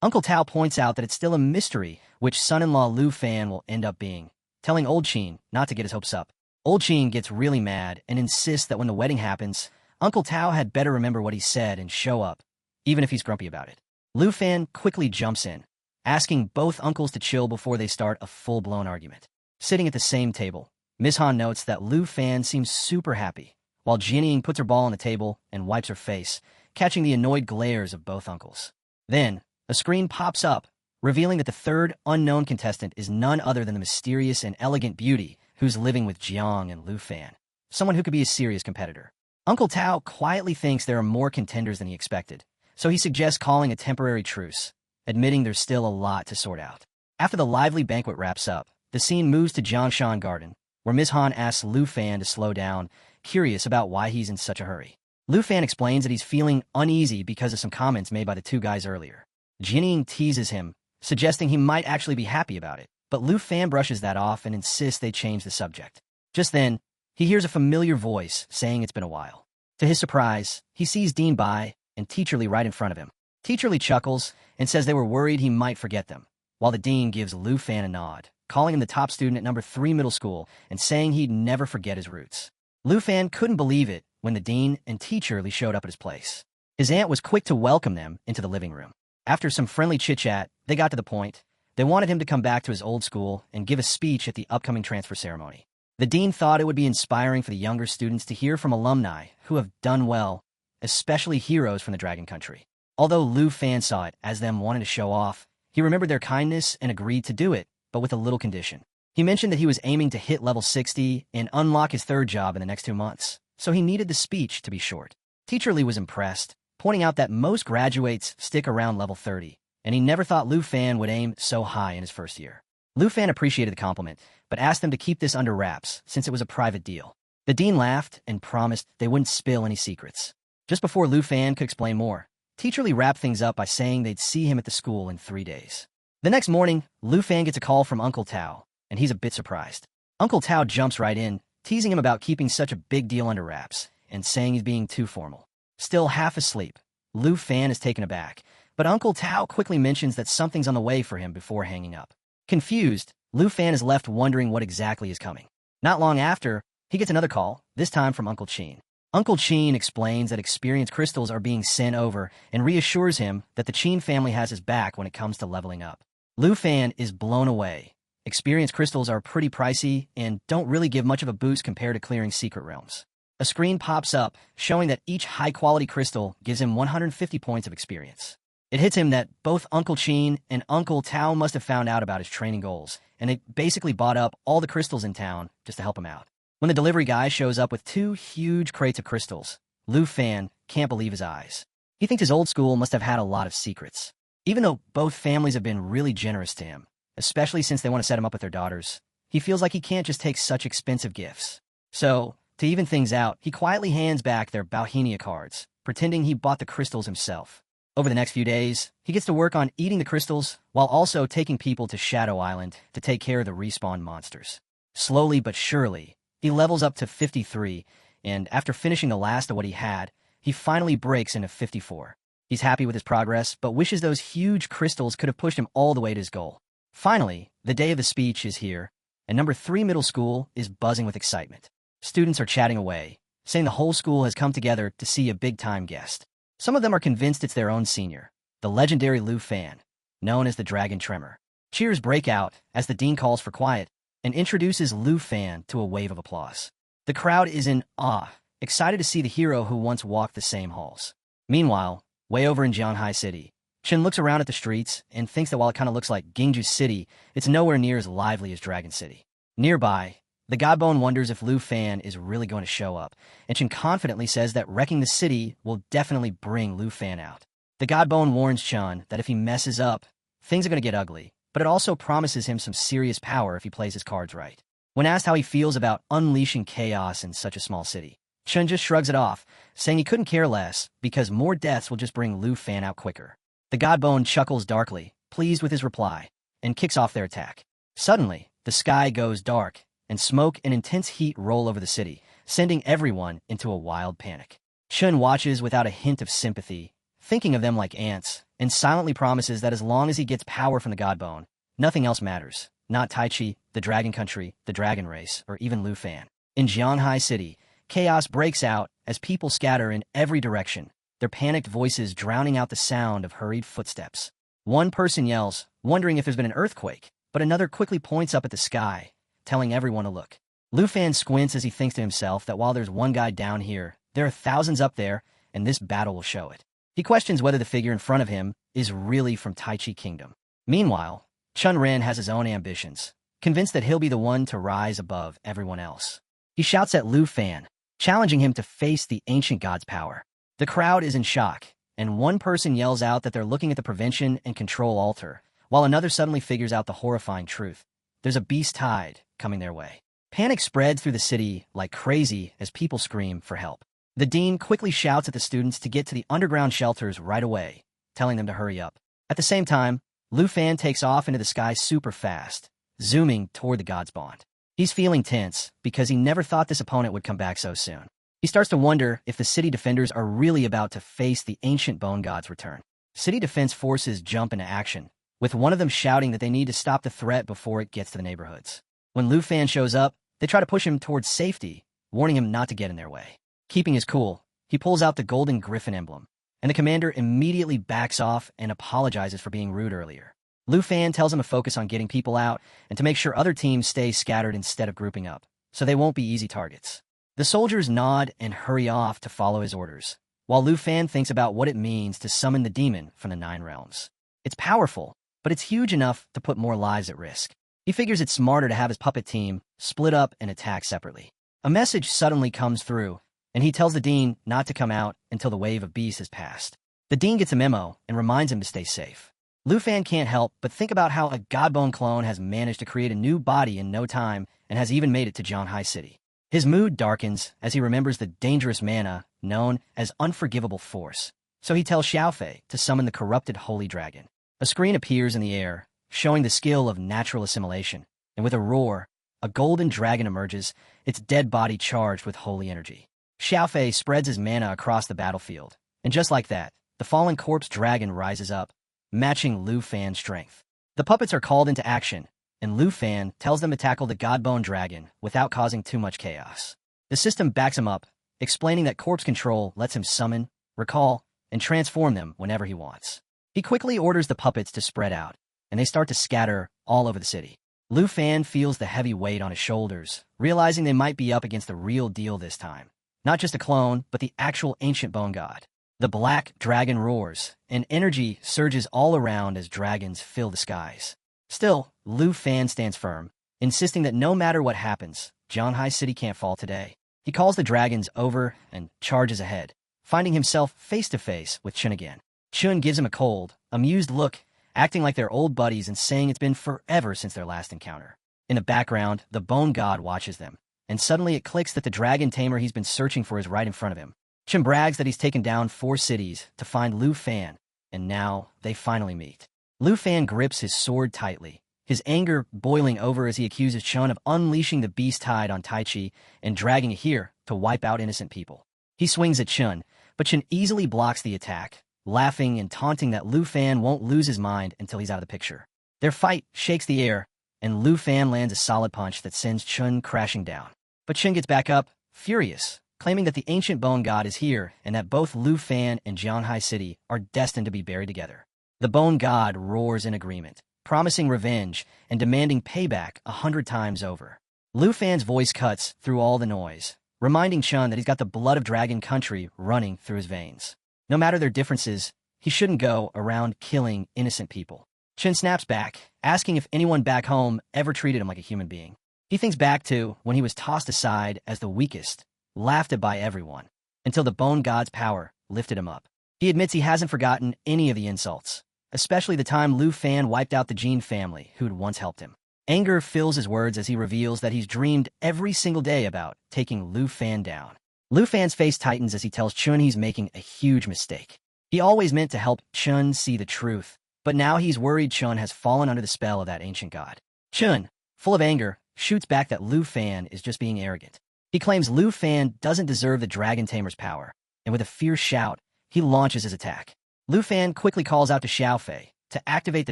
Uncle Tao points out that it's still a mystery which son-in-law Lu Fan will end up being, telling Old Qin not to get his hopes up. Old Qin gets really mad and insists that when the wedding happens, Uncle Tao had better remember what he said and show up, even if he's grumpy about it. Lu Fan quickly jumps in, asking both uncles to chill before they start a full-blown argument. Sitting at the same table, Miss Han notes that Lu Fan seems super happy, while Jianying puts her ball on the table and wipes her face, catching the annoyed glares of both uncles. Then, a screen pops up, revealing that the third unknown contestant is none other than the mysterious and elegant beauty who's living with Jiang and Lu Fan, someone who could be a serious competitor. Uncle Tao quietly thinks there are more contenders than he expected, so he suggests calling a temporary truce, admitting there's still a lot to sort out. After the lively banquet wraps up, the scene moves to Jiangshan Garden, where Ms. Han asks Lu Fan to slow down, curious about why he's in such a hurry. Lu Fan explains that he's feeling uneasy because of some comments made by the two guys earlier. Jianying teases him, suggesting he might actually be happy about it, but Lu Fan brushes that off and insists they change the subject. Just then, he hears a familiar voice saying it's been a while. To his surprise, he sees Dean Bai and Teacher Lee right in front of him. Teacher Lee chuckles and says they were worried he might forget them, while the dean gives Lu Fan a nod, calling him the top student at number 3 middle school and saying he'd never forget his roots. Lu Fan couldn't believe it when the dean and Teacher Lee showed up at his place. His aunt was quick to welcome them into the living room. After some friendly chit-chat, they got to the point. They wanted him to come back to his old school and give a speech at the upcoming transfer ceremony. The dean thought it would be inspiring for the younger students to hear from alumni who have done well, especially heroes from the Dragon Country. Although Lu Fan saw it as them wanting to show off, he remembered their kindness and agreed to do it, but with a little condition. He mentioned that he was aiming to hit level 60 and unlock his third job in the next 2 months, so he needed the speech to be short. Teacher Lee was impressed, pointing out that most graduates stick around level 30, and he never thought Lu Fan would aim so high in his first year. Lu Fan appreciated the compliment, but asked them to keep this under wraps since it was a private deal. The dean laughed and promised they wouldn't spill any secrets. Just before Lu Fan could explain more, Teacher Lee wrapped things up by saying they'd see him at the school in 3 days. The next morning, Lu Fan gets a call from Uncle Tao, and he's a bit surprised. Uncle Tao jumps right in, teasing him about keeping such a big deal under wraps, and saying he's being too formal. Still half asleep, Lu Fan is taken aback, but Uncle Tao quickly mentions that something's on the way for him before hanging up. Confused, Lu Fan is left wondering what exactly is coming. Not long after, he gets another call, this time from Uncle Qin. Uncle Qin explains that experience crystals are being sent over and reassures him that the Qin family has his back when it comes to leveling up. Lu Fan is blown away. Experience crystals are pretty pricey and don't really give much of a boost compared to clearing secret realms. A screen pops up showing that each high-quality crystal gives him 150 points of experience. It hits him that both Uncle Qin and Uncle Tao must have found out about his training goals, and they basically bought up all the crystals in town just to help him out. When the delivery guy shows up with 2 huge crates of crystals, Lu Fan can't believe his eyes. He thinks his old school must have had a lot of secrets. Even though both families have been really generous to him, especially since they want to set him up with their daughters, he feels like he can't just take such expensive gifts. So, to even things out, he quietly hands back their Bauhinia cards, pretending he bought the crystals himself. Over the next few days, he gets to work on eating the crystals while also taking people to Shadow Island to take care of the respawn monsters. Slowly but surely, he levels up to 53, and after finishing the last of what he had, he finally breaks into 54. He's happy with his progress, but wishes those huge crystals could have pushed him all the way to his goal. Finally, the day of the speech is here, and number 3 middle school is buzzing with excitement. Students are chatting away, saying the whole school has come together to see a big-time guest. Some of them are convinced it's their own senior, the legendary Lu Fan, known as the Dragon Tremor. Cheers break out as the dean calls for quiet and introduces Lu Fan to a wave of applause. The crowd is in awe, excited to see the hero who once walked the same halls. Meanwhile, way over in Jianghai City, Chen looks around at the streets and thinks that while it kind of looks like Gingju City, it's nowhere near as lively as Dragon City. Nearby, the Godbone wonders if Lu Fan is really going to show up, and Chen confidently says that wrecking the city will definitely bring Lu Fan out. The Godbone warns Chen that if he messes up, things are going to get ugly, but it also promises him some serious power if he plays his cards right. When asked how he feels about unleashing chaos in such a small city, Chen just shrugs it off, saying he couldn't care less because more deaths will just bring Lu Fan out quicker. The Godbone chuckles darkly, pleased with his reply, and kicks off their attack. Suddenly, the sky goes dark, and smoke and intense heat roll over the city, sending everyone into a wild panic. Chen watches without a hint of sympathy, thinking of them like ants, and silently promises that as long as he gets power from the Godbone, nothing else matters. Not Tai Chi, the Dragon Country, the Dragon Race, or even Lu Fan. In Jianghai City, chaos breaks out as people scatter in every direction, their panicked voices drowning out the sound of hurried footsteps. One person yells, wondering if there's been an earthquake, but another quickly points up at the sky, telling everyone to look. Lu Fan squints as he thinks to himself that while there's one guy down here, there are thousands up there, and this battle will show it. He questions whether the figure in front of him is really from Tai Chi Kingdom. Meanwhile, Chun Ren has his own ambitions, convinced that he'll be the one to rise above everyone else. He shouts at Lu Fan, challenging him to face the ancient god's power. The crowd is in shock, and one person yells out that they're looking at the prevention and control altar, while another suddenly figures out the horrifying truth. There's a beast tide coming their way. Panic spreads through the city like crazy as people scream for help. The dean quickly shouts at the students to get to the underground shelters right away, telling them to hurry up. At the same time, Lu Fan takes off into the sky super fast, zooming toward the god's bond. He's feeling tense because he never thought this opponent would come back so soon. He starts to wonder if the city defenders are really about to face the ancient bone god's return. City defense forces jump into action, with one of them shouting that they need to stop the threat before it gets to the neighborhoods. When Lu Fan shows up, they try to push him towards safety, warning him not to get in their way. Keeping his cool, he pulls out the golden griffin emblem, and the commander immediately backs off and apologizes for being rude earlier. Lu Fan tells him to focus on getting people out and to make sure other teams stay scattered instead of grouping up, so they won't be easy targets. The soldiers nod and hurry off to follow his orders, while Lu Fan thinks about what it means to summon the demon from the 9 realms. It's powerful, but it's huge enough to put more lives at risk. He figures it's smarter to have his puppet team split up and attack separately. A message suddenly comes through, and he tells the dean not to come out until the wave of beasts has passed. The dean gets a memo and reminds him to stay safe. Lu Fan can't help but think about how a Godbone clone has managed to create a new body in no time and has even made it to Jianghai City. His mood darkens as he remembers the dangerous mana known as Unforgivable Force, so he tells Xiaofei to summon the corrupted Holy Dragon. A screen appears in the air, showing the skill of natural assimilation, and with a roar, a golden dragon emerges, its dead body charged with holy energy. Xiaofei spreads his mana across the battlefield, and just like that, the fallen corpse dragon rises up, matching Lu Fan's strength. The puppets are called into action, and Lu Fan tells them to tackle the Godbone dragon without causing too much chaos. The system backs him up, explaining that corpse control lets him summon, recall, and transform them whenever he wants. He quickly orders the puppets to spread out, and they start to scatter all over the city. Lu Fan feels the heavy weight on his shoulders, realizing they might be up against the real deal this time. Not just a clone, but the actual ancient bone god. The black dragon roars, and energy surges all around as dragons fill the skies. Still, Lu Fan stands firm, insisting that no matter what happens, Jianghai City can't fall today. He calls the dragons over and charges ahead, finding himself face-to-face with Chun again. Chun gives him a cold, amused look, acting like they're old buddies and saying it's been forever since their last encounter. In the background, the bone god watches them, and suddenly it clicks that the dragon tamer he's been searching for is right in front of him. Chun brags that he's taken down 4 cities to find Lu Fan, and now they finally meet. Lu Fan grips his sword tightly, his anger boiling over as he accuses Chun of unleashing the beast tide on Tai Chi and dragging it here to wipe out innocent people. He swings at Chun, but Chun easily blocks the attack, laughing and taunting that Lu Fan won't lose his mind until he's out of the picture. Their fight shakes the air, and Lu Fan lands a solid punch that sends Chun crashing down. But Chun gets back up, furious, claiming that the ancient bone god is here and that both Lu Fan and Jianhai City are destined to be buried together. The bone god roars in agreement, promising revenge and demanding payback 100 times over. Lu Fan's voice cuts through all the noise, reminding Chun that he's got the blood of dragon country running through his veins. No matter their differences, he shouldn't go around killing innocent people. Chun snaps back, asking if anyone back home ever treated him like a human being. He thinks back to when he was tossed aside as the weakest, laughed at by everyone, until the bone god's power lifted him up. He admits he hasn't forgotten any of the insults, especially the time Lu Fan wiped out the Jin family who'd once helped him. Anger fills his words as he reveals that he's dreamed every single day about taking Lu Fan down. Lu Fan's face tightens as he tells Chun he's making a huge mistake. He always meant to help Chun see the truth, but now he's worried Chun has fallen under the spell of that ancient god. Chun, full of anger, shoots back that Lu Fan is just being arrogant. He claims Lu Fan doesn't deserve the Dragon Tamer's power, and with a fierce shout, he launches his attack. Lu Fan quickly calls out to Xiaofei to activate the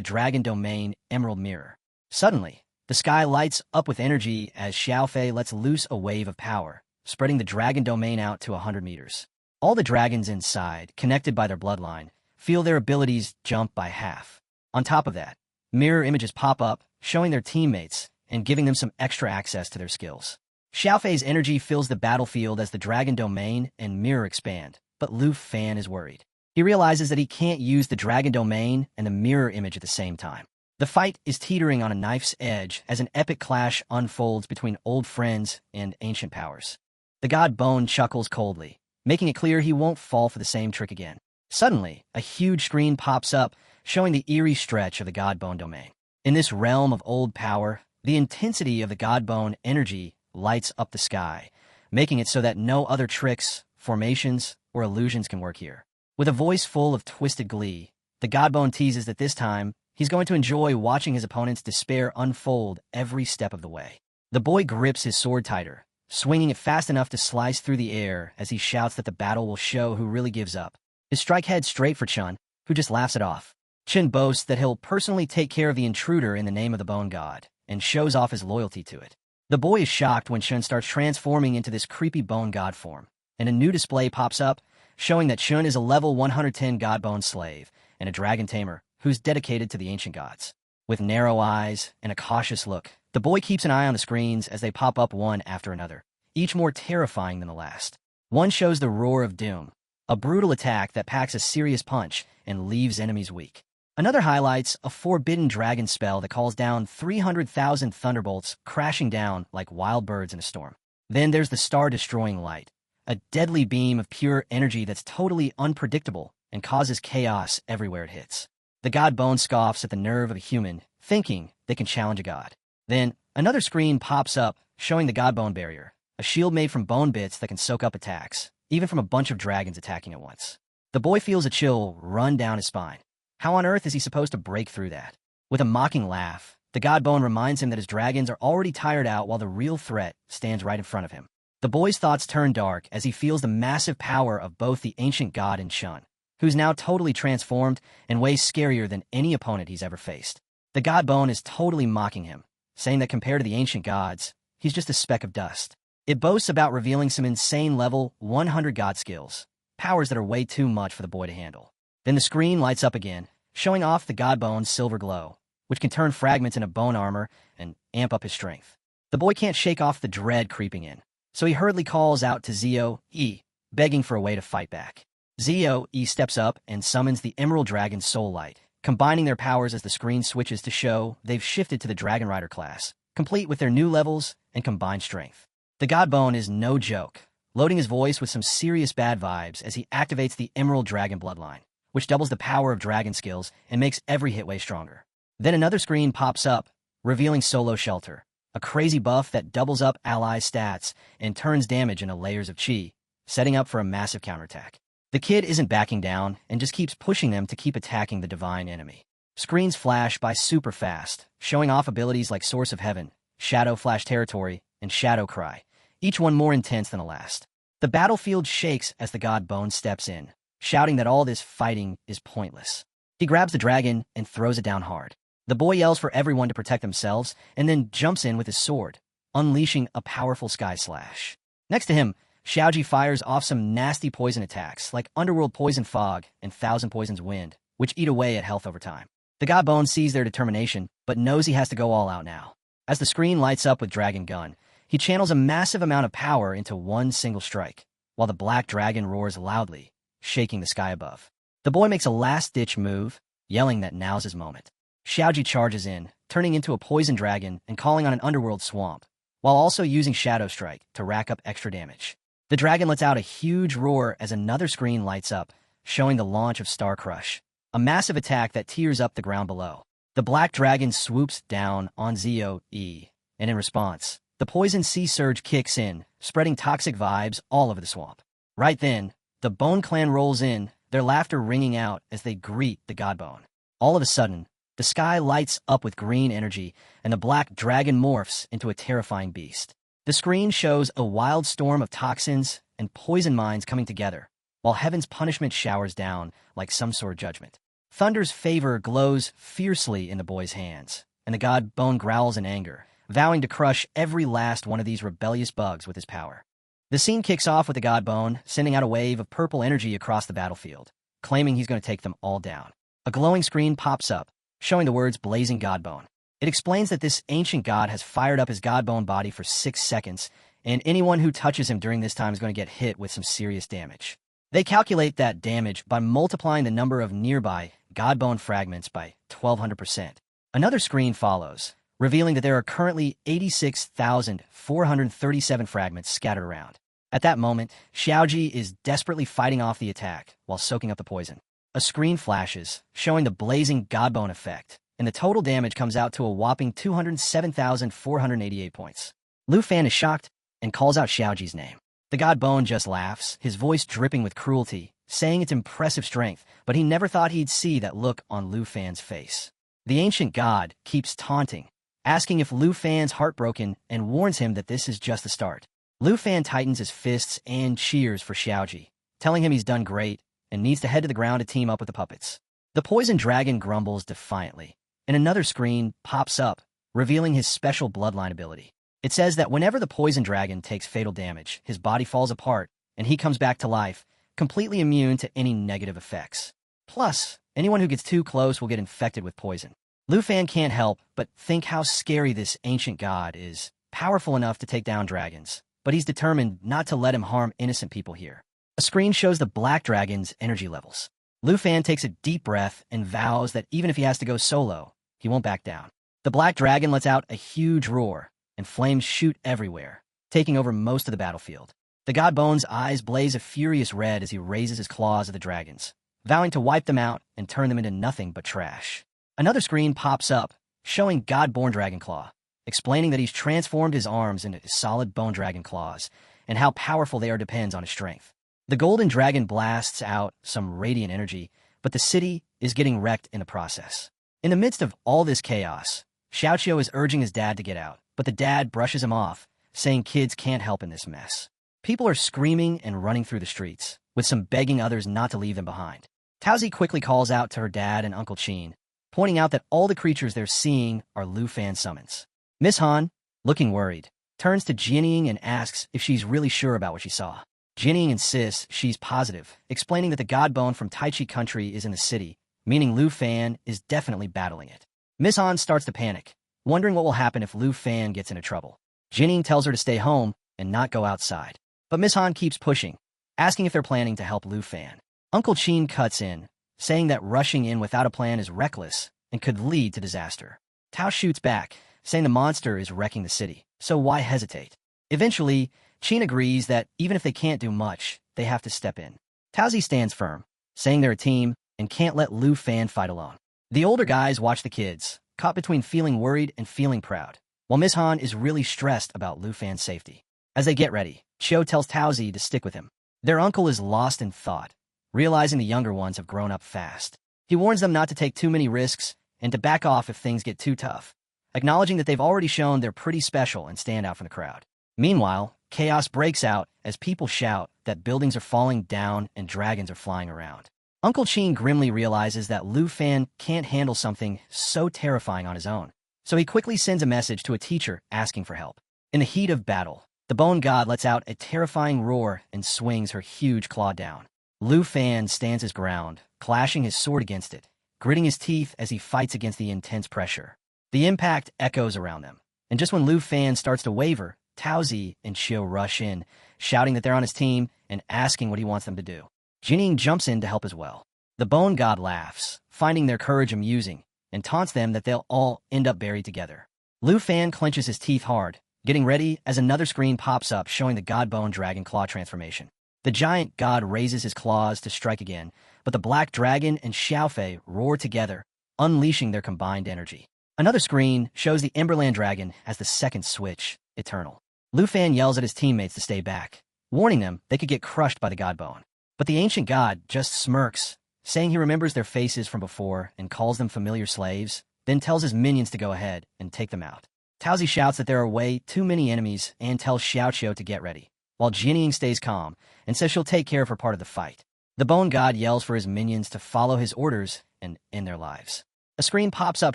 Dragon Domain Emerald Mirror. Suddenly, the sky lights up with energy as Xiaofei lets loose a wave of power, spreading the Dragon Domain out to 100 meters. All the dragons inside, connected by their bloodline, feel their abilities jump by half. On top of that, mirror images pop up, showing their teammates and giving them some extra access to their skills. Xiaofei's energy fills the battlefield as the Dragon Domain and mirror expand, but Lu Fan is worried. He realizes that he can't use the Dragon Domain and the mirror image at the same time. The fight is teetering on a knife's edge as an epic clash unfolds between old friends and ancient powers. The god Bone chuckles coldly, making it clear he won't fall for the same trick again. Suddenly, a huge screen pops up, showing the eerie stretch of the God Bone domain. In this realm of old power, the intensity of the God Bone energy lights up the sky, making it so that no other tricks, formations, or illusions can work here. With a voice full of twisted glee, the God Bone teases that this time, he's going to enjoy watching his opponent's despair unfold every step of the way. The boy grips his sword tighter, swinging it fast enough to slice through the air as he shouts that the battle will show who really gives up. His strike heads straight for Chun, who just laughs it off. Chun boasts that he'll personally take care of the intruder in the name of the Bone God, and shows off his loyalty to it. The boy is shocked when Chun starts transforming into this creepy Bone God form, and a new display pops up, showing that Chun is a level 110 God Bone slave, and a Dragon Tamer, who's dedicated to the ancient gods. With narrow eyes and a cautious look, the boy keeps an eye on the screens as they pop up one after another, each more terrifying than the last. One shows the Roar of Doom, a brutal attack that packs a serious punch and leaves enemies weak. Another highlights a forbidden dragon spell that calls down 300,000 thunderbolts crashing down like wild birds in a storm. Then there's the star-destroying light, a deadly beam of pure energy that's totally unpredictable and causes chaos everywhere it hits. The god Bone scoffs at the nerve of a human, thinking they can challenge a god. Then, another screen pops up, showing the god Bone barrier, a shield made from bone bits that can soak up attacks, even from a bunch of dragons attacking at once. The boy feels a chill run down his spine. How on earth is he supposed to break through that? With a mocking laugh, the god Bone reminds him that his dragons are already tired out while the real threat stands right in front of him. The boy's thoughts turn dark as he feels the massive power of both the ancient god and Chun, who's now totally transformed and way scarier than any opponent he's ever faced. The god Bone is totally mocking him, saying that compared to the ancient gods, he's just a speck of dust. It boasts about revealing some insane level 100 god skills, powers that are way too much for the boy to handle. Then the screen lights up again, showing off the god Bone's silver glow, which can turn fragments into bone armor and amp up his strength. The boy can't shake off the dread creeping in, so he hurriedly calls out to Zio-E, begging for a way to fight back. Zio-E steps up and summons the Emerald Dragon's Soul Light, combining their powers as the screen switches to show they've shifted to the Dragon Rider class, complete with their new levels and combined strength. The god Bone is no joke, loading his voice with some serious bad vibes as he activates the Emerald Dragon bloodline, which doubles the power of dragon skills and makes every hit way stronger. Then another screen pops up, revealing Solo Shelter, a crazy buff that doubles up allies' stats and turns damage into layers of chi, setting up for a massive counterattack. The kid isn't backing down and just keeps pushing them to keep attacking the divine enemy. Screens flash by super fast, showing off abilities like Source of Heaven, Shadow Flash Territory, and Shadow Cry, each one more intense than the last. The battlefield shakes as the god Bone steps in, shouting that all this fighting is pointless. He grabs the dragon and throws it down hard. The boy yells for everyone to protect themselves and then jumps in with his sword, unleashing a powerful sky slash. Next to him, Xiaoji fires off some nasty poison attacks, like Underworld Poison Fog and Thousand Poisons Wind, which eat away at health over time. The God Bone sees their determination, but knows he has to go all out now. As the screen lights up with Dragon Gun, he channels a massive amount of power into one single strike, while the black dragon roars loudly, shaking the sky above. The boy makes a last-ditch move, yelling that now's his moment. Xiaoji charges in, turning into a poison dragon and calling on an underworld swamp, while also using Shadow Strike to rack up extra damage. The dragon lets out a huge roar as another screen lights up, showing the launch of Star Crush, a massive attack that tears up the ground below. The black dragon swoops down on Zo-E, and in response, the poison sea surge kicks in, spreading toxic vibes all over the swamp. Right then, the Bone Clan rolls in, their laughter ringing out as they greet the Godbone. All of a sudden, the sky lights up with green energy, and the black dragon morphs into a terrifying beast. The screen shows a wild storm of toxins and poison mines coming together, while heaven's punishment showers down like some sort of judgment. Thunder's favor glows fiercely in the boy's hands, and the god Bone growls in anger, vowing to crush every last one of these rebellious bugs with his power. The scene kicks off with the god Bone sending out a wave of purple energy across the battlefield, claiming he's going to take them all down. A glowing screen pops up, showing the words Blazing Godbone. It explains that this ancient god has fired up his Godbone body for 6 seconds, and anyone who touches him during this time is going to get hit with some serious damage. They calculate that damage by multiplying the number of nearby Godbone fragments by 1,200%. Another screen follows, revealing that there are currently 86,437 fragments scattered around. At that moment, Xiaoji is desperately fighting off the attack while soaking up the poison. A screen flashes, showing the blazing Godbone effect, and the total damage comes out to a whopping 207,488 points. Lu Fan is shocked and calls out Xiaoji's name. The god Bone just laughs, his voice dripping with cruelty, saying it's impressive strength, but he never thought he'd see that look on Lu Fan's face. The ancient god keeps taunting, asking if Lu Fan's heartbroken, and warns him that this is just the start. Lu Fan tightens his fists and cheers for Xiaoji, telling him he's done great and needs to head to the ground to team up with the puppets. The poison dragon grumbles defiantly, and another screen pops up, revealing his special bloodline ability. It says that whenever the poison dragon takes fatal damage, his body falls apart, and he comes back to life, completely immune to any negative effects. Plus, anyone who gets too close will get infected with poison. Lu Fan can't help but think how scary this ancient god is, powerful enough to take down dragons, but he's determined not to let him harm innocent people here. A screen shows the black dragon's energy levels. Lu Fan takes a deep breath and vows that even if he has to go solo, he won't back down. The black dragon lets out a huge roar, and flames shoot everywhere, taking over most of the battlefield. The god Bone's eyes blaze a furious red as he raises his claws at the dragons, vowing to wipe them out and turn them into nothing but trash. Another screen pops up, showing God-born Dragonclaw, explaining that he's transformed his arms into solid bone dragon claws, and how powerful they are depends on his strength. The golden dragon blasts out some radiant energy, but the city is getting wrecked in the process. In the midst of all this chaos, Xiaoqiu is urging his dad to get out, but the dad brushes him off, saying kids can't help in this mess. People are screaming and running through the streets, with some begging others not to leave them behind. Taozi quickly calls out to her dad and Uncle Qin, pointing out that all the creatures they're seeing are Lu Fan summons. Miss Han, looking worried, turns to Jianying and asks if she's really sure about what she saw. Jianying insists she's positive, explaining that the god bone from Taichi country is in the city, meaning Lu Fan is definitely battling it. Miss Han starts to panic, wondering what will happen if Lu Fan gets into trouble. Jianying tells her to stay home and not go outside. But Miss Han keeps pushing, asking if they're planning to help Lu Fan. Uncle Qin cuts in, saying that rushing in without a plan is reckless and could lead to disaster. Tao shoots back, saying the monster is wrecking the city, so why hesitate? Eventually, Qin agrees that even if they can't do much, they have to step in. Taozi stands firm, saying they're a team and can't let Lu Fan fight alone. The older guys watch the kids, caught between feeling worried and feeling proud, while Miss Han is really stressed about Lu Fan's safety. As they get ready, Chiu tells Taozi to stick with him. Their uncle is lost in thought, realizing the younger ones have grown up fast. He warns them not to take too many risks and to back off if things get too tough, acknowledging that they've already shown they're pretty special and stand out from the crowd. Meanwhile, chaos breaks out as people shout that buildings are falling down and dragons are flying around. Uncle Qin grimly realizes that Lu Fan can't handle something so terrifying on his own, so he quickly sends a message to a teacher asking for help. In the heat of battle, The bone god lets out a terrifying roar and swings her huge claw down. Lu Fan stands his ground, clashing his sword against it, gritting his teeth as he fights against the intense pressure. The impact echoes around them, and just when Lu Fan starts to waver, Taozi and Xiu rush in, shouting that they're on his team and asking what he wants them to do. Jining jumps in to help as well. The bone god laughs, finding their courage amusing, and taunts them that they'll all end up buried together. Lu Fan clenches his teeth hard, getting ready as another screen pops up showing the god bone dragon claw transformation. The giant god raises his claws to strike again, but the black dragon and Xiaofei roar together, unleashing their combined energy. Another screen shows the Emberland dragon as the second switch, Eternal. Lu Fan yells at his teammates to stay back, warning them they could get crushed by the god bone. But the ancient god just smirks, saying he remembers their faces from before and calls them familiar slaves, then tells his minions to go ahead and take them out. Taozi shouts that there are way too many enemies and tells Xiaoqiu to get ready, while Jining stays calm and says she'll take care of her part of the fight. The bone god yells for his minions to follow his orders and end their lives. A screen pops up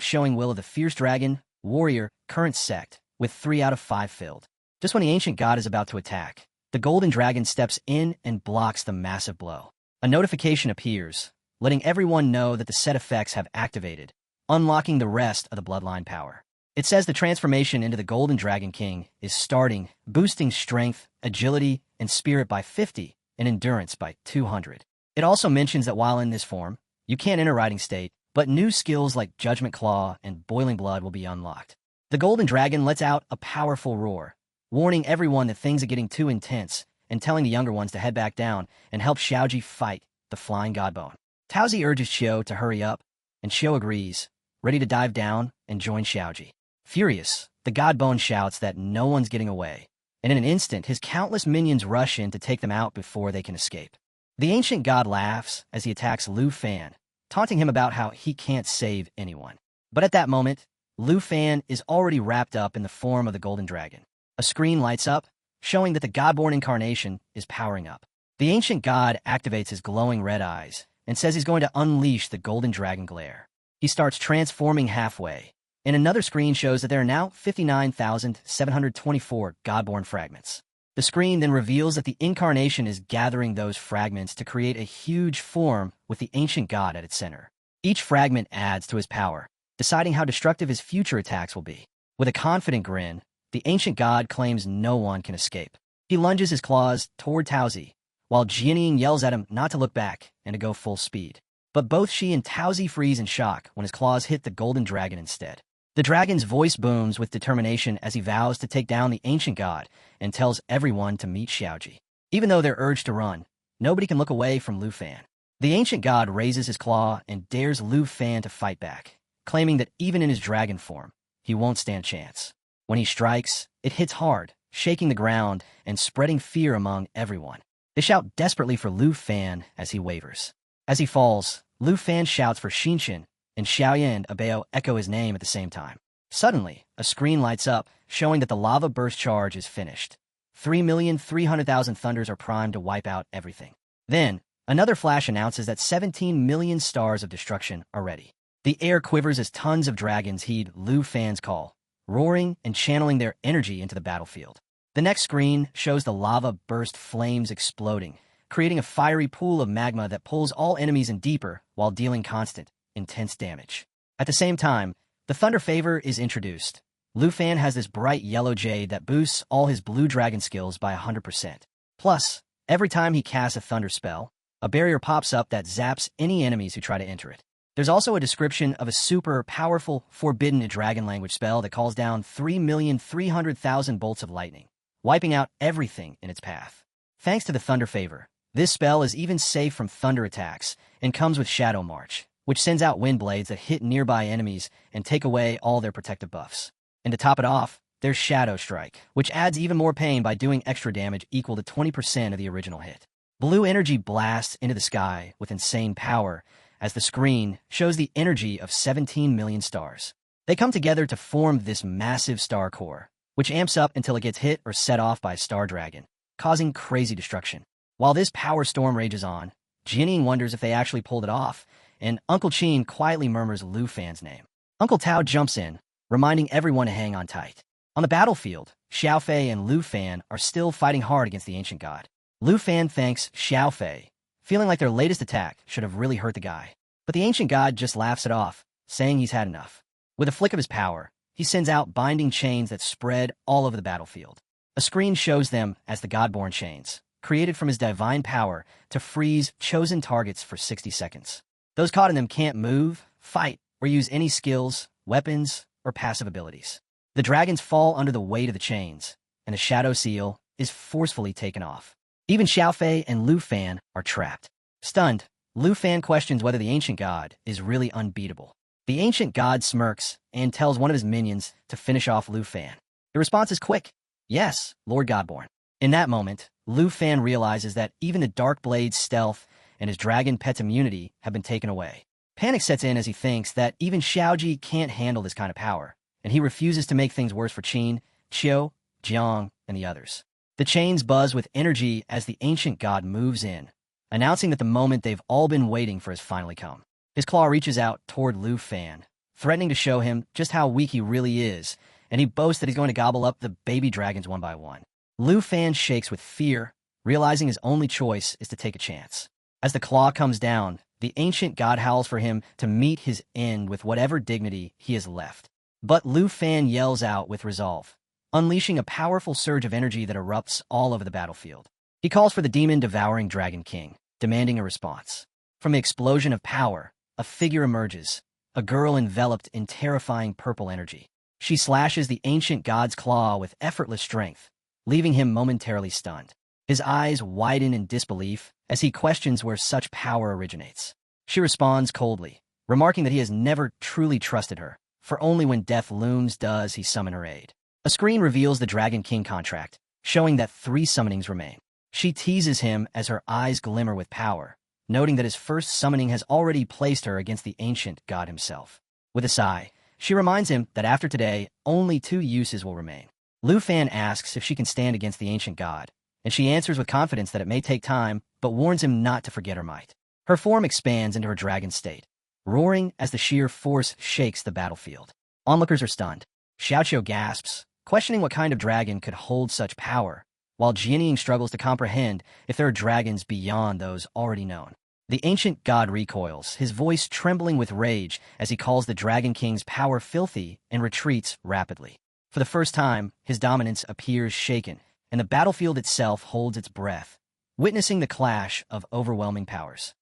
showing Will of the Fierce Dragon, Warrior, Current Sect, with 3 out of 5 filled. Just when the ancient god is about to attack, the golden dragon steps in and blocks the massive blow. A notification appears, letting everyone know that the set effects have activated, unlocking the rest of the bloodline power. It says the transformation into the Golden Dragon King is starting, boosting strength, agility, and spirit by 50, and endurance by 200. It also mentions that while in this form, you can't enter Riding State, but new skills like Judgment Claw and Boiling Blood will be unlocked. The Golden Dragon lets out a powerful roar, warning everyone that things are getting too intense and telling the younger ones to head back down and help Xiaoji fight the Flying Godbone. Taozi urges Xiu to hurry up, and Xiu agrees, ready to dive down and join Xiaoji. Furious, the Godbone shouts that no one's getting away, and in an instant his countless minions rush in to take them out before they can escape. The ancient god laughs as he attacks Lu Fan, taunting him about how he can't save anyone. But at that moment, Lu Fan is already wrapped up in the form of the Golden Dragon. A screen lights up, showing that the Godborn incarnation is powering up. The ancient god activates his glowing red eyes and says he's going to unleash the Golden Dragon glare. He starts transforming halfway, and another screen shows that there are now 59,724 Godborn fragments. The screen then reveals that the incarnation is gathering those fragments to create a huge form with the ancient god at its center. Each fragment adds to his power, deciding how destructive his future attacks will be. With a confident grin, the ancient god claims no one can escape. He lunges his claws toward Taozi, while Jining yells at him not to look back and to go full speed. But both she and Taozi freeze in shock when his claws hit the Golden Dragon instead. The dragon's voice booms with determination as he vows to take down the ancient god and tells everyone to meet Xiaoji. Even though they're urged to run, nobody can look away from Lu Fan. The ancient god raises his claw and dares Lu Fan to fight back, claiming that even in his dragon form, he won't stand a chance. When he strikes, it hits hard, shaking the ground and spreading fear among everyone. They shout desperately for Lu Fan as he wavers. As he falls, Lu Fan shouts for Xinshin, and Xiaoyan and Abeo echo his name at the same time. Suddenly, a screen lights up, showing that the lava burst charge is finished. 3,300,000 thunders are primed to wipe out everything. Then, another flash announces that 17 million stars of destruction are ready. The air quivers as tons of dragons heed Lu Fan's call, roaring and channeling their energy into the battlefield. The next screen shows the lava burst flames exploding, creating a fiery pool of magma that pulls all enemies in deeper while dealing constant, intense damage. At the same time, the Thunder Favor is introduced. Lu Fan has this bright yellow jade that boosts all his blue dragon skills by 100%. Plus, every time he casts a thunder spell, a barrier pops up that zaps any enemies who try to enter it. There's also a description of a super powerful, forbidden dragon language spell that calls down 3,300,000 bolts of lightning, wiping out everything in its path. Thanks to the Thunder Favor, this spell is even safe from thunder attacks and comes with Shadow March, which sends out wind blades that hit nearby enemies and take away all their protective buffs. And to top it off, there's Shadow Strike, which adds even more pain by doing extra damage equal to 20% of the original hit. Blue energy blasts into the sky with insane power as the screen shows the energy of 17 million stars. They come together to form this massive star core, which amps up until it gets hit or set off by a star dragon, causing crazy destruction. While this power storm rages on, Jining wonders if they actually pulled it off, and Uncle Chin quietly murmurs Lu Fan's name. Uncle Tao jumps in, reminding everyone to hang on tight. On the battlefield, Xiaofei and Lu Fan are still fighting hard against the ancient god. Lu Fan thanks Xiaofei, feeling like their latest attack should have really hurt the guy. But the ancient god just laughs it off, saying he's had enough. With a flick of his power, he sends out binding chains that spread all over the battlefield. A screen shows them as the Godborn chains, created from his divine power to freeze chosen targets for 60 seconds. Those caught in them can't move, fight, or use any skills, weapons, or passive abilities. The dragons fall under the weight of the chains, and the shadow seal is forcefully taken off. Even Xiaofei and Lu Fan are trapped. Stunned, Lu Fan questions whether the ancient god is really unbeatable. The ancient god smirks and tells one of his minions to finish off Lu Fan. The response is quick. Yes, Lord Godborn. In that moment, Lu Fan realizes that even the Dark Blade's stealth and his dragon pet's immunity have been taken away. Panic sets in as he thinks that even Xiaoji can't handle this kind of power, and he refuses to make things worse for Qin, Qiu, Jiang, and the others. The chains buzz with energy as the ancient god moves in, announcing that the moment they've all been waiting for has finally come. His claw reaches out toward Lu Fan, threatening to show him just how weak he really is, and he boasts that he's going to gobble up the baby dragons one by one. Lu Fan shakes with fear, realizing his only choice is to take a chance. As the claw comes down, the ancient god howls for him to meet his end with whatever dignity he has left. But Lu Fan yells out with resolve, unleashing a powerful surge of energy that erupts all over the battlefield. He calls for the demon-devouring Dragon King, demanding a response. From the explosion of power, a figure emerges, a girl enveloped in terrifying purple energy. She slashes the ancient god's claw with effortless strength, leaving him momentarily stunned. His eyes widen in disbelief as he questions where such power originates. She responds coldly, remarking that he has never truly trusted her, for only when death looms does he summon her aid. A screen reveals the Dragon King contract, showing that 3 summonings remain. She teases him as her eyes glimmer with power, noting that his first summoning has already placed her against the ancient god himself. With a sigh, she reminds him that after today, only 2 uses will remain. Lu Fan asks if she can stand against the ancient god, and she answers with confidence that it may take time, but warns him not to forget her might. Her form expands into her dragon state, roaring as the sheer force shakes the battlefield. Onlookers are stunned. Xiaoqiu gasps, questioning what kind of dragon could hold such power, while Jianying struggles to comprehend if there are dragons beyond those already known. The ancient god recoils, his voice trembling with rage as he calls the Dragon King's power filthy and retreats rapidly. For the first time, his dominance appears shaken, and the battlefield itself holds its breath, witnessing the clash of overwhelming powers.